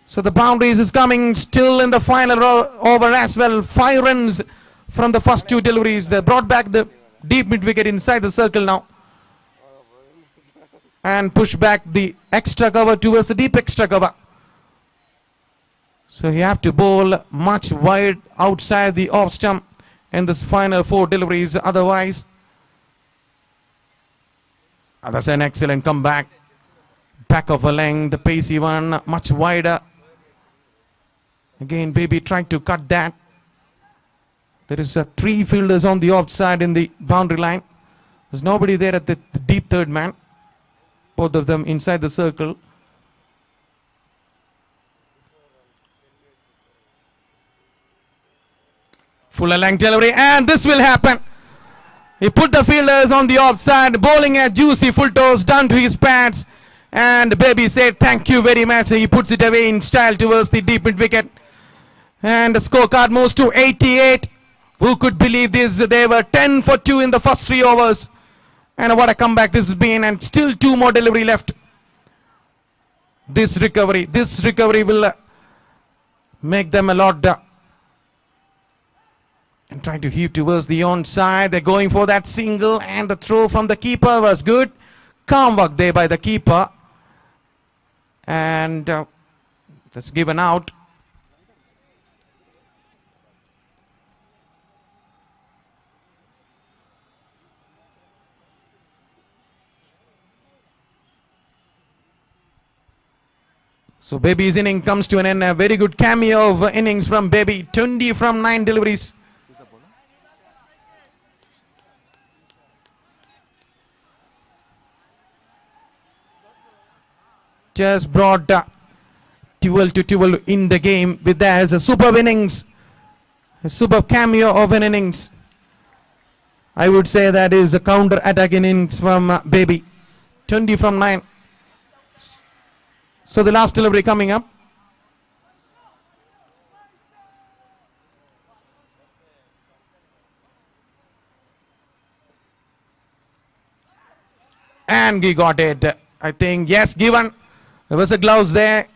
So the boundaries is coming still in the final over as well. 5 runs from the first 2 deliveries. They brought back the deep mid wicket inside the circle now. And push back the extra cover towards the deep extra cover. So you have to bowl much wide outside the off stump in this final 4 deliveries. Otherwise, that's an excellent comeback. Back of a length, the pacey one, much wider. Again, Baby trying to cut that. There is 3 fielders on the offside in the boundary line. There's nobody there at the deep third man. Both of them inside the circle. Full length delivery, and this will happen. He put the fielders on the offside, bowling a juicy full toss down to his pads. And Baby said thank you very much. He puts it away in style towards the deep mid wicket. And the scorecard moves to 88. Who could believe this? They were 10 for 2 in the first 3 overs. And what a comeback this has been. And still 2 more delivery left. This recovery will make them a lot. And trying to heave towards the onside. They're going for that single, and the throw from the keeper was good. Calm work there by the keeper. And that's given out. So Baby's inning comes to an end. A very good cameo of innings from Baby. 20 from 9 deliveries. Just brought 12 to 12 in the game with that as a superb innings. A superb cameo of an innings. I would say that is a counter attack innings from Baby. 20 from 9. So the last delivery coming up. And he got it. I think, yes, given. There was a gloves there.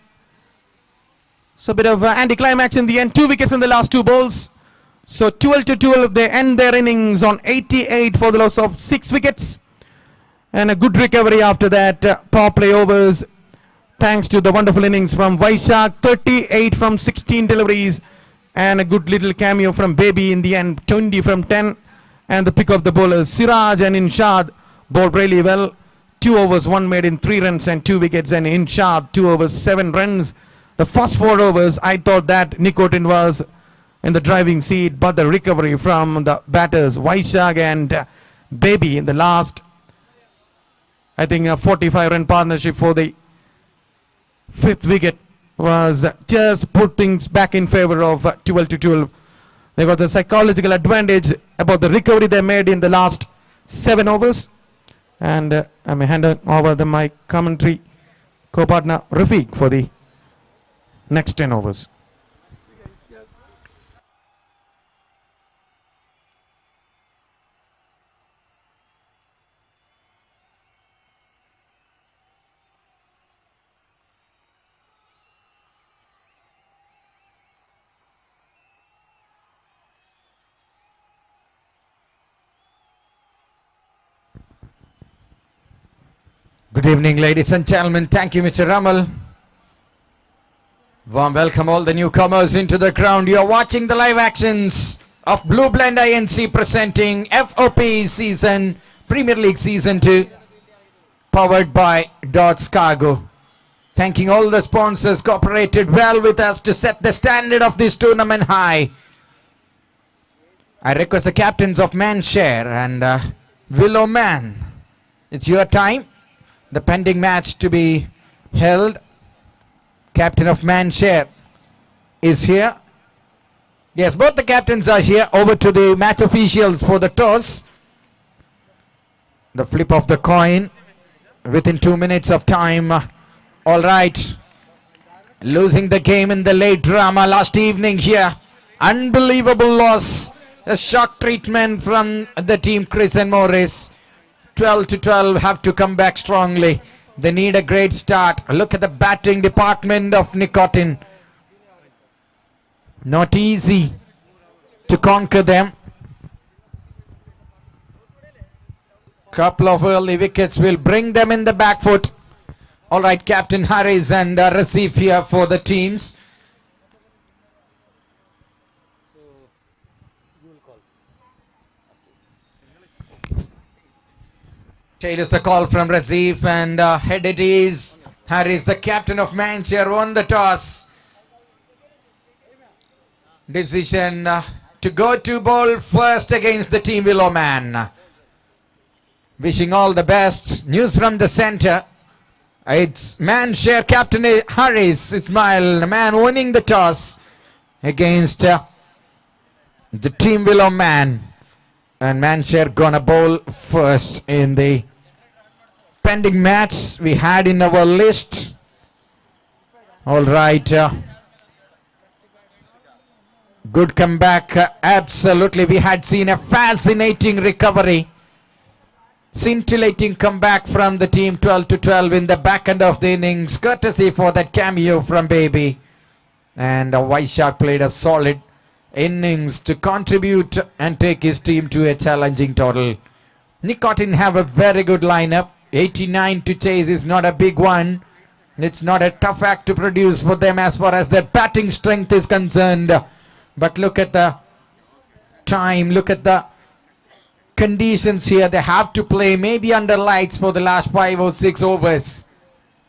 So a bit of anti-climax in the end. 2 wickets in the last 2 balls. So 12 to 12. They end their innings on 88 for the loss of 6 wickets. And a good recovery after that. Power play overs. Thanks to the wonderful innings from Vaishak. 38 from 16 deliveries. And a good little cameo from Baby in the end. 20 from 10. And the pick of the bowlers. Siraj and Inshad bowled really well. 2 overs, 1 made in 3 runs and 2 wickets, and Inshad 2 overs, 7 runs. The first 4 overs, I thought that Nicotine was in the driving seat, but the recovery from the batters, Vaishak and Baby in the last, I think a 45-run partnership for the 5th wicket was just put things back in favor of 12 to 12. They got the psychological advantage about the recovery they made in the last 7 overs. And I may hand over my commentary co-partner Rafiq for the next 10 overs. Good evening, ladies and gentlemen. Thank you, Mr. Ramal. Warm welcome all the newcomers into the ground. You are watching the live actions of Blue Blend INC presenting FOP season, Premier League Season 2, powered by Dodge Cargo. Thanking all the sponsors, cooperated well with us to set the standard of this tournament high. I request the captains of Manshare and Willow Man. It's your time. The pending match to be held. Captain of Manshare is here. Yes, both the captains are here. Over to the match officials for the toss. The flip of the coin within 2 minutes of time. All right. Losing the game in the late drama last evening here. Unbelievable loss. A shock treatment from the team Chris and Morris. 12 to 12 have to come back strongly. They need a great start. Look at the batting department of Nicotine. Not easy to conquer them. Couple of early wickets will bring them in the back foot. All right, Captain Harris and Rasif here for the teams. Tails the call from Rasif and head it is. Harris, the captain of Manchester, won the toss. Decision to go to bowl first against the team Willow Man. Wishing all the best. News from the center. It's Manshare captain Harris Ismail, the man winning the toss against the team Willow Man. And Manshare gonna bowl first in the pending match we had in our list. All right. Good comeback. Absolutely. We had seen a fascinating recovery. Scintillating comeback from the team, 12 to 12 in the back end of the innings. Courtesy for that cameo from Baby. And Vaishak played a solid innings to contribute and take his team to a challenging total. Nicotine have a very good lineup. 89 to chase is not a big one. It's not a tough act to produce for them as far as their batting strength is concerned. But look at the time, look at the conditions here. They have to play maybe under lights for the last 5 or 6 overs.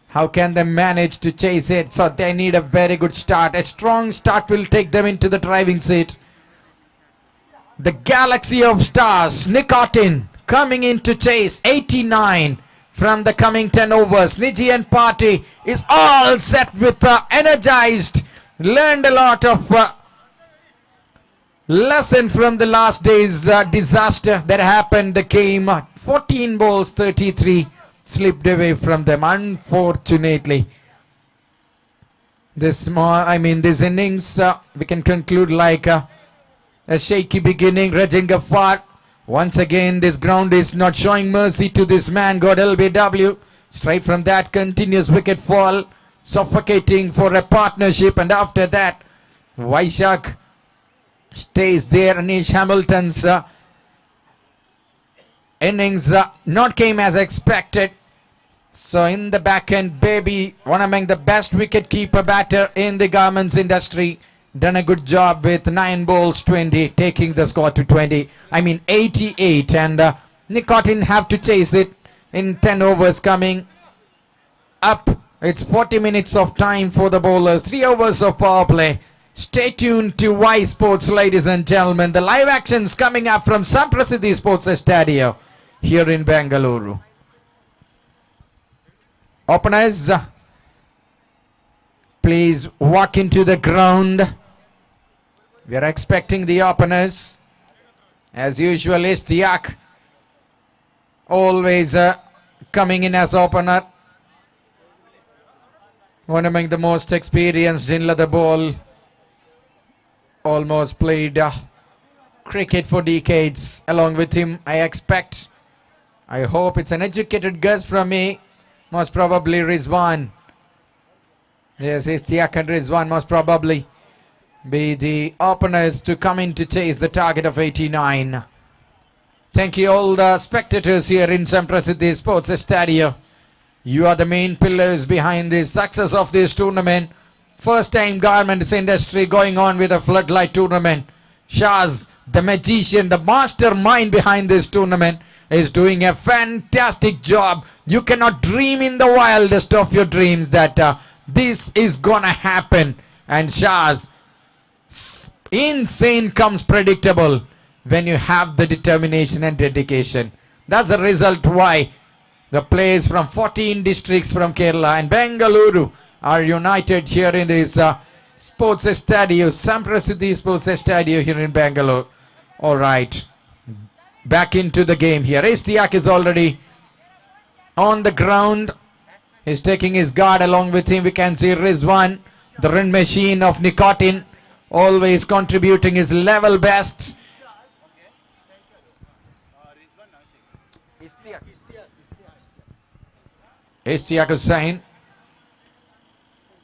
How can they manage to chase it? So they need a very good start. A strong start will take them into the driving seat. The galaxy of stars, Nicotine coming in to chase 89 from the coming 10 overs. Niji and Party is all set with energized. Learned a lot of lesson from the last day's disaster that happened. The game 14 balls 33 slipped away from them, unfortunately. This innings we can conclude like a shaky beginning. Rajin Ghaffar, once again this ground is not showing mercy to this man. Got LBW straight from that continuous wicket fall, suffocating for a partnership. And after that Vaishak stays there. Anish Hamilton's innings not came as expected. So in the back end, Baby, one among the best wicket keeper batter in the garments industry, done a good job with 9 balls 20, taking the score to 88. And Nicotine have to chase it in 10 overs coming up. It's 40 minutes of time for the bowlers, 3 overs of power play. Stay tuned to Y Sports, ladies and gentlemen. The live actions coming up from Samprasiddhi Sports Stadium here in Bengaluru. Openers, please walk into the ground. We are expecting the openers. As usual, Ishtiaq always coming in as opener. One among the most experienced in leather ball. Almost played cricket for decades. Along with him, I hope it's an educated guess from me. Most probably Rizwan. Yes, Ishtiaq and Rizwan most probably be the openers to come in to chase the target of 89. Thank you all the spectators here in Samprasiddhi Sports Stadium. You are the main pillars behind the success of this tournament. First time garments industry going on with a floodlight tournament. Shaz, the magician, the mastermind behind this tournament, is doing a fantastic job. You cannot dream in the wildest of your dreams that this is gonna happen. And Shaz, insane comes predictable when you have the determination and dedication. That's the result why the players from 14 districts from Kerala and Bengaluru are united here in this sports stadium, Samprasiddhi Sports Stadium here in Bangalore. All right, back into the game here. Ishtiaq is already on the ground. He's taking his guard. Along with him we can see Rizwan, the run machine of Nicotine, always contributing his level best. Ishtiaq Hussain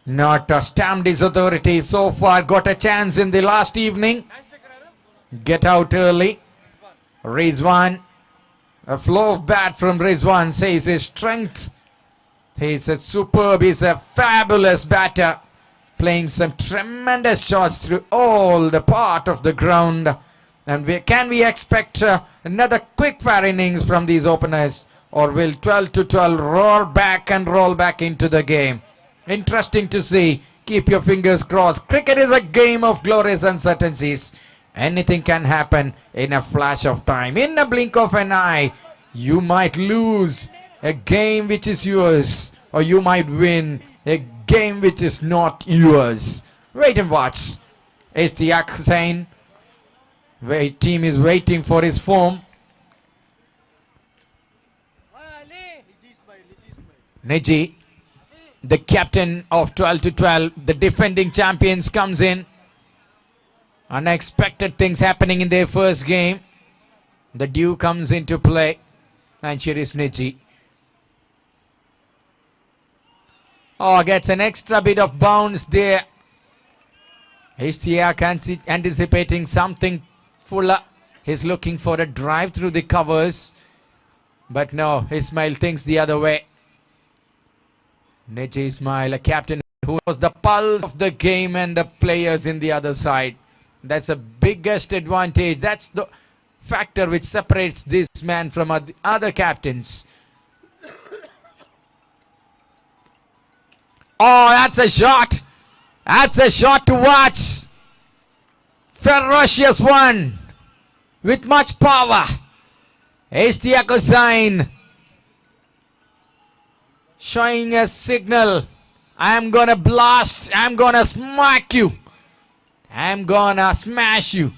not stamped his authority so far. Got a chance in the last evening. Get out early. Rizwan, a flow of bat from Rizwan says his strength. He's a superb, he's a fabulous batter, playing some tremendous shots through all the part of the ground. And can we expect another quick fire innings from these openers, or will 12 to 12 roar back and roll back into the game? Interesting to see. Keep your fingers crossed. Cricket is a game of glorious uncertainties. Anything can happen in a flash of time. In a blink of an eye, you might lose a game which is yours, or you might win a game which is not yours. Wait and watch. Ishtiaq Hussain Team is waiting for his form. Neji, the captain of 12 to 12, the defending champions, comes in. Unexpected things happening in their first game. The dew comes into play, and here is Neji. Oh, gets an extra bit of bounce there. Ishtiaq anticipating something fuller. He's looking for a drive through the covers. But no, Ismail thinks the other way. Neji Ismail, a captain who knows the pulse of the game and the players in the other side. That's the biggest advantage. That's the factor which separates this man from other captains. Oh, that's a shot. That's a shot to watch. Ferocious one. With much power. Ishtiaq Hussain showing a signal. I'm gonna blast. I'm gonna smack you. I'm gonna smash you.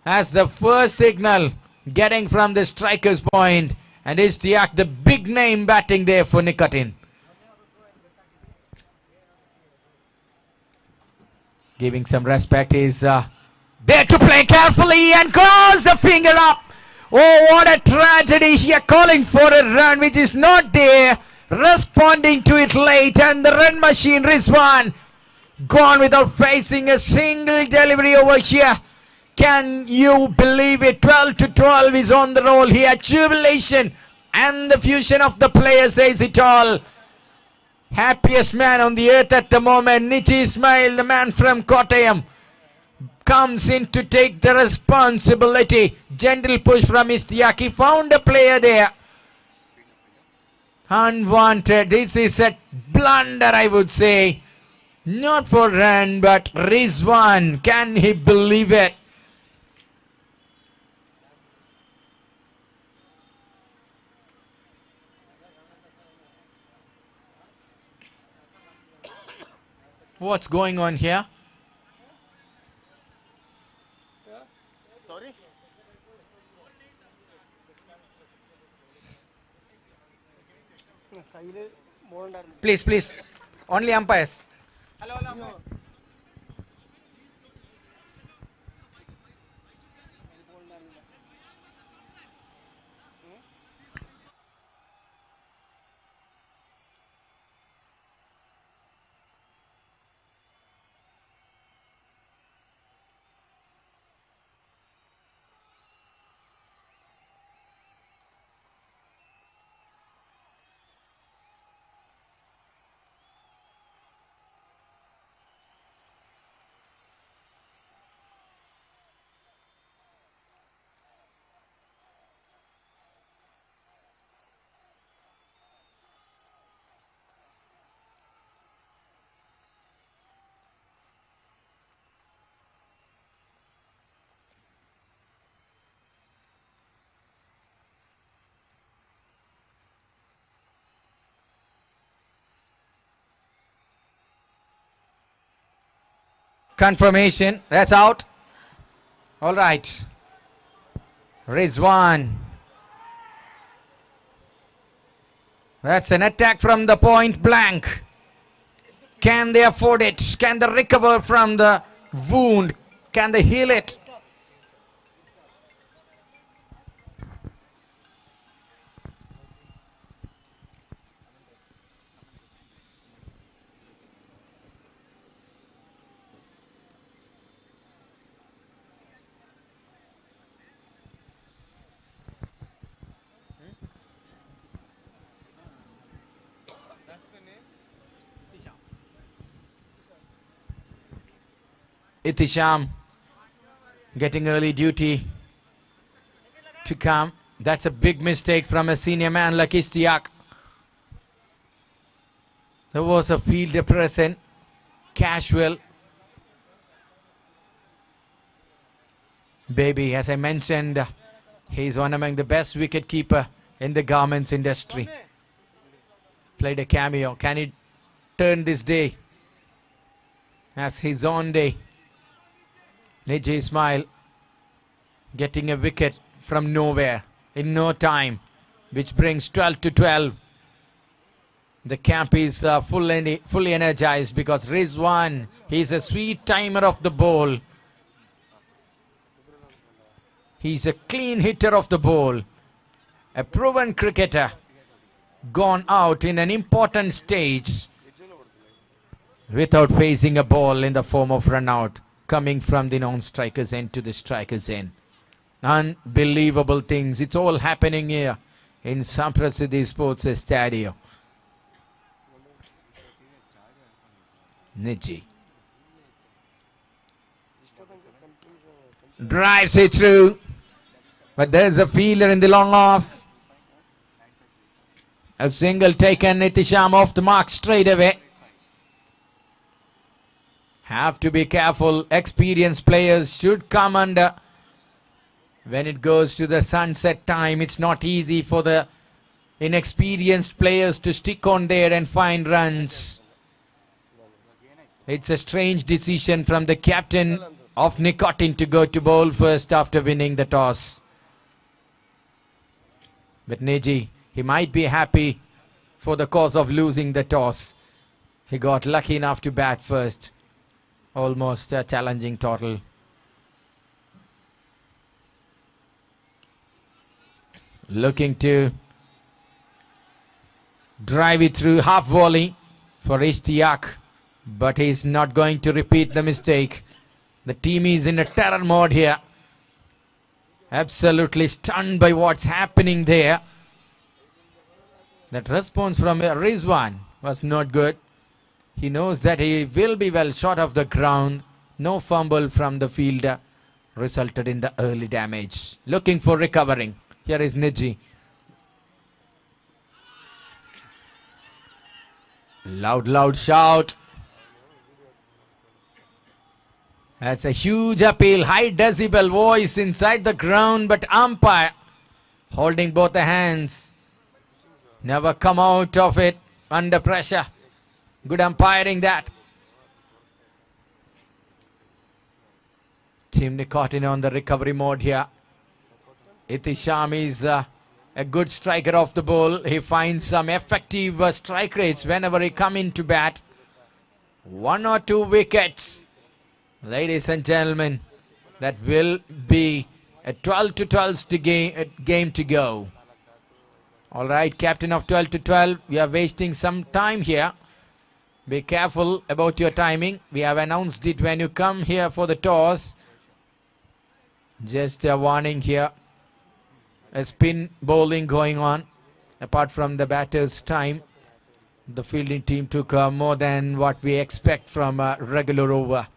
That's the first signal getting from the striker's point. And Ishtiaq, the big name, batting there for Nikotin. Giving some respect. Is there to play carefully and goes the finger up. Oh, what a tragedy here, calling for a run which is not there, responding to it late, and the run machine Rizwan gone without facing a single delivery over here. Can you believe it? 12 to 12 is on the roll here. Jubilation and the fusion of the players says it all. Happiest man on the earth at the moment, Neji Ismail, the man from Kottayam, comes in to take the responsibility. Gentle push from Ishtiaq. He found a player there. Unwanted. This is a blunder, I would say. Not for run, but Rizwan. Can he believe it? What's going on here? Sorry? Please. Only umpires. Hello. Confirmation. That's out. All right. Rizwan. That's an attack from the point blank. Can they afford it? Can they recover from the wound? Can they heal it? Itisham getting early duty to come. That's a big mistake from a senior man like Ishtiaq. There was a fielder present, casual. Baby, as I mentioned, he's one among the best wicketkeeper in the garments industry. Played a cameo. Can he turn this day as his own day? Neji Ismail getting a wicket from nowhere in no time, which brings 12 to 12. The camp is fully energized because Rizwan, he's a sweet timer of the ball. He's a clean hitter of the ball. A proven cricketer gone out in an important stage without facing a ball in the form of run out coming from the non-strikers end to the strikers end. Unbelievable things. It's all happening here in Samprasiddhi Sports Stadium. Niji drives it through, but there's a fielder in the long off. A single taken, Nitisham off the mark straight away. Have to be careful. Experienced players should come under. When it goes to the sunset time, it's not easy for the inexperienced players to stick on there and find runs. It's a strange decision from the captain of Nicotine to go to bowl first after winning the toss. But Neji, he might be happy for the cause of losing the toss. He got lucky enough to bat first. Almost a challenging total. Looking to drive it through half volley for Ishtiaq, but he's not going to repeat the mistake. The team is in a terror mode here. Absolutely stunned by what's happening there. That response from Rizwan was not good. He knows that he will be well short of the ground. No fumble from the fielder resulted in the early damage. Looking for recovering. Here is Niji. Loud shout. That's a huge appeal. High decibel voice inside the ground, but umpire holding both the hands. Never come out of it under pressure. Good umpiring that. Team Nicotine on the recovery mode here. Itisham is a good striker off the ball. He finds some effective strike rates whenever he come into bat. 1 or 2 wickets. Ladies and gentlemen, that will be a 12 to 12 game to go. All right, captain of 12 to 12, we are wasting some time here. Be careful about your timing. We have announced it when you come here for the toss. Just a warning here. A spin bowling going on. Apart from the batter's time, the fielding team took more than what we expect from a regular over.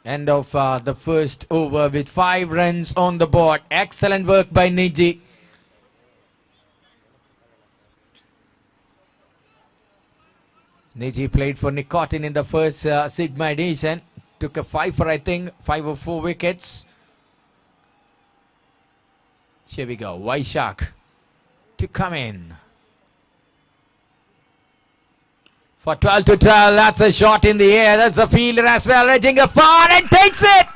End of the first over with 5 runs on the board. Excellent work by Niji. Niji played for Nicotine in the first Sigma edition. Took a 5 for, I think, 5 or 4 wickets. Here we go. Vaishak to come in. For 12 to 12, that's a shot in the air. That's a fielder as well, edging afar and takes it.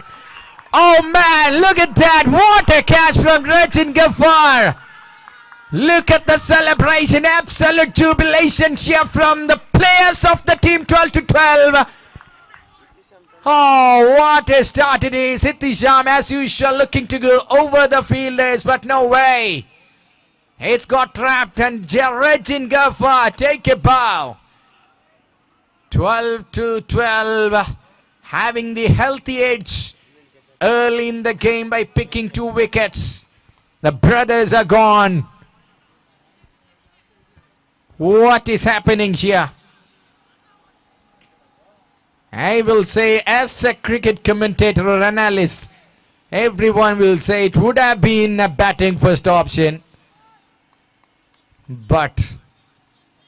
Oh man, look at that. What a catch from Rajin Ghaffar. Look at the celebration. Absolute jubilation here from the players of the team 12 to 12. Oh, what a start it is. Hitisham, as usual, looking to go over the fielders, but no way. It's got trapped and Rajin Ghaffar take a bow. 12 to 12, having the healthy edge early in the game by picking 2 wickets. The brothers are gone. What is happening here? I will say, as a cricket commentator or analyst, everyone will say it would have been a batting first option. But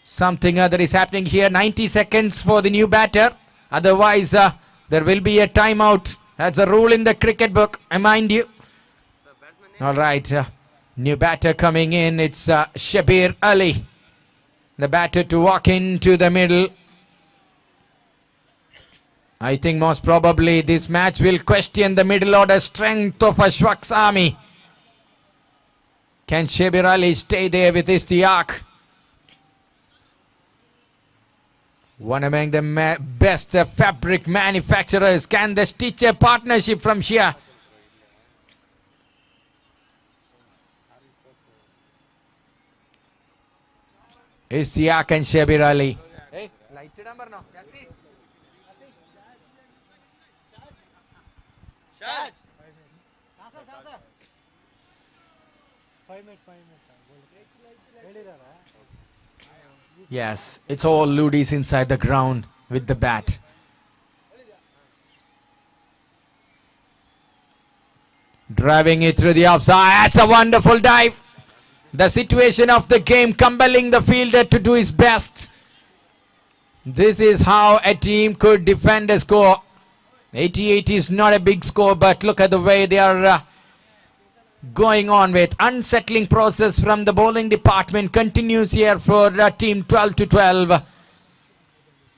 something other is happening here. 90 seconds for the new batter. Otherwise, there will be a timeout. That's a rule in the cricket book, I mind you. All right, new batter coming in. It's Shabir Ali, the batter to walk into the middle. I think most probably this match will question the middle order strength of Ashwak's army. Can Shabir Ali stay there with Istiaq? One among the best fabric manufacturers. Can they stitch a partnership from here? Istiaq and Shabir Ali. Yes, it's all Ludis inside the ground with the bat. Driving it through the offside. That's a wonderful dive. The situation of the game compelling the fielder to do his best. This is how a team could defend a score. 88 is not a big score, but look at the way they are going on with. Unsettling process from the bowling department continues here for team 12 to 12.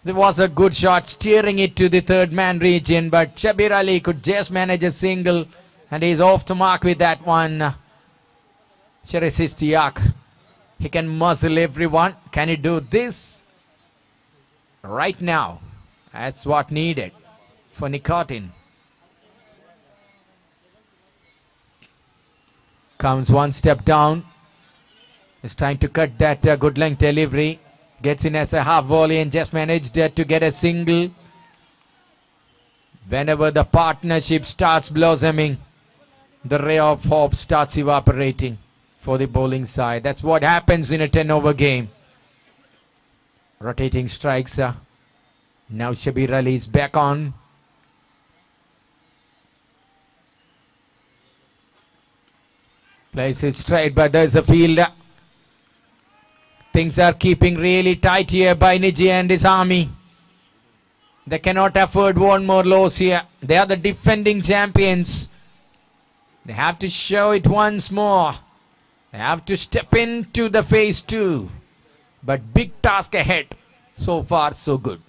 There was a good shot steering it to the third man region, but Shabir Ali could just manage a single and he's off the mark with that one. Sharis Istiaq, he can muzzle everyone. Can he do this right now? That's what needed for nicotine. Comes one step down. It's trying to cut that good length delivery. Gets in as a half volley and just managed to get a single. Whenever the partnership starts blossoming, the ray of hope starts evaporating for the bowling side. That's what happens in a 10-over game. Rotating strikes. Now Shabir Ali is back on. Plays it straight, but there's a field. Things are keeping really tight here by Niji and his army. They cannot afford one more loss here. They are the defending champions. They have to show it once more. They have to step into the phase 2. But big task ahead. So far, so good.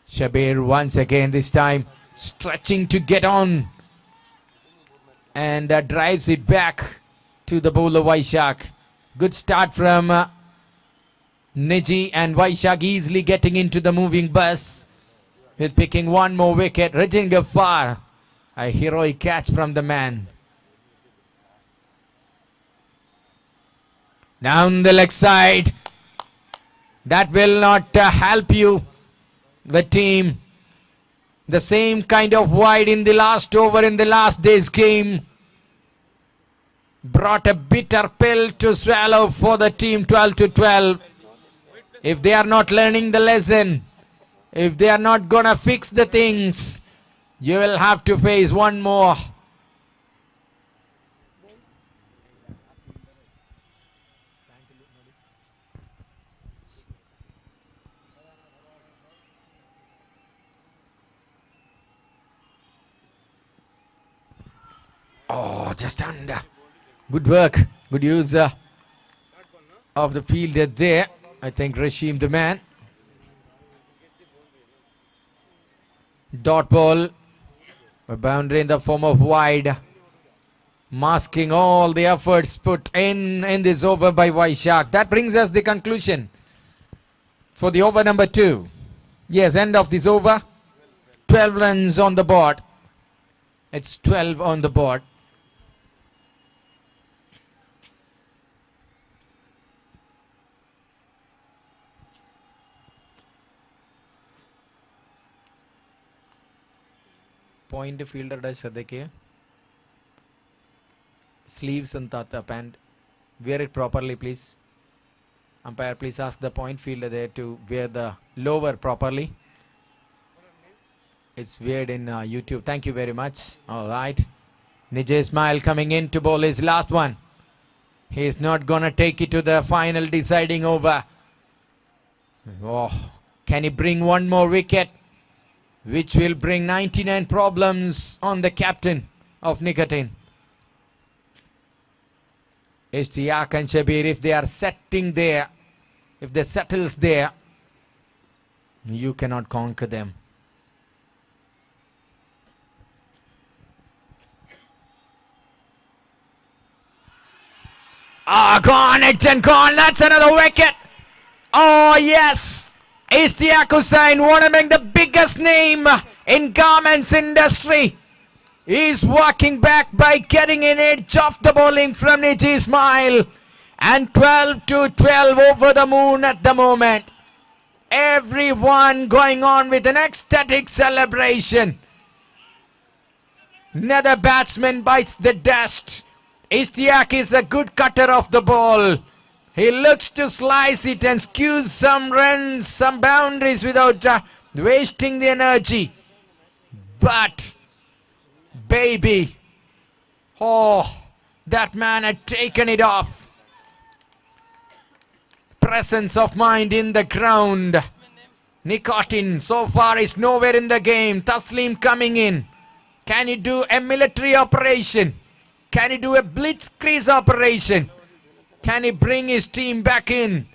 Shabir once again, this time stretching to get on. And drives it back to the bowler Vaishak. Good start from Niji, and Vaishak easily getting into the moving bus with picking one more wicket. Rajin Ghaffar, a heroic catch from the man. Down the leg side. That will not help you, the team. The same kind of wide in the last over in the last day's game brought a bitter pill to swallow for the team 12 to 12. If they are not learning the lesson, if they are not gonna fix the things, you will have to face one more. Oh, just under. Good work. Good use of the fielder there. I think Rashim the man. Dot ball. A boundary in the form of wide. Masking all the efforts put in this over by Vaishak. That brings us the conclusion for the over number 2. Yes, end of this over. 12 runs on the board. It's 12 on the board. Point fielder ശ്രദ്ധിക്കുക. Sleeves on the pant. Wear it properly, please. Umpire, please ask the point fielder there to wear the lower properly. It's weird in YouTube. Thank you very much. All right. Nijay Ismail coming in to bowl his last one. He's not gonna take it to the final deciding over. Oh, can he bring one more wicket, which will bring 99 problems on the captain of Nicotine? Ishtiaq and Shabir, if they are setting there, if they settles there, You cannot conquer them. Ah, gone, it's and gone. That's another wicket. Oh, yes. Ishtiaq Hussain, one among the biggest name in garments industry. He's walking back by getting an edge off the bowling from Niji Ismail. And 12 to 12 over the moon at the moment. Everyone going on with an ecstatic celebration. Another batsman bites the dust. Ishtiaq is a good cutter of the ball. He looks to slice it and skews some runs, some boundaries without wasting the energy. But, baby, oh, that man had taken it off. Presence of mind in the ground. Nicotine so far is nowhere in the game. Taslim coming in. Can he do a military operation? Can he do a blitzkrieg operation? Can he bring his team back in?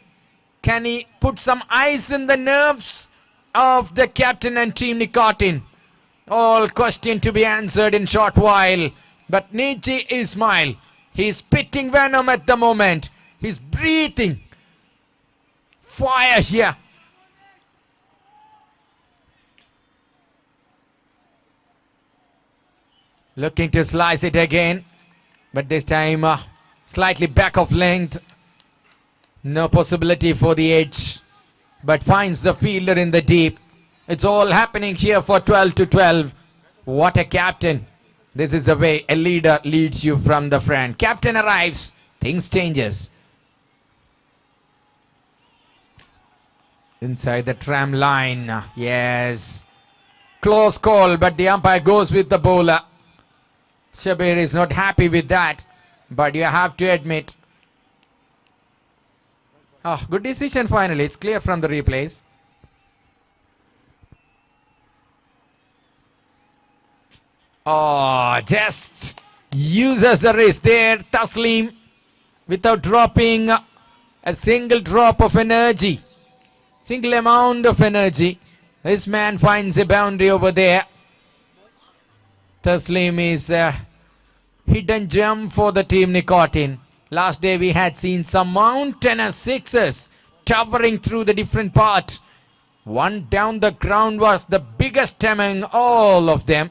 Can he put some ice in the nerves of the captain and team Nicotine? All question to be answered in short while. But Niji Ismail, he's spitting venom at the moment. He's breathing fire here. Looking to slice it again, but this time slightly back of length. No possibility for the edge, but finds the fielder in the deep. It's all happening here for 12 to 12. What a captain. This is the way a leader leads you from the front. Captain arrives, things changes. Inside the tram line, yes. Close call, but the umpire goes with the bowler. Shabir is not happy with that, but you have to admit. Oh, good decision finally. It's clear from the replays. Oh, just uses the wrist there, Taslim, without dropping a single drop of energy. Single amount of energy. This man finds a boundary over there. Taslim is a hidden gem for the team Nicotine. Last day we had seen some mountainous sixes towering through the different part. One down the ground was the biggest among all of them.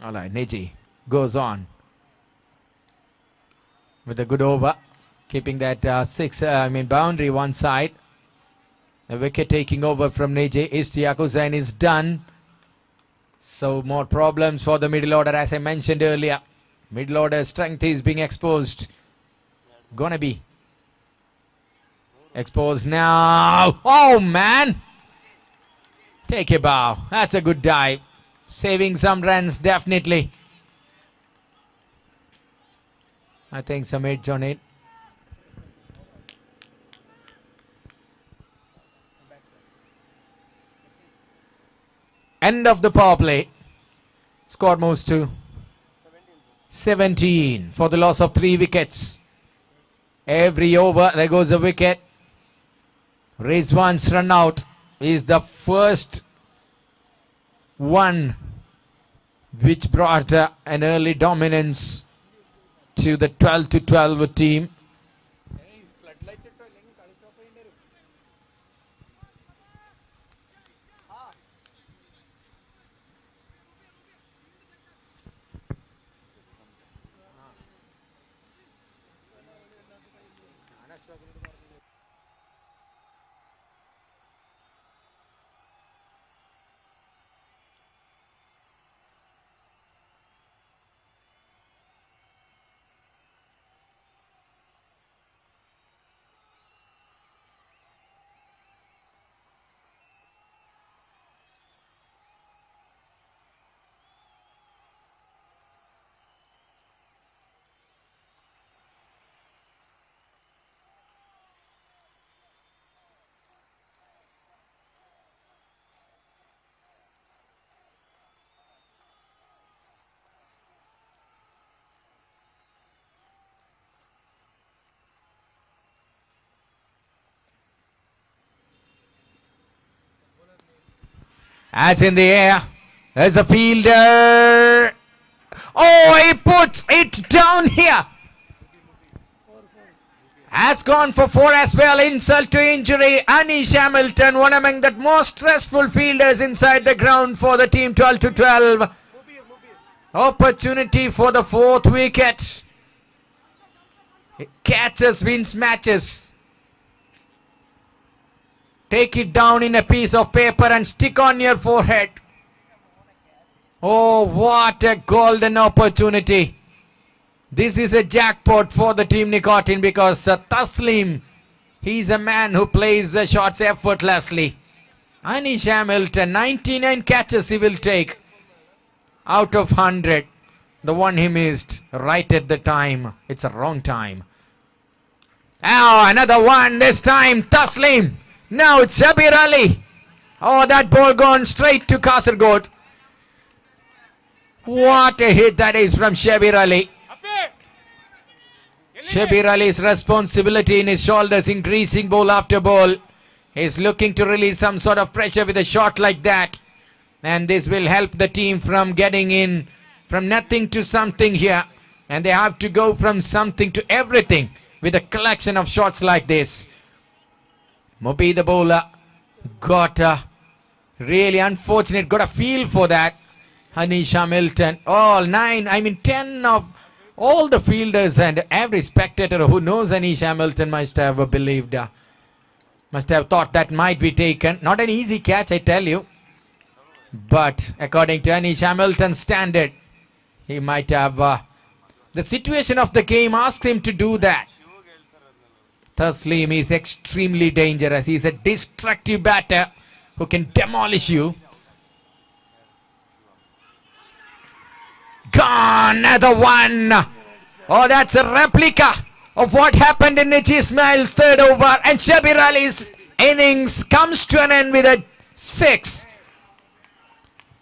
Alright, Niji goes on with a good over, keeping that boundary one side. A wicket taking over from Niji. Ishtiaq Hussain is done. So more problems for the middle order, as I mentioned earlier. Middle order strength is being exposed. Gonna be exposed now. Oh man! Take a bow. That's a good dive. Saving some runs, definitely. I think some edge on it. End of the power play. Score moves to 17 for the loss of 3 wickets. Every over there goes a wicket. Rizwan's run out is the first one which brought an early dominance to the 12 to 12 team. That's in the air. There's a fielder. Oh, he puts it down here. Has gone for 4 as well. Insult to injury. Anish Hamilton, one among the most stressful fielders inside the ground for the team. 12 to 12. Opportunity for the 4th wicket. Catches wins matches. Take it down in a piece of paper and stick on your forehead. Oh, what a golden opportunity. This is a jackpot for the team Nicotine, because Taslim, he's a man who plays the shots effortlessly. Anish Hamilton, 99 catches he will take out of 100. The one he missed right at the time. It's a wrong time. Oh, another one this time. Taslim. Now it's Shabir Ali. Oh, that ball gone straight to Kasargod. What a hit that is from Shabir Ali. Shabir Ali's responsibility in his shoulders, increasing ball after ball. He's looking to release some sort of pressure with a shot like that. And this will help the team from getting in from nothing to something here. And they have to go from something to everything with a collection of shots like this. Mobi the bowler got really unfortunate, got a feel for that. Anish Hamilton, all 10 of all the fielders and every spectator who knows Anish Hamilton must have believed, must have thought that might be taken. Not an easy catch, I tell you. But according to Anish Hamilton's standard, he might have, the situation of the game asked him to do that. Taslim is extremely dangerous. He's a destructive batter who can demolish you. Gone, another one. Oh, that's a replica of what happened in Niji Ismail's 3rd over. And Shabir Ali's innings comes to an end with a 6.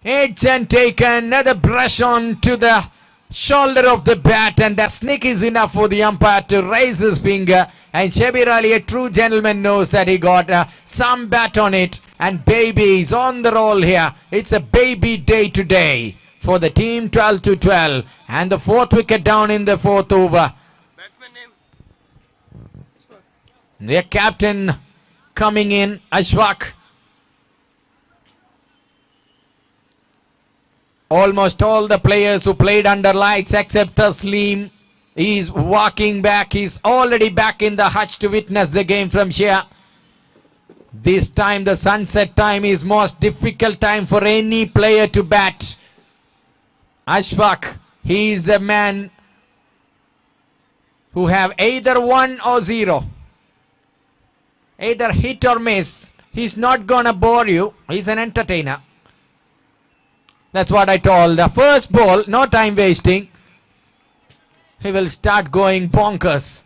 It's and taken, another brush on to the shoulder of the bat, and the snick is enough for the umpire to raise his finger. And Shabir Ali, a true gentleman, knows that he got some bat on it. And baby is on the roll here. It's a baby day today for the team. 12 to 12. And the 4th wicket down in the 4th over. Their captain coming in, Ashfaq. Almost all the players who played under lights except Taslim, he's walking back. He's already back in the hutch to witness the game from here. This time the sunset time is most difficult time for any player to bat. Ashfaq, he is a man who have either 1 or 0. Either hit or miss. He's not gonna bore you. He's an entertainer. That's what I told. The first ball, no time wasting. He will start going bonkers.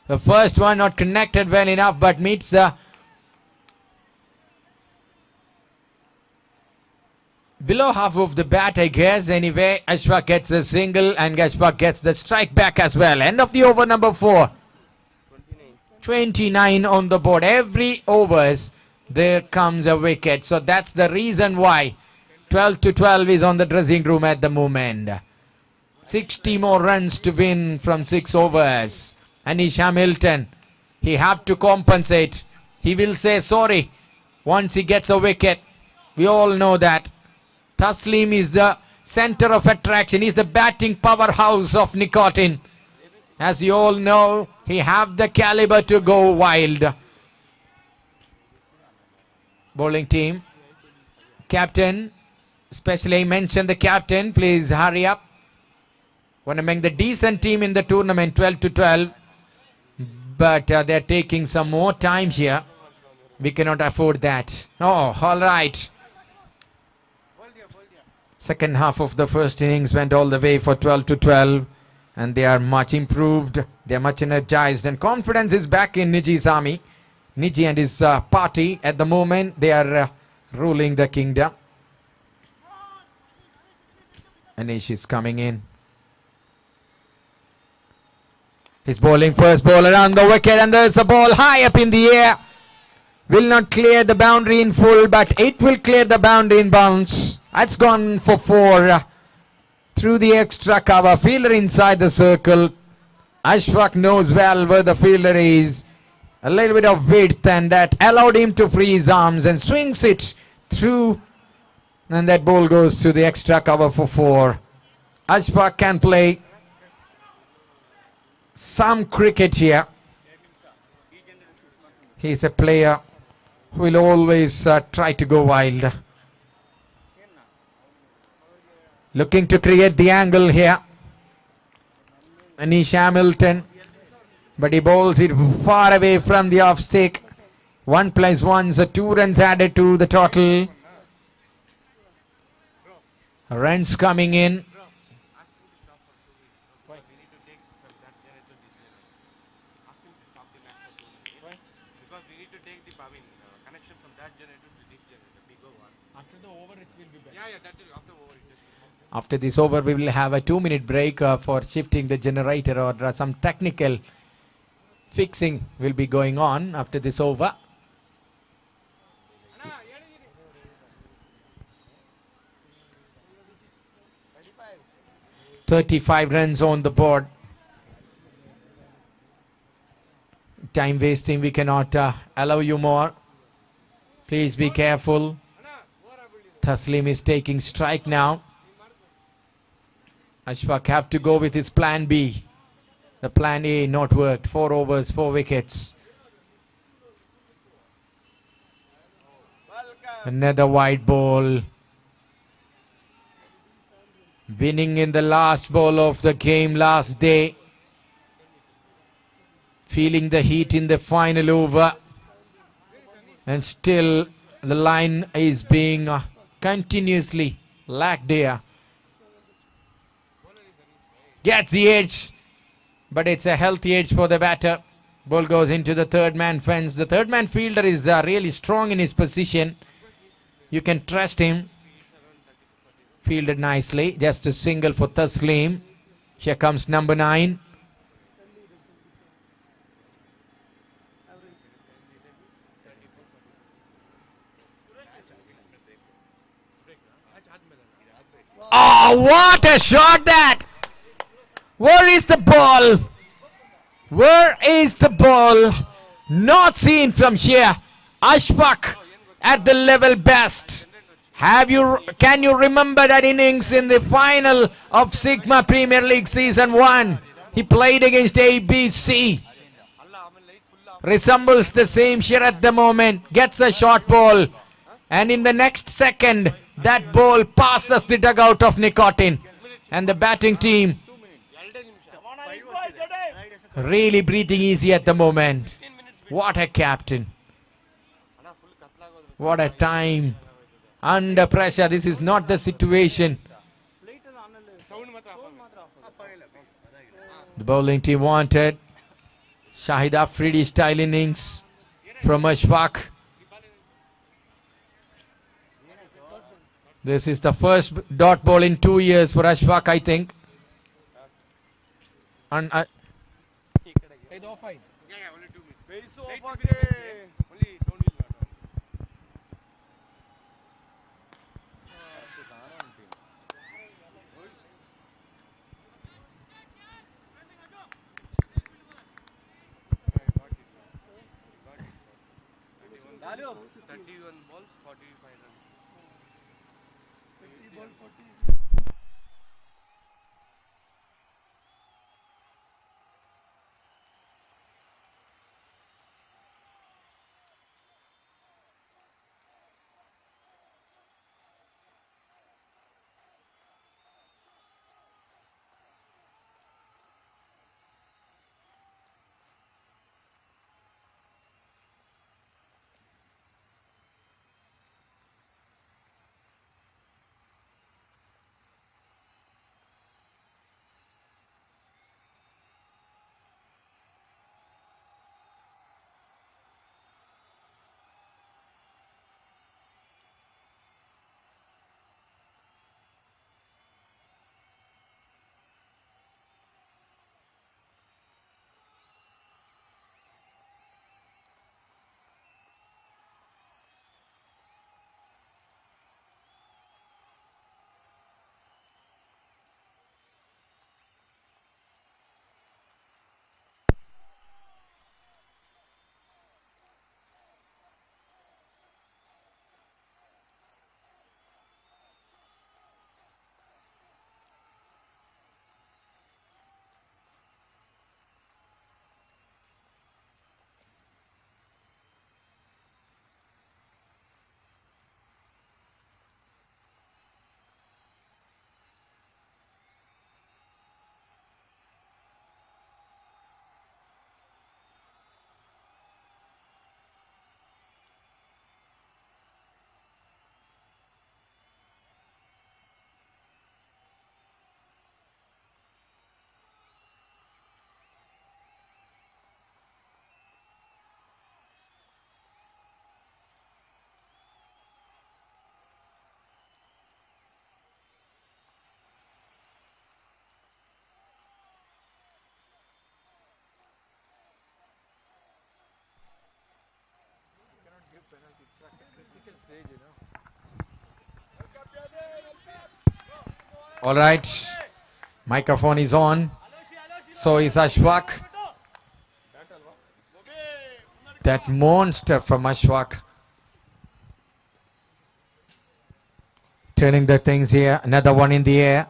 The first one not connected well enough, but meets the below half of the bat, I guess. Anyway, Ashfaq gets a single and Ashfaq gets the strike back as well. End of the over number 4. 29 on the board. Every overs there comes a wicket. So that's the reason why 12 to 12 is on the dressing room at the moment. 60 more runs to win from 6 overs. Anish Hamilton, he have to compensate. He will say sorry once he gets a wicket. We all know that. Taslim is the center of attraction. He's the batting powerhouse of Nicotine. As you all know, he have the caliber to go wild. Bowling team. Captain, especially mention the captain. Please hurry up. One among the decent team in the tournament, 12 to 12. But they're taking some more time here. We cannot afford that. Oh, all right. Second half of the first innings went all the way for 12 to 12. And they are much improved. They are much energized. And confidence is back in Niji's army. Niji and his party at the moment, they are ruling the kingdom. Anish is coming in. He's bowling first ball around the wicket, and there's a ball high up in the air. will not clear the boundary in full, but it will clear the boundary in bounds. That's gone for 4 through the extra cover. Fielder inside the circle. Ashfaq knows well where the fielder is. A little bit of width, and that allowed him to free his arms and swings it through, and that ball goes to the extra cover for 4. Ashfaq can play some cricket here. He's a player who will always try to go wild. Looking to create the angle here. Anish Hamilton, but he bowls it far away from the off stick. 1 + 1, so 2 runs added to the total. Runs coming in. After this over, we will have a 2-minute break for shifting the generator, or some technical fixing will be going on after this over. "35 runs on the board." Time wasting, we cannot allow you more. Please be careful. Taslim is taking strike now. Ashfaq have to go with his plan B. The plan A not worked. 4 overs, 4 wickets. Another wide ball. Winning in the last ball of the game last day. Feeling the heat in the final over. And still the line is being continuously lagged here. Gets the edge, but it's a healthy edge for the batter. Ball goes into the third man fence. The third man fielder is really strong in his position. You can trust him. Fielded nicely. Just a single for Taslim. Here comes number 9. Oh, what a shot that! Where is the ball? Where is the ball? Not seen from here. Ashfaq at the level best. Can you remember that innings in the final of Sigma Premier League Season 1? He played against ABC. Resembles the same here at the moment. Gets a short ball. And in the next second, that ball passes the dugout of Nicotine. And the batting team really breathing easy at the moment. What a captain. What a time. Under pressure, this is not the situation the bowling team wanted. Shahid Afridi style innings from Ashfaq. This is the first dot ball in 2 years for Ashfaq, I think. And All right. Microphone is on. So is Ashfaq. That monster from Ashfaq. Turning the things here. Another one in the air.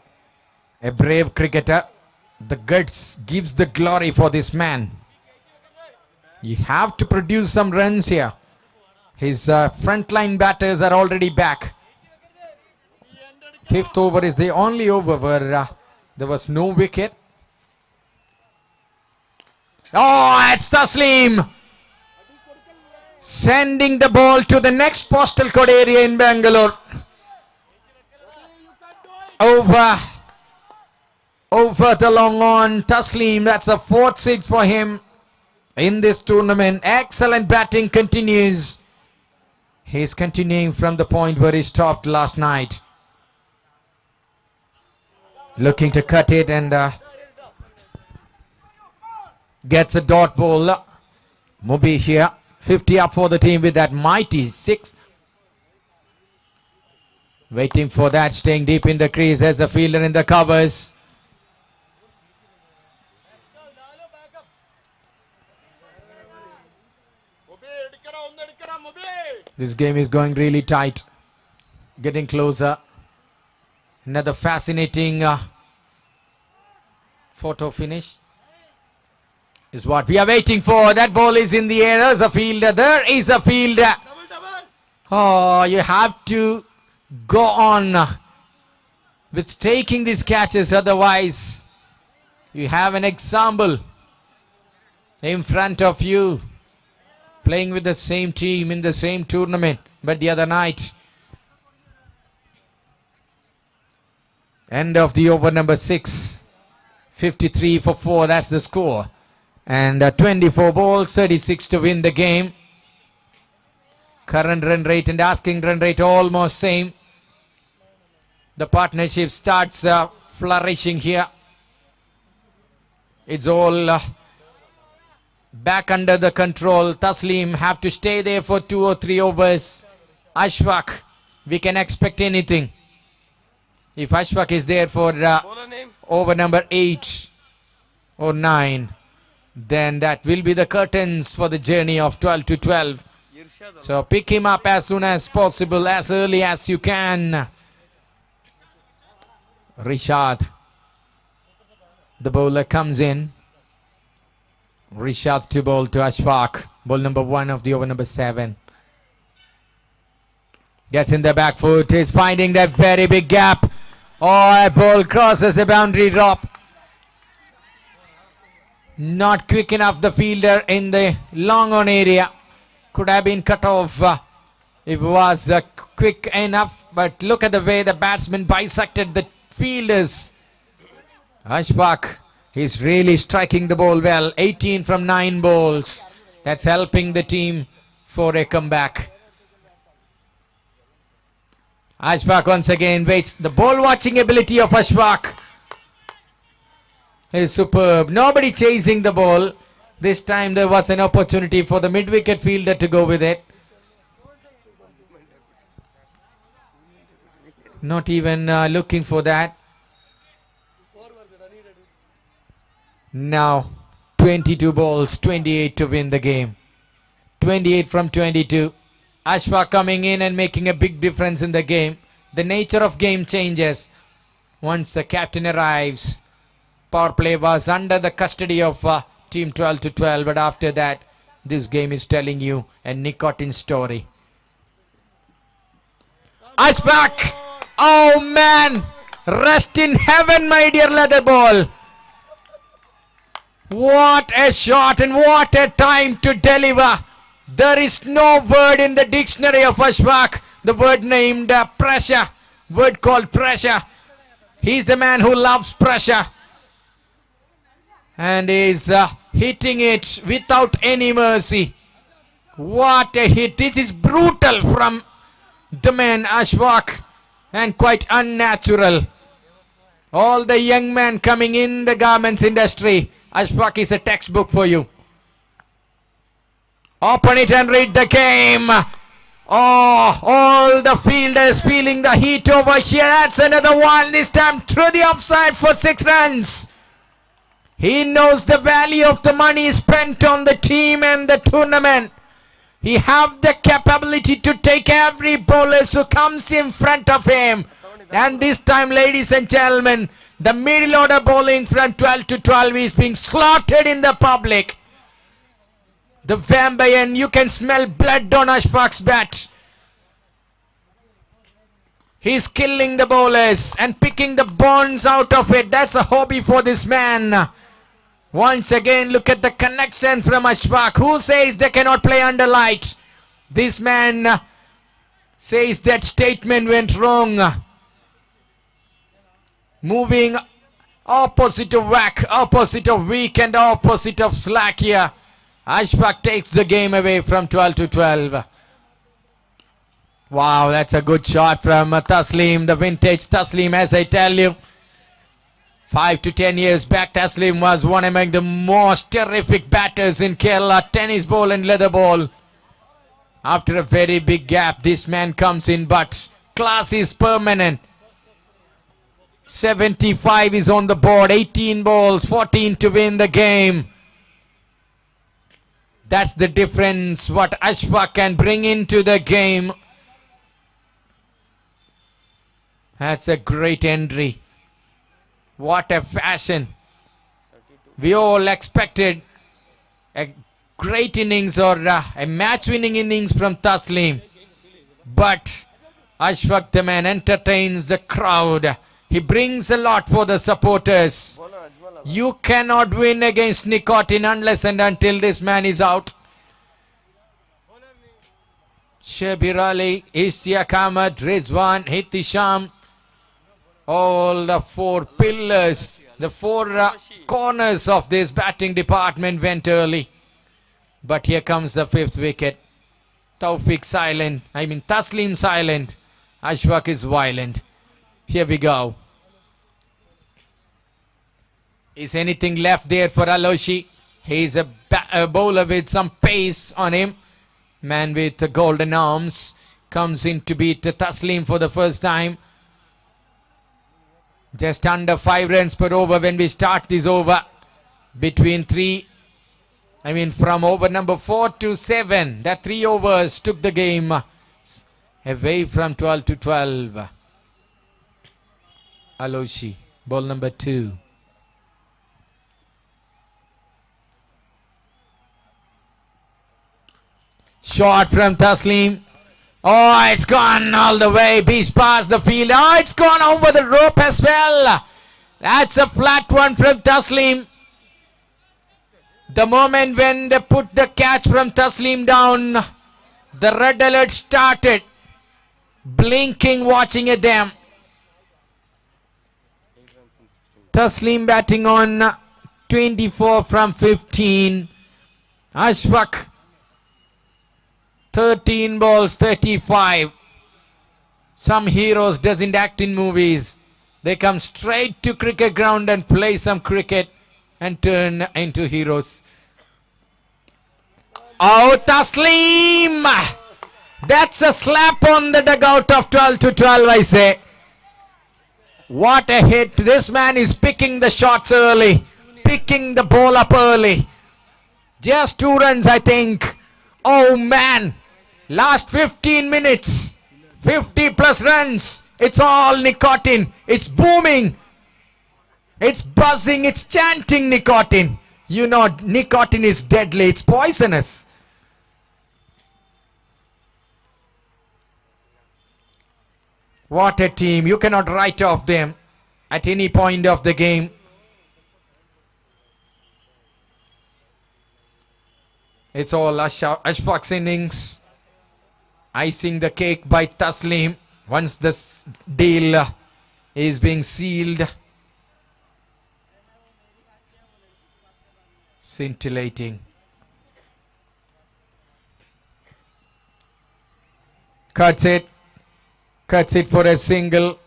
A brave cricketer. The guts gives the glory for this man. You have to produce some runs here. His frontline batters are already back. Fifth over is the only over where there was no wicket. Oh, it's Taslim sending the ball to the next postal code area in Bangalore. Over the long on. Taslim, that's a 4th 6 for him in this tournament. Excellent batting continues. He's continuing from the point where he stopped last night. Looking to cut it and gets a dot ball. Mubi here. 50 up for the team with that mighty 6. Waiting for that, staying deep in the crease as a fielder in the covers. This game is going really tight. Getting closer. Another fascinating photo finish is what we are waiting for. That ball is in the air. There's a fielder. There is a fielder. Oh, you have to go on with taking these catches. Otherwise, you have an example in front of you. Playing with the same team in the same tournament. But the other night, end of the over number 6. 53 for 4, that's the score. And 24 balls, 36 to win the game. Current run rate and asking run rate almost same. The partnership starts flourishing here. It's all back under the control. Taslim have to stay there for 2 or 3 overs. Ashfaq, we can expect anything. If Ashfaq is there for over number 8 or 9, then that will be the curtains for the journey of 12 to 12. So pick him up as soon as possible, as early as you can. Rishad, the bowler, comes in. Rishad to bowl to Ashfaq. Ball number 1 of the over number 7. Gets in the back foot. He's finding that very big gap. Oh, a ball crosses a boundary drop. Not quick enough, the fielder in the long on area. Could have been cut off if it was quick enough. But look at the way the batsman bisected the fielders. Ashfaq, he's really striking the ball well. 18 from 9 balls. That's helping the team for a comeback. Ashfaq once again waits. The ball watching ability of Ashfaq is superb. Nobody chasing the ball. This time there was an opportunity for the mid-wicket fielder to go with it. Not even looking for that. Now 22 balls, 28 to win the game. 28 from 22. Ashfaq coming in and making a big difference in the game. The nature of game changes once the captain arrives. Power play was under the custody of team 12 to 12, but after that, this game is telling you a nicotine story. Ashfaq! Oh man! Rest in heaven, my dear leather ball! What a shot and what a time to deliver! There is no word in the dictionary of Ashfaq. The word named pressure. Word called pressure. He's the man who loves pressure. And is hitting it without any mercy. What a hit. This is brutal from the man Ashfaq. And quite unnatural. All the young men coming in the garments industry. Ashfaq is a textbook for you. Open it and read the game. Oh, all the fielders feeling the heat over here. That's another one. This time through the offside for 6 runs. He knows the value of the money spent on the team and the tournament. He have the capability to take every bowler who comes in front of him. And this time, ladies and gentlemen, the middle order bowling from 12 to 12 is being slaughtered in the public. The vampire, you can smell blood on Ashfaq's bat. He's killing the bowlers and picking the bones out of it. That's a hobby for this man. Once again, look at the connection from Ashfaq. Who says they cannot play under light? This man says that statement went wrong. Moving opposite of whack, opposite of weak and opposite of slack here. Ashfaq takes the game away from 12 to 12. Wow, that's a good shot from Taslim, the vintage Taslim, as I tell you. 5 to 10 years back, Taslim was one among the most terrific batters in Kerala, tennis ball and leather ball. After a very big gap, this man comes in, but class is permanent. 75 is on the board, 18 balls, 14 to win the game. That's the difference what Ashfaq can bring into the game. That's a great entry. What a fashion. We all expected a great innings or a match-winning innings from Taslim. But Ashfaq the man entertains the crowd. He brings a lot for the supporters. You cannot win against Nicotine unless and until this man is out. Shabir Ali, Ishtiaq Ahmed, Rizwan, Hitisham. All the 4 pillars, the 4 corners of this batting department went early. But here comes the 5th wicket. Tawfiq silent. Taslim silent. Ashfaq is violent. Here we go. Is anything left there for Aloshi? He's a bowler with some pace on him. Man with the golden arms comes in to beat Taslim for the first time. Just under 5 runs per over when we start this over. From over number 4 to 7. That 3 overs took the game away from 12 to 12. Aloshi, ball number 2. Shot from Taslim. Oh, it's gone all the way. Beast past the field. Oh, it's gone over the rope as well. That's a flat one from Taslim. The moment when they put the catch from Taslim down, the red alert started. Blinking, watching at them. Taslim batting on 24 from 15. Ashfaq 13 balls, 35. Some heroes doesn't act in movies. They come straight to cricket ground and play some cricket and turn into heroes. Oh, Taslim! That's a slap on the dugout of 12 to 12, I say. What a hit. This man is picking the shots early. Picking the ball up early. Just 2 runs, I think. Oh, man. Last 15 minutes. 50 plus runs. It's all nicotine. It's booming. It's buzzing. It's chanting nicotine. You know, nicotine is deadly. It's poisonous. What a team. You cannot write off them at any point of the game. It's all Ashfaq's innings. Icing the cake by Taslim. Once this deal is being sealed. Scintillating. Cuts it. Cuts it for a single.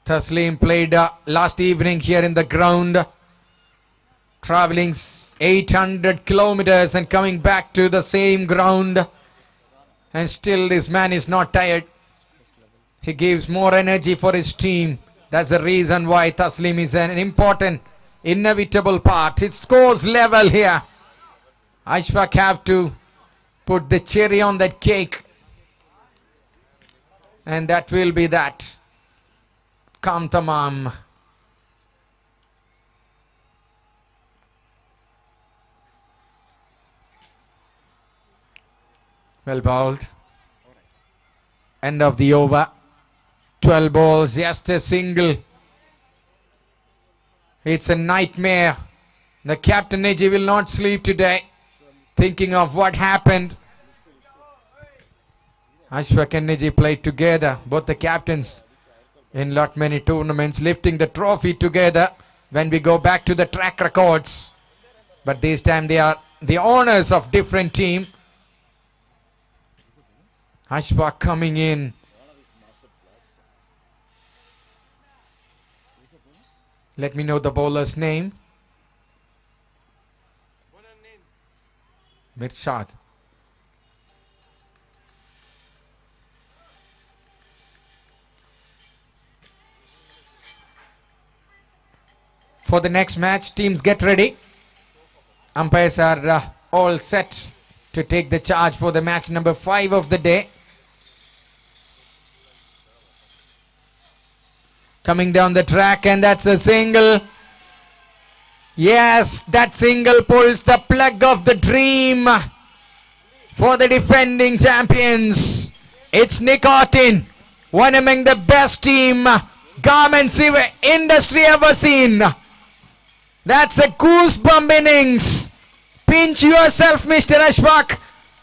Taslim played last evening here in the ground. Traveling 800 kilometers and coming back to the same ground, and still this man is not tired. He gives more energy for his team. That's the reason why Taslim is an important, inevitable part. It scores level here. Ashfaq have to put the cherry on that cake, and that will be that. Kam tamam. Well bowled. End of the over. 12 balls, just a single. It's a nightmare. The captain Neji will not sleep today, thinking of what happened. Ashfaq and Neji played together, both the captains, in lot many tournaments, lifting the trophy together when we go back to the track records. But this time they are the owners of different team. Ashfaq coming in. Let me know the bowler's name. Mirshad. For the next match, teams get ready. Umpires are all set to take the charge for the match number 5 of the day. Coming down the track, and that's a single. Yes, that single pulls the plug of the dream for the defending champions. It's Nicotine, one among the best team garments industry ever seen. That's a goosebump innings. Pinch yourself, Mr. Ashfaq,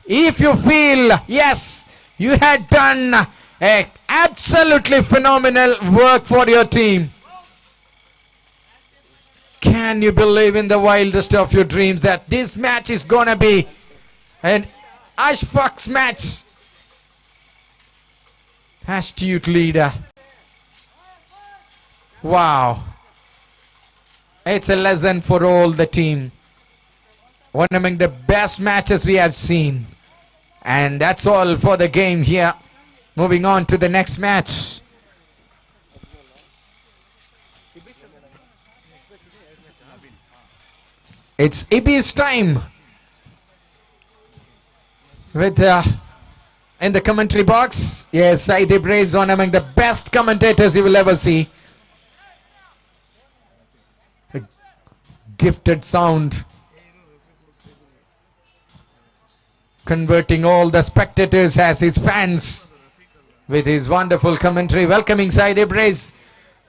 if you feel, yes, you had done a absolutely phenomenal work for your team. Can you believe in the wildest of your dreams that this match is gonna be an Ashfaq's match? Astute leader. Wow. It's a lesson for all the team. One among the best matches we have seen. And that's all for the game here. Moving on to the next match. It's Ibis time. With in the commentary box, yes, Said Ibrahim is one among the best commentators you will ever see. A gifted sound, converting all the spectators as his fans with his wonderful commentary. Welcoming Said Ibrahim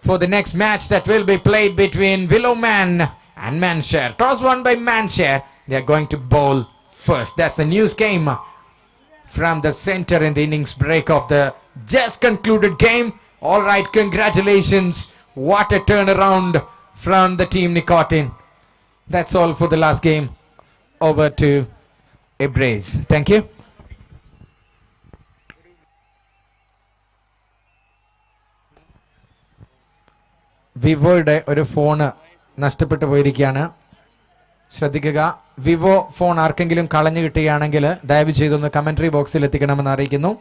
for the next match that will be played between Willowman and Manshare. Toss won by Manshare. They are going to bowl first. That's the news game from the center in the innings break of the just concluded game. All right, congratulations. What a turnaround from the team Nicotine. That's all for the last game. Over to Ibrahim. Thank you. വിവോയുടെ ഒരു phone നഷ്ടപ്പെട്ടു പോയിരിക്കുകയാണ്. ശ്രദ്ധിക്കുക, Vivo phone ആർക്കെങ്കിലും കളഞ്ഞു കിട്ടുകയാണെങ്കിൽ ദയവ് ചെയ്തൊന്ന് commentary ബോക്സിൽ എത്തിക്കണമെന്ന് അറിയിക്കുന്നു.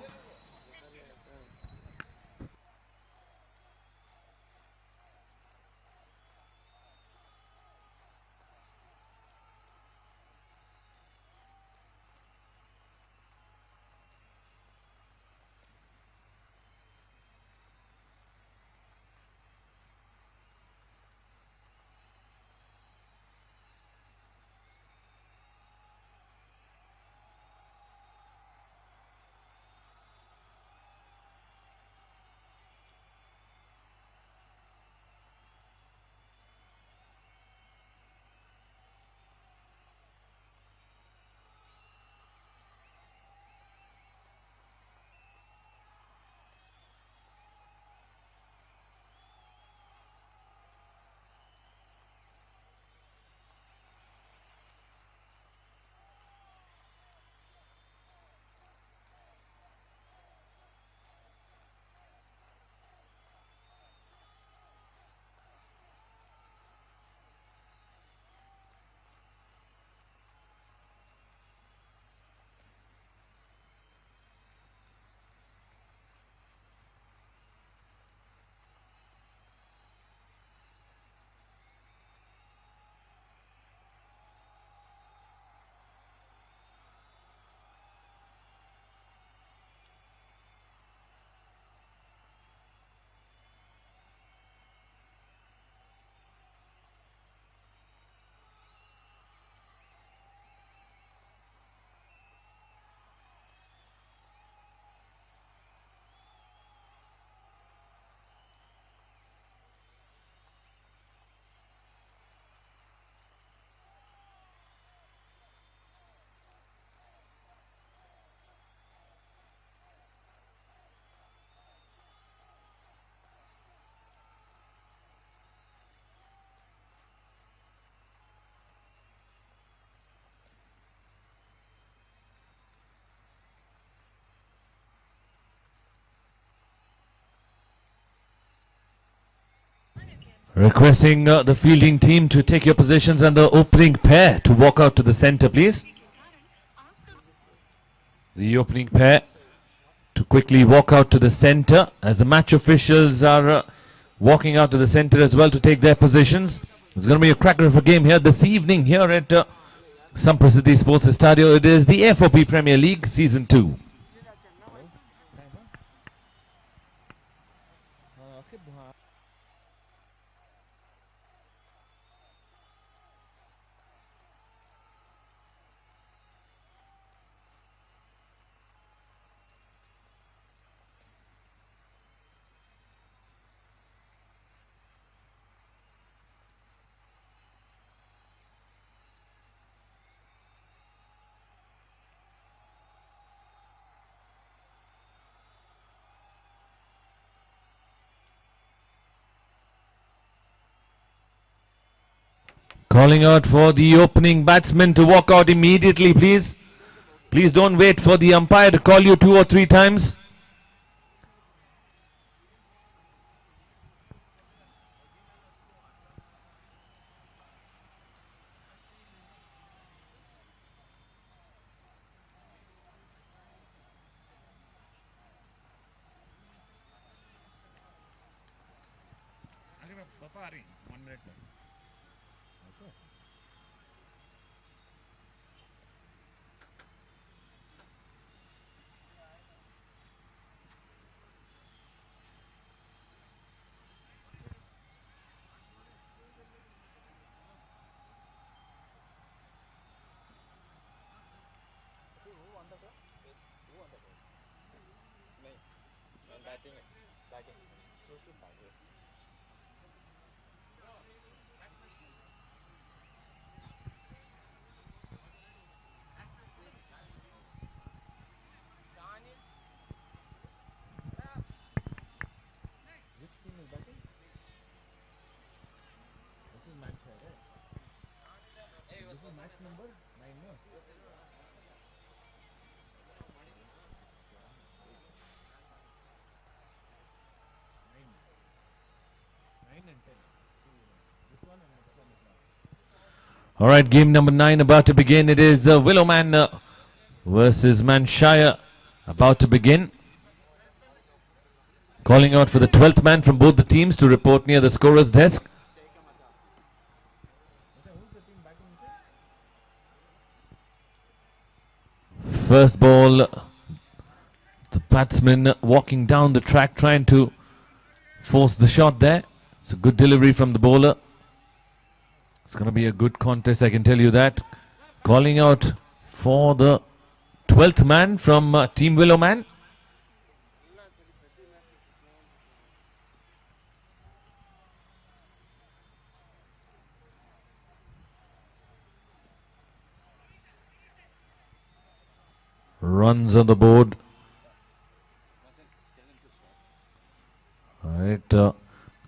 Requesting the fielding team to take your positions and the opening pair to walk out to the center, please. The opening pair to quickly walk out to the center as the match officials are walking out to the center as well to take their positions. It's going to be a cracker of a game here this evening here at Samprasiddhi Sports Stadio. It is the Fop Premier League Season 2. Calling out for the opening batsman to walk out immediately, please. Please don't wait for the umpire to call you 2 or 3 times. All right, game number 9 about to begin. It is Willowman versus Manshire about to begin. Calling out for the 12th man from both the teams to report near the scorer's desk. First ball, the batsman walking down the track trying to force the shot there. It's a good delivery from the bowler. It's going to be a good contest, I can tell you that. Calling out for the 12th man from Team Willowman. Runs on the board. All right,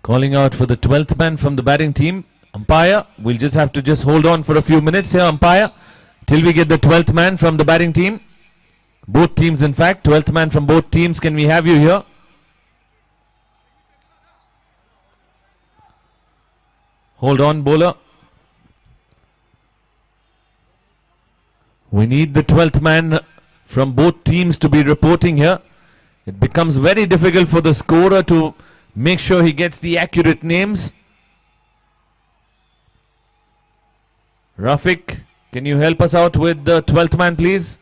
calling out for the 12th man from the batting team. Umpire, we'll just have to hold on for a few minutes here, umpire, till we get the 12th man from the batting team. Both teams, in fact, 12th man from both teams. Can we have you here? Hold on, bowler. We need the 12th man from both teams to be reporting here. It becomes very difficult for the scorer to make sure he gets the accurate names. Rafiq, can you help us out with the 12th man, please?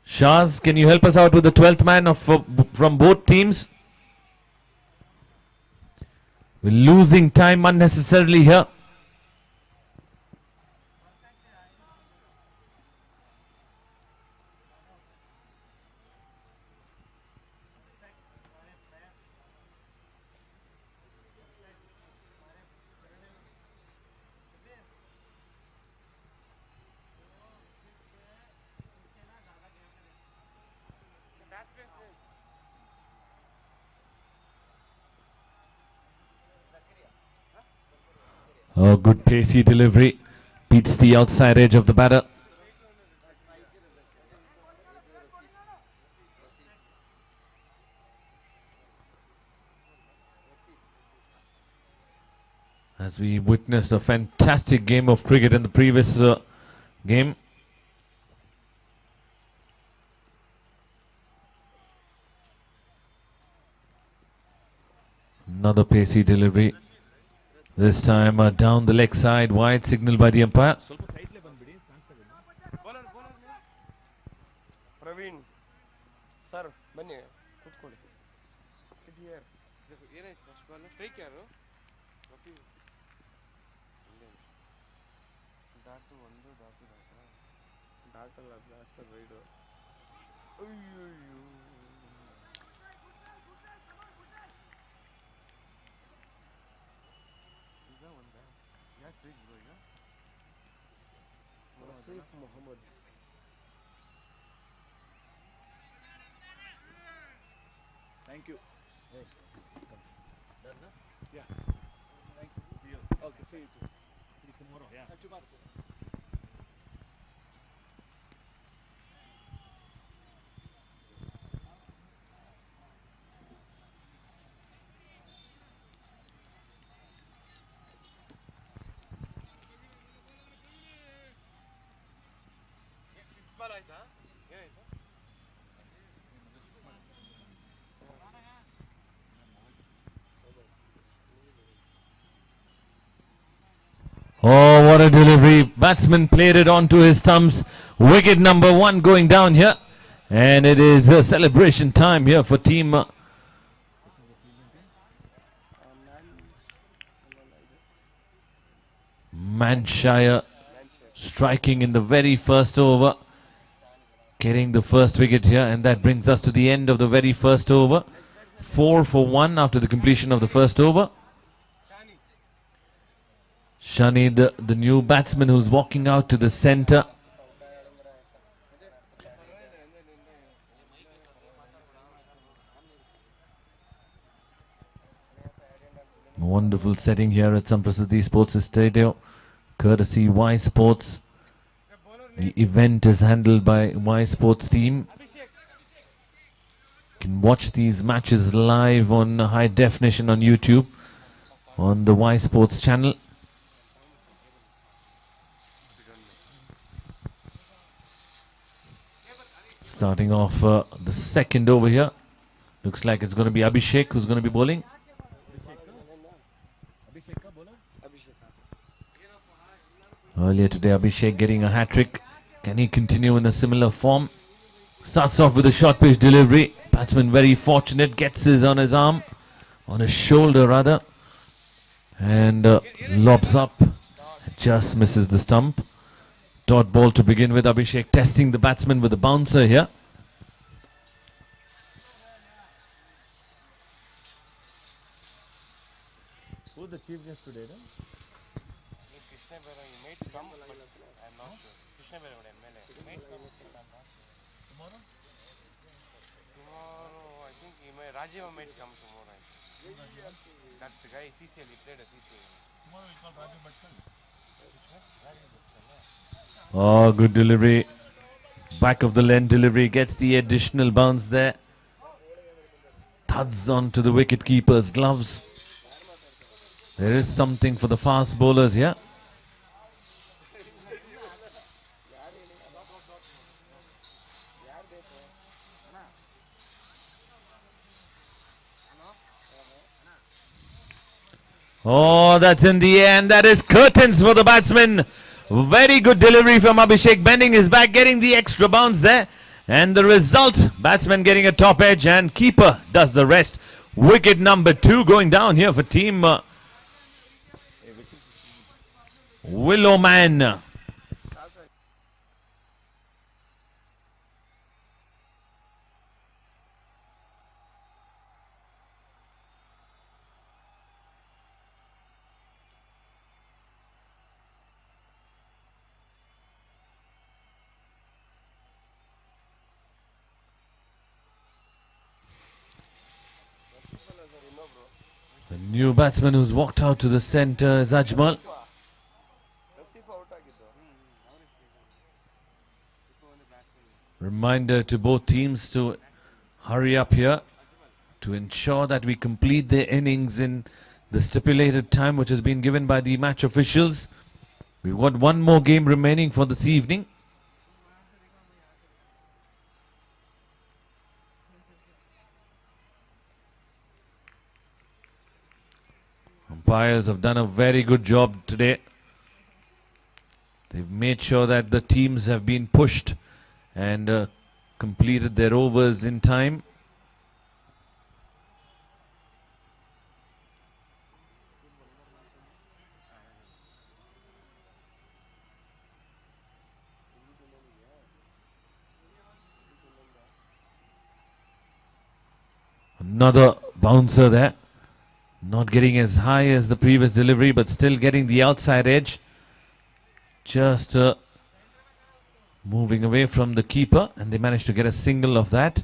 Shaz, can you help us out with the 12th man from both teams? We're losing time unnecessarily here. Oh, good pacey delivery. Beats the outside edge of the batter. as we witnessed a fantastic game of cricket in the previous game. Another pacey delivery. This time down the leg side, wide signal by the umpire. Praveen, sir, ಬನ್ನಿ ಕೂತ್ಕೊಳ್ಳಿ. Sit here. ಏನಾಯ್ತು first ball strike ಯಾರು dot ಒಂದು dot ಡಾಟಲ್ಲ blaster raid. ಅಯ್ಯೋ ಈಗ ಒಂದ ಯಾಕೆ strike bro ಈಗ ವಸೀಫ್ Mohammed. Thank you. Hey, come. Done, na? Yeah. Thank you. See you. Okay, see you too. See you tomorrow. Yeah. Tomorrow. Ball ಆಯ್ತಾ ಏನಾಯ್ತು Oh, what a delivery. Batsman played it onto his thumbs. Wicket number 1 going down here. And it is celebration time here for team Manshire, striking in the very first over. Getting the first wicket here, and that brings us to the end of the very first over. 4 for 1 after the completion of the first over. Shani, the new batsman who's walking out to the centre. Wonderful setting here at Samprasiddhi Sports Stadium, courtesy Y Sports. The event is handled by Y Sports team. You can watch these matches live on high definition on YouTube on the Y Sports channel. Starting off the second over here. Looks like it's going to be Abhishek who's going to be bowling. Earlier today, Abhishek getting a hat-trick. Can he continue in a similar form? Starts off with a short pitch delivery. Batsman very fortunate. Gets his on his arm. On his shoulder rather. And lobs up. Just misses the stump. Dot ball to begin with. Abhishek testing the batsman with a bouncer here. Who's the chief guest today? No? Krishna Bera, you might come, but I'm not sure. Krishna Bera, MLA. You might come, but I'm not sure. Tomorrow? Tomorrow, I think he may, Rajiv might come tomorrow. I think. That's the guy, CCL, he played at CCL. Tomorrow we call Rajiv Bhatsal. Oh, good delivery. Back of the length delivery. Gets the additional bounce there. Thuds onto the wicket keeper's gloves. There is something for the fast bowlers here. Oh, that's in the air, and that is curtains for the batsman. Very good delivery from Abhishek, bending his back, getting the extra bounce there. And the result, batsman getting a top edge and keeper does the rest. Wicket number 2 going down here for team Willowman. The new batsman who's walked out to the centre is Ajmal. Reminder to both teams to hurry up here to ensure that we complete their innings in the stipulated time which has been given by the match officials. We've got one more game remaining for this evening. Umpires have done a very good job today. They've made sure that the teams have been pushed and completed their overs in time. Another bouncer there. Not getting as high as the previous delivery, but still getting the outside edge. Just moving away from the keeper, and they managed to get a single of that.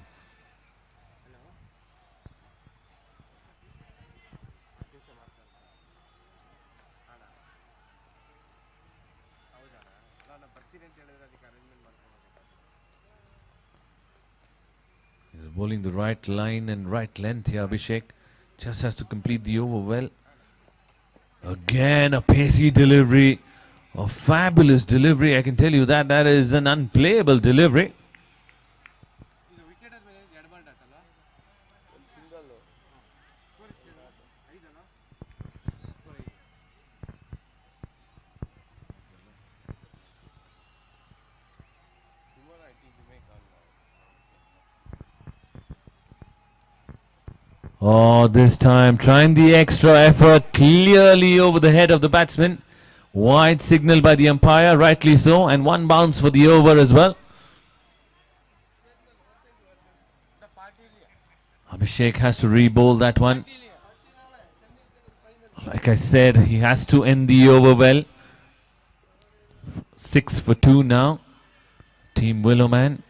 He's bowling the right line and right length here, Abhishek. Just has to complete the over well. Again, a pacey delivery. A fabulous delivery, I can tell you that. That is an unplayable delivery. Oh, this time trying the extra effort, clearly over the head of the batsman. Wide signal by the umpire, rightly so, and one bounce for the over as well. Abhishek has to re-bowl that one. Like I said, he has to end the over well. 6 for 2 now. Team Willowman.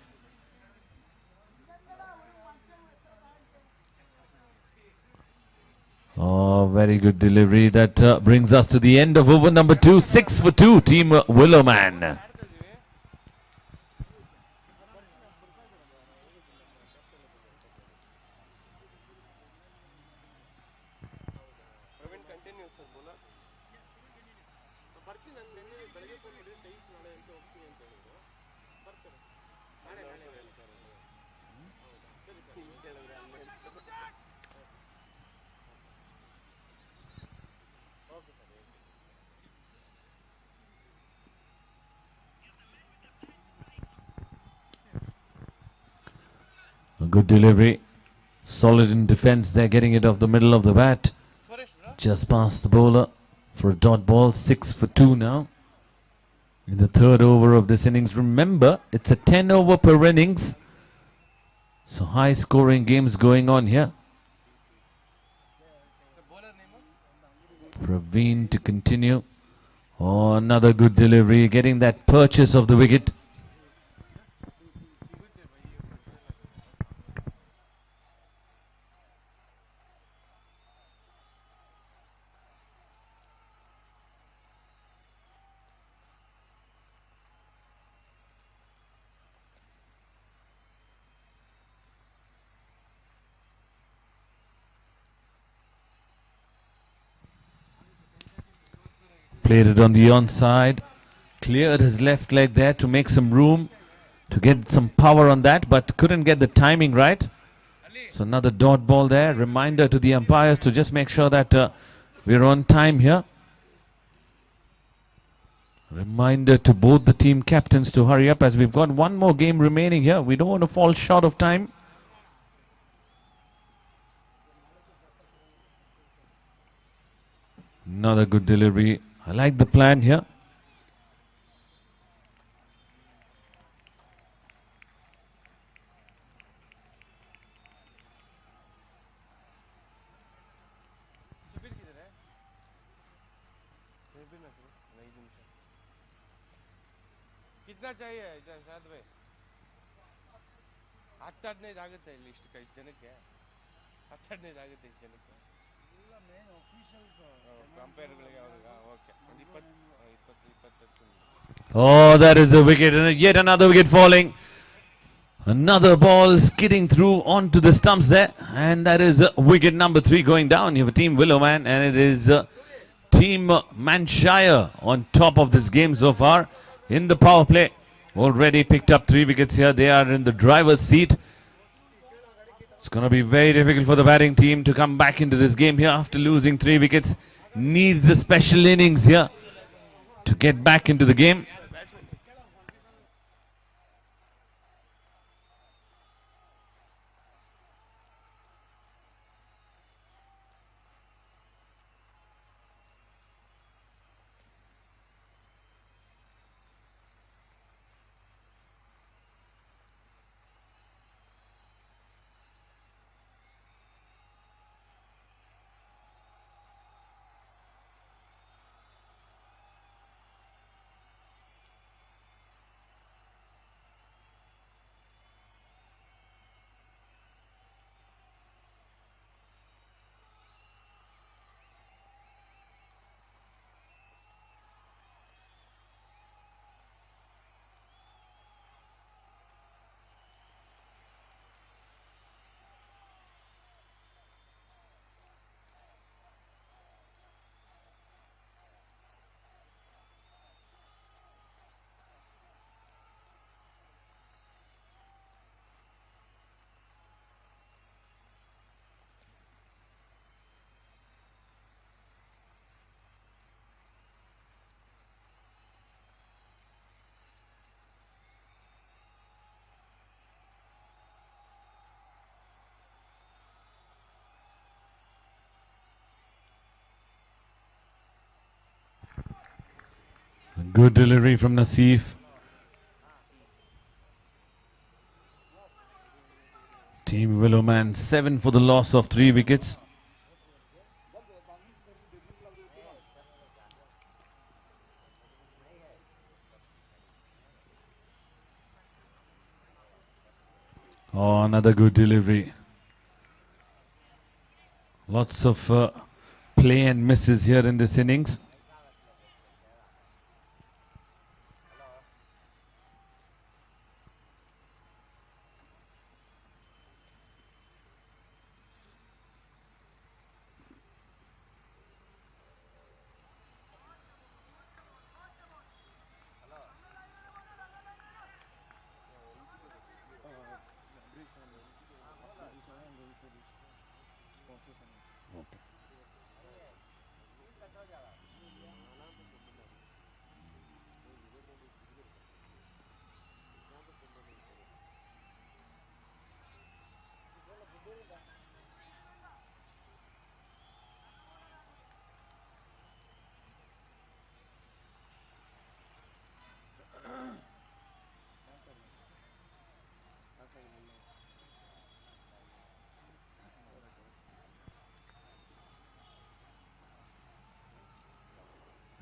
Oh, very good delivery. That brings us to the end of over number 2. 6 for 2, Team Willowman. A good delivery. Solid in defense. They're getting it off the middle of the bat. Just past the bowler for a dot ball. 6 for 2 now. In the third over of this innings. Remember, it's a 10 over per innings. So high scoring games going on here. Praveen to continue. Oh, another good delivery. Getting that purchase of the wicket. Played it on the onside. Cleared his left leg there to make some room, to get some power on that, but couldn't get the timing right. So another dot ball there. Reminder to the umpires to just make sure that we're on time here. Reminder to both the team captains to hurry up, as we've got one more game remaining here. We don't want to fall short of time. Another good delivery. I like the plan here. कितना चाहिए शायद भाई 8-15 ಆಗುತ್ತೆ ಇಲ್ಲಿ ಇಷ್ಟು ಕೈ ಜನಕ್ಕೆ 8-15 ಆಗುತ್ತೆ ಇಷ್ಟು ಜನಕ್ಕೆ ಇಲ್ಲ ಮೇನ್ ಆಫೀಷಿಯಲ್ ಕಂಪೇರ್ಗಳಿಗೆ ಅವರಿಗೆ okay 20 Oh, that is a wicket, and yet another wicket falling. Another ball skidding through onto the stumps there, and that is wicket number 3 going down. You have a team Willowman, and it is team Manshire on top of this game so far in the power play. Already picked up 3 wickets here. They are in the driver's seat. It's going to be very difficult for the batting team to come back into this game here after losing 3 wickets. Needs a special innings here to get back into the game. Good delivery from Naseef. Team Willowman 7 for the loss of 3 wickets. Oh, another good delivery. Lots of play and misses here in this innings.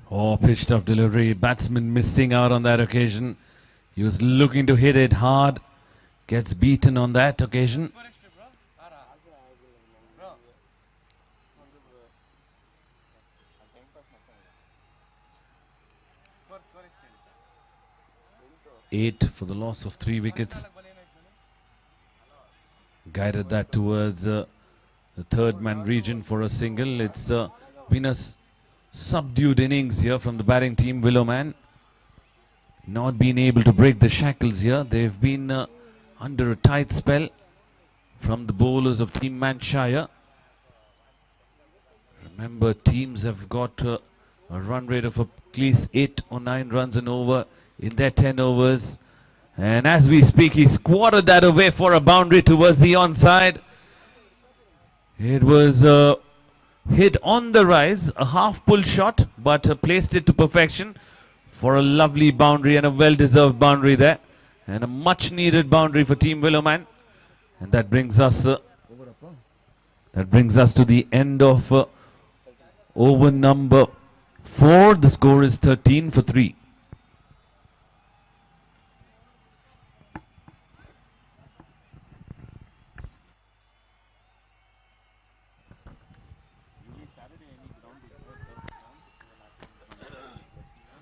Oh, pitched off delivery. Batsman missing out on that occasion. He was looking to hit it hard. Gets beaten on that occasion. Eight for the loss of 3 wickets. Guided that towards the third man region for a single. It's been a subdued innings here from the batting team Willowman. Not been able to break the shackles here. They've been under a tight spell from the bowlers of team Manshire. Remember, teams have got a run rate of at least 8 or 9 runs an over in their 10 overs. And as we speak, he squatted that away for a boundary towards the onside. It was hit on the rise, a half pull shot, but placed it to perfection for a lovely boundary and a well-deserved boundary there. And a much-needed boundary for Team Willowman. And that brings us to the end of over number 4. The score is 13 for 3.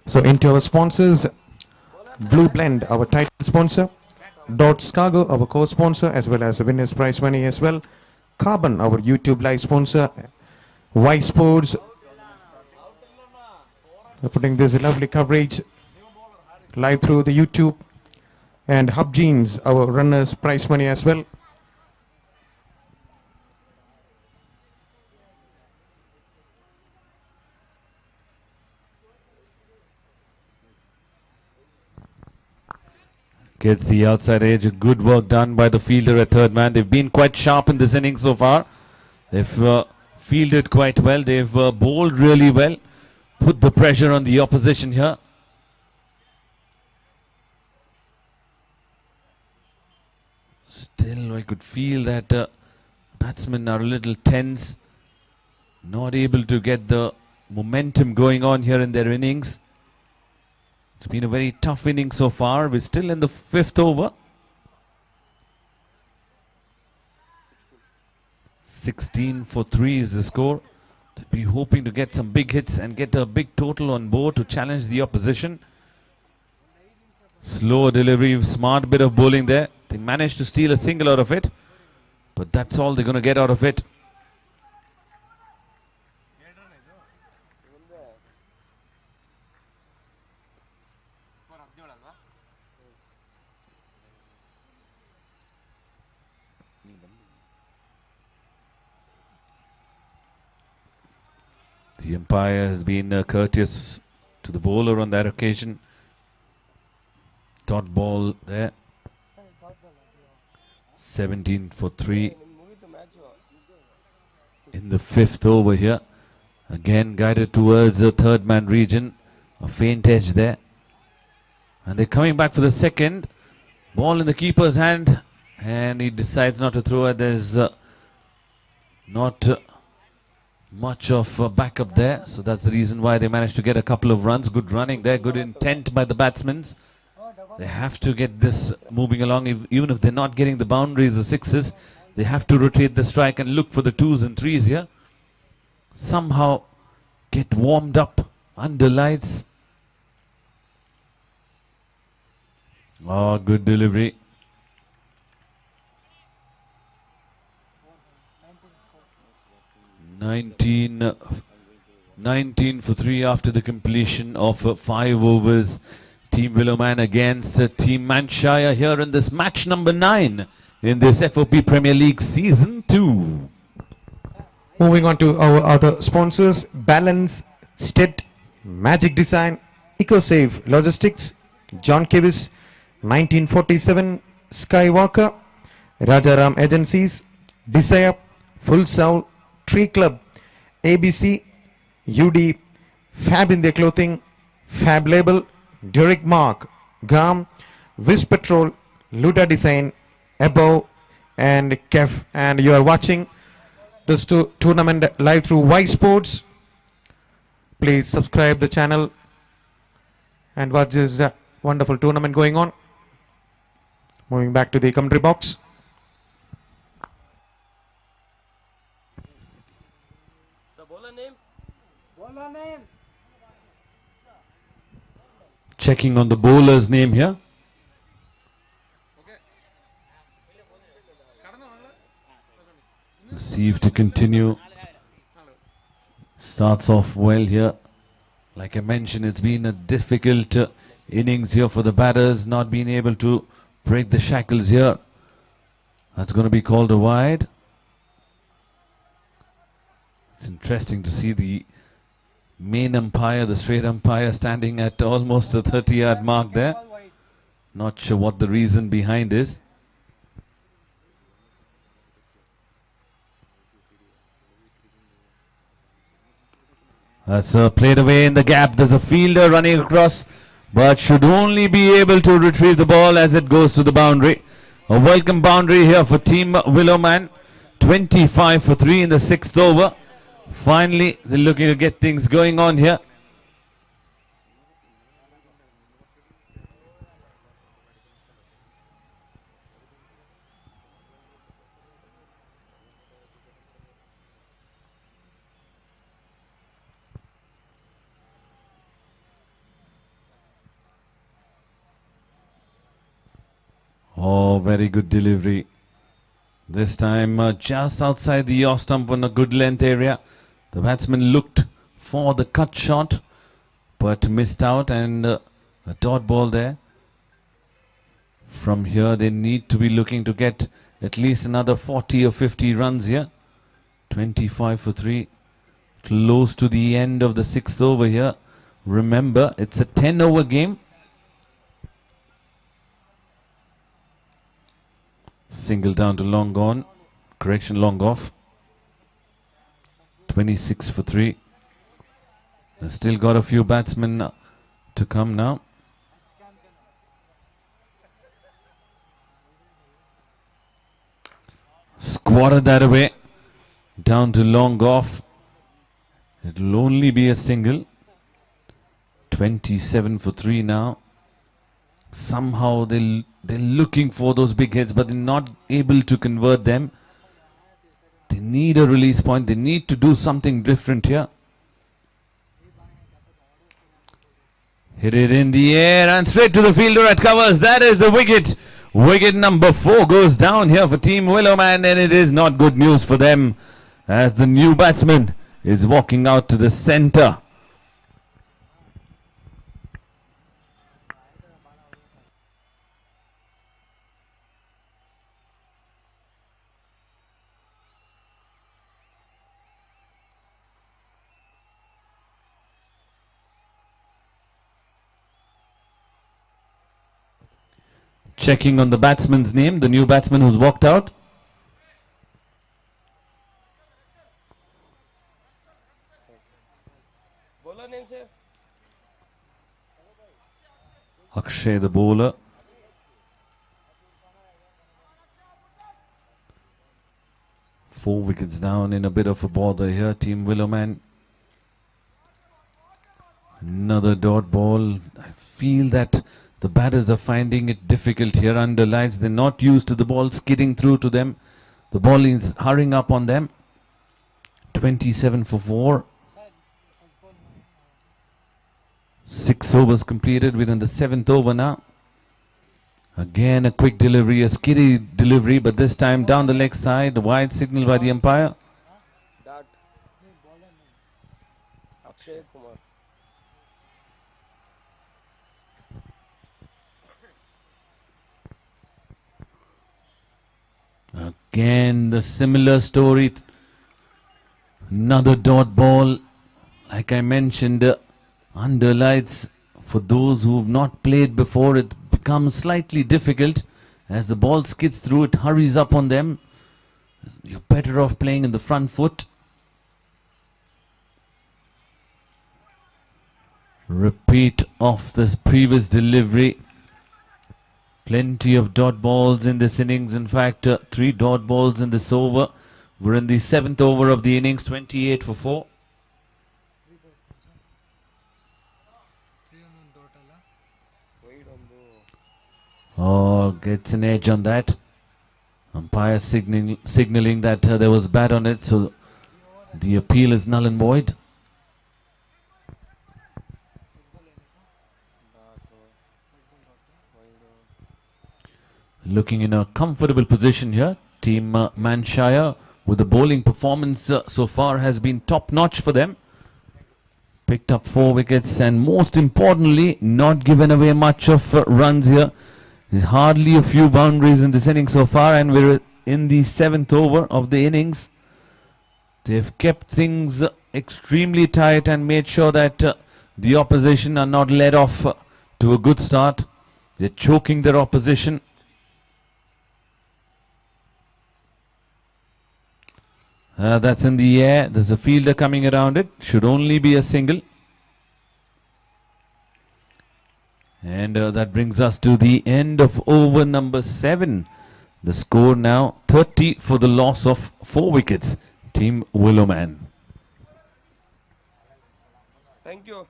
So into our sponsors, Blue Blend, our title sponsor. Dots Cargo, our co-sponsor, as well as the winners prize money as well. Carbon, our YouTube live sponsor. Y Sports, we're putting this lovely coverage live through the YouTube. And Hub Jeans, our runners prize money as well. Gets the outside edge. Good work done by the fielder at third man. They've been quite sharp in this inning so far. They've fielded quite well. They've bowled really well. Put the pressure on the opposition here. Still, I could feel that batsmen are a little tense. Not able to get the momentum going on here in their innings. It's been a very tough inning so far. We're still in the 5th over. 16 for 3 is the score. They'll be hoping to get some big hits and get a big total on board to challenge the opposition. Slow delivery, smart bit of bowling there. They managed to steal a single out of it, but that's all they're going to get out of it. The umpire has been courteous to the bowler on that occasion. Dot ball there. 17 for 3 in the 5th over here. Again guided towards the third man region. A faint edge there. And they're coming back for the second. Ball in the keeper's hand. And he decides not to throw it. There's not much of backup there. So that's the reason why they managed to get a couple of runs. Good running there. Good intent by the batsmen. They have to get this moving along. Even if they're not getting the boundaries or sixes, they have to rotate the strike and look for the 2s and 3s here. Somehow get warmed up under lights. Oh, good delivery. 19 for 3 after the completion of 5 overs. Team Willowman against Team Manshire here in this match number 9 in this FOP Premier League Season 2. Moving on to our other sponsors, Balance, Stead, Magic Design, EcoSafe Logistics, John Kevis, 1947, Skywalker, Rajaram Agencies, Desire, Full Soul, Tree Club, ABC, UD, Fab in their Clothing, Fab Label, Derek Mark, GAM, Wiz Patrol, Luda Design, Above, and Kef. And you are watching this tournament live through Y Sports. Please subscribe the channel and watch this wonderful tournament going on. Moving back to the commentary box. The bowler name? Bowler name? Checking on the bowler's name here. Receive to continue. Starts off well here. Like I mentioned, it's been a difficult innings here for the batters. Not being able to break the shackles here. That's going to be called a wide. It's interesting to see the main umpire, the straight umpire, standing at almost the 30-yard mark there. Not sure what the reason behind is. That's played away in the gap. There's a fielder running across, but should only be able to retrieve the ball as it goes to the boundary. A welcome boundary here for Team Willowman. 25 for 3 in the 6th over. Finally, they're looking to get things going on here. Oh, very good delivery. This time just outside the off stump on a good length area. The batsman looked for the cut shot but missed out, and a dot ball there. From here they need to be looking to get at least another 40 or 50 runs here. 25 for 3. Close to the end of the 6th over here. Remember, it's a 10 over game. Single down to long on. Correction, long off. 26 for 3. They've still got a few batsmen to come now. Squatted that away. Down to long off. It'll only be a single. 27 for 3 now. Somehow they're looking for those big hits, but they're not able to convert them. They need a release point. They need to do something different here. Hit it in the air and straight to the fielder at covers. That is a wicket. Wicket number 4 goes down here for Team Willowman, and it is not good news for them as the new batsman is walking out to the centre. Checking on the batsman's name, the new batsman who's walked out. Bowler name, sir? Akshay, the bowler. Four wickets down in a bit of a bother here, Team Willowman. Another dot ball. I feel that the batters are finding it difficult here under lights. They're not used to the ball skidding through to them. The ball is hurrying up on them. 27 for 4. 6 overs completed. We're in the 7th over now. Again a quick delivery, a skiddy delivery, but this time down the leg side. Wide signal by the umpire. That. Akshay Kumar. Again the similar story. Another dot ball. Like I mentioned, under lights, for those who've not played before, it becomes slightly difficult. As the ball skids through, it hurries up on them. You're better off playing in the front foot. Repeat of this previous delivery. Plenty of dot balls in this innings. In fact, 3 dot balls in this over. We're in the 7th over of the innings, 28 for 4. Oh, gets an edge on that. Umpire signaling that there was bat on it, so the appeal is null and void. Looking in a comfortable position here. Team Manshire, with the bowling performance so far, has been top notch for them. Picked up 4 wickets and most importantly not given away much of runs here. There's hardly a few boundaries in this inning so far, and we're in the 7th over of the innings. They've kept things extremely tight and made sure that the opposition are not led off to a good start. They're choking their opposition. That's in the air. There's a fielder coming around it. Should only be a single. And that brings us to the end of over number 7. The score now 30 for the loss of 4 wickets. Team Willowman. Thank you.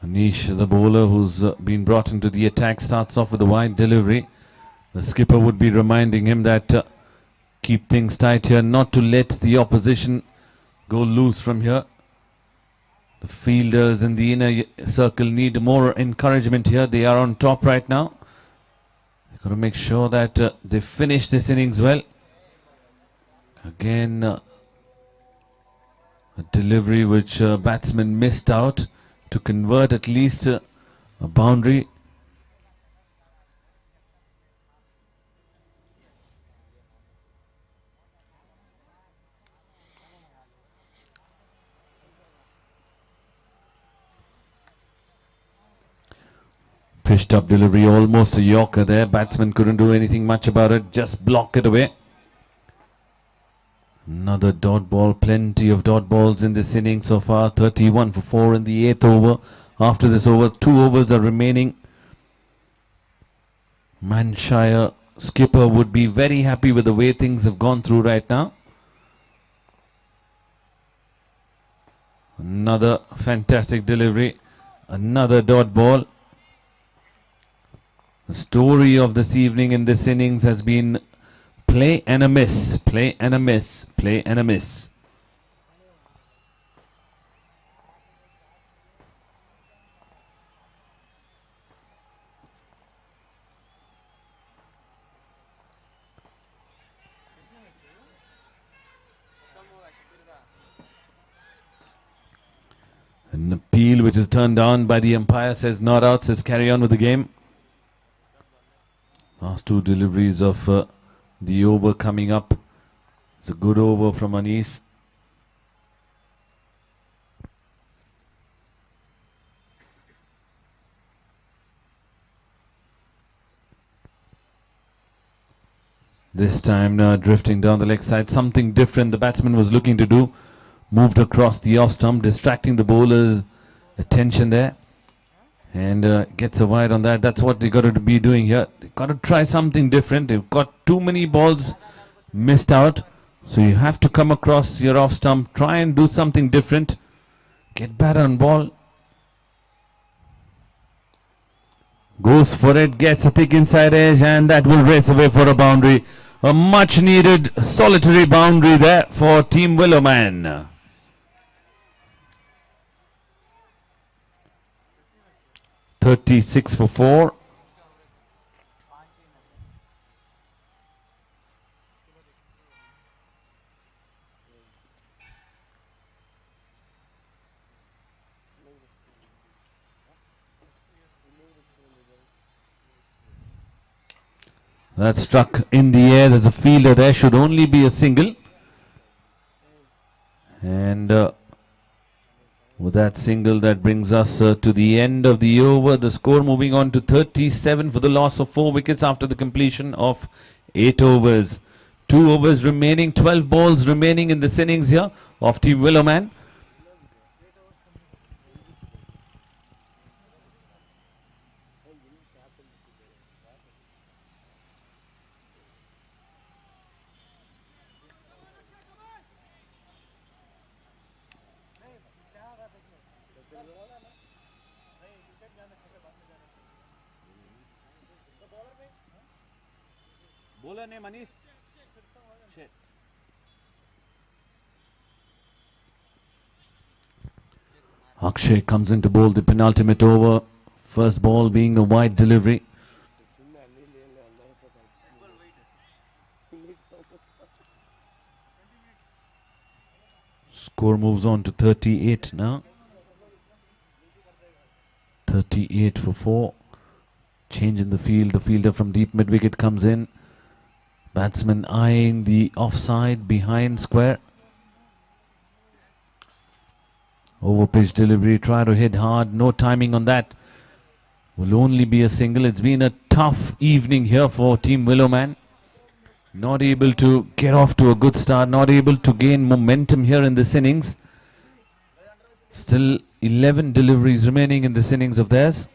Anish, the bowler who's been brought into the attack, starts off with a wide delivery. The skipper would be reminding him that keep things tight here, not to let the opposition go loose from here. The fielders in the inner circle need more encouragement here. They are on top right now. They've got to make sure that they finish this innings well. Again, a delivery which batsman missed out to convert at least a boundary. Pitched up delivery, almost a yorker there. Batsman couldn't do anything much about it, just block it away. Another dot ball, plenty of dot balls in this inning so far. 31 for 4 in the 8th over. After this over, 2 overs are remaining. Manshire skipper would be very happy with the way things have gone through right now. Another fantastic delivery, another dot ball. The story of this evening in this innings has been play and a miss, play and a miss, play and a miss. An appeal which is turned down by the umpire, says not out, says carry on with the game. Last 2 deliveries of the over coming up. It's a good over from Anis. This time drifting down the leg side, something different the batsman was looking to do. Moved across the off stump, distracting the bowler's attention there. And gets a wide on that. That's what they got to be doing here. They got to try something different. They've got too many balls missed out. So you have to come across your off stump. Try and do something different. Get better on ball. Goes for it. Gets a thick inside edge. And that will race away for a boundary. A much needed solitary boundary there for Team Willowman. .36 for 4. That struck in the air. There's a fielder there. Should only be a single. And with that single, that brings us to the end of the over. The score moving on to 37 for the loss of 4 wickets after the completion of 8 overs. 2 overs remaining, 12 balls remaining in this innings here of Team Willowman. Bowler name Anis. Shit. Akshay comes in to bowl the penultimate over. First ball being a wide delivery. Score moves on to 38 now. 38 for 4. Change in the field. The fielder from deep mid wicket comes in. Batsman eyeing the offside behind square. Over pitch delivery. Try to hit hard. No timing on that. Will only be a single. It's been a tough evening here for Team Willowman. Not able to get off to a good start. Not able to gain momentum here in this innings. Still 11 deliveries remaining in this innings of theirs.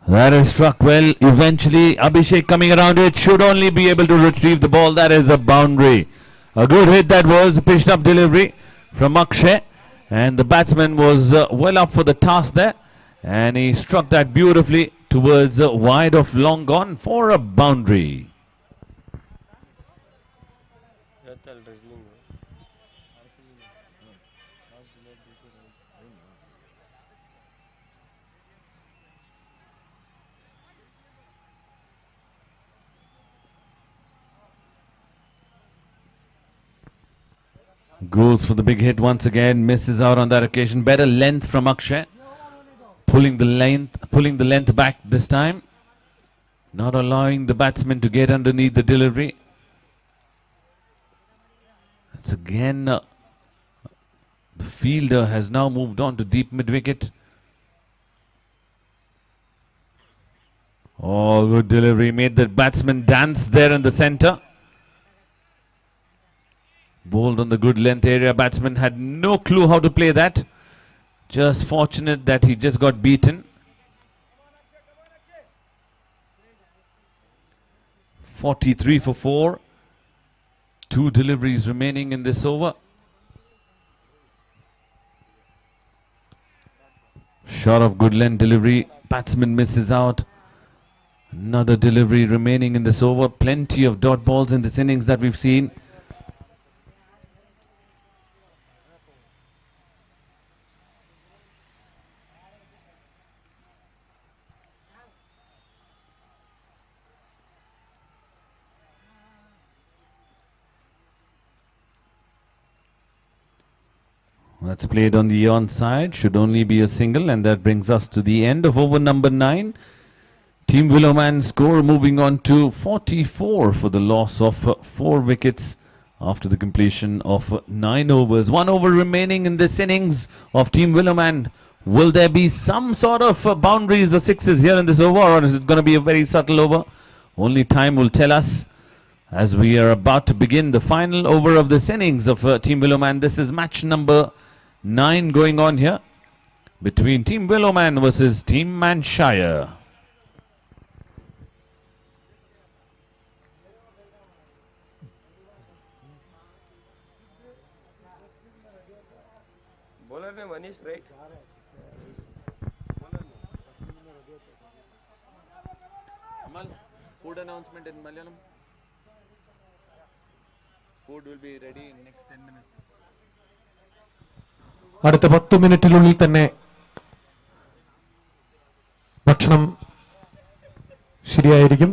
That is struck well. Eventually, Abhishek coming around it should only be able to retrieve the ball. That is a boundary. A good hit that was. Pitched up delivery from Akshay. And the batsman was well up for the task there. And he struck that beautifully towards wide of long gone for a boundary. Goes for the big hit once again, misses out on that occasion. Better length from Akshay. Pulling the length back this time. Not allowing the batsman to get underneath the delivery. That's again, the fielder has now moved on to deep mid-wicket. Oh, good delivery. Made the batsman dance there in the centre. Bowled on the good length area. Batsman had no clue how to play that. Just fortunate that he just got beaten. 43 for 4. 2 deliveries remaining in this over. Shot of good length delivery. Batsman misses out. Another delivery remaining in this over. Plenty of dot balls in this innings that we've seen. That's played on the onside. Should only be a single, and that brings us to the end of over number 9. Team Willowman score moving on to 44 for the loss of 4 wickets after the completion of 9 overs. 1 over remaining in this innings of Team Willowman. Will there be some sort of boundaries or sixes here in this over, or is it going to be a very subtle over? Only time will tell us. As we are about to begin the final over of this innings of Team Willowman. This is match number 9 going on here between Team Willowman versus Team Manshire. Bowler ne one is right. Amal, food announcement in Malayalam. Food will be ready in next 10 minutes. അടുത്ത 10 മിനിറ്റിനുള്ളിൽ തന്നെ ഭക്ഷണം ശരിയായിരിക്കും.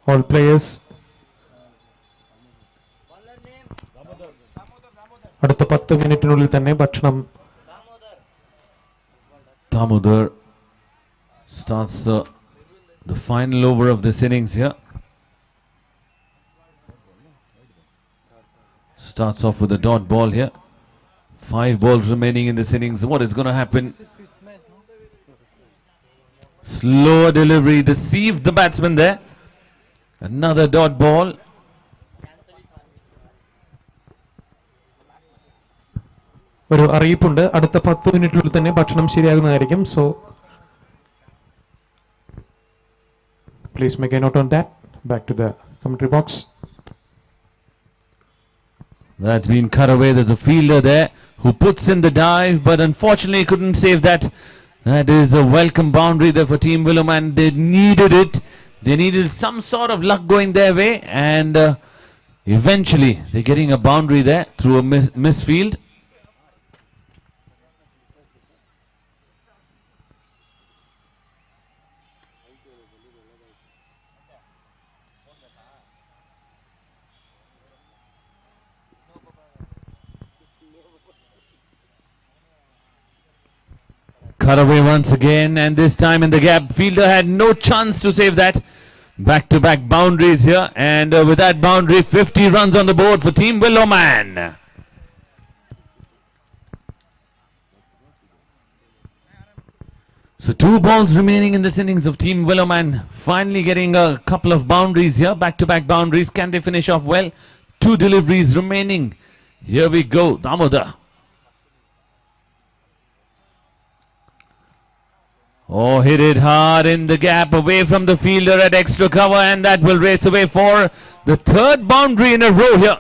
All players അടുത്ത 10 മിനിറ്റിനുള്ളിൽ തന്നെ ഭക്ഷണം. Damodar starts the final over of this innings here. Starts off with a dot ball here. 5 balls remaining in this innings. What is going to happen? Slower delivery deceived the batsman there. Another dot ball. ഒരു അറിയിപ്പുണ്ട്, അടുത്ത 10 മിനിറ്റിനുള്ളിൽ തന്നെ ഭക്ഷണം ശരിയാകുന്നതായിരിക്കും. So please make a note on that. Back to the commentary box. That's been cut away. There's a fielder there who puts in the dive, but unfortunately couldn't save that. That is a welcome boundary there for Team Willowman. They needed it. They needed some sort of luck going their way, and eventually they're getting a boundary there through a misfield. Cut away once again, and this time in the gap. Fielder had no chance to save that. Back-to-back boundaries here, and with that boundary, 50 runs on the board for Team Willowman. So 2 balls remaining in this innings of Team Willowman. Finally getting a couple of boundaries here, back-to-back boundaries. Can they finish off well? 2 deliveries remaining. Here we go, Damodar. Oh, hit it hard in the gap, away from the fielder at extra cover, and that will race away for the 3rd boundary in a row here.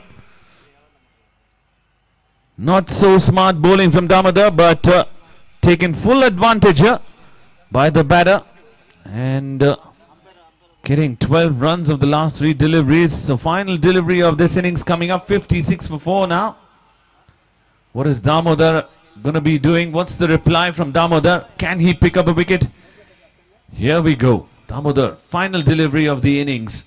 Not so smart bowling from Damodar, but taken full advantage here by the batter. And getting 12 runs of the last 3 deliveries. So final delivery of this innings coming up, 56 for 4 now. What is Damodar going to be doing? What's the reply from Damodar? Can he pick up a wicket? Here we go. Damodar, final delivery of the innings.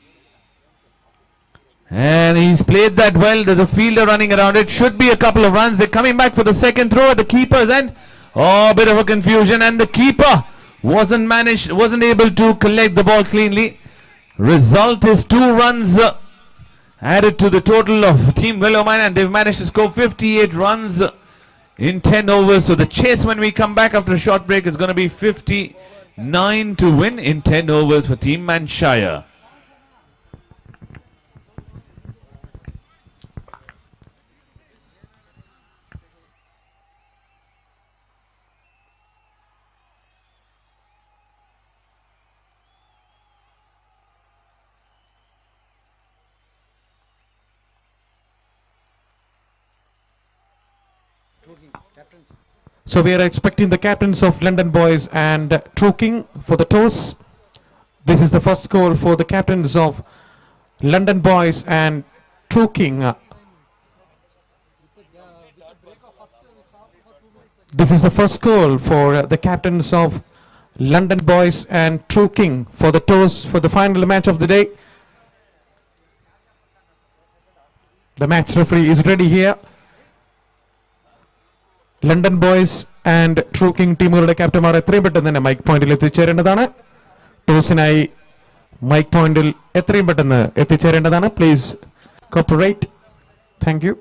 And he's played that well. There's a fielder running around it. Should be a couple of runs. They're coming back for the second throw at the keeper's end. Oh, a bit of a confusion. And the keeper wasn't able to collect the ball cleanly. Result is 2 runs added to the total of Team Willowman, and they've managed to score 58 runs in 10 overs. So the chase when we come back after a short break is going to be 59 to win in 10 overs for Team Manshire. So we are expecting the captains of London Boys and True King for the toss. This is the first call for the captains of London Boys and True King. This is the first call for the captains of London Boys and True King for the toss for the final match of the day. The match referee is ready here. London Boys and True King ടീമുകളുടെ ക്യാപ്റ്റന്മാർ എത്രയും പെട്ടെന്ന് തന്നെ mic പോയിന്റിൽ എത്തിച്ചേരേണ്ടതാണ്. ടോസിനായി mic പോയിന്റിൽ എത്രയും പെട്ടെന്ന് എത്തിച്ചേരേണ്ടതാണ്. Please cooperate. Thank you.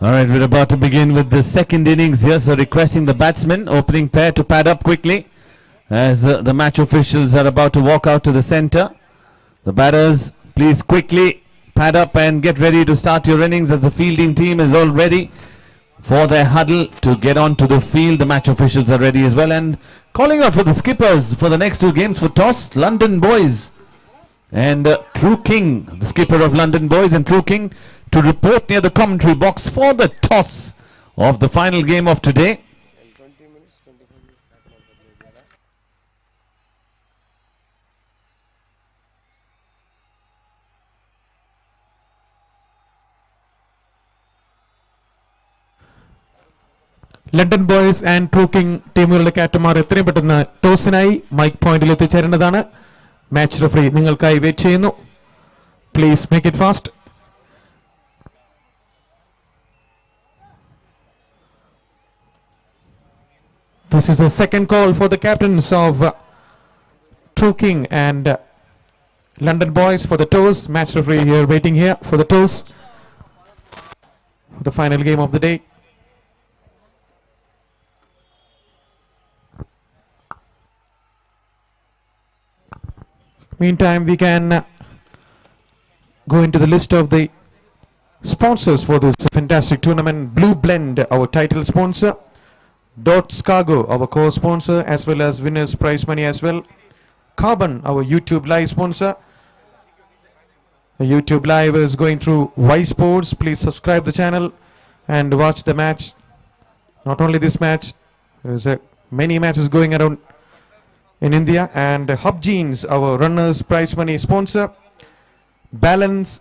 All right, we're about to begin with the second innings here, so requesting the batsmen, opening pair, to pad up quickly as the match officials are about to walk out to the center. The batters, please quickly pad up and get ready to start your innings as the fielding team is all ready for their huddle to get onto the field. The match officials are ready as well, and calling out for the skippers for the next 2 games for toss, London Boys and True King, the skipper of London Boys and True King, to report near the commentary box for the toss of the final game of today. 20 minutes, 25 minutes. London boys and true king ടീമുകളുടെ ക്യാപ്റ്റന്മാർ എത്രയും പെട്ടെന്ന് ടോസിനായി mic പോയിന്റിൽ എത്തിച്ചേരേണ്ടതാണ്. Match referee നിങ്ങൾക്കായി wait ചെയ്യുന്നു. Please make it fast. This is the second call for the captains of True King and London Boys for the toss. Match referee here waiting here for the toss for the final game of the day. Meantime, we can go into the list of the sponsors for this fantastic tournament. Blue Blend, our title sponsor. Dots Cargo, our co-sponsor, as well as winners prize money as well. Carbon, our YouTube live sponsor. The YouTube live is going through Y Sports. Please subscribe the channel and watch the match. Not only this match, there's many matches going around in India. And Hub Jeans, our runners prize money sponsor. Balance,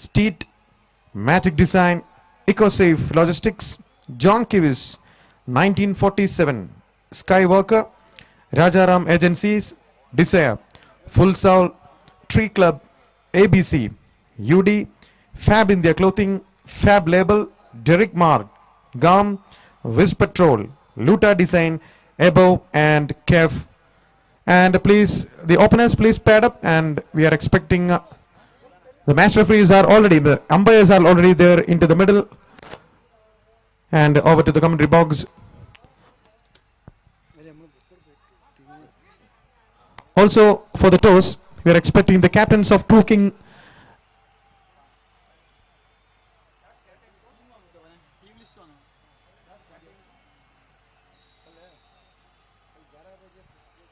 Steed, Magic Design, EcoSafe Logistics, John Kivis, 1947, Skywalker, Rajaram Agencies, Desire, Full Soul, Tree Club, ABC, UD, Fab India Clothing, Fab Label, Derek Mark, GAM, Wiz Patrol, Luta Design, Ebo and Kev. And please, the openers please pad up, and we are expecting the match referees are already, the umpires are already there into the middle and over to the commentary box. Also for the toss, we are expecting the captains of Trooking.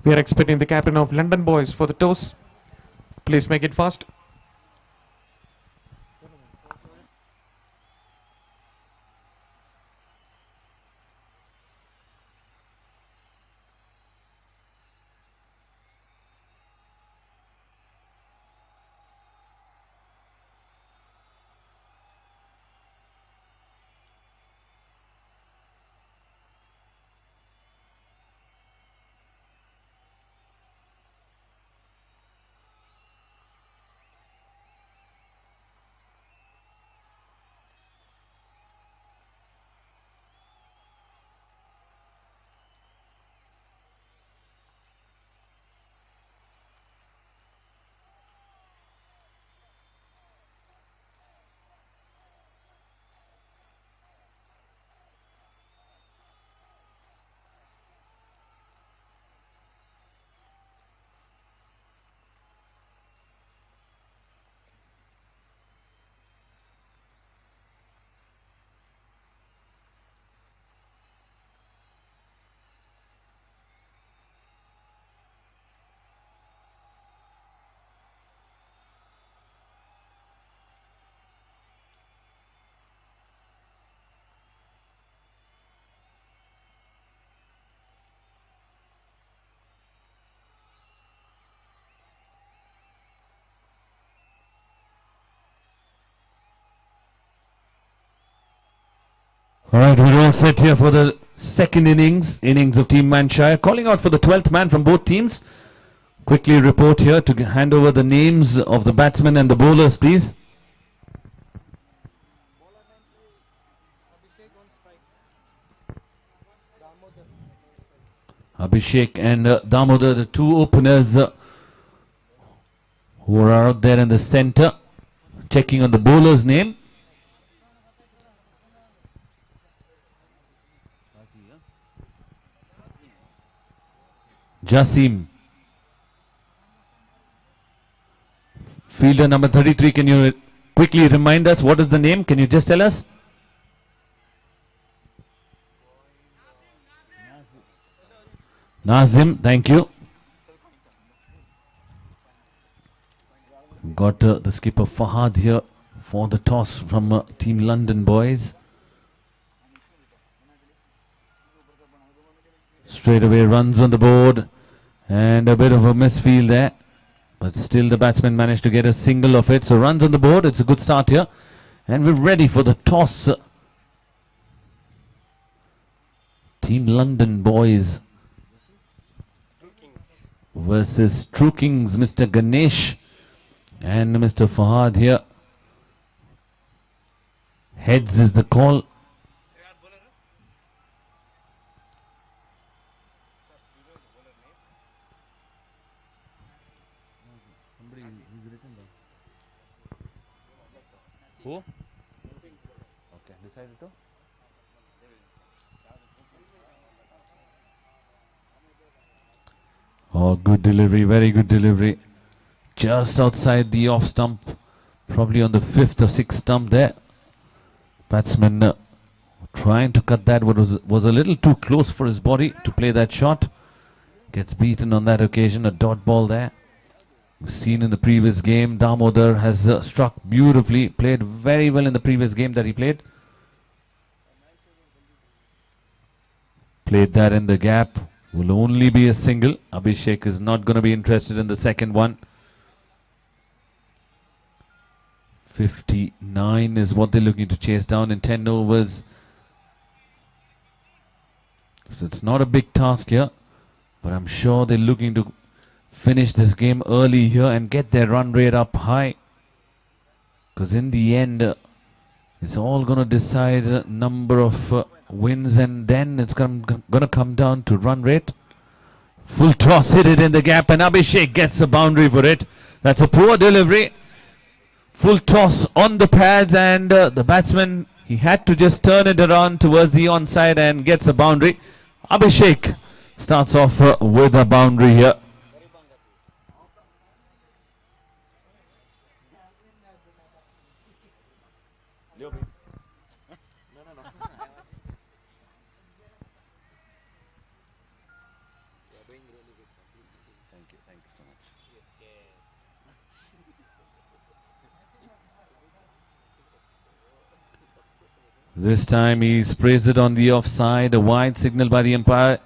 We are expecting the captain of London Boys for the toss. Please make it fast. Alright, we're all set here for the second innings of Team Manshire. Calling out for the 12th man from both teams. Quickly report here to hand over the names of the batsmen and the bowlers, please. Abhishek and Damodar, the two openers who are out there in the center. Checking on the bowler's name. Jasim. Fielder number 33, can you quickly remind us what is the name? Can you just tell us? Nazim, thank you. Got the skipper Fahad here for the toss from Team London Boys. Straight away runs on the board and a bit of a misfield there, but still the batsman managed to get a single of it. So runs on the board, it's a good start here, and we're ready for the toss. Team London Boys versus True Kings, Mr. Ganesh and Mr. Fahad here. Heads is the call. Who? Okay, decided to. Oh, good delivery, very good delivery. Just outside the off stump, probably on the 5th or 6th stump there. Batsman trying to cut that, but was a little too close for his body to play that shot. Gets beaten on that occasion, a dot ball there. Seen in the previous game, Damodar has struck beautifully, played very well in the previous game that he played. Played that in the gap, will only be a single. Abhishek is not going to be interested in the second one. 59 is what they're looking to chase down in 10 overs. So it's not a big task here. But I'm sure they're looking to finish this game early here and get their run rate up high. Because in the end, it's all going to decide number of wins, and then it's going to come down to run rate. Full toss, hit it in the gap, and Abhishek gets a boundary for it. That's a poor delivery. Full toss on the pads, and the batsman, he had to just turn it around towards the onside and gets a boundary. Abhishek starts off with a boundary here. Thank you so much. This time he sprays it on the offside, a wide signal by the umpire.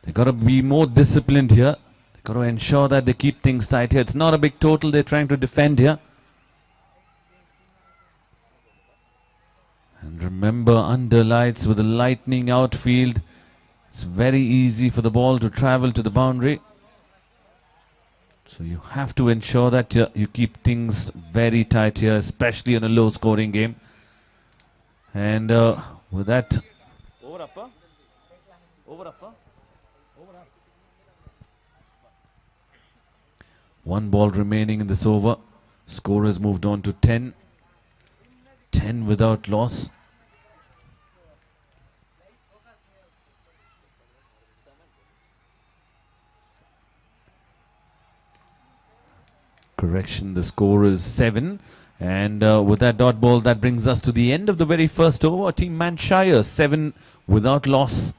They got to be more disciplined here. They got to ensure that they keep things tight here. It's not a big total they're trying to defend here. And remember, under lights with a lightning outfield, it's very easy for the ball to travel to the boundary. So you have to ensure that you keep things very tight here, especially in a low scoring game. And with that, Over upper. Over upper. Over up. one ball remaining in this over. Score has moved on to 10. 10 without loss. Correction, the score is 7. And with that dot ball, that brings us to the end of the very first over. Team Manshire, 7 without loss,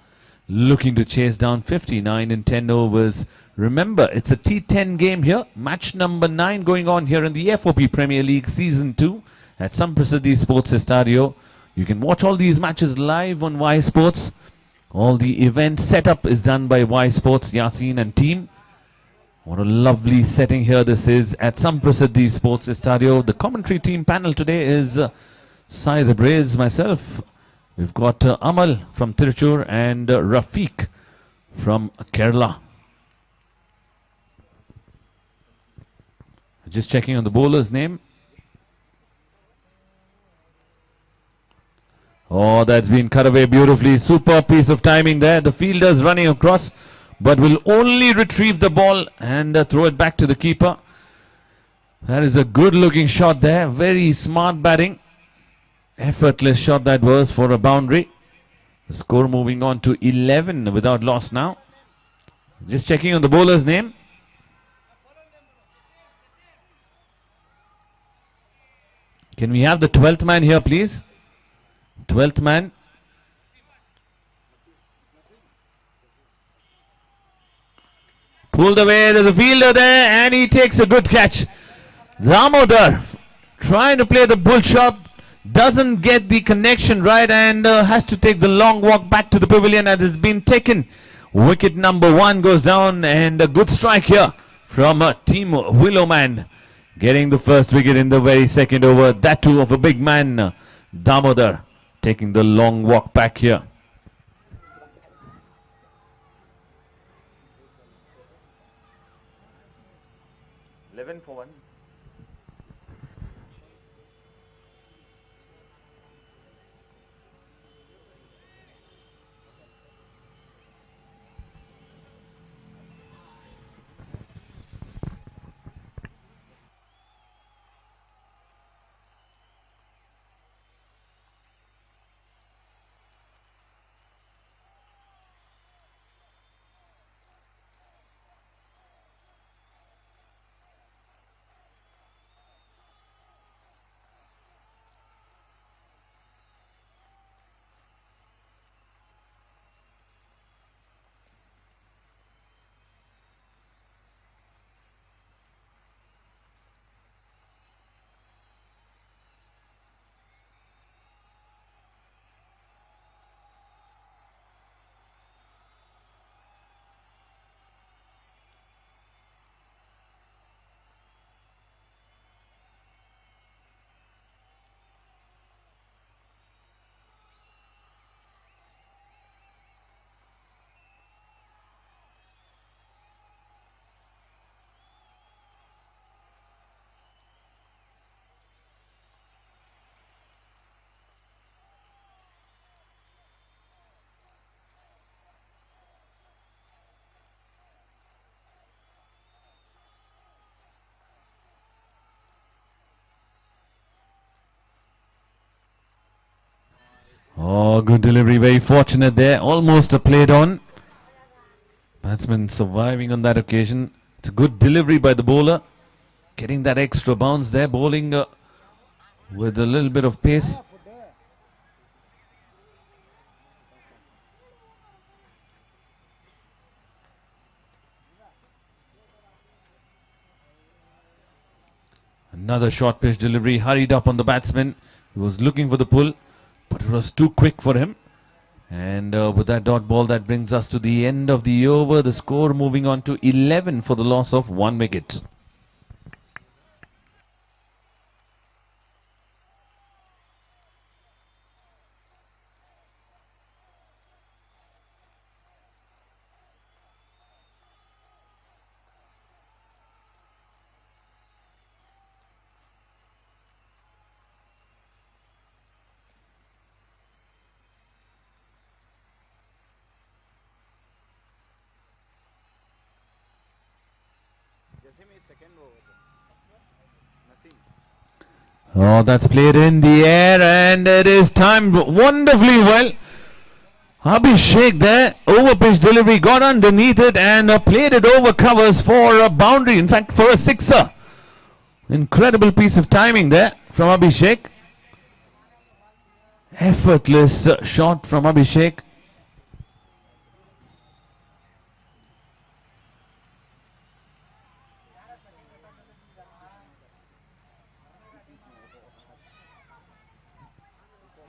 looking to chase down 59 in 10 overs. Remember, it's a T10 game here. Match number 9 going on here in the FOP Premier League Season 2 at Samprasidhi Sports Estadio. You can watch all these matches live on Y Sports. All the event setup is done by Y Sports, Yasin and team. What a lovely setting here this is at Samprasidhi Sports Estadio. The commentary team panel today is Sai the Braze, myself. We've got Amal from Tiruchur and Rafiq from Kerala. Just checking on the bowler's name. Oh, that's been cut away beautifully. Super piece of timing there. The fielder's running across, but will only retrieve the ball and throw it back to the keeper. That is a good looking shot there. Very smart batting. Effortless shot that was for a boundary. The score moving on to 11 without loss now. Just checking on the bowler's name. Can we have the 12th man here, please? 12th man. Pulled away, there's a fielder there, and he takes a good catch. Damodar trying to play the bull shot, doesn't get the connection right, and has to take the long walk back to the pavilion as it's been taken. Wicket number 1 goes down, and a good strike here from Team Willowman, getting the first wicket in the very second over. That too of a big man, Damodar, taking the long walk back here. For 1. Oh, good delivery. Very fortunate there. Almost a played on. Batsman surviving on that occasion. It's a good delivery by the bowler. Getting that extra bounce there. Bowling with a little bit of pace. Another short pitch delivery. Hurried up on the batsman. He was looking for the pull, but it was too quick for him. And with that dot ball, that brings us to the end of the over. The score moving on to 11 for the loss of 1 wicket. Oh, that's played in the air and it is timed wonderfully well. Abhishek there, over pitch delivery, got underneath it and played it over covers for a boundary, in fact for a sixer. Incredible piece of timing there from Abhishek. Effortless shot from Abhishek.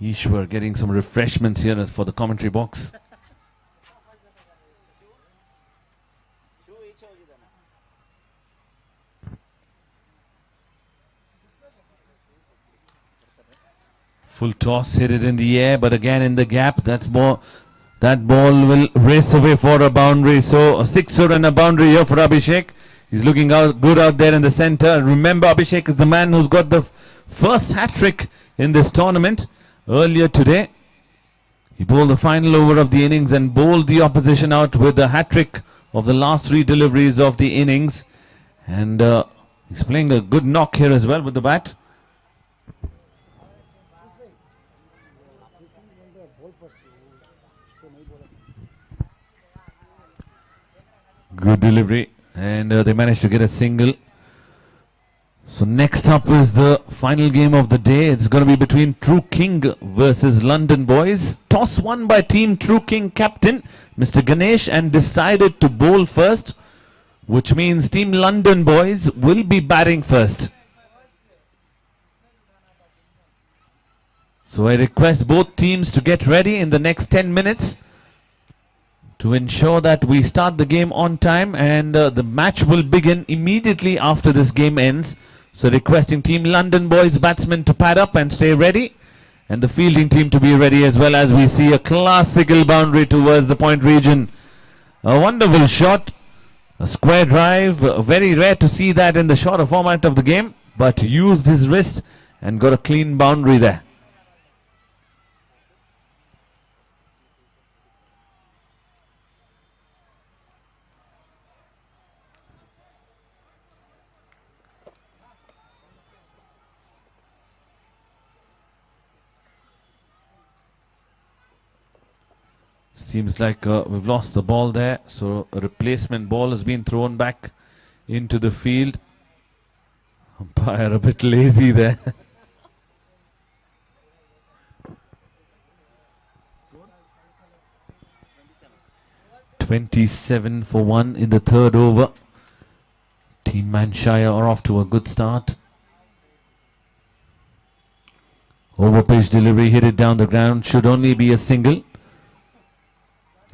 Ishwar getting some refreshments here for the commentary box. Full toss, hit it in the air, but again in the gap. That's more. That ball will race away for a boundary. So a sixer and a boundary here for Abhishek. He's looking good out there in the centre. Remember, Abhishek is the man who's got the first hat-trick in this tournament. Earlier today, he bowled the final over of the innings and bowled the opposition out with a hat-trick of the last 3 deliveries of the innings. And he's playing a good knock here as well with the bat. Good delivery, and they managed to get a single. So next up is the final game of the day. It's going to be between True King versus London Boys. Toss won by Team True King captain Mr. Ganesh and decided to bowl first, which means Team London Boys will be batting first. So I request both teams to get ready in the next 10 minutes to ensure that we start the game on time, and the match will begin immediately after this game ends. So requesting Team London Boys batsmen to pad up and stay ready, and the fielding team to be ready as well, as we see a classical boundary towards the point region. A wonderful shot, a square drive, very rare to see that in the shorter format of the game, but used his wrist and got a clean boundary there. Seems like we've lost the ball there, so a replacement ball has been thrown back into the field. Umpire a bit lazy there. (27 for 1 in the third over). Team Manshire are off to a good start. Over pitch delivery, hit it down the ground, should only be a single.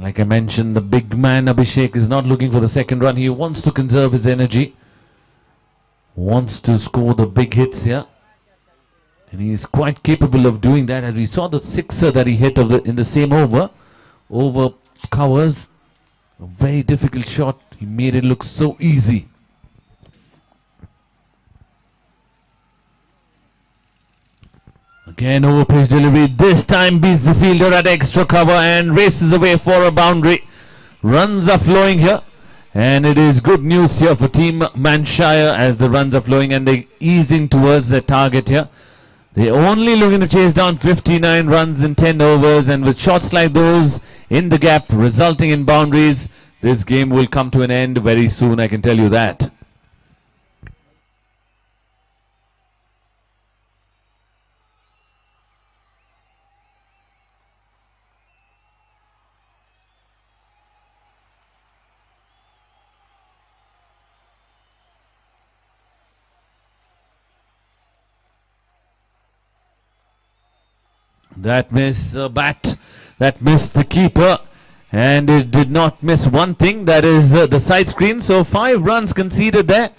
Like I mentioned, the big man Abhishek is not looking for the second run. He wants to conserve his energy, wants to score the big hits here, and he's quite capable of doing that, as we saw the sixer that he hit in the same over covers. A very difficult shot. He made it look so easy. Again, over pitch delivery. This time beats the fielder at extra cover and races away for a boundary. Runs are flowing here, and it is good news here for Team Manshire as the runs are flowing and they're easing towards their target here. They're only looking to chase down 59 runs in 10 overs, and with shots like those in the gap resulting in boundaries, this game will come to an end very soon, I can tell you that. That missed the bat, that missed the keeper, and it did not miss one thing, that is the side screen. So 5 runs conceded there.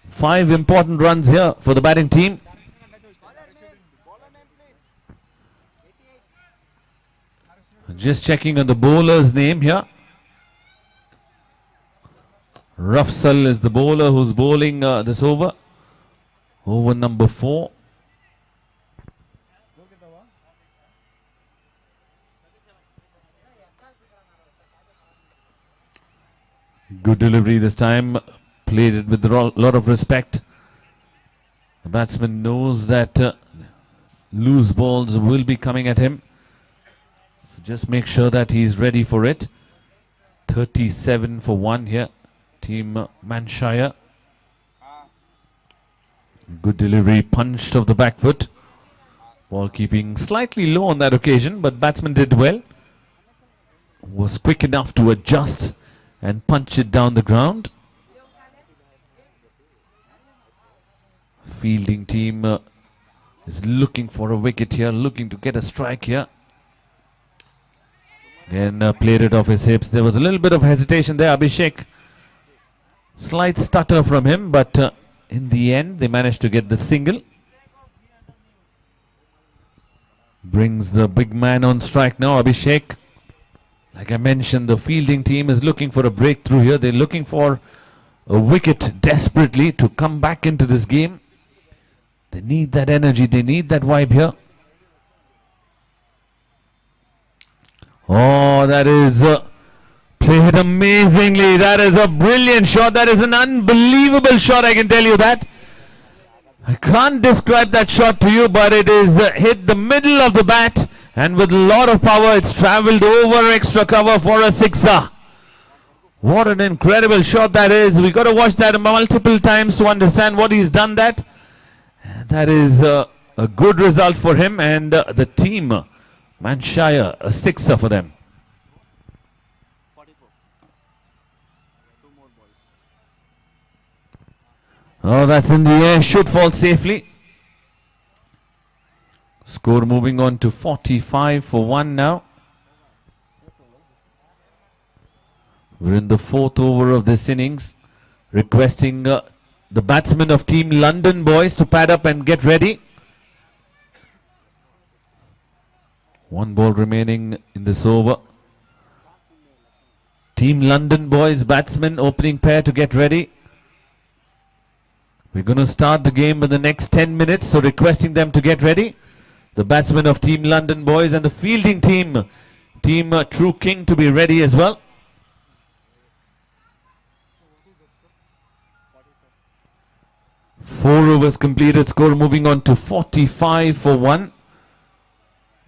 5 important runs here for the batting team. Just checking on the bowler's name here. Rafsal is the bowler who's bowling this over. Over number 4. Good delivery this time, played it with a lot of respect. The batsman knows that loose balls will be coming at him. So just make sure that he's ready for it. 37 for 1 here, Team Manshire. Good delivery, punched off the back foot. Ball keeping slightly low on that occasion, but batsman did well. Was quick enough to adjust and punch it down the ground. Fielding team is looking for a wicket here, looking to get a strike here. Again played it off his hips. There was a little bit of hesitation there, Abhishek. Slight stutter from him, but in the end they managed to get the single. Brings the big man on strike now, Abhishek. Like I mentioned, the fielding team is looking for a breakthrough here. They're looking for a wicket desperately to come back into this game. They need that energy. They need that vibe here. Oh, that is played amazingly. That is a brilliant shot. That is an unbelievable shot, I can tell you that. I can't describe that shot to you, but it is hit the middle of the bat. And with a lot of power, it's travelled over extra cover for a sixer. What an incredible shot that is. We got to watch that multiple times to understand what he's done that. And that is a good result for him and the team. Manshire, a sixer for them. 44. 2 more balls. Oh, that's in the air. Should fall safely. Score moving on to 45 for 1 now. We're in the 4th over of this innings. Requesting the batsmen of Team London boys to pad up and get ready. 1 ball remaining in this over. Team London boys batsmen opening pair to get ready. We're going to start the game in the next 10 minutes, so requesting them to get ready. The batsmen of Team London boys and the fielding team, Team True King, to be ready as well. Four overs completed, score moving on to 45 for 1.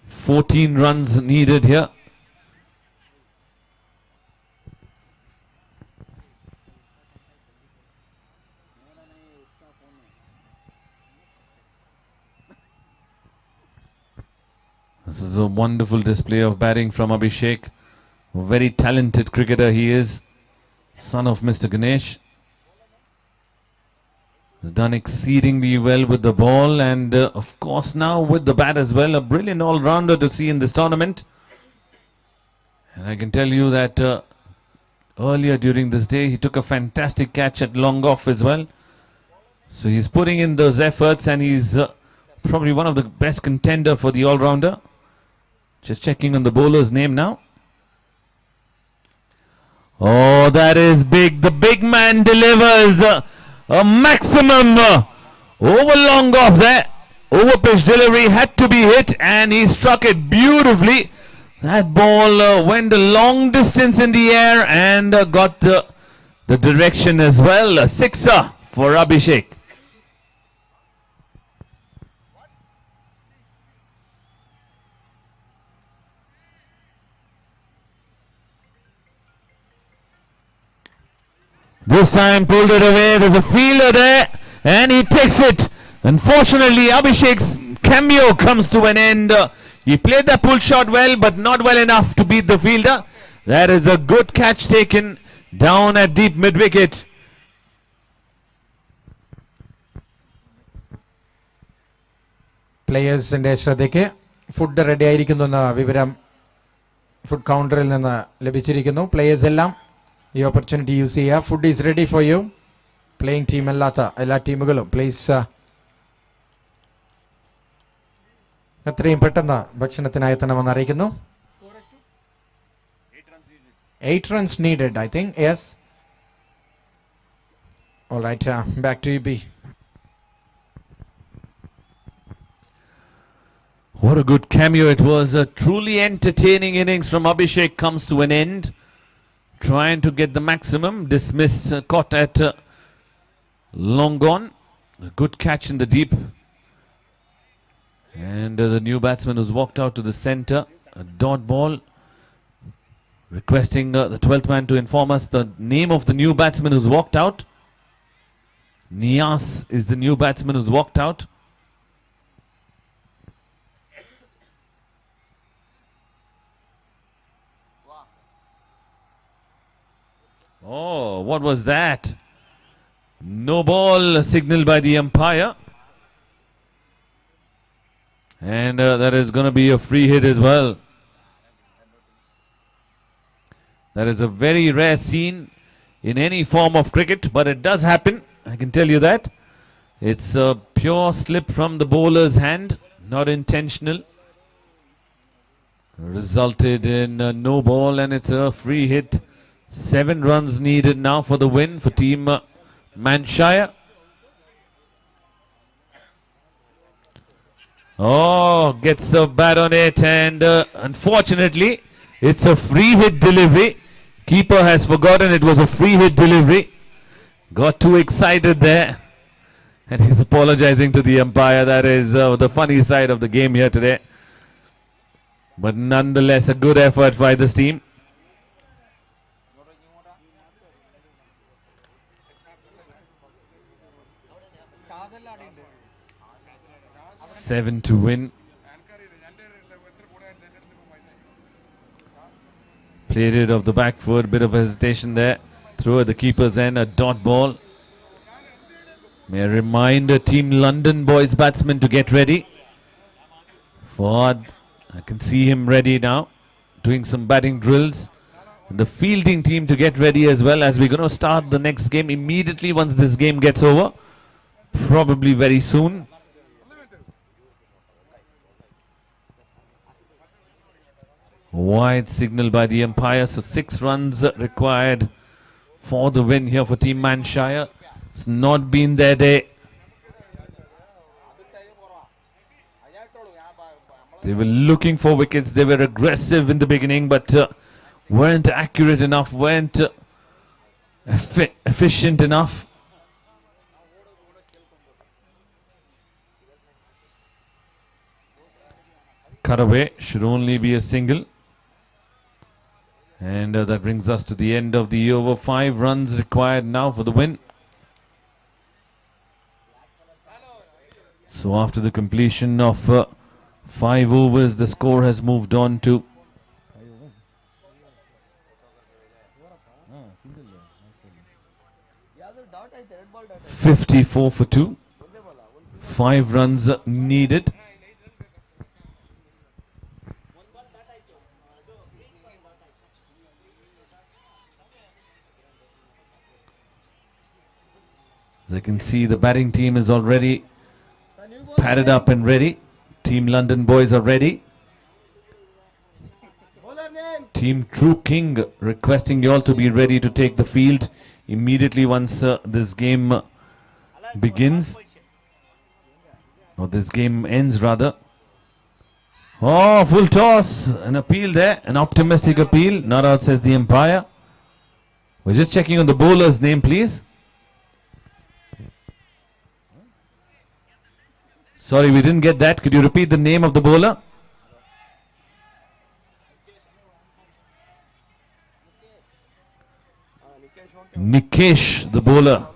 14 runs needed here. This is a wonderful display of batting from Abhishek. A very talented cricketer he is. Son of Mr. Ganesh. Has done exceedingly well with the ball and of course now with the bat as well. A brilliant all-rounder to see in this tournament. And I can tell you that earlier during this day he took a fantastic catch at long off as well. So he's putting in those efforts and he's probably one of the best contender for the all-rounder. Just checking on the bowler's name now. Oh, that is big. The big man delivers a maximum over long off there. Over pitch delivery had to be hit and he struck it beautifully. That ball went a long distance in the air and got the direction as well. A sixer for Abhishek. This time pulled it away. There's a fielder there and he takes it. Unfortunately, Abhishek's cameo comes to an end. He played that pull shot well, but not well enough to beat the fielder. That is a good catch taken down at deep mid-wicket. പ്ലേയേഴ്സിൻ്റെ ശ്രദ്ധയ്ക്ക് food ready ആയിരിക്കുന്നു എന്ന വിവരം food കൗണ്ടറിൽ നിന്ന് ലഭിച്ചിരിക്കുന്നു. Players എല്ലാം ഈ opportunity use ചെയ്യുക. Food is ready for you. Playing team അല്ലാത്ത എല്ലാ ടീമുകളും പ്ലീസ് എത്രയും പെട്ടെന്ന് ഭക്ഷണത്തിനായി എത്തണമെന്ന് അറിയിക്കുന്നു. 8 runs needed, I think. Yes. All right, back to EB. What a good cameo it was. A truly entertaining innings from Abhishek comes to an end. Trying to get the maximum. Dismiss caught at long gone. A good catch in the deep. And the new batsman who's walked out to the centre. A dot ball. Requesting the 12th man to inform us the name of the new batsman who's walked out. Nias is the new batsman who's walked out. Oh, what was that? No ball signaled by the umpire. And that is going to be a free hit as well. That is a very rare scene in any form of cricket, but it does happen. I can tell you that. It's a pure slip from the bowler's hand, not intentional. Resulted in no ball, and it's a free hit. 7 runs needed now for the win for team Manshire. Oh, gets a bat on it, and unfortunately, it's a free hit delivery. Keeper has forgotten it was a free hit delivery. Got too excited there. And he's apologizing to the umpire. That is the funny side of the game here today. But nonetheless, a good effort by this team. 7 to win. Played it off the back foot, bit of hesitation there. Throw at the keeper's end, a dot ball. May I remind Team London boys batsmen to get ready. Ford, I can see him ready now, doing some batting drills. And the fielding team to get ready as well, as we're going to start the next game immediately once this game gets over. Probably very soon. Wide signal by the umpire, so 6 runs required for the win here for Team Manshire. It's not been their day. They were looking for wickets, they were aggressive in the beginning, but weren't accurate enough, weren't efficient enough. Cut away, should only be a single. And that brings us to the end of the over. 5 runs required now for the win. So after the completion of 5 overs, the score has moved on to 54 for 2. 5 runs needed. As I can see, the batting team is already padded up and ready. Team London boys are ready. Team True King requesting you all to be ready to take the field immediately once this game begins. Or this game ends rather. Oh, full toss. An appeal there. An optimistic appeal. Not out, says the umpire. We're just checking on the bowler's name, please. Sorry, we didn't get that. Could you repeat the name of the bowler? Nikesh, the bowler.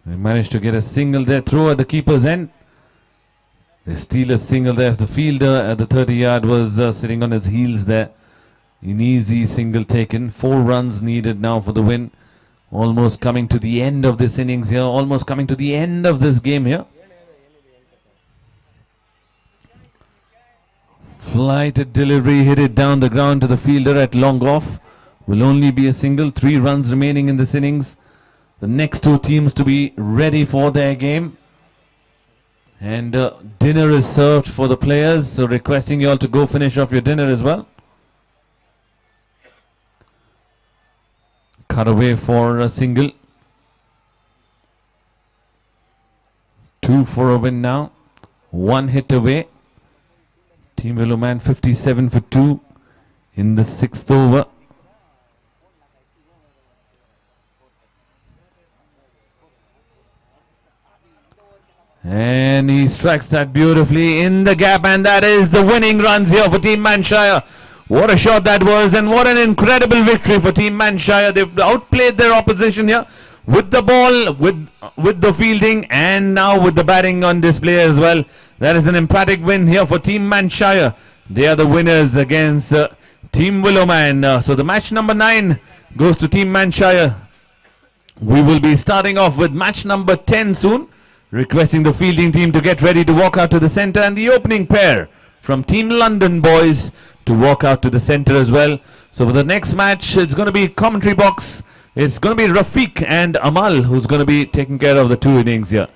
They managed to get a single there, throw at the keeper's end. They steal a single there. The fielder at the 30-yard was sitting on his heels there. An easy single taken. 4 runs needed now for the win. Almost coming to the end of this innings here. Almost coming to the end of this game here. Flighted delivery, hit it down the ground to the fielder at long off. Will only be a single. 3 runs remaining in this innings. The next 2 teams to be ready for their game. And dinner is served for the players. So requesting you all to go finish off your dinner as well. Cut away for a single. 2 for a win now. 1 hit away. Team Willowman 57 for 2 in the 6th over. And he strikes that beautifully in the gap, and that is the winning runs here for Team Manshire. What a shot that was, and what an incredible victory for Team Manshire. They've outplayed their opposition here with the ball, with the fielding, and now with the batting on display as well. That is an emphatic win here for Team Manshire. They are the winners against Team Willowman. So the match number 9 goes to Team Manshire. We will be starting off with match number 10 soon. Requesting the fielding team to get ready to walk out to the centre, and the opening pair from Team London Boys to walk out to the centre as well. So for the next match, it's going to be commentary box. It's going to be Rafiq and Amal who's going to be taking care of the 2 innings here.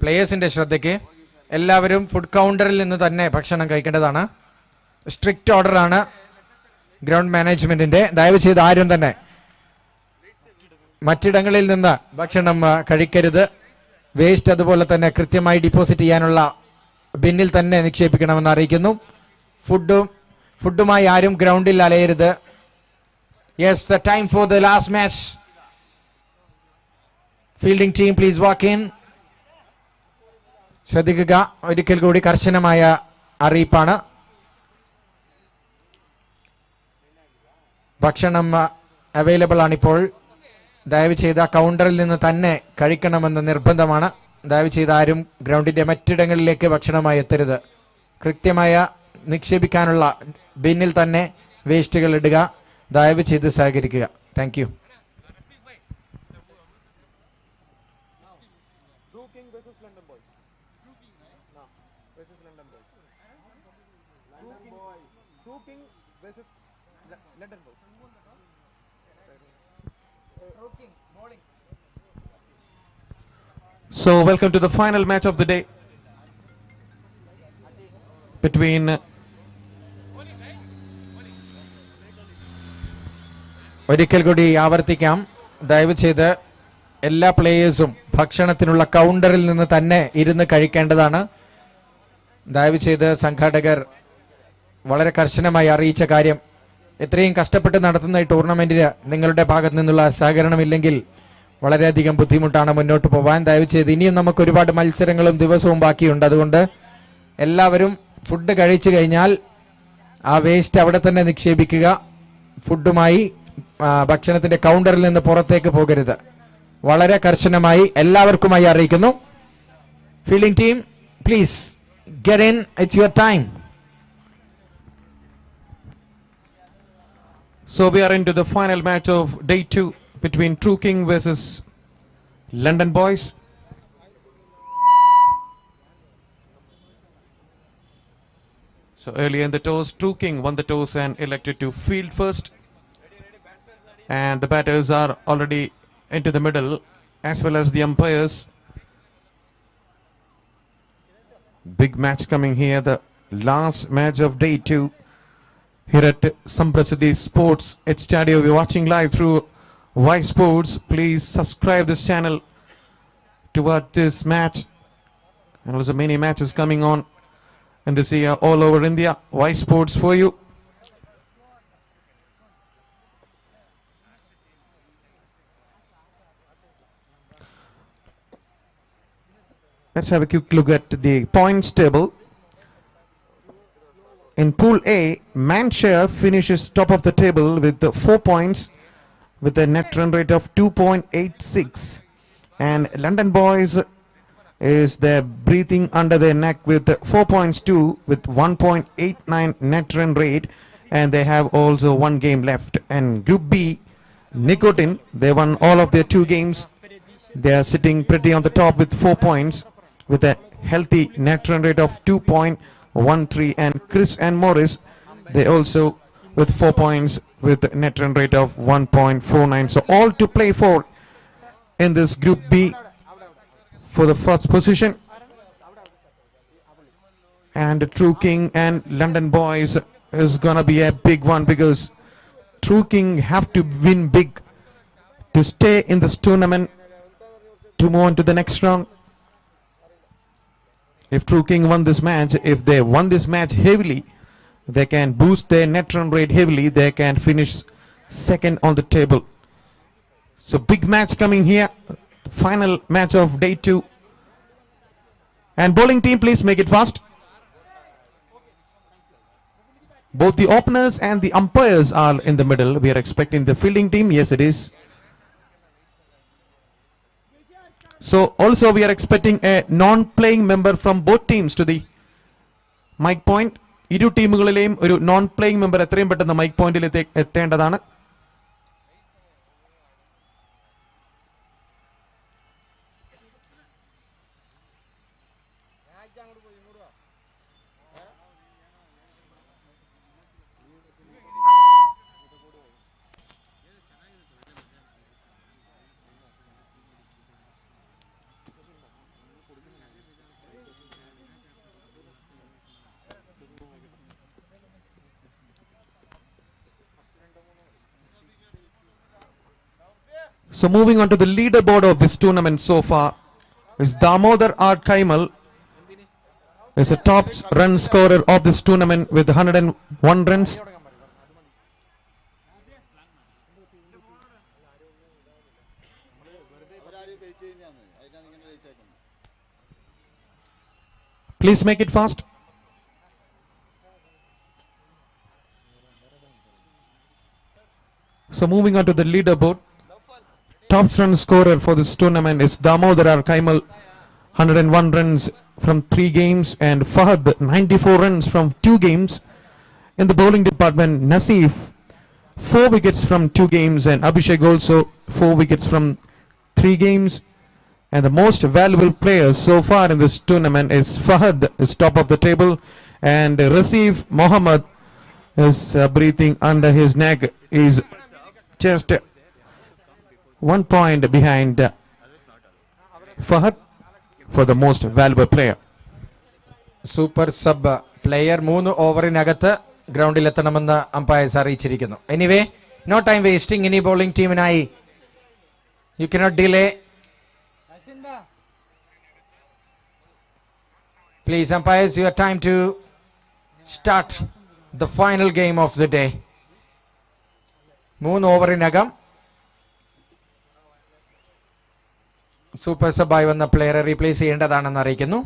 പ്ലേയേഴ്സിൻ്റെ ശ്രദ്ധയ്ക്ക്, എല്ലാവരും food കൗണ്ടറിൽ നിന്ന് തന്നെ ഭക്ഷണം കഴിക്കേണ്ടതാണ്. Strict ഓർഡറാണ് ground മാനേജ്മെൻറ്റിൻ്റെ. ദയവ് ചെയ്ത് ആരും തന്നെ മറ്റിടങ്ങളിൽ നിന്ന് ഭക്ഷണം കഴിക്കരുത്. വേസ്റ്റ് അതുപോലെ തന്നെ കൃത്യമായി ഡിപ്പോസിറ്റ് ചെയ്യാനുള്ള ബിന്നിൽ തന്നെ നിക്ഷേപിക്കണമെന്ന് അറിയിക്കുന്നു. ഫുഡുമായി ആരും ഗ്രൗണ്ടിൽ അലയരുത്. Yes, the time for the last match. Fielding team please walk in. ശ്രദ്ധിക്കുക, ഒരിക്കൽ കൂടി കർശനമായ അറിയിപ്പാണ്. ഭക്ഷണം അവൈലബിൾ ആണിപ്പോൾ. ദയവ് ചെയ്ത് കൗണ്ടറിൽ നിന്ന് തന്നെ കഴിക്കണമെന്ന് നിർബന്ധമാണ്. ദയവ് ചെയ്ത് ആരും ഗ്രൗണ്ടിൻ്റെ മറ്റിടങ്ങളിലേക്ക് ഭക്ഷണമായി എത്തരുത്. കൃത്യമായ നിക്ഷേപിക്കാനുള്ള ബിന്നിൽ തന്നെ വേസ്റ്റുകൾ ഇടുക. ദയവ് ചെയ്ത് സഹകരിക്കുക. Thank you. So welcome to the final match of the day between ഒരിക്കൽ കൂടി ആവർത്തിക്കാം. ദയവ് ചെയ്ത് എല്ലാ പ്ലേയേഴ്സും ഭക്ഷണത്തിനുള്ള കൗണ്ടറിൽ നിന്ന് തന്നെ ഇരുന്ന് കഴിക്കേണ്ടതാണ്. ദയവ് ചെയ്ത് സംഘാടകർ വളരെ കർശനമായി അറിയിച്ച കാര്യം. ഇത്രയും കഷ്ടപ്പെട്ട് നടത്തുന്ന ഈ ടൂർണമെന്റിന് നിങ്ങളുടെ ഭാഗത്തു നിന്നുള്ള സഹകരണമില്ലെങ്കിൽ വളരെയധികം ബുദ്ധിമുട്ടാണ് മുന്നോട്ട് പോകാൻ. ദയവ് ചെയ്ത് ഇനിയും നമുക്ക് ഒരുപാട് മത്സരങ്ങളും ദിവസവും ബാക്കിയുണ്ട്. അതുകൊണ്ട് എല്ലാവരും ഫുഡ് കഴിച്ചു കഴിഞ്ഞാൽ ആ വേസ്റ്റ് അവിടെ തന്നെ നിക്ഷേപിക്കുക. ഫുഡുമായി ഭക്ഷണത്തിന്റെ കൗണ്ടറിൽ നിന്ന് പുറത്തേക്ക് പോകരുത്. വളരെ കർശനമായി എല്ലാവർക്കുമായി അറിയിക്കുന്നു. Fielding team please get in, it's your time. So we are into the final match of day 2 between True King versus London Boys. So earlier in the toss, True King won the toss and elected to field first. And the batters are already into the middle as well as the umpires. Big match coming here, the last match of day 2. Here at Samprasiddhi Sports at Stadio. We're watching live through Y Sports. Please subscribe this channel to watch this match. And also many matches coming on in this year all over India. Y Sports for you. Let's have a quick look at the points table. In Pool A, Manshire finishes top of the table with 4 points with a net run rate of 2.86. And London Boys is there breathing under their neck with 4.2 with 1.89 net run rate. And they have also 1 game left. And Group B, Nicotine, they won all of their 2 games. They are sitting pretty on the top with 4 points with a healthy net run rate of 2.13. And Chris and Morris, they also with 4 points with net run rate of 1.49. So all to play for in this Group B for the first position. And True King and London Boys is gonna be a big one because True King have to win big to stay in this tournament to move on to the next round. If True King won this match, if they won this match heavily, they can boost their net run rate heavily. They can finish second on the table. So big match coming here. Final match of day 2. And bowling team, please make it fast. Both the openers and the umpires are in the middle. We are expecting the fielding team. Yes, it is. So also we are expecting a non-playing member from both teams to the mic point. ഇരു ടീമുകളിലെയും ഒരു non playing member എത്രയും പെട്ടെന്ന് mic പോയിന്റിൽ എത്തേണ്ടതാണ്. So moving on to the leaderboard of this tournament so far is Damodar R. Kaimal is the top run scorer of this tournament with 101 runs. Please make it fast. So moving on to the leaderboard, top run scorer for this tournament is Damodar R. Kaimal, 101 runs from 3 games, and Fahad 94 runs from 2 games. In the bowling department, Nasif 4 wickets from 2 games, and Abhishek also 4 wickets from 3 games. And the most valuable player so far in this tournament is Fahad, is top of the table, and Rasif Mohammed is breathing under his neck, is just 1 point behind Fahad for the most valuable player. Super sub player 3 ഓവറിനകത്ത് ഗ്രൗണ്ടിലെത്തണമെന്ന് umpires അറിയിച്ചിരിക്കുന്നു. Anyway, no time wasting. ഇനി bowling ടീമിനായി you cannot delay. Please, umpires, your time to start the final game of the day. 3 ഓവറിനകം super സബായി വന്ന പ്ലെയറെ replace ചെയ്യേണ്ടതാണെന്ന് അറിയിക്കുന്നു.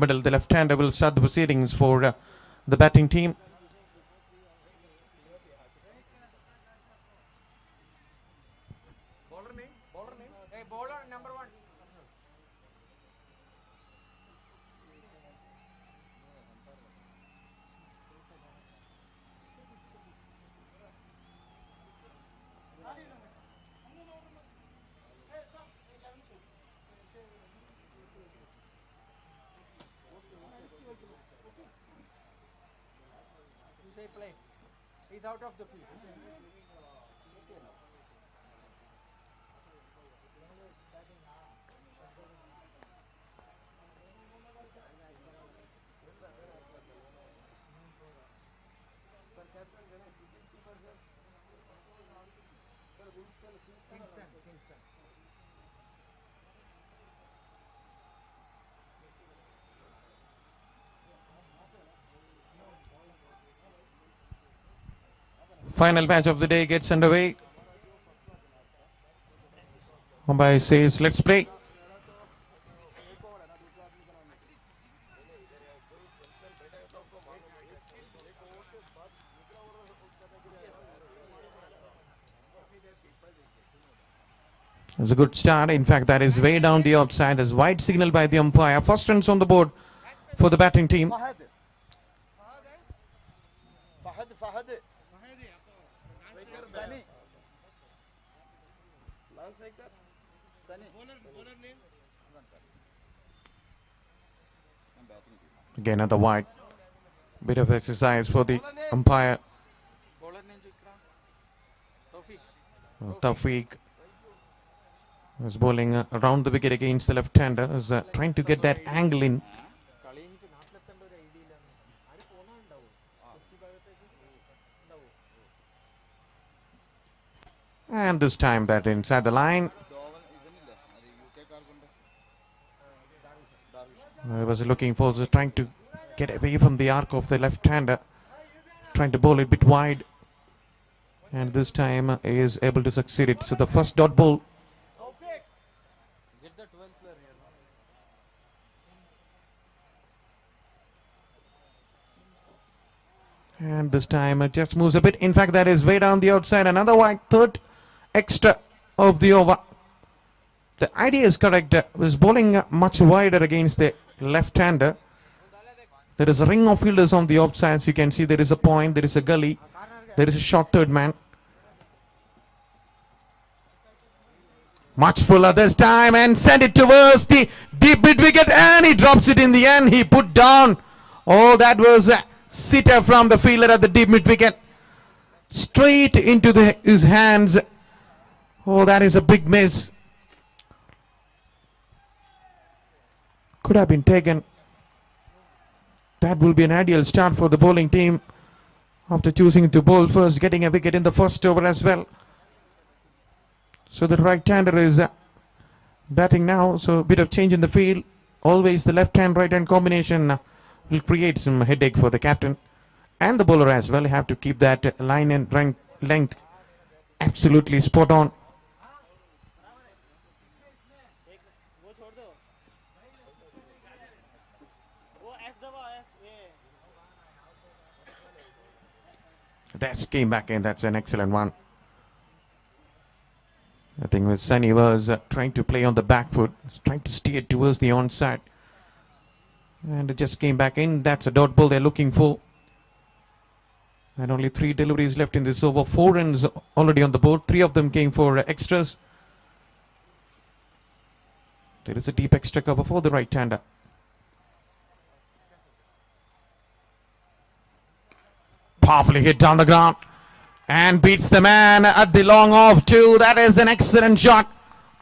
Middle, the left-hander will start the proceedings for the batting team. He's out of the field. Final match of the day gets underway. Umpire says, let's play. It's a good start. In fact, that is way down the outside. As wide signal by the umpire. First runs on the board for the batting team. Again at the wide. Bit of exercise for the umpire. Tawfiq was bowling around the wicket against the left-hander. Is trying to get that angle in. And this time that inside the line. I was looking for, trying to get away from the arc of the left-hander, trying to bowl it a bit wide, and this time he is able to succeed it. So the first dot ball. And this time it just moves a bit. In fact, that is way down the outside. Another wide, third extra of the over. The idea is correct. Was bowling much wider against the left-hander. There is a ring of fielders on the offsides. You can see there is a point, there is a gully, there is a short third man. Much fuller this time and send it towards the deep mid wicket, and he drops it in the end. He put down. Oh, that was a sitter from the fielder at the deep mid wicket. Straight into his hands. Oh, that is a big miss. Could have been taken. That will be an ideal start for the bowling team after choosing to bowl first, getting a wicket in the first over as well. So the right-hander is batting now, so a bit of change in the field. Always the left-hand, right-hand combination will create some headache for the captain and the bowler as well. You have to keep that line and length absolutely spot on. That's came back in. That's an excellent one. I think Sunny was trying to play on the back foot, trying to steer towards the onside. And it just came back in. That's a dot ball they're looking for. And only 3 deliveries left in this over. 4 runs already on the board. 3 of them came for extras. There is a deep extra cover for the right-hander. Powerfully hit down the ground and beats the man at the long off too. That is an excellent shot.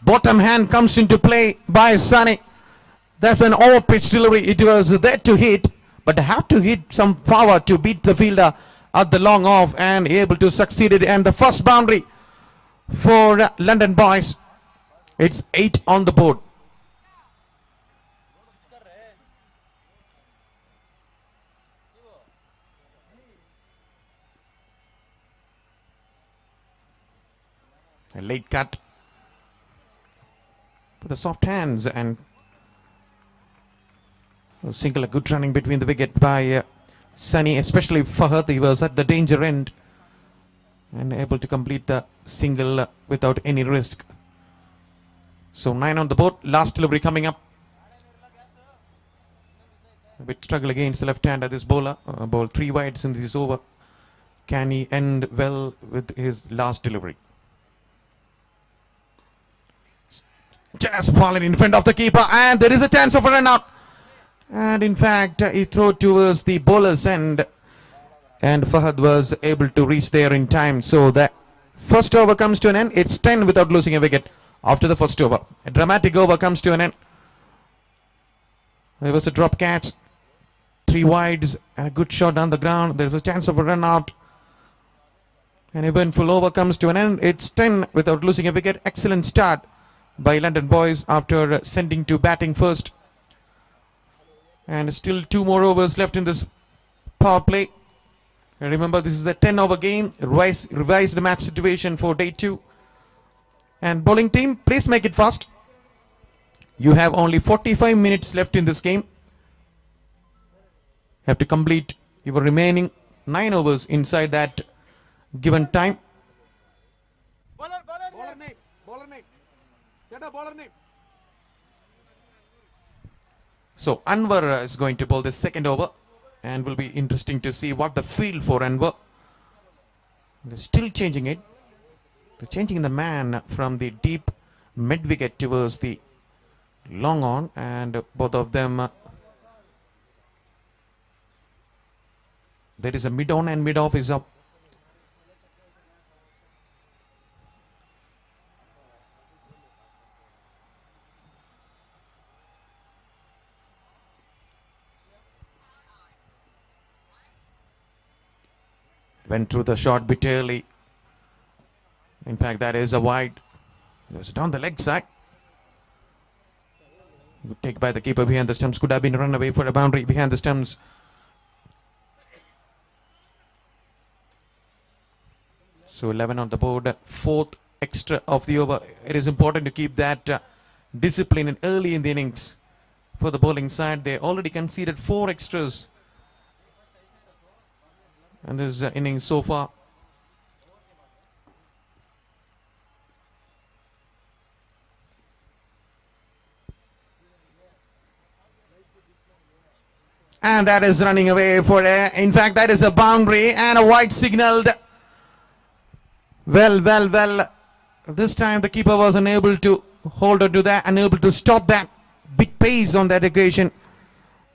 Bottom hand comes into play by Sunny. That's an off-pitch delivery. It was there to hit, but have to hit some power to beat the fielder at the long off, and able to succeed it. And the first boundary for London Boys. It's 8 on the board. A late cut with the soft hands and a single, a good running between the wicket by Sunny, especially Fahad. He was at the danger end and able to complete the single without any risk. So 9 on the board. Last delivery coming up. A bit struggle against the left hander. This bowler bowled 3 wides in this over. Can he end well with his last delivery? Just fallen in front of the keeper, and there is a chance of a run out. And in fact, he threw towards the bowler's end, and Fahad was able to reach there in time. So the first over comes to an end. It's 10 without losing a wicket after the first over. A dramatic over comes to an end. There was a drop catch, 3 wides, and a good shot down the ground. There was a chance of a run out. An eventful over comes to an end. It's 10 without losing a wicket. Excellent start by London Boys after sending to batting first. And still 2 more overs left in this power play. And remember, this is a 10-over game. Revised match situation for day 2. And bowling team, please make it fast. You have only 45 minutes left in this game. You have to complete your remaining 9 overs inside that given time. So Anwar is going to bowl the second over, and will be interesting to see what the field for Anwar. They're still changing it. They're changing the man from the deep mid wicket towards the long on, and both of them there is a mid on and mid off is up. Went through the shot bit early. In fact, that is a wide. It was down the leg side. Good take by the keeper behind the stumps. Could have been run away for a boundary behind the stumps. So 11 on the board. Fourth extra of the over. It is important to keep that discipline in early in the innings for the bowling side. They already conceded 4 extras in this innings so far. And that is running away for a, in fact, that is a boundary and a wide signaled. Well. This time the keeper was unable to hold on to that, unable to stop that big pace on that occasion.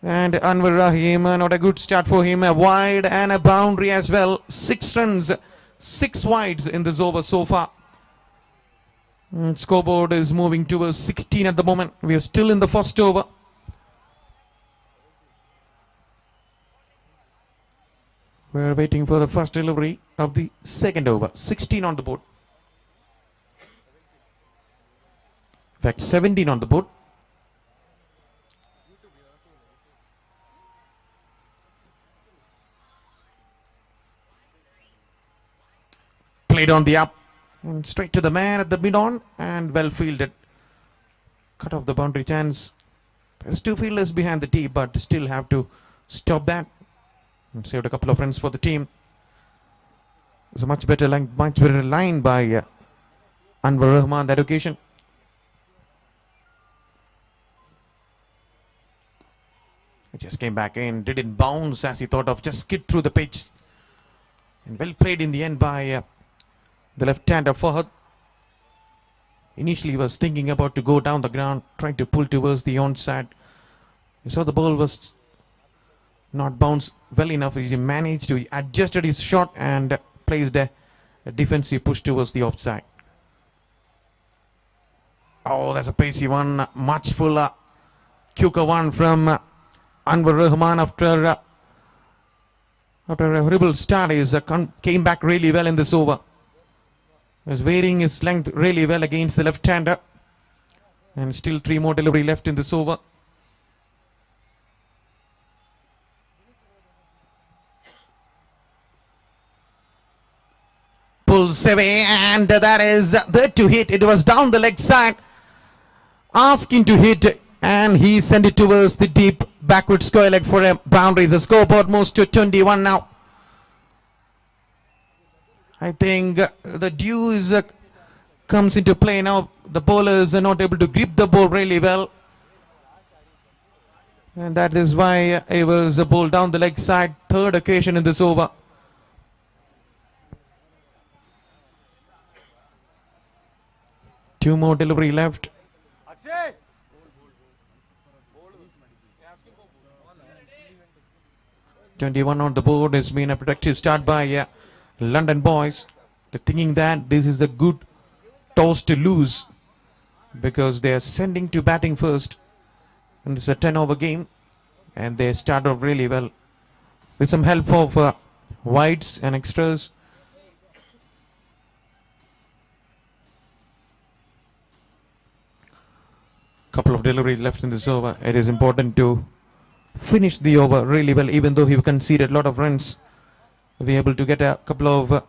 And Anwar Rahim, not a good start for him. A wide and a boundary as well. 6 runs, 6 wides in this over so far. Scoreboard is moving towards 16 at the moment. We are still in the first over. We're waiting for the first delivery of the second over. 16 on the board. In fact, 17 on the board. Played on the up and straight to the man at the mid-on and well fielded. Cut off the boundary chance. There's 2 fielders behind the tee, but still have to stop that. And saved a couple of runs for the team. It's a much better line by Anwar Rahman that occasion. He just came back in, didn't bounce as he thought of, just skid through the pitch. And well played in the end by the left-hander Fahad. Initially he was thinking about to go down the ground, trying to pull towards the onside. You saw the ball was not bounced well enough. He managed to adjust his shot and placed a defensive push towards the offside. Oh, that's a pacey one, much fuller, quicker one from Anwar Rahman after a horrible start. He came back really well in this over. He was varying his length really well against the left-hander. And still 3 more delivery left in this over. Pulls away and that is there to hit. It was down the leg side, asking to hit, and he sent it towards the deep backward square leg for a boundary. The scoreboard moves to 21 now. I think the dew comes into play now. The bowlers are not able to grip the ball really well, and that is why it was a ball down the leg side. 3rd occasion in this over. Two more delivery left. 21 on the board. Has been a productive start by London boys. They're thinking that this is a good toss to lose because they are sending to batting first. And it's a 10-over game. And they start off really well with some help of wides and extras. Couple of delivery left in this over. It is important to finish the over really well, even though he conceded a lot of runs. Be able to get a couple of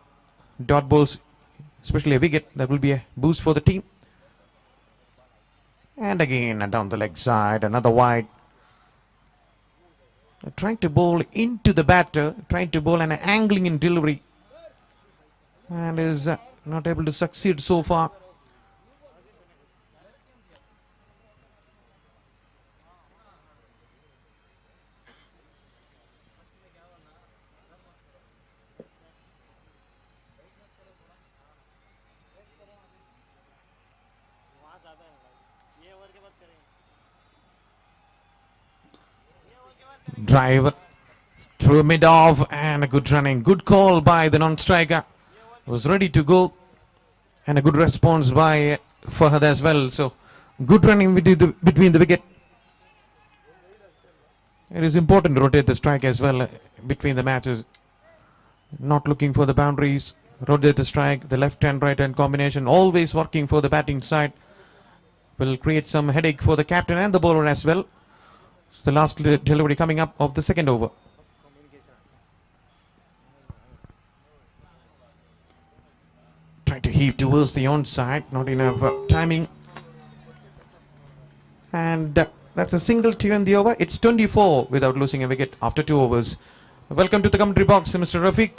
dot balls, especially a wicket, that will be a boost for the team. And again down the leg side, another wide. Trying to bowl into the batter, trying to bowl an angling in delivery, and is not able to succeed so far. Drive through mid-off and a good running. Good call by the non-striker. Was ready to go. And a good response by Fahad as well. So good running between the wicket. It is important to rotate the strike as well between the matches. Not looking for the boundaries. rotate the strike, the left and right hand combination, always working for the batting side. Will create some headache for the captain and the bowler as well. The last delivery coming up of the second over. Trying to heave towards the onside, not enough timing. And that's a single to end the over. It's 24 without losing a wicket after 2 overs. Welcome to the commentary box, Mr. Rafiq.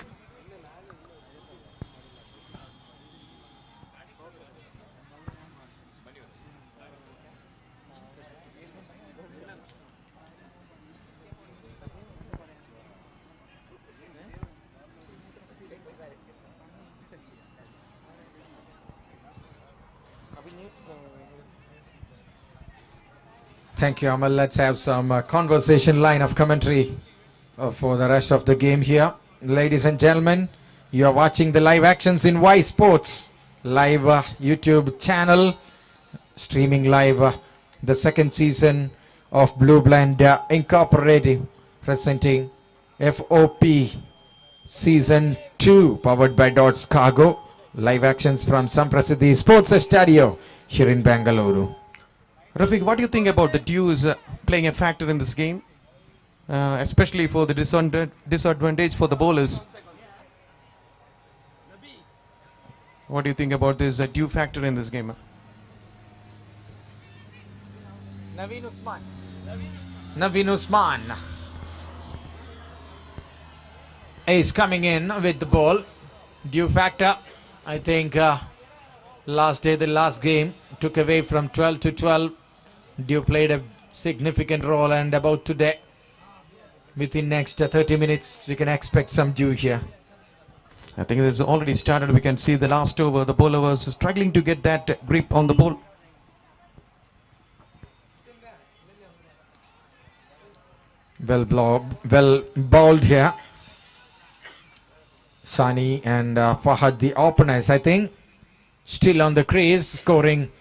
Thank you, Amal. Let's have some conversation line of commentary for the rest of the game here. Ladies and gentlemen, you are watching the live actions in Y Sports live YouTube channel, streaming live the second season of Blue Blend Incorporating, presenting FOP Season 2, powered by Dots Cargo. Live actions from Samprasiddhi Sports Studio here in Bangalore. Rafiq, what do you think about the dues playing a factor in this game, especially for the disadvantage for the bowlers? What do you think about this due factor in this game? Naveen Usman is coming in with the ball. Due factor, I think the last game took away from 12 to 12. Due played a significant role, and about today, within next 30 minutes, we can expect some due here. I think it has already started. We can see the last over. The bowler was struggling to get that grip on the ball. Well bowled here. Sani and Fahad, the openers, I think, still on the crease, scoring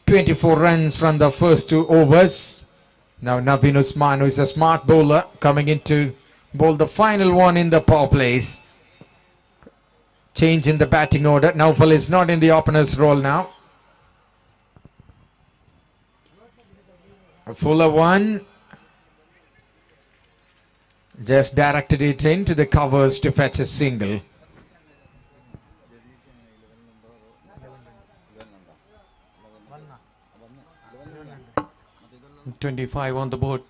24 runs from the first 2 overs. Now Naveen Usman, who is a smart bowler, coming in to bowl the final one in the power plays. Change in the batting order. Naufal is not in the opener's role now. A fuller one. Just directed it into the covers to fetch a single. 25 on the board.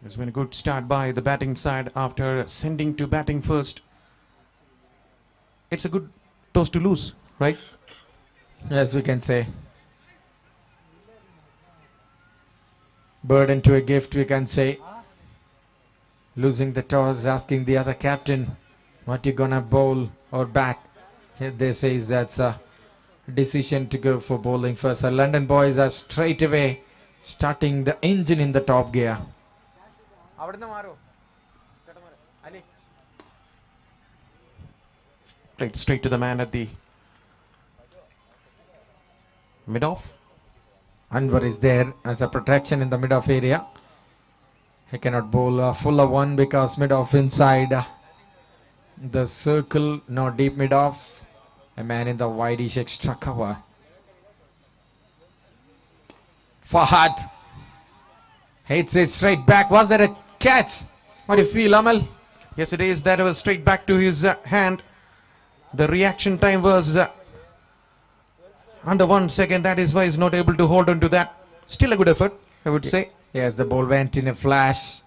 It's been a good start by the batting side after sending to batting first. It's a good toss to lose, right? Yes, we can say. Burden to a gift, we can say. Losing the toss, asking the other captain what you gonna bowl or bat. Here they say that's a decision to go for bowling first. The London boys are straight away starting the engine in the top gear. Played straight to the man at the mid-off. Anwar is there as a protection in the mid-off area. He cannot bowl a fuller one because mid-off inside the circle, no deep mid-off. A man in the wideish extra cover. Fahad hits it straight back. Was that a catch? What do you feel, Amal? Yes, it is. That was straight back to his hand. The reaction time was under 1 second. That is why he's not able to hold on to that. Still a good effort, I would say. Yes, the ball went in a flash.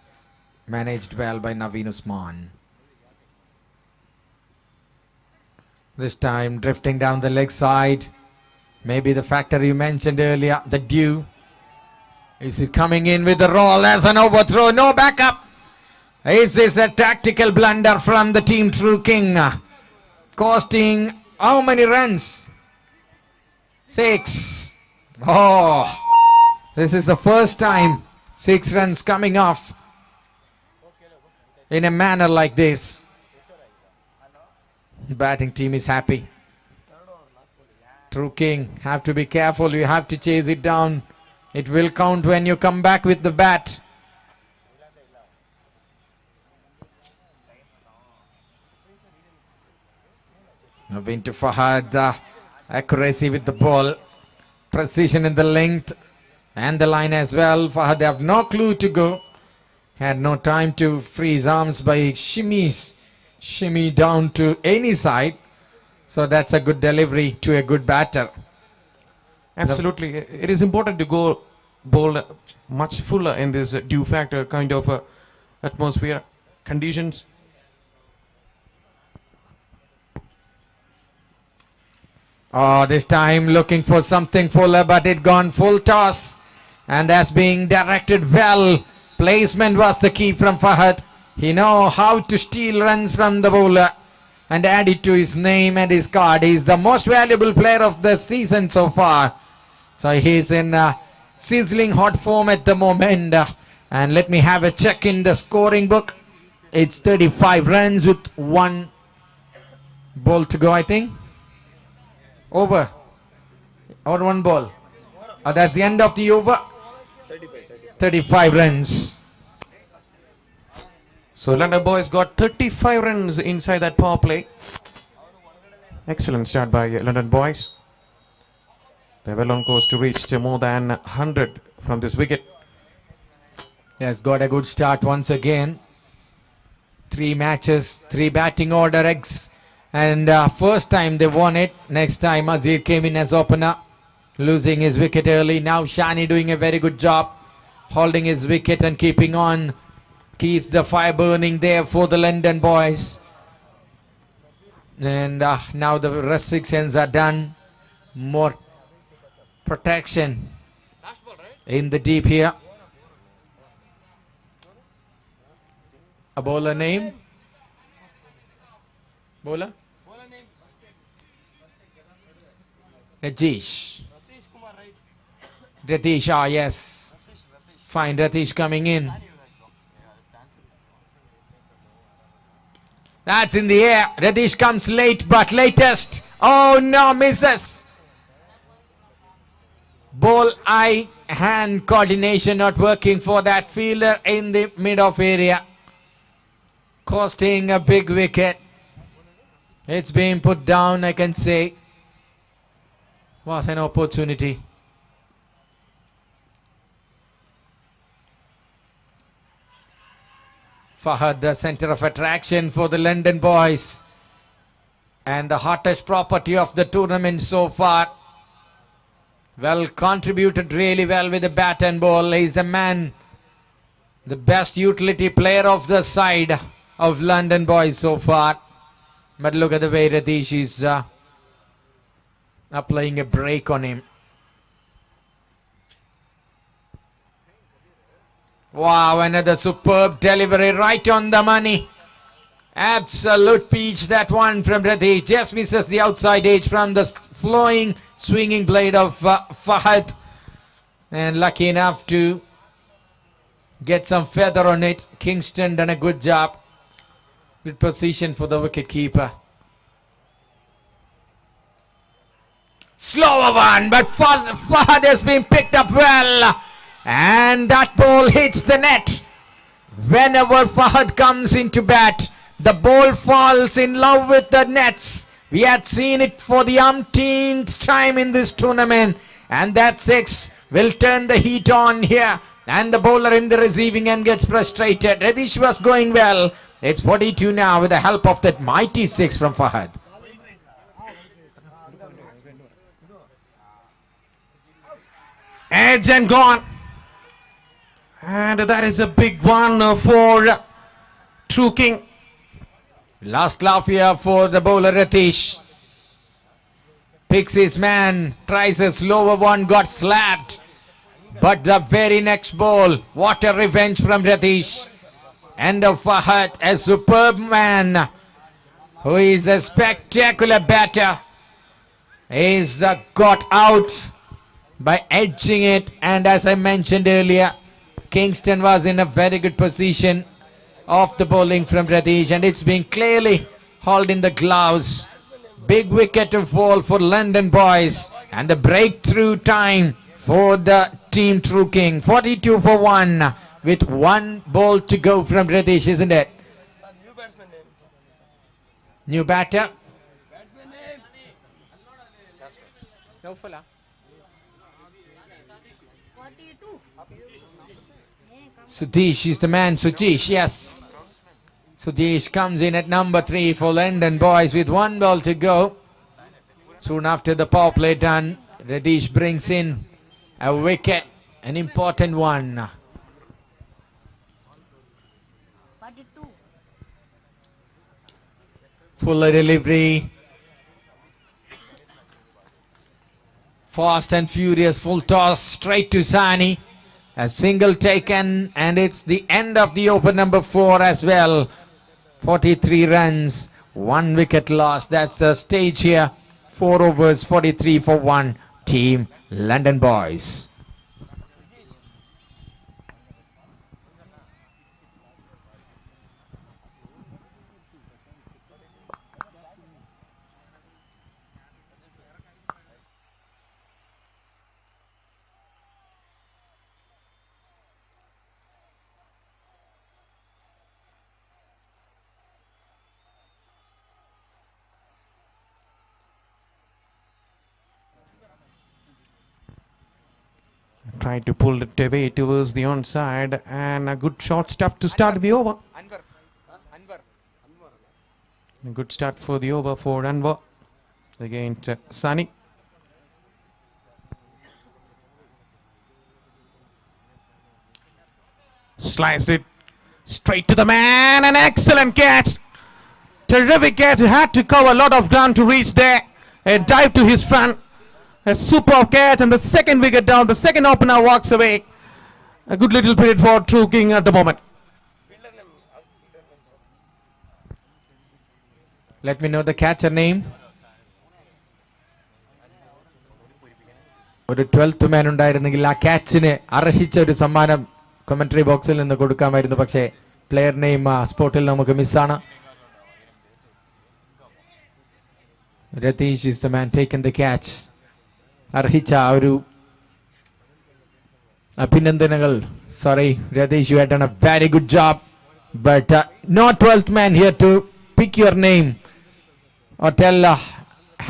Managed well by Naveen Usman. This time drifting down the leg side. Maybe the factor you mentioned earlier, the due. Is it coming in with the roll as an overthrow? No backup. Is this a tactical blunder from the team True King? Costing how many runs? 6. Oh, this is the first time 6 runs coming off in a manner like this. The batting team is happy. True King, have to be careful. You have to chase it down. It will count when you come back with the bat. Moving to Fahad. Accuracy with the ball. Precision in the length and the line as well. Fahad have no clue to go. Had no time to free his arms by shimmy down to any side. So that's a good delivery to a good batter. Absolutely. It is important to go bowl much fuller in this dew factor kind of atmosphere conditions. Oh, this time looking for something fuller, but it gone full toss. And that's being directed well. Placement was the key from Fahad. He know how to steal runs from the bowler and add it to his name and his card. He's the most valuable player of the season so far. So he's in sizzling hot form at the moment. And let me have a check in the scoring book. It's 35 runs with 1 ball to go, I think. Over. Or 1 ball. That's the end of the over. 35 runs. So London Boys got 35 runs inside that power play. Excellent start by London Boys. They're well on course to reach more than 100 from this wicket. Yes, got a good start once again. 3 matches, 3 batting order eggs. And first time they won it. Next time Azir came in as opener, losing his wicket early. Now Shani doing a very good job, holding his wicket and keeping on. Keeps the fire burning there for the London Boys. And now the restrictions are done. More protection in the deep here. A bowler name? Bowler? Ratish. Ratish, yes. Fine, Ratish coming in. That's in the air. Ratish comes late, but latest. Oh no, misses. Ball eye hand coordination not working for that fielder in the mid-off area, costing a big wicket. It's being put down, I can say. Was an opportunity. Fahad, the center of attraction for the London Boys and the hottest property of the tournament so far. Well, contributed really well with the bat and ball. He's the man, the best utility player of the side of London Boys so far. But look at the way Ratish is applying a break on him. Wow, another superb delivery right on the money. Absolute peach, that one from Ratish. Just misses the outside edge from the flowing, swinging blade of Fahad. And lucky enough to get some feather on it. Kingston done a good job. Good position for the wicket keeper. Slower one, but Fahad has been picked up well. And that ball hits the net. Whenever Fahad comes into bat, the ball falls in love with the nets. We had seen it for the umpteenth time in this tournament. And that 6 will turn the heat on here. And the bowler in the receiving end gets frustrated. Ratish was going well. It's 42 now with the help of that mighty 6 from Fahad. Edge and gone. And that is a big one for True King. Last laugh here for the bowler Ratish. Picks his man, tries a slower one, got slapped. But the very next ball, what a revenge from Ratish. And of Fahad, a superb man who is a spectacular batter. He's got out by edging it, and as I mentioned earlier, Kingston was in a very good position off the bowling from Ratish, and it's been clearly hauled in the gloves. Big wicket to fall for London Boys, and the breakthrough time for the team True King. 42 for 1 with 1 ball to go from Ratish, isn't it? New batter. Sutish is the man. Sutish, yes. Sutish comes in at number 3 for London Boys with 1 ball to go. Soon after the power play done, Radish brings in a wicket, an important one. 42. Fuller delivery. Fast and furious, full toss straight to Sani. A single taken, and it's the end of the over number 4 as well. 43 runs, 1 wicket lost. That's the stage here. 4 overs, 43 for 1. Team London Boys. Tried to pull it away towards the onside, and a good short stuff to start the over. A good start for the over for Anwar against Sani. Sliced it straight to the man. An excellent catch. Terrific catch. He had to cover a lot of ground to reach there. A dive to his front. A superb catch, and the second wicket down. The second opener walks away. A good little period for True King at the moment. Let me know the catcher name. ഒരു 12th മാൻ ഉണ്ടായിരുന്നെങ്കിൽ ആ ക്യാച്ചിന് അർഹിച്ച ഒരു സമ്മാനം commentary ബോക്സിൽ നിന്ന് കൊടുക്കാമായിരുന്നു. പക്ഷേ player name സ്പോട്ടിൽ നമുക്ക് മിസ്സാണ്. Ratheesh is the man taking the catch. അർഹിച്ച ആ ഒരു അഭിനന്ദനങ്ങൾ. Sorry, Radish, you had done a very good job, but not 12th man here to pick your name or tell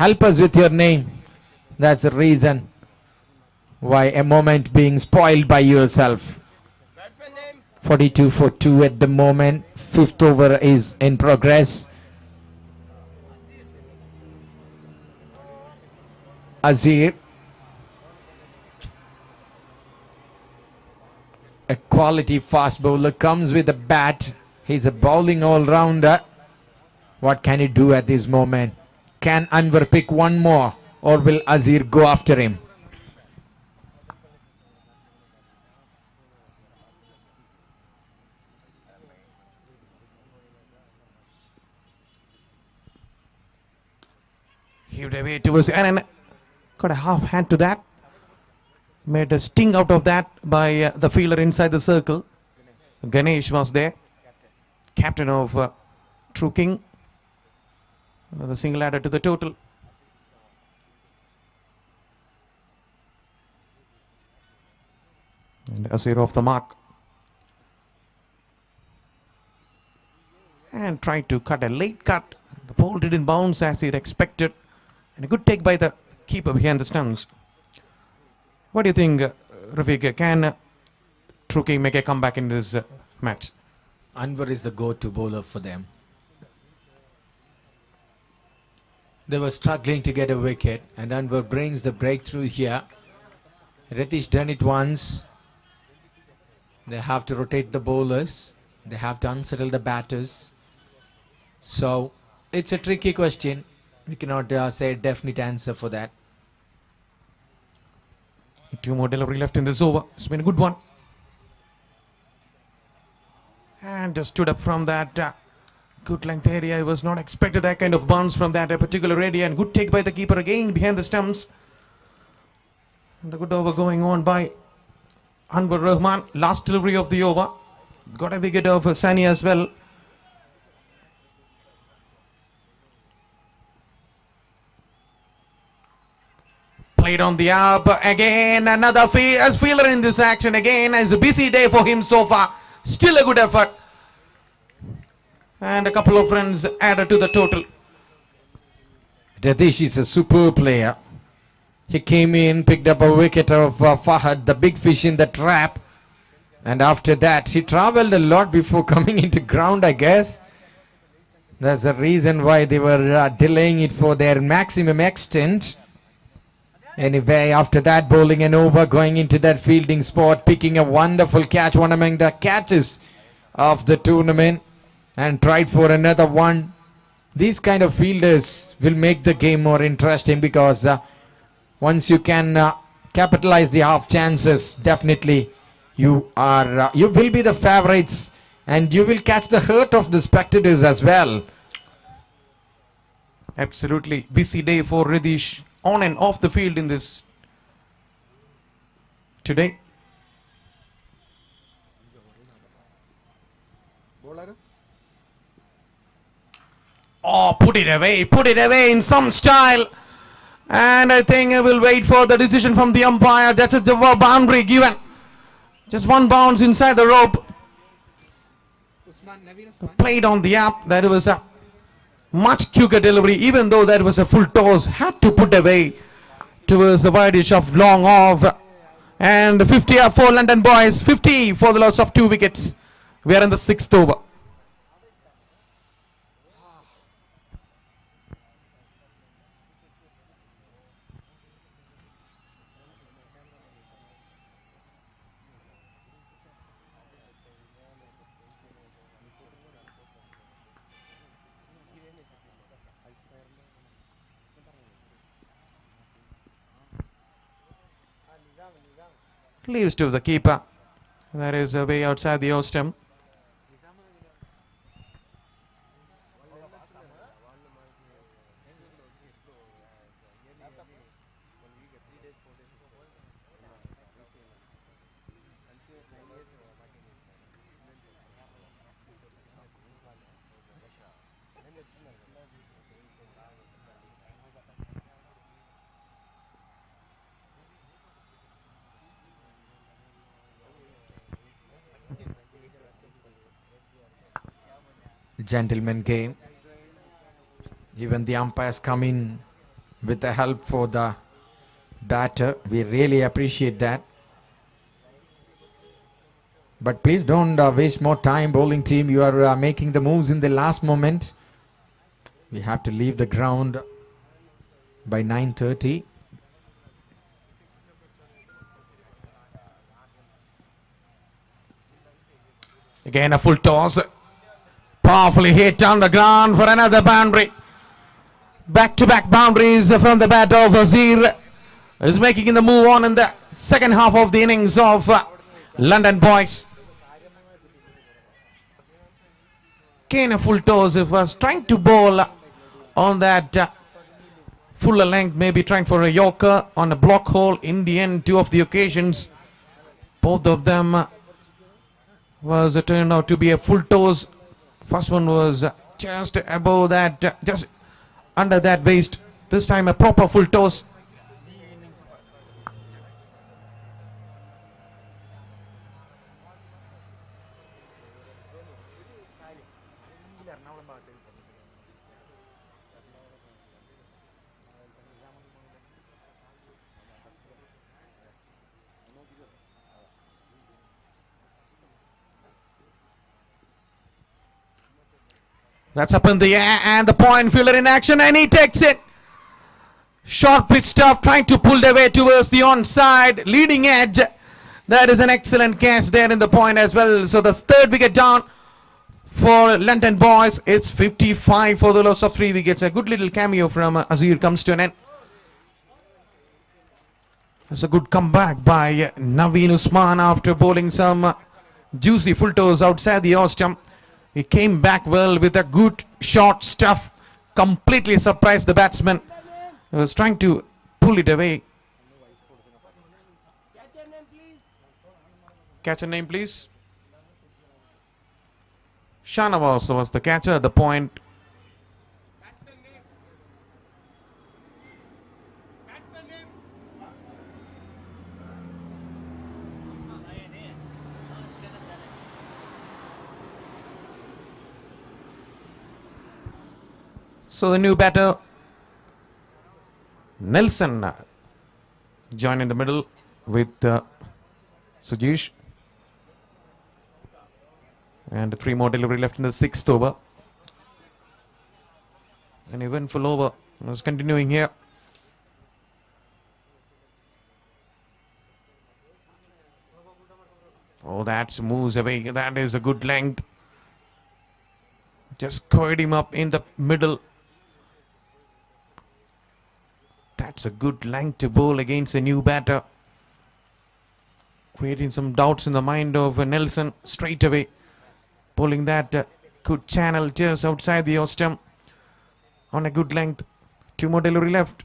help us with your name. That's the reason why a moment being spoiled by yourself. 42 for 2 at the moment. 5th over is in progress. Azir, a quality fast bowler, comes with a bat. He's a bowling all-rounder. What can he do at this moment? Can Anwar pick one more, or will Azir go after him? Hewed away towards and got a half hand to that. Made a sting out of that by the fielder inside the circle. Ganesh was there, captain of True King. The single added to the total. And Azir off the mark. And tried to cut a late cut. The ball didn't bounce as he'd expected. And a good take by the keeper behind the stumps. What do you think, Rafiq? Can True King make a comeback in this match? Anwar is the go-to bowler for them. They were struggling to get a wicket, and Anwar brings the breakthrough here. Ratish done it once. They have to rotate the bowlers. They have to unsettle the batters. So it's a tricky question. We cannot say a definite answer for that. 2 more delivery left in this over. It's been a good one. And just stood up from that good length area. I was not expected that kind of bounce from that particular area. And good take by the keeper again behind the stumps. And the good over going on by Anwar Rahman. Last delivery of the over. Got a wicket of Sani as well. Played on the up again. Another fielder in this action again. It's a busy day for him so far. Still a good effort. And a couple of runs added to the total. Radish is a superb player. He came in, picked up a wicket of Fahad, the big fish in the trap. And after that, he travelled a lot before coming into ground, I guess. That's the reason why they were delaying it for their maximum extent. Anyway, after that, bowling an over, going into that fielding spot, picking a wonderful catch, one among the catches of the tournament, and tried for another one. These kind of fielders will make the game more interesting, because once you can capitalize the half chances, definitely you will be the favorites, and you will catch the hurt of the spectators as well. Absolutely busy day for Ridish on and off the field in this today. Oh, put it away in some style. And I think I will wait for the decision from the umpire. That's a boundary given. Just one bounce inside the rope. Played on the up. That was a much quicker delivery, even though that was a full toss. Had to put away towards the wideish of long off. And 50 up for London Boys. 50 for the loss of 2 wickets. We are in the 6th over. Leaves to the keeper. That is way outside the off stump. Gentleman game. Even the umpires come in with the help for the batter. We really appreciate that. But please don't waste more time, bowling team. You are making the moves in the last moment. We have to leave the ground by 9:30. Again a full toss. Powerfully hit on the ground for another boundary. Back-to-back boundaries from the bat of Azir. Is making the move on in the second half of the innings of London Boys. Again a full toss. If was trying to bowl on that fuller length, maybe trying for a yorker on a block hole. In the end, 2 of the occasions, both of them was turned out to be a full toss. First one was just above that, just under that waist. This time a proper full toss. That's up in the air, and the point fielder in action, and he takes it. Short pitch stuff, trying to pull their way towards the onside, leading edge. That is an excellent catch there in the point as well. So the 3rd wicket down for London Boys. It's 55 for the loss of 3 wickets. A good little cameo from Azir comes to an end. That's a good comeback by Naveen Usman after bowling some juicy full toes outside the off stump. He came back well with a good short stuff. Completely surprised the batsman. He was trying to pull it away. Catcher name, please. Shanawaz was the catcher at the point. So the new batter, Nelson, join in the middle with Sujesh. And 3 more delivery left in the 6th over. An eventful over is continuing here. Oh, that moves away. That is a good length. Just squared him up in the middle. That's a good length to bowl against a new batter. Creating some doubts in the mind of Nelson straight away. Bowling that good channel just outside the off stump on a good length. 2 more delivery left.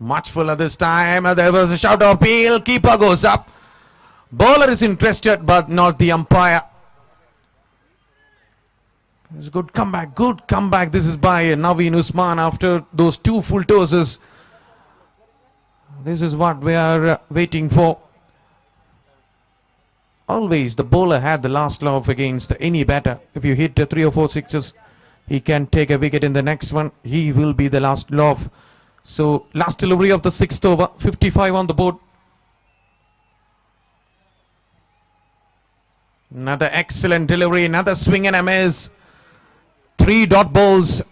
Much fuller this time. There was a shout of appeal. Keeper goes up. Bowler is interested, but not the umpire. It's a good comeback. Good comeback. This is by Naveen Usman after those 2 full tosses. This is what we are waiting for. Always the bowler had the last laugh against any batter. If you hit 3 or 4 sixes, he can take a wicket in the next one. He will be the last laugh. So last delivery of the 6th over. 55 on the board. Another excellent delivery. Another swing and a miss. 3 dot balls.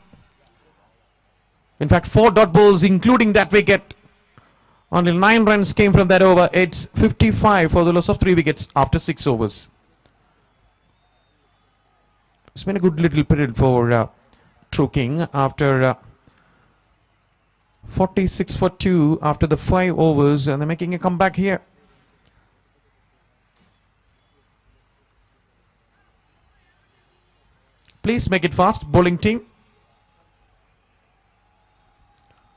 In fact, 4 dot balls including that wicket. Only 9 runs came from that over. It's 55 for the loss of 3 wickets after 6 overs. It's been a good little period for True King after 46 for 2 after the 5 overs, and they're making a comeback here. Please make it fast, bowling team.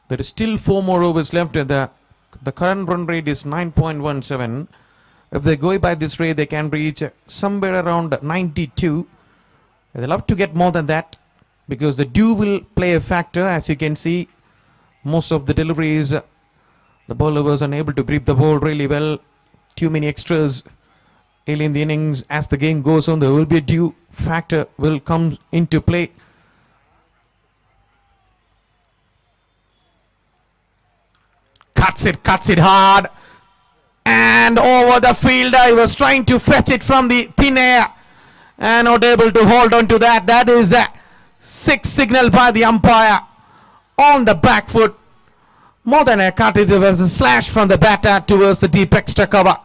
There is still 4 more overs left, and the current run rate is 9.17. If they go by this rate, they can reach somewhere around 92. They'll love to get more than that because the dew will play a factor. As you can see, most of the deliveries, the bowler was unable to grip the ball really well. Too many extras early in the innings. As the game goes on, there will be a dew factor will come into play. Cuts it hard. And over the fielder, he was trying to fetch it from the thin air and not able to hold on to that. That is a 6 signal by the umpire on the back foot. More than a cut, it was a slash from the batter towards the deep extra cover.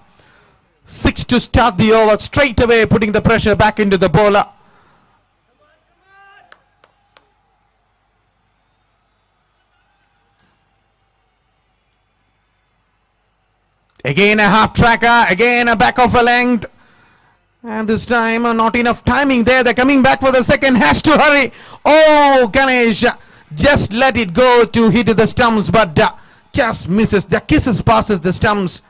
6 to start the over, straight away putting the pressure back into the bowler. Again a half tracker, again a back of a length. And this time not enough timing there. They're coming back for the second. Has to hurry. Oh, Ganesh just let it go to hit the stumps, but just misses. The kisses passes the stumps.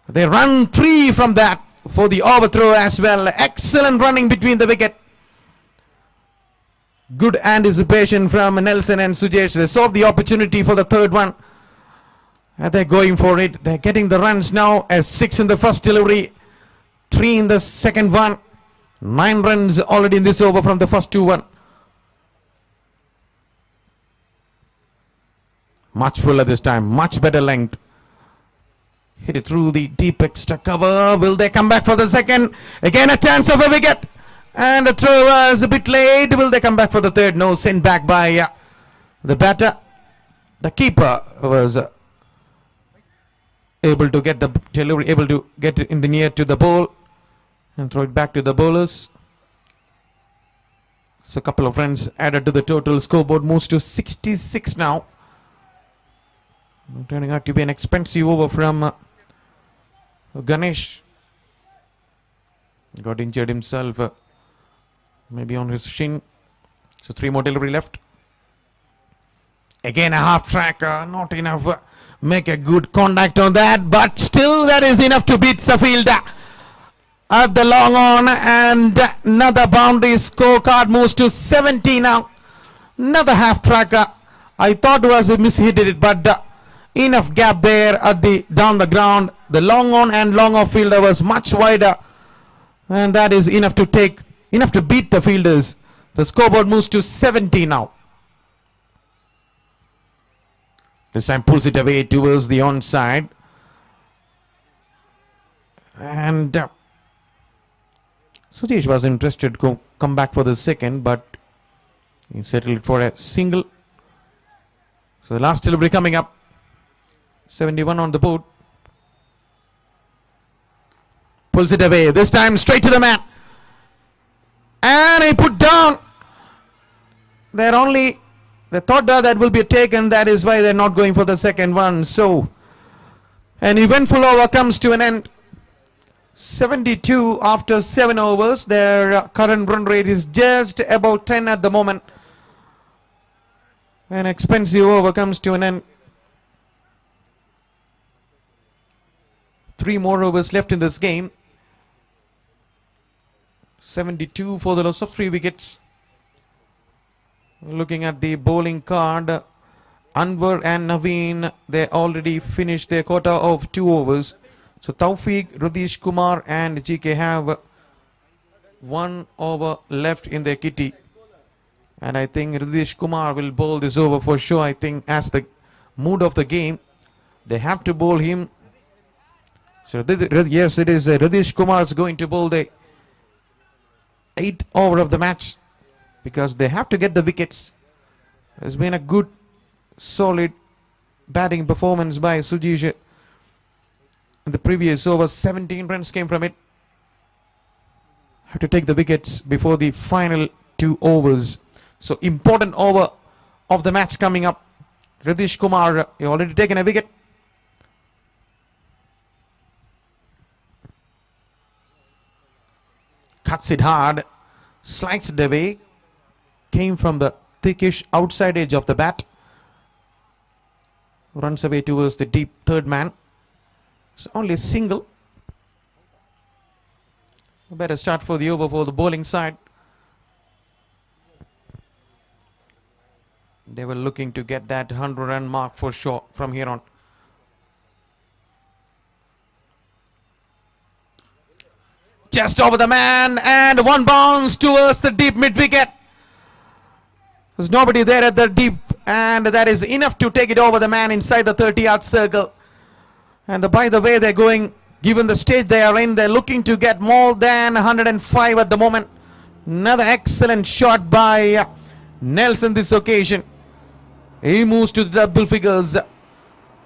They run 3 from that for the overthrow as well. Excellent running between the wicket. Good anticipation from Nelson and Sujesh. They saw the opportunity for the third one. And they're going for it. They're getting the runs now as 6 in the first delivery, 3 in the second one. 9 runs already in this over from the first 2-1. Much fuller this time, much better length. Hit it through the deep extra cover. Will they come back for the second? Again a chance of a wicket. And the throw was a bit late. Will they come back for the third? No, sent back by the batter. The keeper was able to get the delivery, able to get it in the near to the ball and throw it back to the bowlers. So a couple of runs added to the total. Scoreboard moves to 66 now. Turning out to be an expensive over from Ganesh. Got injured himself, maybe on his shin. So 3 more delivery left. Again a half track, not enough. Make a good contact on that, but still that is enough to beat the fielder at the long on. And another boundary. Scorecard moves to 70 now. Another half tracker. I thought it was a mishit it, but enough gap there at the down the ground. The long on and long off fielder was much wider, and that is enough to beat the fielders. The scoreboard moves to 70 now. This time pulls it away towards the onside. And Sujesh was interested to come back for the second, but he settled for a single. So the last delivery coming up. 71 on the board. Pulls it away. This time straight to the man. And he put down. They thought that will be taken. That is why they're not going for the second one. So an eventful over comes to an end. 72 after 7 overs. Their current run rate is just about 10 at the moment. An expensive over comes to an end. 3 more overs left in this game. 72 for the loss of 3 wickets. Looking at the bowling card, Anwar and Naveen, they already finished their quota of 2 overs. So Taufiq, Radish Kumar and GK have 1 over left in their kitty. And I think Radish Kumar will bowl this over for sure. I think as the mood of the game, they have to bowl him. So yes, it is Radish Kumar is going to bowl the 8th over of the match, because they have to get the wickets. There's been a good, solid batting performance by Sujesh in the previous over. 17 runs came from it. Have to take the wickets before the final 2 overs. So important over of the match coming up. Radish Kumar, you already taken a wicket. Cuts it hard, slides it away, came from the thickish outside edge of the bat, runs away towards the deep third man. So only a single. Better start for the over for the bowling side. They were looking to get that 100-run mark for sure from here on. Just over the man, and 1 bounce towards the deep mid-wicket. There's nobody there at the deep, and that is enough to take it over the man inside the 30-yard circle. And by the way they're going, given the stage they are in, they're looking to get more than 105 at the moment. Another excellent shot by Nelson this occasion. He moves to the double figures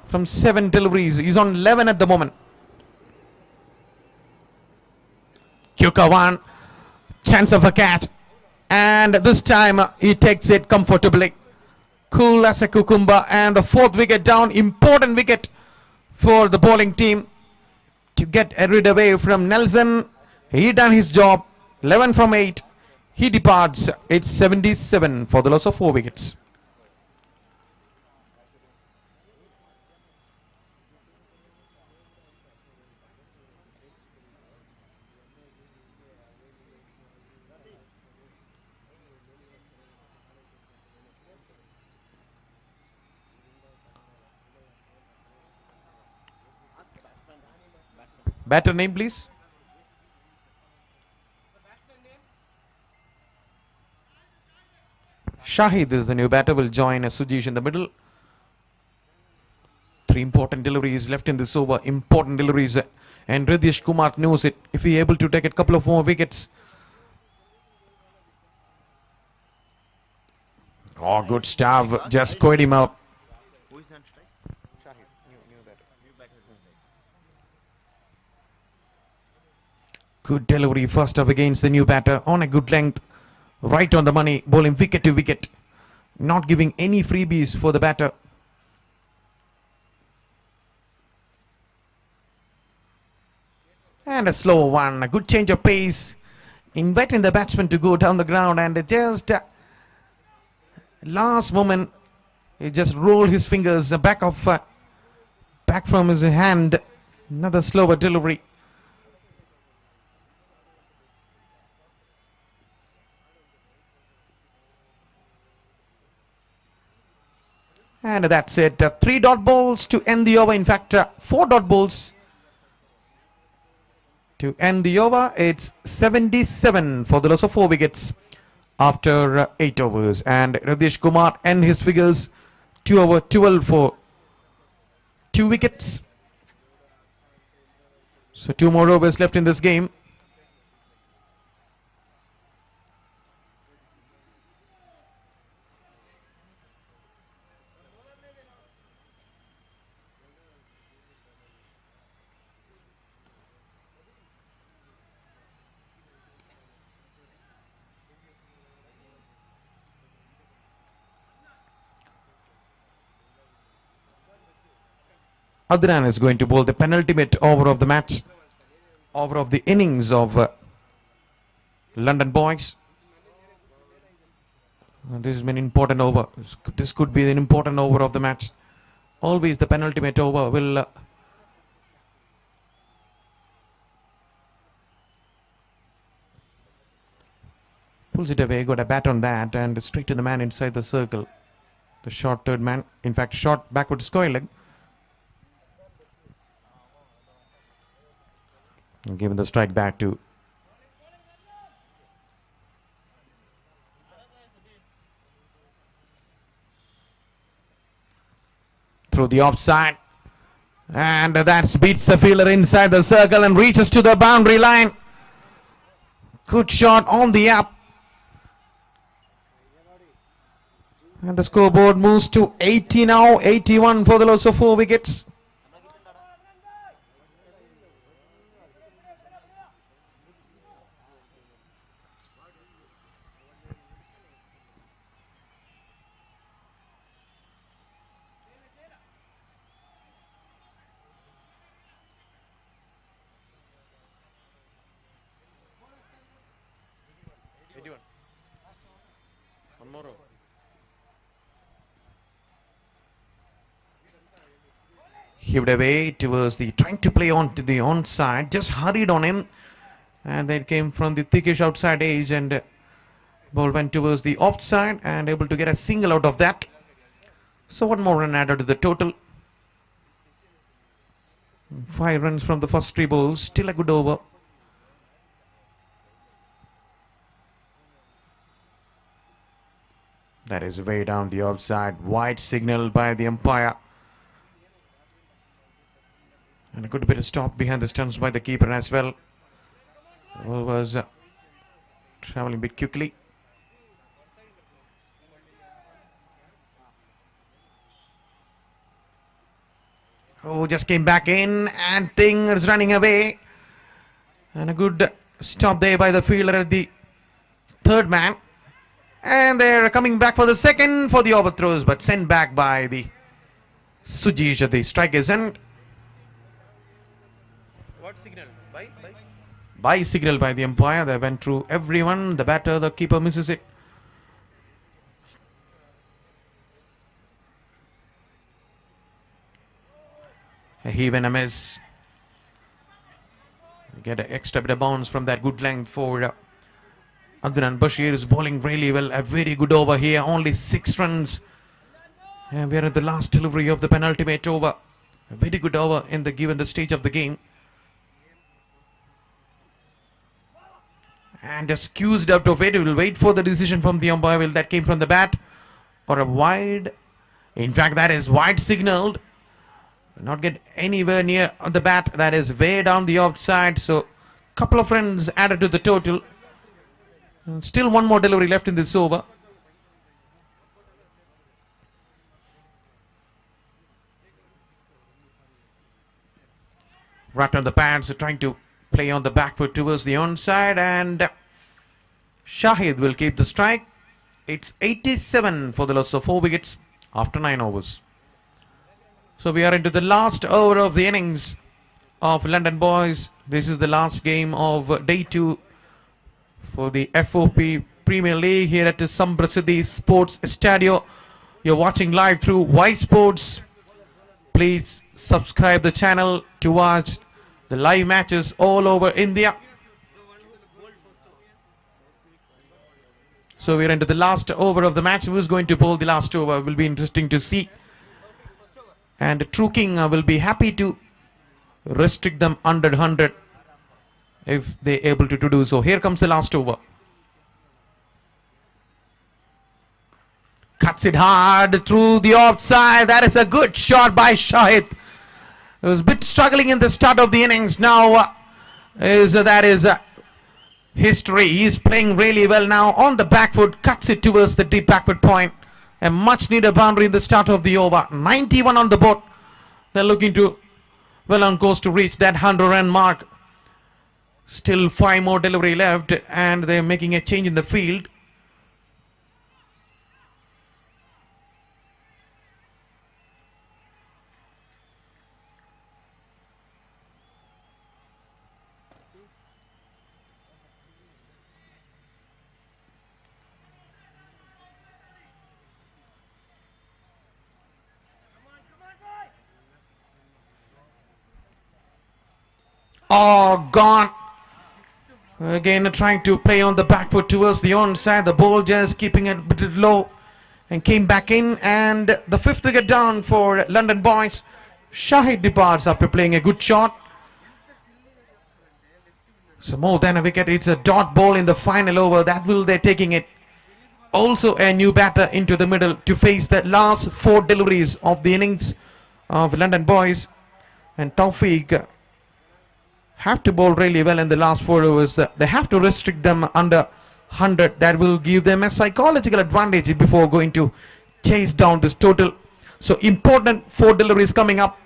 from 7 deliveries. He's on 11 at the moment. Kyuka one, chance of a catch, and this time he takes it comfortably. Cool as a cucumber, and the 4th wicket down. Important wicket for the bowling team to get rid away from Nelson. He done his job. 11 from 8. He departs. It's 77 for the loss of 4 wickets. Batter name, please. Shahid is the new batter, will join Sujesh in the middle. 3 important deliveries left in this over. Important deliveries, and Radish Kumar knows it. If he able to take a couple of more wickets. Oh, good stuff. Just squared him out. Good delivery first off against the new batter on a good length. Right on the money, bowling wicket to wicket. Not giving any freebies for the batter. And a slow one, a good change of pace. Inviting the batsman to go down the ground, and just last moment, he just rolled his fingers back from his hand. Another slower delivery. And that's it. 3 dot balls to end the over. In fact, 4 dot balls to end the over. It's 77 for the loss of 4 wickets after 8 overs. And Radish Kumar and his figures 2 over 12 for 2 wickets. So 2 more overs left in this game. Adnan is going to bowl the penultimate over of the match, over of the innings of London Boys. This is an important over. This could be an important over of the match. Always the penultimate over will pulls it away, got a bat on that, and straight to the man inside the circle. The short third man, in fact, short backward square leg. And given the strike back to through the offside, and that beats the fielder inside the circle and reaches to the boundary line. Good shot on the up, and the scoreboard moves to 80 now, 81 for the loss of 4 wickets. Hived away towards the, trying to play on to the onside, just hurried on him, and then came from the thickish outside edge, and ball went towards the offside and able to get a single out of that. So 1 more run added to the total. 5 runs from the first 3 balls, still a good over. That is way down the offside, wide signal by the umpire. And a good bit of stop behind the stumps by the keeper as well. The ball was travelling a bit quickly. Oh, just came back in, and Ting is running away. And a good stop there by the fielder at the third man. And they're coming back for the second for the overthrows, but sent back by the Sujish at the strikers end. What signal? By signal by the umpire. They went through everyone. The batter, the keeper misses it. Even a miss. Get an extra bit of bounce from that good length for Adnan. Bashir is bowling really well. A very good over here. Only 6 runs. And we are at the last delivery of the penultimate over. A very good over in the given the stage of the game. And just squeezed out of it. We will wait for the decision from the umpire. Will that came from the bat or a wide? In fact, that is wide signaled. Not get anywhere near on the bat. That is way down the outside. So, couple of runs added to the total. And still 1 more delivery left in this over. Right on the pads, trying to play on the back foot towards the onside, and Shahid will keep the strike. It's 87 for the loss of 4 wickets after 9 overs. So we are into the last over of the innings of London Boys. This is the last game of day 2 for the Fop Premier League here at the Sambrasidhi Sports Stadio. You're watching live through Y Sports. Please subscribe the channel to watch the live matches all over India. So we're into the last over of the match. Who's going to bowl the last over will be interesting to see. And True King will be happy to restrict them under 100 if they're able to do so. Here comes the last over. Cuts it hard through the offside. That is a good shot by Shahid. He was a bit struggling in the start of the innings. Now that is history. He's playing really well now on the back foot, cuts it towards the deep backward point. A much needed boundary in the start of the over. 91 on the board. They're looking to well on course to reach that 100-run mark. Still 5 more delivery left, and they're making a change in the field. Oh, gone. Again, trying to play on the back foot towards the onside. The ball just keeping it a bit low and came back in. And the 5th wicket down for London Boys. Shahid departs after playing a good shot. So more than a wicket. It's a dot ball in the final over. That will they're taking it. Also a new batter into the middle to face the last 4 deliveries of the innings of London Boys. And Tawfiq have to bowl really well in the last 4 overs. They have to restrict them under 100. That will give them a psychological advantage before going to chase down this total. So important 4 deliveries coming up.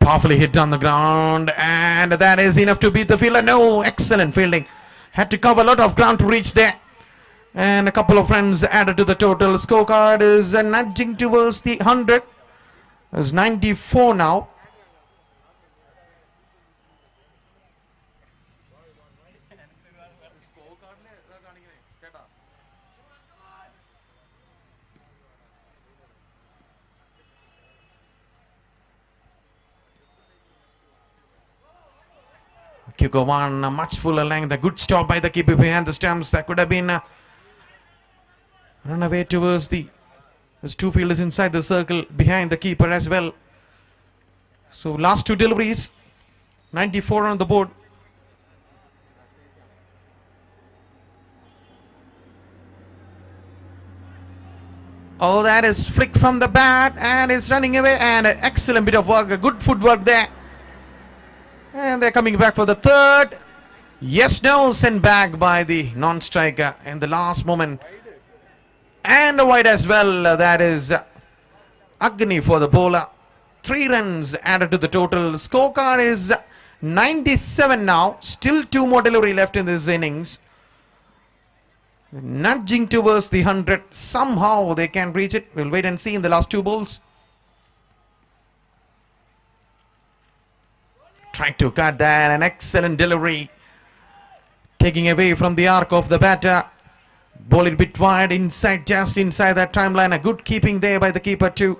Powerfully hit on the ground, and that is enough to beat the fielder. No, excellent fielding. Had to cover a lot of ground to reach there. And a couple of runs added to the total. Scorecard is nudging towards the 100. It's 94 now. Kiko one, much fuller length, a good stop by the keeper behind the stumps. That could have been run away towards there's 2 fielders inside the circle behind the keeper as well. So last 2 deliveries, 94 on the board. Oh, that is flicked from the bat and it's running away, and an excellent bit of work, a good footwork there. And they're coming back for the 3rd. Yes, no, sent back by the non-striker in the last moment. And a wide as well. That is Agni for the bowler. 3 runs added to the total. Scorecard is 97 now. Still 2 more delivery left in this innings. Nudging towards the 100. Somehow they can reach it. We'll wait and see in the last 2 balls. Trying to cut that, an excellent delivery, taking away from the arc of the batter. Ball it a bit wide inside, just inside that timeline. A good keeping there by the keeper too.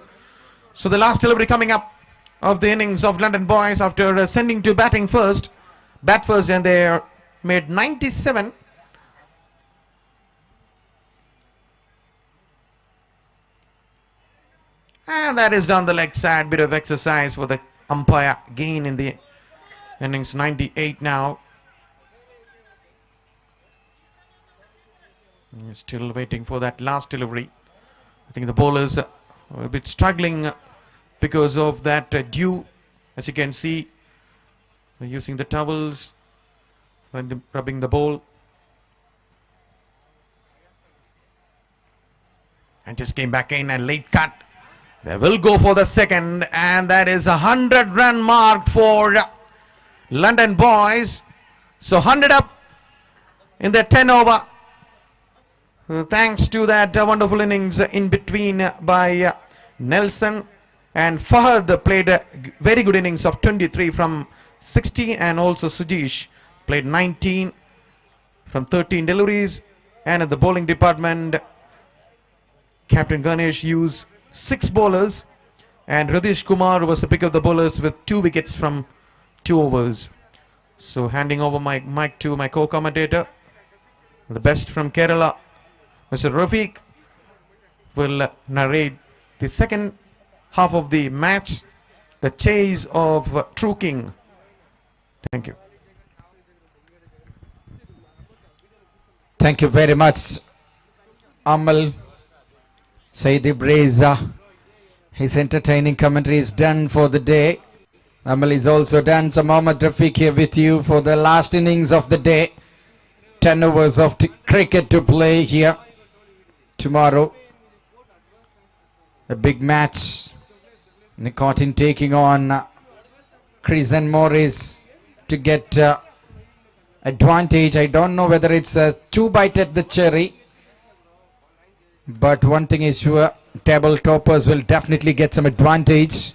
So the last delivery coming up of the innings of London Boys after sending to bat first, and they made 97. And that is down the leg side, bit of exercise for the umpire. Gain in the innings, 98 now. Still waiting for that last delivery. I think the bowlers are a bit struggling because of that dew. As you can see, they're using the towels and rubbing the bowl. And just came back in, a late cut. They will go for the 2nd, and that is 100-run mark for London Boys. So 100 up in the 10 over. Thanks to that wonderful innings in between by Nelson, and Fahad played a very good innings of 23 from 60, and also Sujesh played 19 from 13 deliveries. And in the bowling department, Captain Ganesh used 6 bowlers, and Radish Kumar was the pick of the bowlers with 2 wickets from 2 overs. So handing over my mic to my co-commentator, the best from Kerala, Mr. Rafiq, will narrate the 2nd half of the match, the chase of True King. Thank you. Thank you very much, Amal Saidi Breza. His entertaining commentary is done for the day. Amal is also done. So Mohammad Rafiq here with you for the last innings of the day. 10 overs of cricket to play here tomorrow. A big match. Nicotin taking on Chris and Morris to get advantage. I don't know whether it's a 2-bite at the cherry, but one thing is sure, table toppers will definitely get some advantage.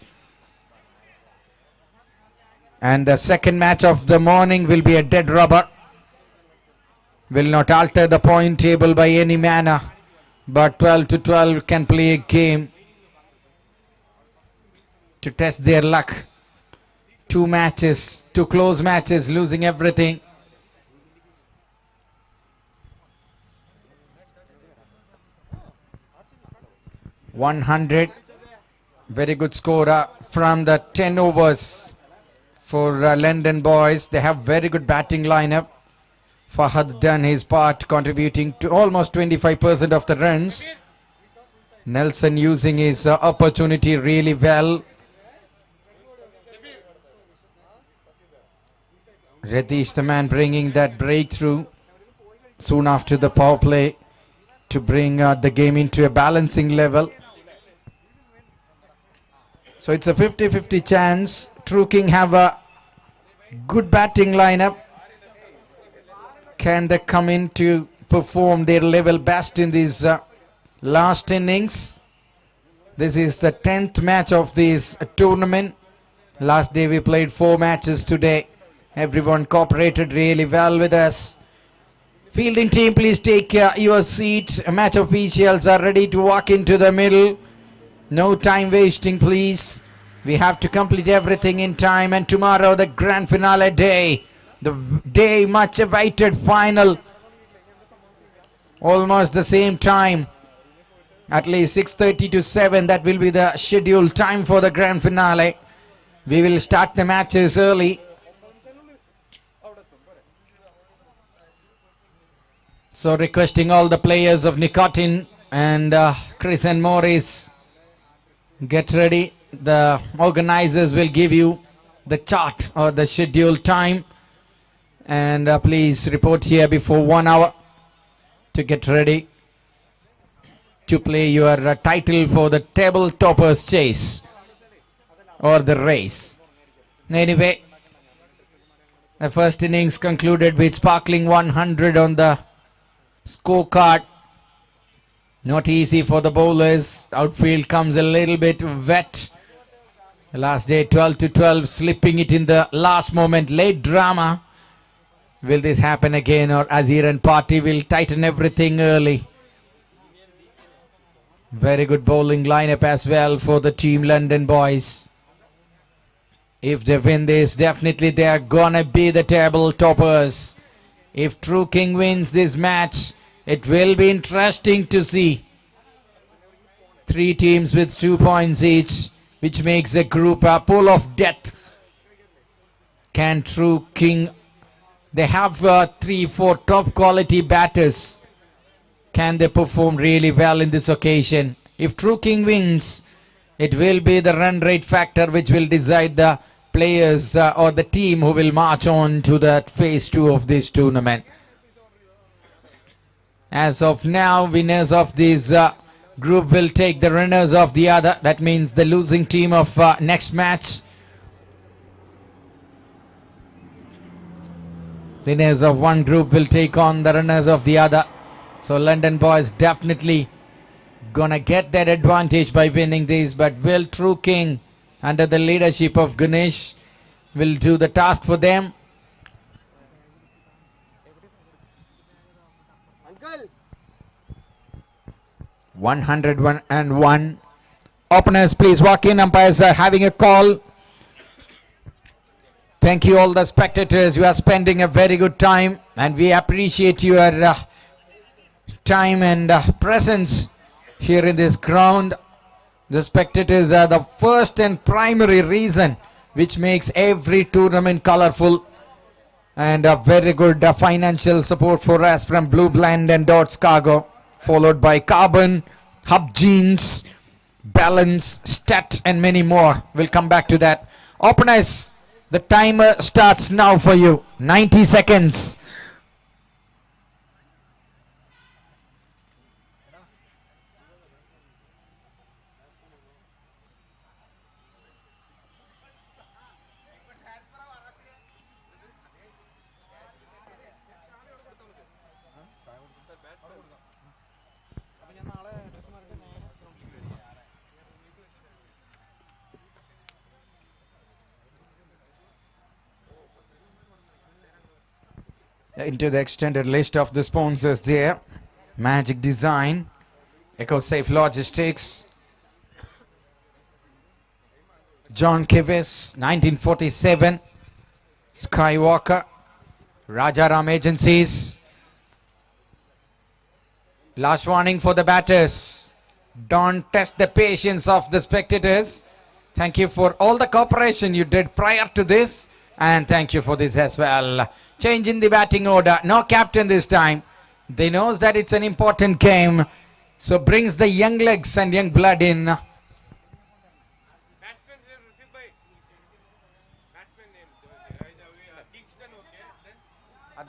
And the second match of the morning will be a dead rubber. Will not alter the point table by any manner, but 12 to 12 can play a game to test their luck. 2 matches, 2 close matches, losing everything. .100, very good scorer from the 10 overs for London Boys. They have very good batting lineup. Fahad done his part, contributing to almost 25% of the runs. Nelson using his opportunity really well. Radish, the man, bringing that breakthrough soon after the power play to bring the game into a balancing level. So it's a 50-50 chance. True King have a good batting lineup. Can they come in to perform their level best in this last innings? This is the 10th match of this tournament. Last day we played 4 matches today. Everyone cooperated really well with us. Fielding team, please take your seat. Match officials are ready to walk into the middle. No time wasting, please. We have to complete everything in time. And tomorrow the grand finale day. The day much awaited final. Almost the same time. At least 6:30 to 7. That will be the scheduled time for the grand finale. We will start the matches early. So requesting all the players of Nicotin and Chris and Morris, get ready. The organizers will give you the chart or the scheduled time, and please report here before 1 hour to get ready to play your title for the table toppers chase or the race. Anyway, the first innings concluded with sparkling 100 on the scorecard. Not easy for the bowlers. Outfield comes a little bit wet. Last day 12 to 12, slipping it in the last moment. Late drama. Will this happen again, or Azir and Party will tighten everything early? Very good bowling lineup as well for the team London Boys. If they win this, definitely they are gonna be the table toppers. If True King wins this match, it will be interesting to see 3 teams with 2 points each, which makes a group a pool of death. Can True King, they have 3-4 top quality batters. Can they perform really well in this occasion? If True King wins, it will be the run rate factor which will decide the players or the team who will march on to that phase 2 of this tournament. As of now, winners of this group will take the runners of the other. That means the losing team of next match. Winners of one group will take on the runners of the other. So London Boys definitely gonna get that advantage by winning this. But will True King, under the leadership of Ganesh, will do the task for them? 101. Openers, please walk in. Umpires are having a call. Thank you all the spectators. You are spending a very good time, and we appreciate your time and presence here in this ground. The spectators are the first and primary reason which makes every tournament colorful. And a very good financial support for us from Blue Blend and Dots Cargo, followed by Carbon, Hub Jeans, Balance, Stat, and many more. We'll come back to that. Openers, the timer starts now for you. 90 seconds. Into the extended list of the sponsors there. Magic Design, EcoSafe Logistics, John Kivis, 1947, Skywalker, Rajaram Agencies. Last warning for the batters. Don't test the patience of the spectators. Thank you for all the cooperation you did prior to this. And thank you for this as well. Change in the batting order. No captain this time. They knows that it's an important game. So brings the young legs and young blood in. Batsman name, Rafiq bhai. Batsman name, Kingston, okay. Then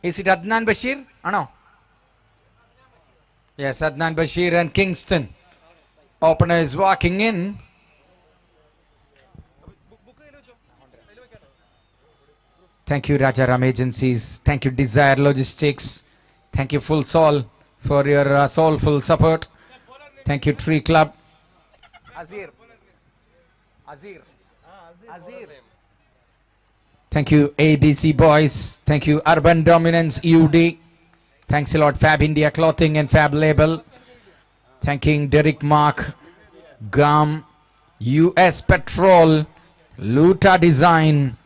Is it Adnan Bashir? Oh no. Yes, Adnan Bashir and Kingston. Opener is walking in. Thank you, Rajaram Agencies. Thank you, Desire Logistics. Thank you, Full Soul, for your soulful support. Thank you, Tree Club. Azir. Thank you, ABC Boys. Thank you, Urban Dominance UD. Thanks a lot, Fab India Clothing and Fab Label. Thanking Derek Mark, GUM, US Petrol, Luta Design,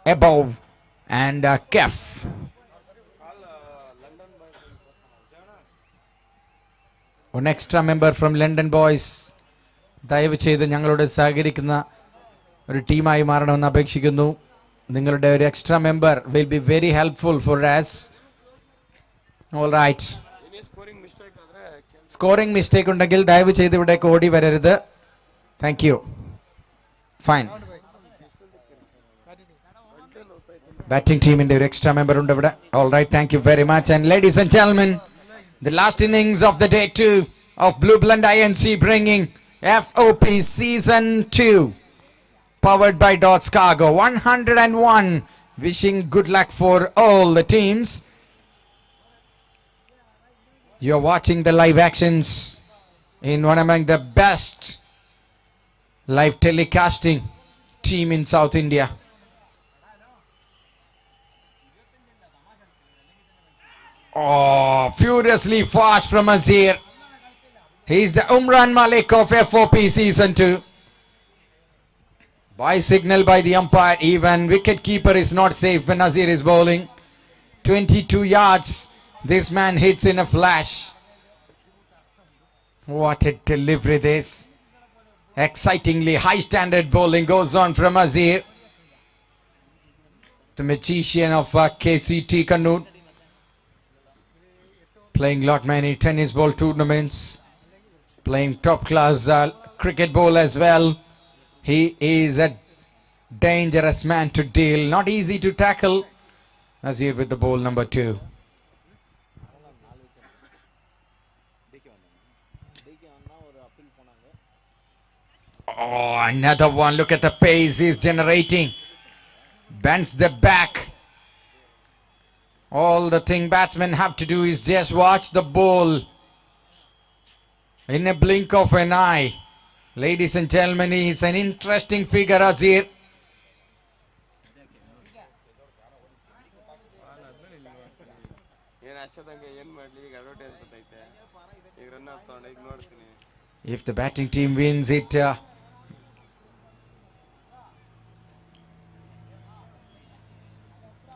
Above, and KEF. One extra member from London Boys. ദയവ് ചെയ്ത് ഞങ്ങളോട് സഹകരിക്കുന്ന ഒരു ടീമായി മാറണമെന്ന് അപേക്ഷിക്കുന്നു. നിങ്ങളുടെ ഒരു extra member will be very helpful for us. All right. Scoring mistake ഉണ്ടെങ്കിൽ ദയവ് ചെയ്ത് ഇവിടേക്ക് ഓടി വരരുത്. Thank you. ഫൈൻ. ബാറ്റിംഗ് ടീമിന്റെ ഒരു എക്സ്ട്രാ മെമ്പർ ഉണ്ട് ഇവിടെ. All right, thank you very much. And ladies and gentlemen, the last innings of the day 2 of Blue Blend INC bringing FOP Season 2, powered by Dots Cargo. 101. Wishing good luck for all the teams. You're watching the live actions in one among the best live telecasting team in South India. Oh, furiously fast from Azir. He's the Umran Malik of FOP Season 2. By signal by the umpire, even wicketkeeper is not safe when Azir is bowling. 22 yards. This man hits in a flash. What a delivery this. Excitingly high standard bowling goes on from Azir. The magician of KCT Kannur. Playing lot many tennis ball tournaments. Playing top class cricket ball as well. He is a dangerous man to deal. Not easy to tackle. Azir with the ball number 2. Oh, another one. Look at the pace he's generating. Bends the back. All the thing batsmen have to do is just watch the ball in a blink of an eye. Ladies and gentlemen, he is an interesting figure, Azir. If the batting team wins it,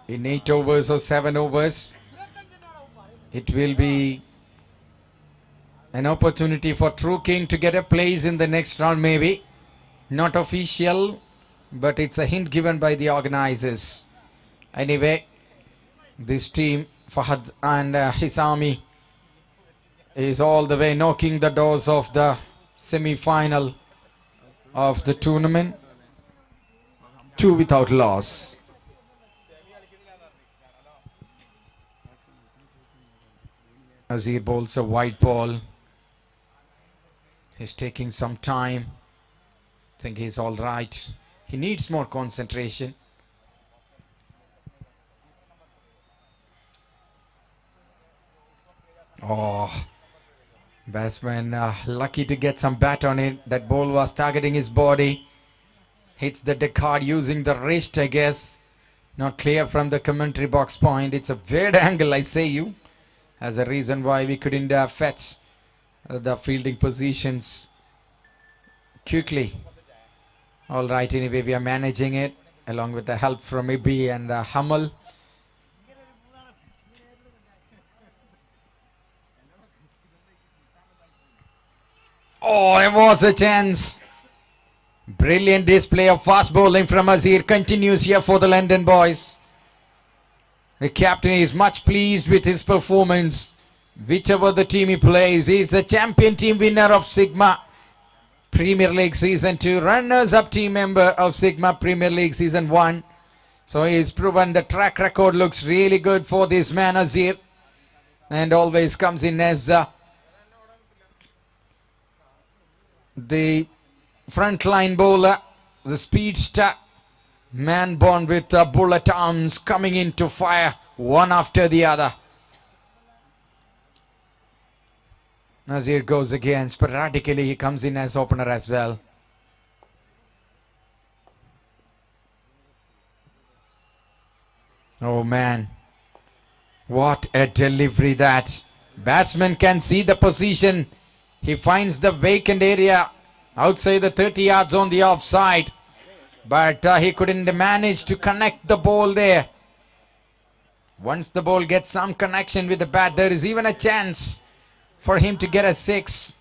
in 8 overs or 7 overs, it will be An opportunity for True King to get a place in the next round maybe. Not official, but it's a hint given by the organizers. Anyway, this team, Fahad and his army, is all the way knocking the doors of the semi-final of the tournament. 2 without loss. Azir bowls a wide ball. He's taking some time. Think he's all right. He needs more concentration. Oh, batsman lucky to get some bat on it. That ball was targeting his body. Hits the decard using the wrist, I guess. Not clear from the commentary box point. It's a weird angle, I say you. As a reason why we couldn't fetch the fielding positions quickly. All right, anyway, we are managing it along with the help from Ibi and Hamal. Oh, it was a chance. Brilliant display of fast bowling from Azir continues here for the London boys. The captain is much pleased with his performance. Whichever the team he plays, he is the champion team winner of Sigma Premier League Season 2, runners-up team member of Sigma Premier League Season 1. So he's proven the track record looks really good for this man Azir. And always comes in as the frontline bowler, the speedster, man born with bullet arms, coming in to fire one after the other. Nazir goes again. Sporadically he comes in as opener as well. Oh man, what a delivery that. Batsman can see the position. He finds the vacant area outside the 30 yards on the offside. But he couldn't manage to connect the ball there. Once the ball gets some connection with the bat, there is even a chance for him to get a 6.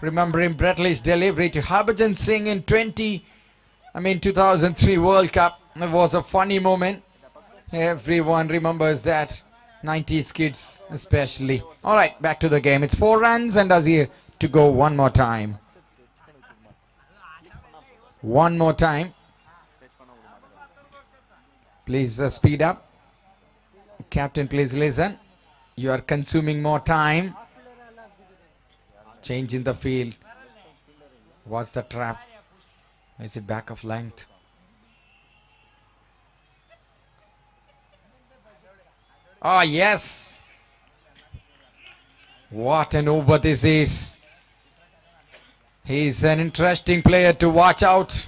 Remembering Bretley's delivery to Harbhajan Singh in 2003 World Cup. It was a funny moment. Everyone remembers that. 90s kids especially. Alright, back to the game. It's 4 runs and Azir to go one more time. One more time. Please speed up. Captain, please listen. You are consuming more time. Change in the field. What's the trap? Is it back of length? Oh, yes. What an over this is. He's an interesting player to watch out.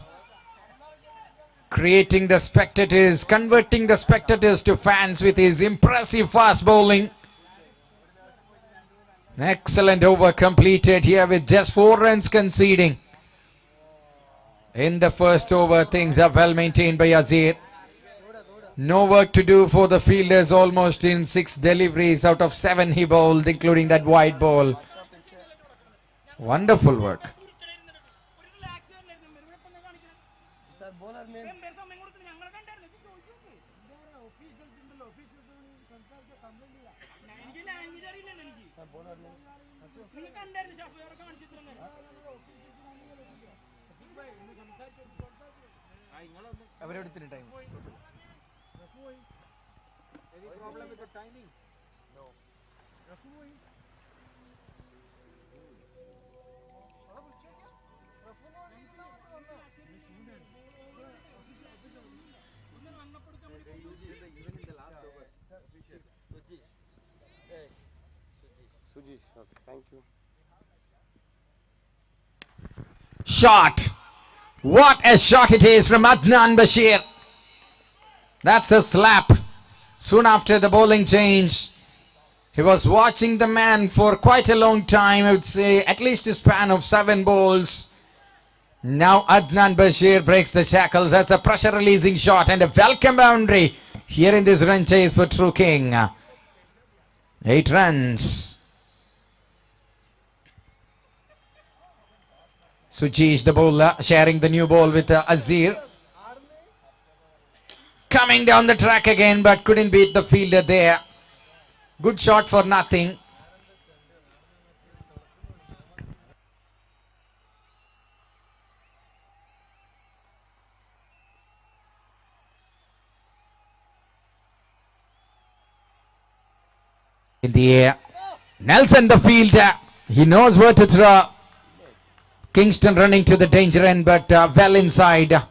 Creating the spectators, converting the spectators to fans with his impressive fast bowling. An excellent over completed here with just 4 runs conceding. In the first over, things are well maintained by Azir. No work to do for the fielders, almost in 6 deliveries out of 7 he bowled, including that wide ball. Wonderful work. Any problem with the timing? No. Even in the last over. Sujish. Okay, thank you. Shot. What a shot it is from Adnan Bashir. That's a slap. Soon after the bowling change, he was watching the man for quite a long time. I would say at least a span of 7 balls. Now Adnan Bashir breaks the shackles. That's a pressure releasing shot and a welcome boundary here in this run chase for True King. 8 runs. Sujesh, the bowler, sharing the new ball with Azir. Coming down the track again, but couldn't beat the fielder there. Good shot for nothing. In the air. Nelson, the fielder. He knows where to throw. Kingston running to the danger end, but well inside.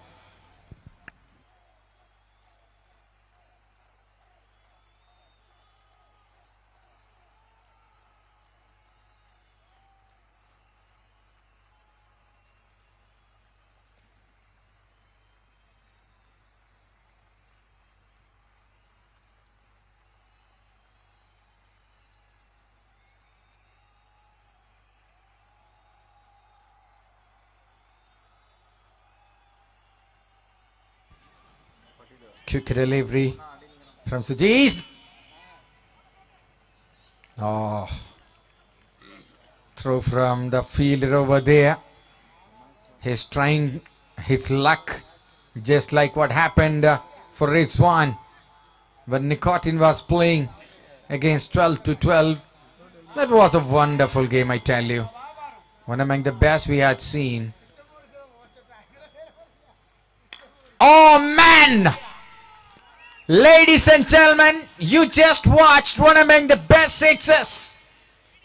Quick delivery from Sujesh. Oh, throw from the fielder over there. He's trying his luck, just like what happened for Rizwan when Nikotin was playing against 12 to 12. That was a wonderful game, I tell you. One among the best we had seen. Oh man! Ladies and gentlemen, you just watched one among the best sixes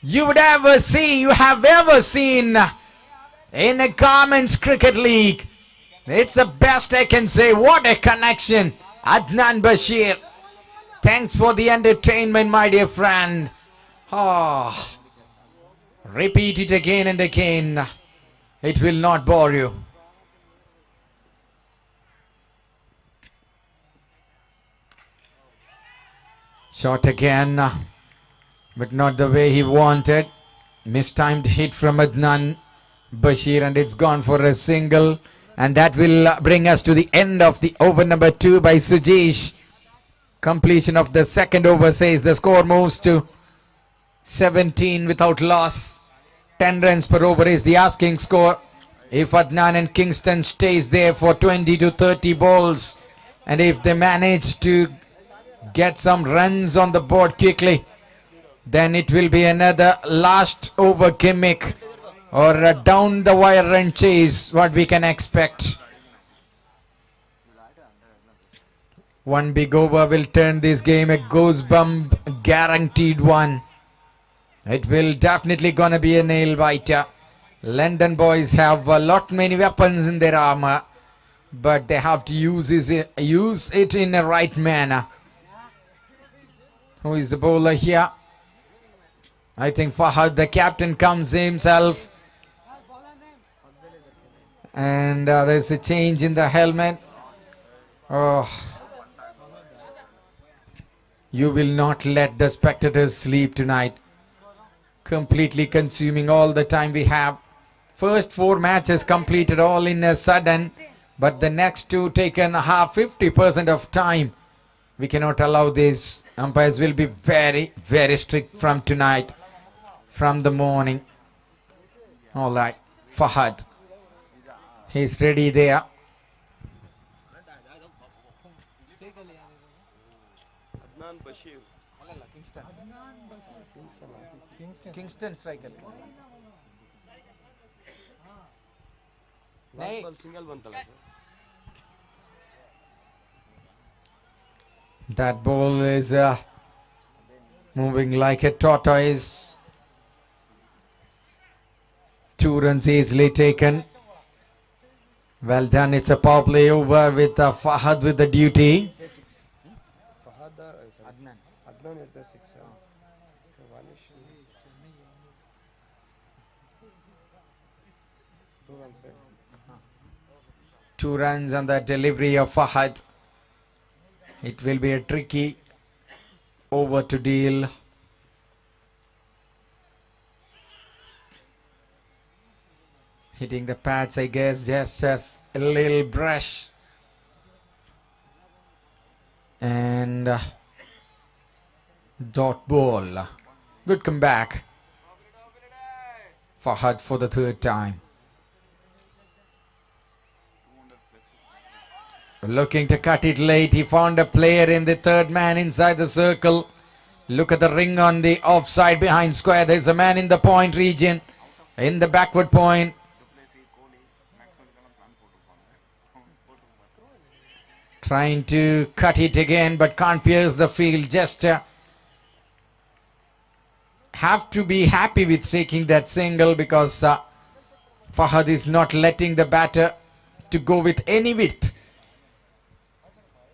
you have ever seen in a Garments Cricket League. It's the best I can say. What a connection. Adnan Bashir. Thanks for the entertainment, my dear friend. Oh, repeat it again and again. It will not bore you. Shot again, but not the way he wanted. Mistimed hit from Adnan Bashir, and it's gone for a single. And that will bring us to the end of the over number 2 by Sujesh. Completion of the second over says the score moves to 17 without loss. 10 runs per over is the asking score. If Adnan and Kingston stays there for 20 to 30 balls, and if they manage to get some runs on the board quickly, then it will be another last over gimmick or a down the wire run chase, what we can expect. One big over will turn this game a goosebump guaranteed one. It will definitely gonna be a nail biter. London boys have a lot many weapons in their armor, but they have to use it in the right manner. Who is the bowler here? I think Fahad, the captain, comes himself. And there's a change in the helmet. Oh. You will not let the spectators sleep tonight. Completely consuming all the time we have. First 4 matches completed all in a sudden, but the next 2 taken 50% of time. We cannot allow this. Umpires will be very, very strict from tonight, from the morning. All right, Fahad. He's ready there. Adnan Bashir. Kingston striker. Last ball single bantala sir. That ball is moving like a tortoise. 2 runs easily taken. Well done. It's a power play over with Fahad with the duty. Fahad Adnan at the 6. Vanish. 2 runs. 2 runs on the delivery of Fahad. It will be a tricky over to deal. Hitting the pads, I guess, just a little brush. And dot ball. Good comeback. Fahad for the 3rd time. Looking to cut it late. He found a player in the third man inside the circle. Look at the ring on the offside behind square. There's a man in the point region, in the backward point. Trying to cut it again, but can't pierce the field. Just have to be happy with taking that single, because Fahad is not letting the batter to go with any width.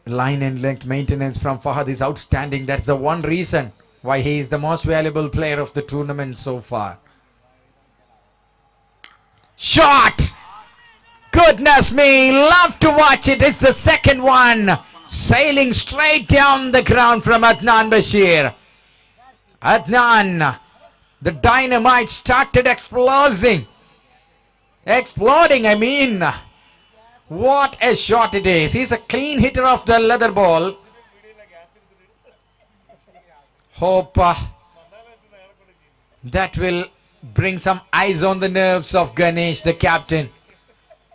Line and length maintenance from Fahad is outstanding. That's the one reason why he is the most valuable player of the tournament so far. Shot! Goodness me, love to watch it. It's the second one. Sailing straight down the ground from Adnan Bashir. Adnan, the dynamite started exploding. Exploding, I mean. What a shot it is. He's a clean hitter of the leather ball. Hope that will bring some eyes on the nerves of Ganesh, the captain.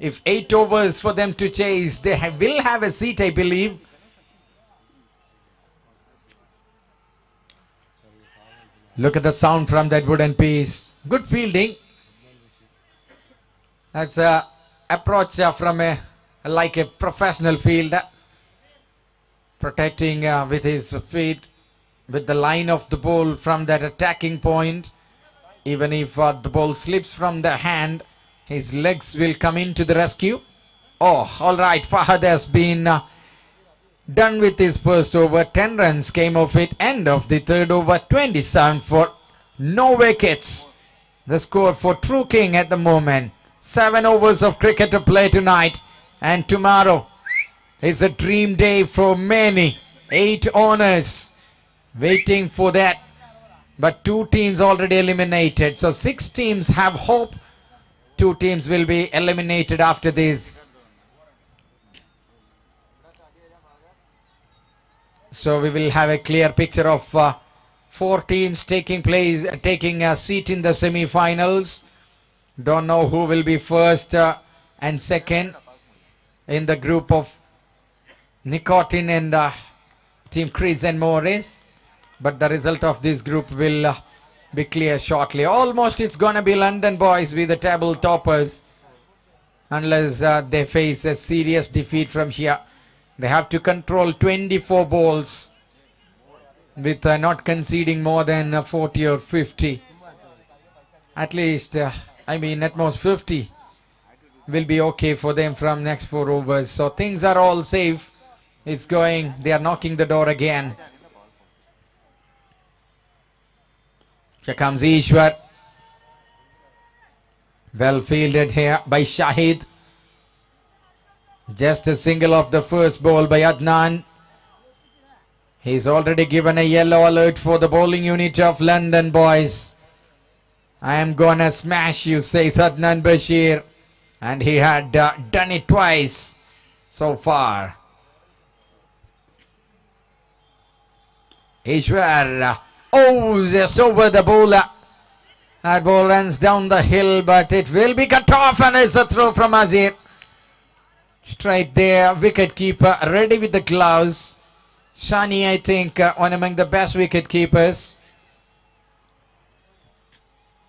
If 8 overs for them to chase, they will have a seat, I believe. Look at the sound from that wooden piece. Good fielding. That's a approach from like a professional fielder. Protecting with his feet, with the line of the ball from that attacking point. Even if the ball slips from the hand, his legs will come into the rescue. Oh, all right. Fahad has been done with his first over. 10 runs came of it. End of the third over. 27 for no wickets. The score for True King at the moment. 7 overs of cricket to play tonight. And tomorrow is a dream day for many. 8 owners waiting for that. But 2 teams already eliminated. So 6 teams have hope. 2 teams will be eliminated after this. So we will have a clear picture of 4 teams taking a seat in the semi-finals. Don't know who will be first and second in the group of Nicotine and Team Chris and Morris. But the result of this group will be clear shortly. Almost it's gonna be London Boys with the table toppers, unless they face a serious defeat from here. They have to control 24 balls with not conceding more than 40 or 50. At least, at most 50 will be okay for them from next 4 overs. So things are all safe. It's going, they are knocking the door again. Here comes Ishwar. Well fielded here by Shahid. Just a single of the first ball by Adnan. He's already given a yellow alert for the bowling unit of London Boys. I am gonna smash you, says Adnan Bashir. And he had done it twice so far. Ishwar. Oh, just over the bowler. That ball runs down the hill, but it will be cut off, and it's a throw from Azir. Straight there, wicket keeper ready with the gloves. Shani, I think, one among the best wicket keepers.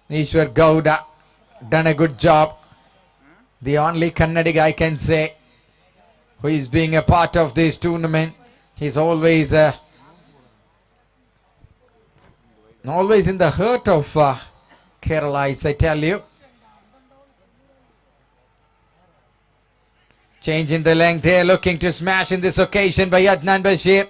Ishwar Gowda done a good job. The only Kannadiga I can say who is being a part of this tournament. He's always in the hurt of Keralites, I tell you. Change in the length there, looking to smash in this occasion by Adnan Bashir.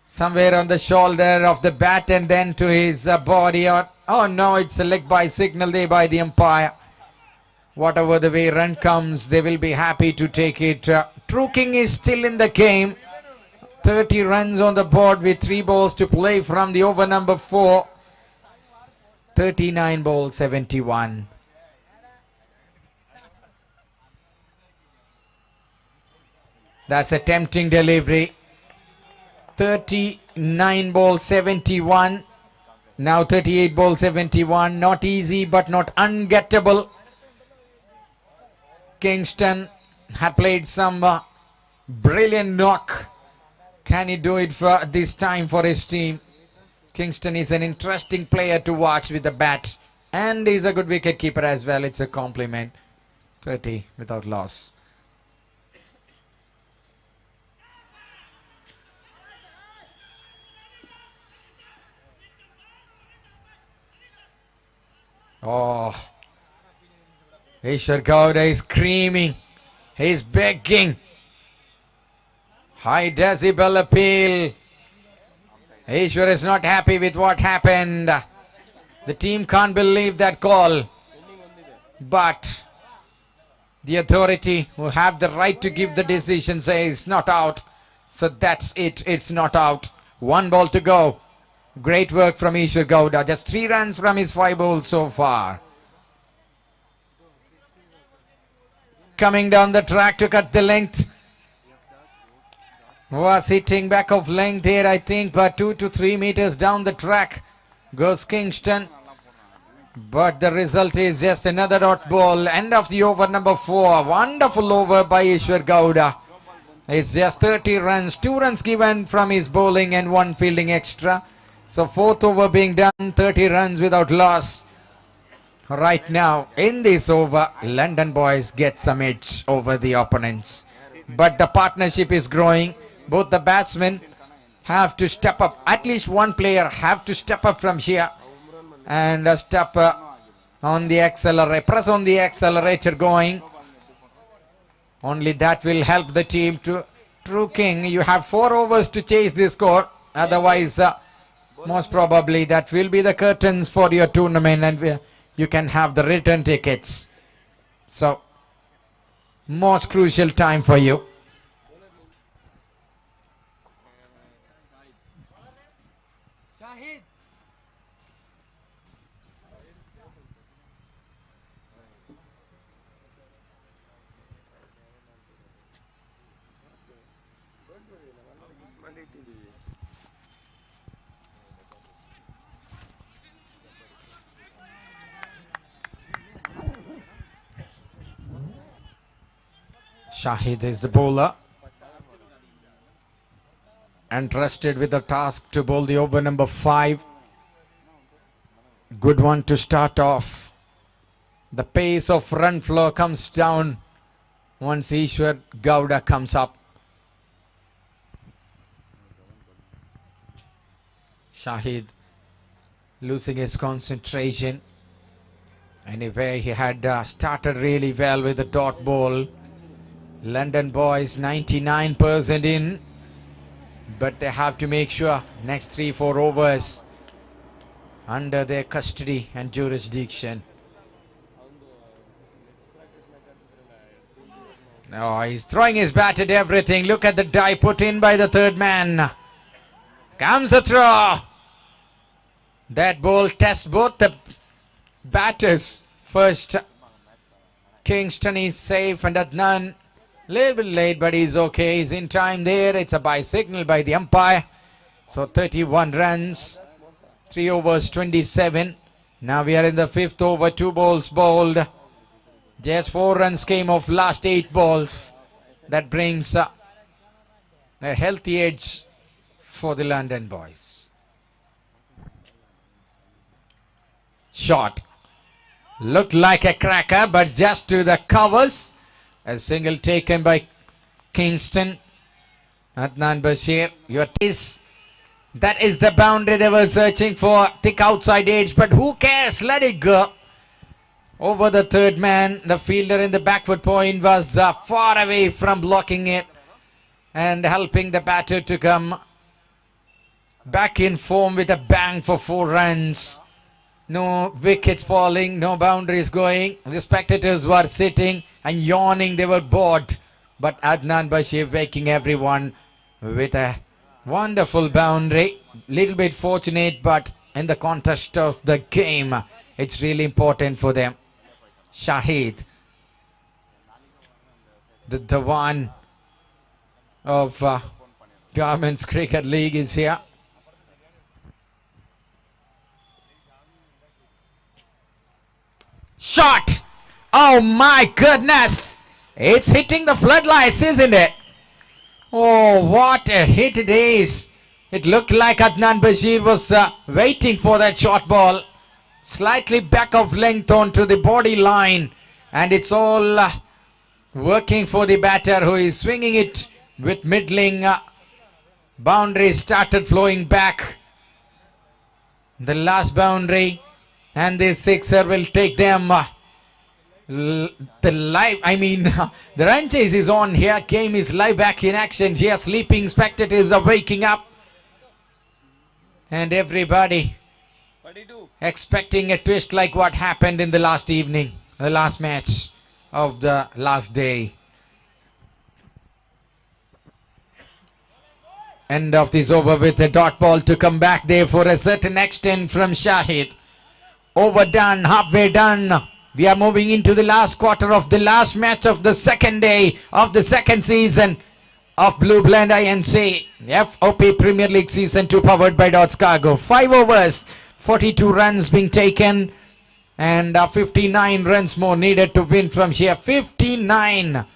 Somewhere on the shoulder of the bat and then to his body. Oh no, it's a leg by signal there by the umpire. Whatever the way run comes, they will be happy to take it. True King is still in the game. 30 runs on the board with 3 balls to play from the over number 4. 39 balls, 71. That's a tempting delivery. 39 balls, 71. Now 38 balls, 71. Not easy, but not ungettable. Kingston had played some brilliant knock. Can he do it for this time for his team? Kingston is an interesting player to watch with the bat, and he's a good wicket keeper as well. It's a compliment. 30 without loss. Oh, Ishwar Gowda is screaming. He's begging. High decibel appeal. Ishwar is not happy with what happened. The team can't believe that call. But the authority who have the right to give the decision says not out. So that's it. It's not out. 1 ball to go. Great work from Ishwar Gowda. Just 3 runs from his 5 balls so far. Coming down the track to cut the length. Was hitting back of length here, I think, but 2 to 3 meters down the track goes Kingston. But the result is just another dot ball. End of the over number 4. Wonderful over by Ishwar Gowda. It's just 30 runs. 2 runs given from his bowling and 1 fielding extra. So 4th over being done. 30 runs without loss. Right now, in this over, London Boys get some edge over the opponents. But the partnership is growing. Both the batsmen have to step up. At least one player have to step up from here and step on the accelerator. Press on the accelerator going. Only that will help the team to True King. You have 4 overs to chase this score. Otherwise, most probably that will be the curtains for your tournament, and you can have the return tickets. So, most crucial time for you. Shahid is the bowler, entrusted with the task to bowl the over number 5. Good one to start off. The pace of run flow comes down once Ishwar Gowda comes up. Shahid losing his concentration. Anyway, he had started really well with the dot ball. London Boys 99% in, but they have to make sure next 3-4 overs under their custody and jurisdiction. Oh, he's throwing his bat at everything. Look at the die put in by the third man. Comes a throw. That ball tests both the batters. First, Kingston is safe and Adnan little bit late, but he's okay. He's in time there. It's a bye signal by the umpire. So 31 runs, 3 overs, 27. Now we are in the 5th over, 2 balls bowled. Just 4 runs came off last 8 balls. That brings a healthy edge for the London Boys. Shot. Looked like a cracker, but just to the covers. A single taken by Kingston. Adnan Bashir. That is the boundary they were searching for. Thick outside edge, but who cares? Let it go. Over the third man. The fielder in the backward point was far away from blocking it and helping the batter to come back in form with a bang for 4 runs. No wickets falling, no boundaries going. The spectators were sitting and yawning. They were bored. But Adnan Bashir waking everyone with a wonderful boundary. Little bit fortunate, but in the context of the game, it's really important for them. Shahid, the one of Garments Cricket League, is here. Shot! Oh my goodness! It's hitting the floodlights, isn't it? Oh, what a hit it is. It looked like Adnan Bashir was waiting for that short ball. Slightly back of length onto the body line. And it's all working for the batter, who is swinging it with middling. Boundary started flowing back. The last boundary. And this sixer will take them. The run chase is on here. Game is live back in action. Here sleeping spectators are waking up. And everybody expecting a twist like what happened in the last evening. The last match of the last day. End of this over with a dot ball to come back there for a certain extent from Shahid. Overdone, halfway done. We are moving into the last quarter of the last match of the second day of the second season of Blue Blend INC FOP Premier League Season 2 powered by Dots Cargo. 5 overs, 42 runs being taken, and 59 runs more needed to win from here. 59.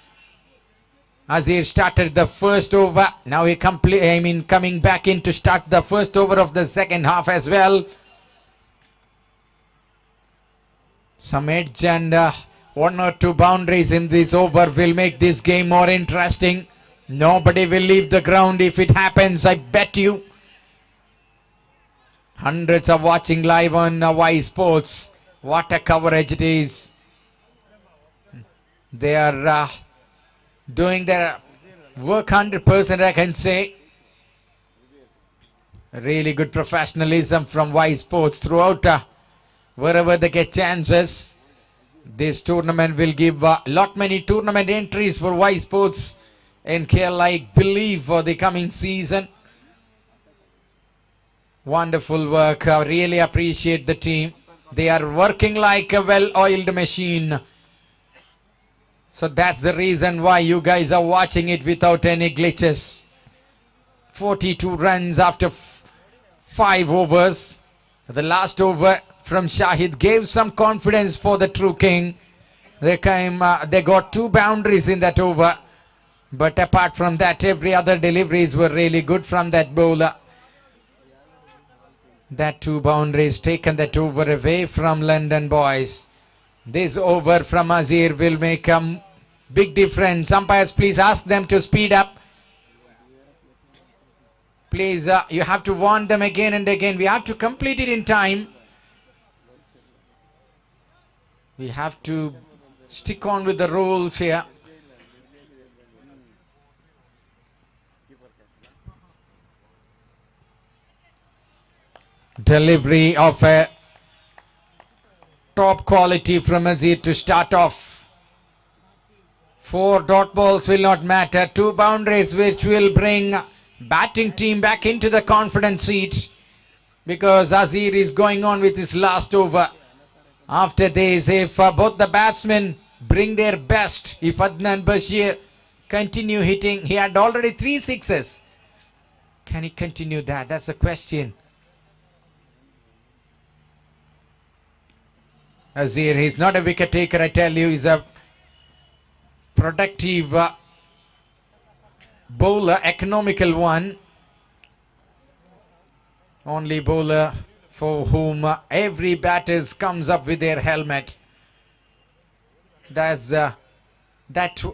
Azir started the first over. Now he coming back in to start the first over of the second half as well. Some edge and 1 or 2 boundaries in this over will make this game more interesting. Nobody will leave the ground if it happens, I bet you. Hundreds are watching live on Y Sports. What a coverage it is. They are doing their work 100%, I can say. Really good professionalism from Y Sports throughout. Wherever they get chances, this tournament will give lot many tournament entries for Y Sports in KL, I believe, for the coming season. Wonderful work. I really appreciate the team. They are working like a well-oiled machine. So that's the reason why you guys are watching it without any glitches. 42 runs after 5 overs. The last over from Shahid gave some confidence for the True King. They got 2 boundaries in that over. But apart from that, every other deliveries were really good from that bowler. That 2 boundaries taken that over away from London Boys. This over from Azir will make a big difference. Umpires, please ask them to speed up. Please, you have to warn them again and again. We have to complete it in time. We have to stick on with the rules here. Delivery of a top quality from Azir to start off. 4 dot balls will not matter. 2 boundaries which will bring batting team back into the confidence seat, because Azir is going on with his last over. After this, if both the batsmen bring their best, if Adnan Bashir continue hitting, he had already 3 sixes. Can he continue that? That's the question. Azir, he's not a wicket taker, I tell you. He's a productive bowler, economical one. Only bowler for whom every batter comes up with their helmet. That's that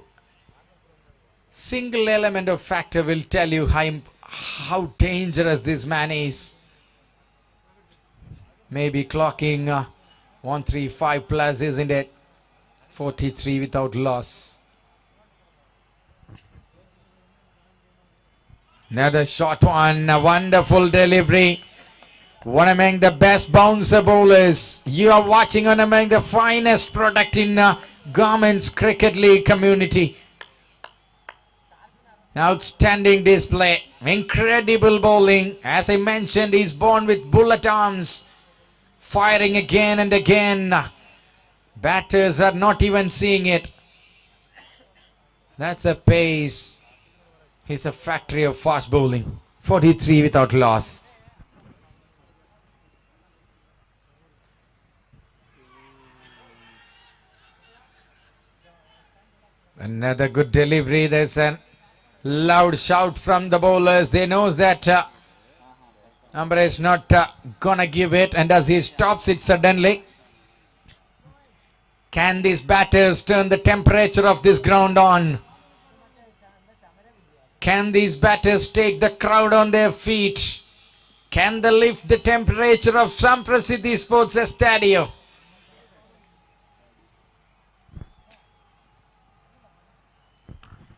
single element of factor will tell you how dangerous this man is. Maybe clocking 135 plus, isn't it? 43 without loss. Another short one, a wonderful delivery. One among the best bouncer bowlers. You are watching on among the finest product in Garments Cricket League community. Outstanding display. Incredible bowling. As I mentioned, he's born with bullet arms. Firing again and again. Batters are not even seeing it. That's a pace. He's a factory of fast bowling. 43 without loss. Another good delivery. There's a loud shout from the bowlers. They knows that umpire is not gonna give it, and as he stops it suddenly. Can these batters turn the temperature of this ground on? Can these batters take the crowd on their feet? Can they lift the temperature of Samprasiddhi Sports Stadium?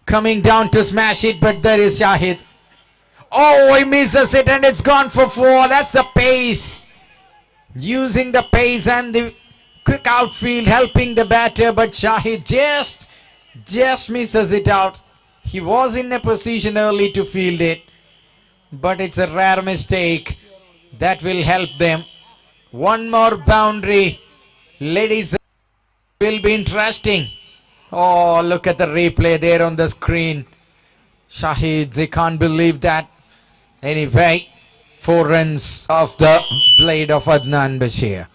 Coming down to smash it, but there is Shahid. Oh, he misses it and it's gone for 4. That's the pace. Using the pace and the quick outfield helping the batter, but Shahid just misses it out. He was in a position early to field it, but it's a rare mistake that will help them. One more boundary, ladies, will be interesting. Oh, look at the replay there on the screen. Shahid, they can't believe that. Anyway, 4 runs off the blade of Adnan Bashir.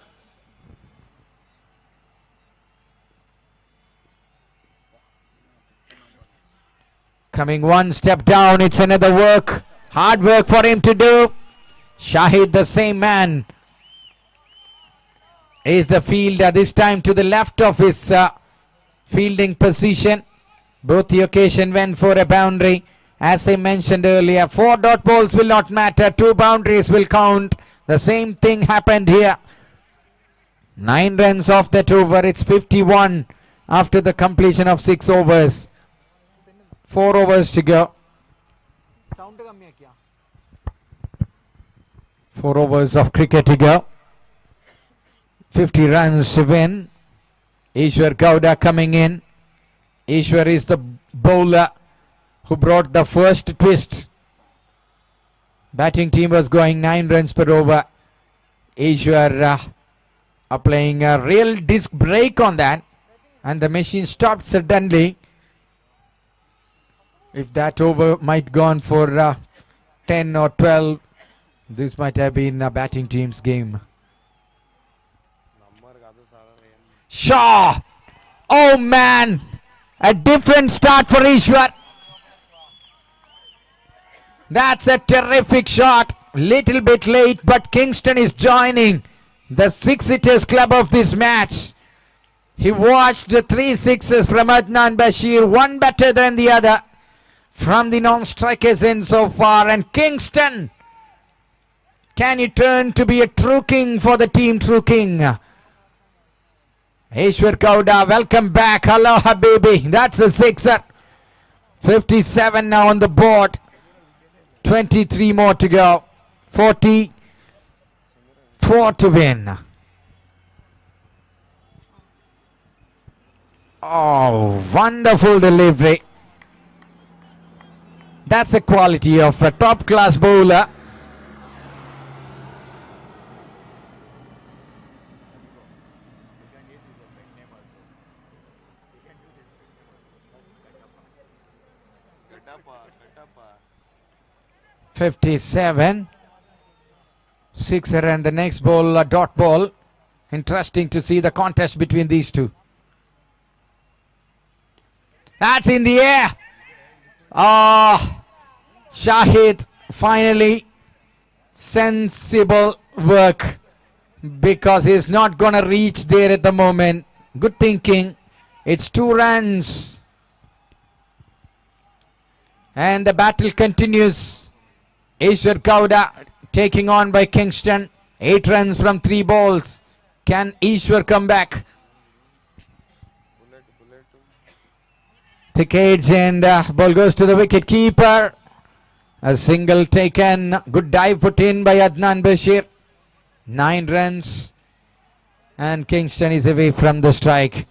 Coming one step down, it's another work. Hard work for him to do. Shahid, the same man, is the fielder, this time to the left of his fielding position. Both the occasion went for a boundary. As I mentioned earlier, 4 dot balls will not matter. 2 boundaries will count. The same thing happened here. 9 runs off that over. It's 51 after the completion of 6 overs. 4 overs to go. 4 overs of cricket to go. 50 runs to win. Ishwar Gowda coming in. Ishwar is the bowler who brought the first twist. Batting team was going 9 runs per over. Ishwar applying a real disc brake on that, and the machine stopped suddenly. If that over might gone for 10 or 12, this might have been a batting team's game. Shaw! Oh man! A different start for Ishwar. That's a terrific shot. Little bit late, but Kingston is joining the 6 hitters club of this match. He watched the 3 sixes from Adnan Bashir, one better than the other from the non-strikers in so far. And Kingston, can he turn to be a true king for the team True King? Ishwar Gowda, welcome back. Hello, Habibi. That's a sixer. 57 now on the board. 23 more to go. 44 to win. Oh, wonderful delivery. That's the quality of a top-class bowler. Ketappa. 57. Sixer and the next ball, a dot ball. Interesting to see the contest between these two. That's in the air. Ah, Shahid, finally sensible work, because he's not gonna reach there at the moment. Good thinking. It's 2 runs. And the battle continues. Ishwar Gowda taking on by Kingston. 8 runs from 3 balls. Can Ishwar come back? Thick edge, and ball goes to the wicket keeper. A single taken. Good dive put in by Adnan Bashir. 9 runs. And Kingston is away from the strike.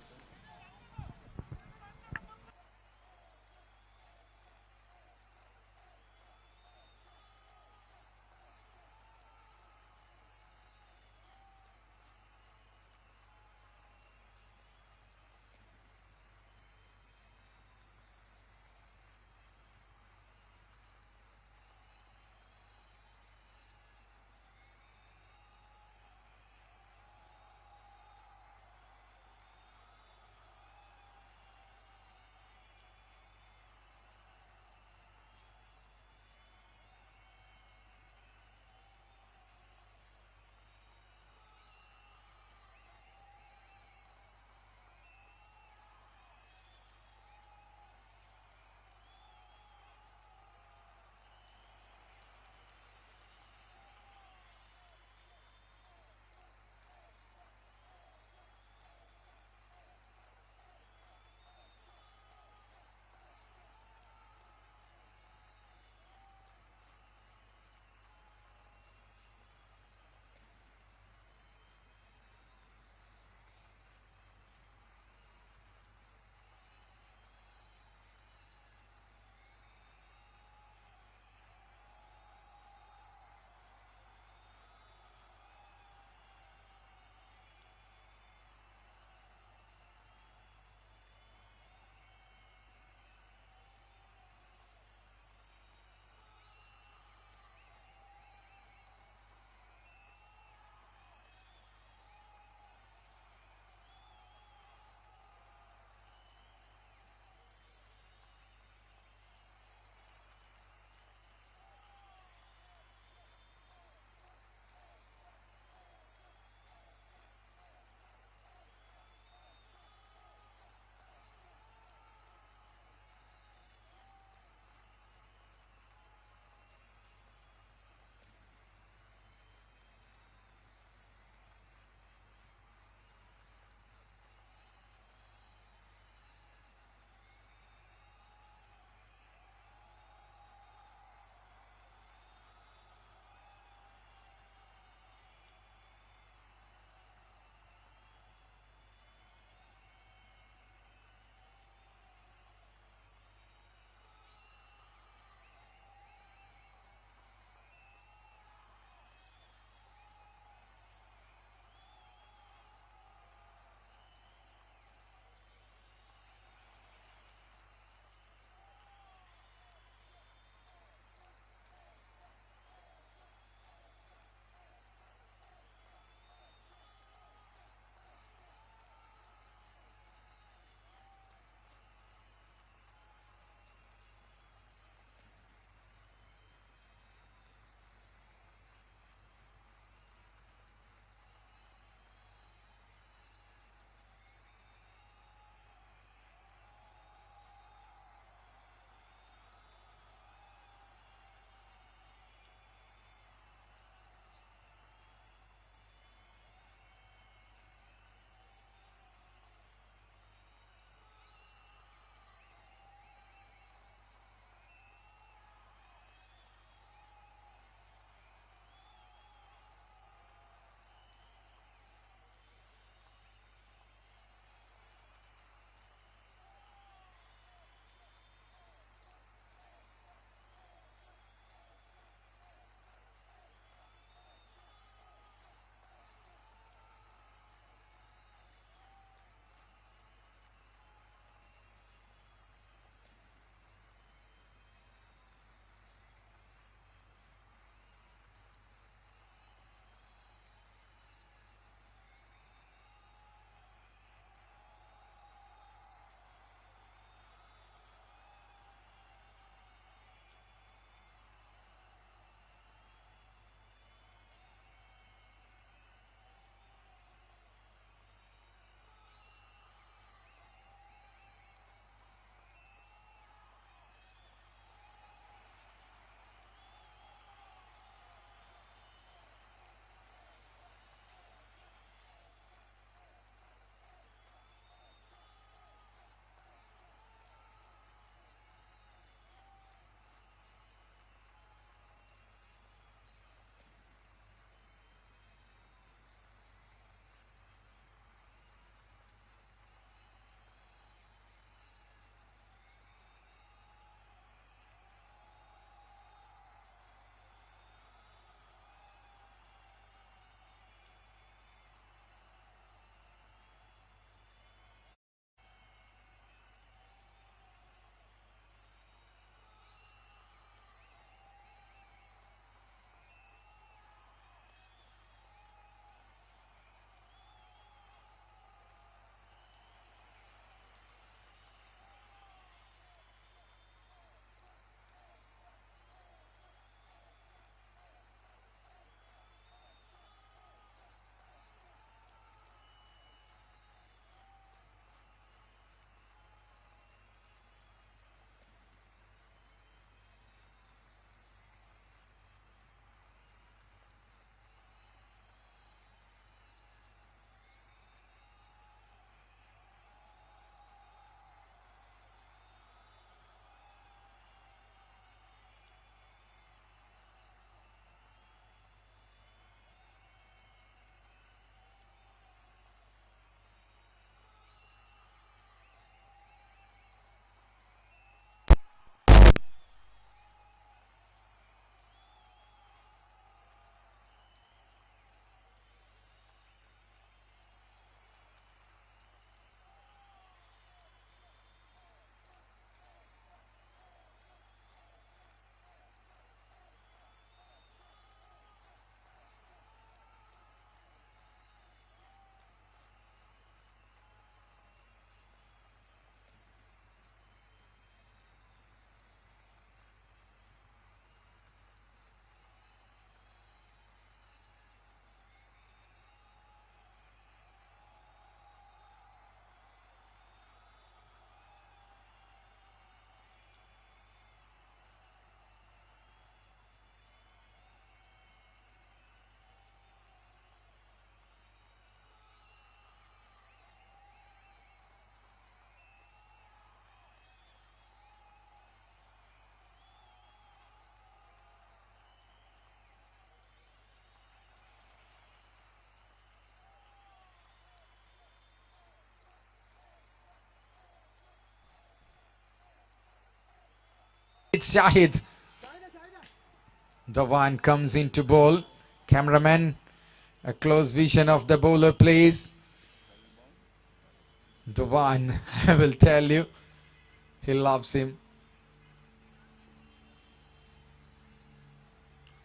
It's Shahid. The one comes into bowl. Cameraman, a close vision of the bowler, please. The one, I will tell you, he loves him.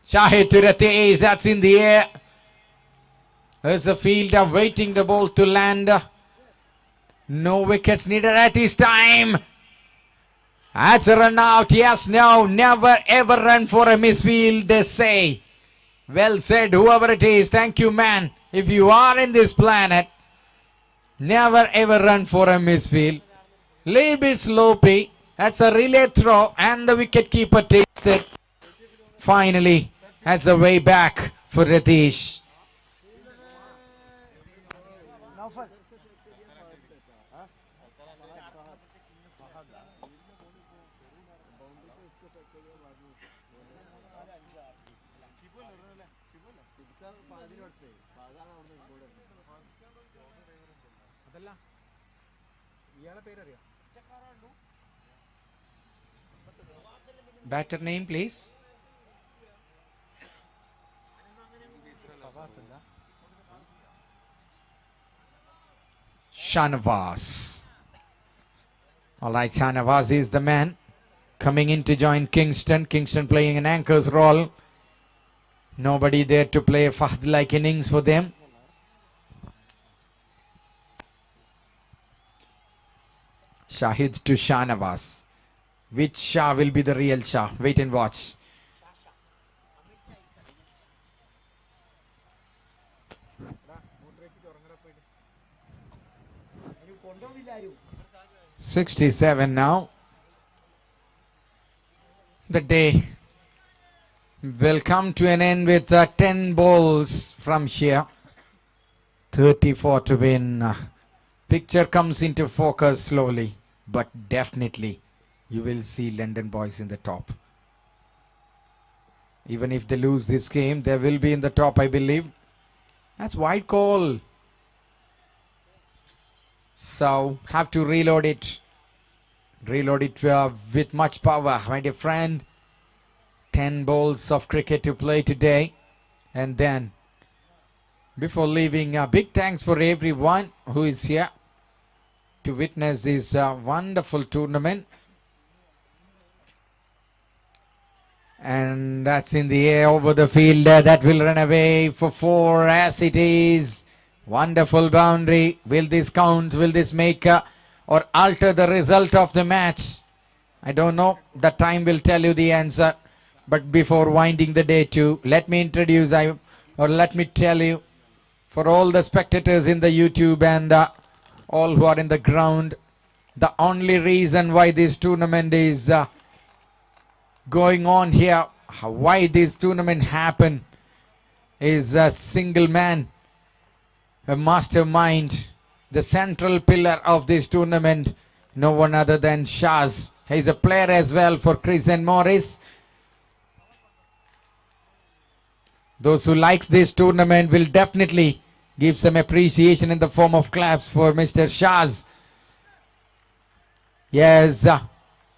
Shahid to Ritesh, that's in the air. There's a fielder waiting the ball to land. No wickets needed at this time. That's a run out. Yes, no, never ever run for a misfield, they say. Well said, whoever it is. Thank you, man. If you are in this planet, never ever run for a misfield. Little bit sloppy. That's a relay throw, and the wicket keeper takes it. Finally, that's the way back for Ritesh. Batter name, please. Shanavas. Alright, Shanavas is the man coming in to join Kingston. Kingston playing an anchor's role. Nobody there to play a Fahd-like innings for them. Shahid to Shanavas. Which Shah will be the real Shah? Wait and watch. "67 now. The day will come to an end with 10 balls from here. 34 to win. Picture comes into focus slowly, but definitely you will see London Boys in the top. Even if they lose this game, they will be in the top, I believe. That's wide call. So, have to reload it. Reload it with much power, my dear friend. 10 balls of cricket to play today. And then, before leaving, big thanks for everyone who is here to witness this wonderful tournament. And that's in the air over the fielder. That will run away for 4 as it is. Wonderful boundary. Will this count? Will this make or alter the result of the match? I don't know. The time will tell you the answer. But before winding the day too, let me introduce let me tell you, for all the spectators in the YouTube and all who are in the ground, the only reason why this tournament is going on here, why this tournament happened, is a single man, a mastermind, the central pillar of this tournament, no one other than Shaz. He's a player as well for Chris and Morris. Those who likes this tournament will definitely give some appreciation in the form of claps for Mr. Shaz. Yes,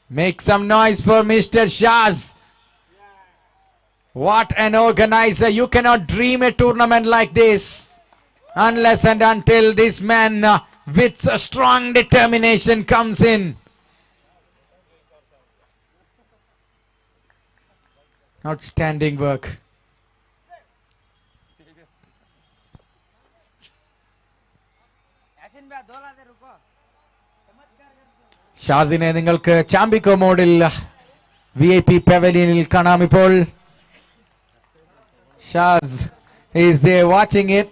make some noise for Mr. Shaz. What an organizer. You cannot dream a tournament like this unless and until this man with a strong determination comes in. Outstanding work. ഷാസിനെ നിങ്ങൾക്ക് ചാമ്പിക്കോ മോഡിൽ VIP പവലിയനിൽ കാണാം ഇപ്പോൾ. Shaz is there watching it.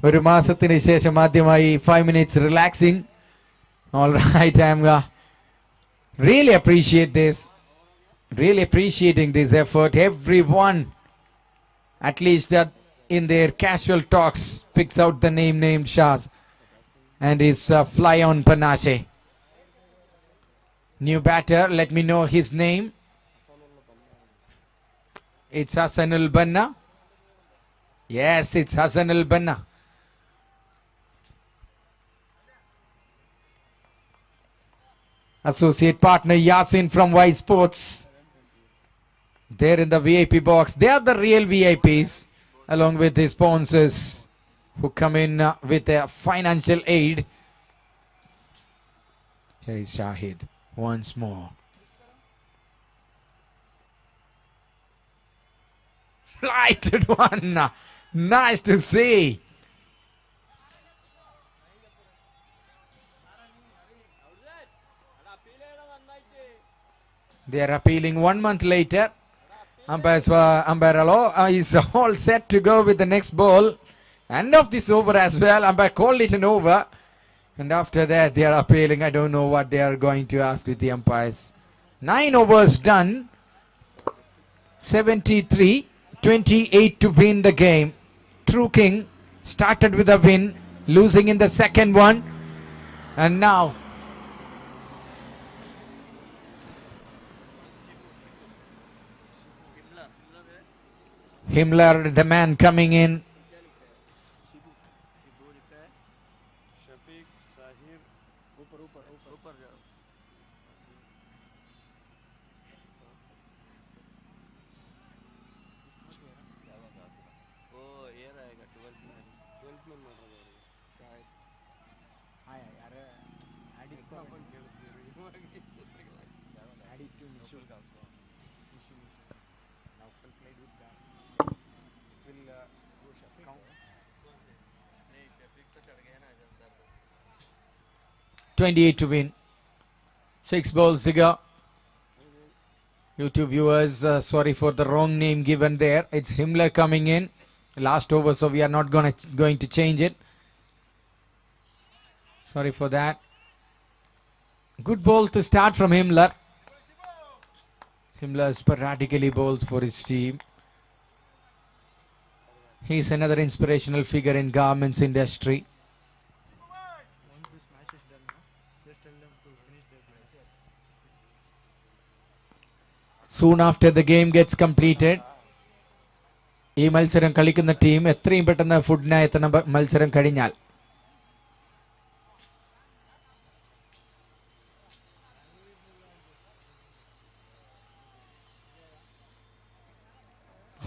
ഒരു മാസത്തിന് ശേഷം ആദ്യമായി 5 minutes relaxing. All right, I'm really appreciate this. Really appreciating this effort. Everyone, at least in their casual talks, picks out the name named Shaz and his fly on panache. New batter, let me know his name. It's Hassanul Banna. Yes, it's Hassanul Banna. associate partner Yasin from Y Sports. They're in the VIP box. They are the real VIPs, along with the sponsors who come in with their financial aid. Here is Shahid once more. Lighted one. Nice to see. They are appealing 1 month later. Umpire Alo is all set to go with the next ball. End of this over as well. Umpire called it an over. And after that they are appealing. I don't know what they are going to ask with the umpires. 9 overs done. 73, 28 to win the game. True King started with a win, losing in the second one. And now Himmler, the man coming in. .28 to win. 6 balls to go. YouTube viewers, sorry for the wrong name given there. It's Himmler coming in. Last over, so we are not going to change it. Sorry for that. Good ball to start from Himmler. Himmler sporadically bowls for his team. He's another inspirational figure in garments industry. Soon after the game gets completed, ഈ മത്സരം കളിക്കുന്ന team എത്രയും പെട്ടെന്ന് ഫുഡിനായി എത്തുന്ന മത്സരം കഴിഞ്ഞാൽ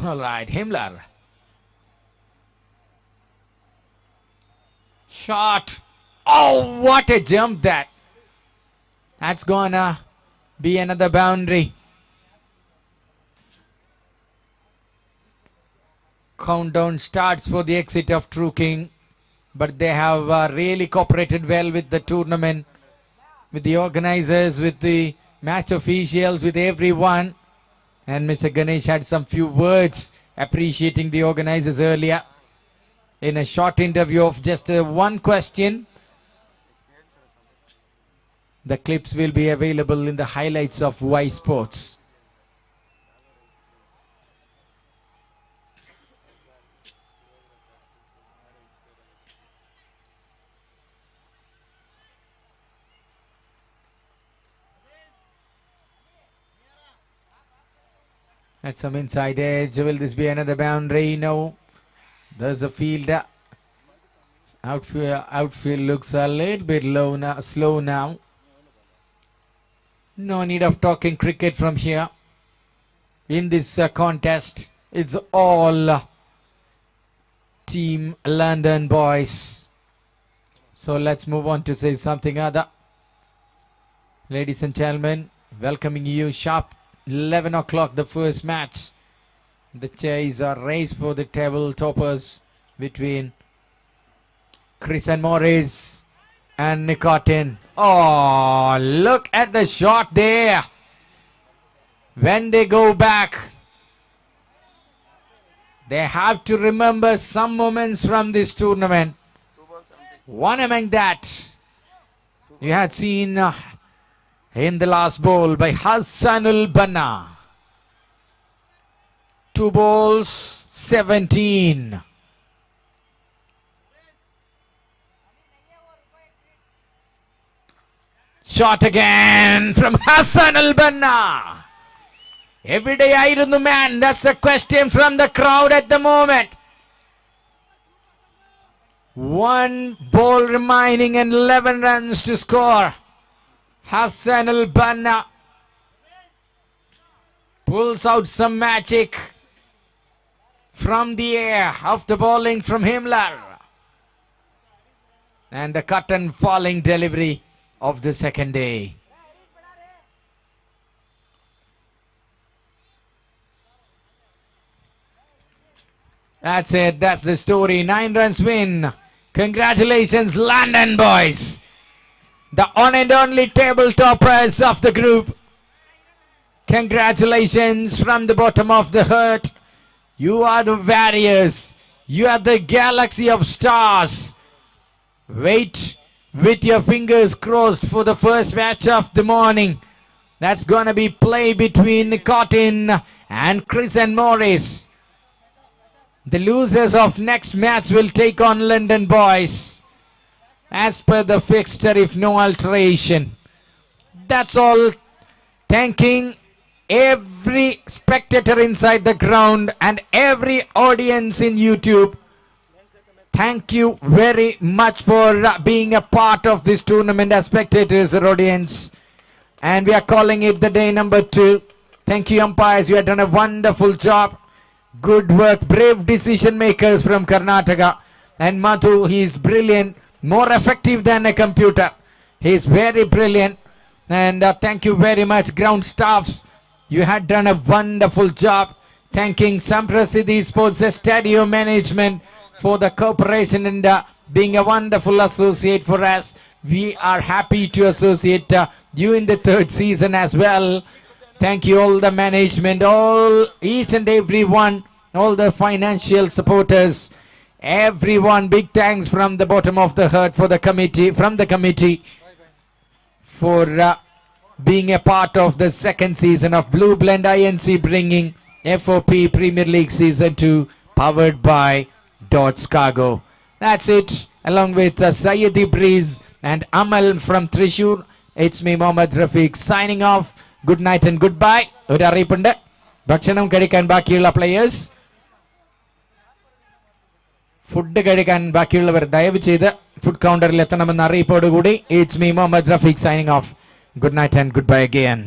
all right, Himmler. Shot. Oh, what a jump that. That's gonna be another boundary. Countdown starts for the exit of True King, but they have really cooperated well with the tournament, with the organizers, with the match officials, with everyone. And Mr. Ganesh had some few words appreciating the organizers earlier in a short interview of just one question. The clips will be available in the highlights of Y Sports. At some inside edge. Will this be another boundary? No. There's a fielder. Outfield looks a little bit low now, slow now. No need of talking cricket from here. In this contest, it's all Team London boys. So let's move on to say something other. Ladies and gentlemen, welcoming you sharp 11 o'clock, the first match. The chase or race for the table toppers between Chris and Morris and Nicotin. Oh, look at the shot there. When they go back, they have to remember some moments from this tournament. One among that, you had seen in the last ball by Hassanul Banna. 2 balls, 17. Shot again from Hassanul Banna. Every day ആയിരുന്നു man. That's a question from the crowd at the moment. 1 ball remaining and 11 runs to score. Hassan al-Banna pulls out some magic from the air of the bowling from Himmler. And the cut and falling delivery of the second day. That's it. That's the story. 9 runs win. Congratulations, London boys. The one and only table toppers of the group. Congratulations from the bottom of the heart. You are the warriors. You are the galaxy of stars. Wait with your fingers crossed for the first match of the morning. That's going to be play between Cotton and Chris and Morris. The losers of next match will take on London boys as per the fixture if no alteration. That's all. Thanking every spectator inside the ground and every audience in YouTube. Thank you very much for being a part of this tournament as spectators or audience. And we are calling it the day number 2. Thank you umpires, you have done a wonderful job. Good work, brave decision makers from Karnataka. And Madhu, he is brilliant, more effective than a computer. He is very brilliant. And thank you very much, ground staffs. You had done a wonderful job. Thanking Samprasiddhi Sports Stadium Management for the cooperation and being a wonderful associate for us. We are happy to associate you in the 3rd season as well. Thank you all the management, each and every one, all the financial supporters, everyone. Big thanks from the bottom of the heart for the committee, for being a part of the 2nd season of Blue Blend INC, bringing FOP Premier League Season 2, powered by Dodge Cargo. That's it. Along with Sayyidi Breeze and Amal from Trishur, it's me, Mohammad Rafiq, signing off. Good night and goodbye. ഒരു അറിയിപ്പുണ്ട്. ഭക്ഷണം കഴിക്കാൻ ബാക്കിയുള്ള players, food കഴിക്കാൻ ബാക്കിയുള്ളവർ ദയവ് ചെയ്ത് ഫുഡ് കൗണ്ടറിൽ എത്തണമെന്ന അറിയിപ്പോടുകൂടി it's me Muhammad Rafeeq signing off. Good night and goodbye again.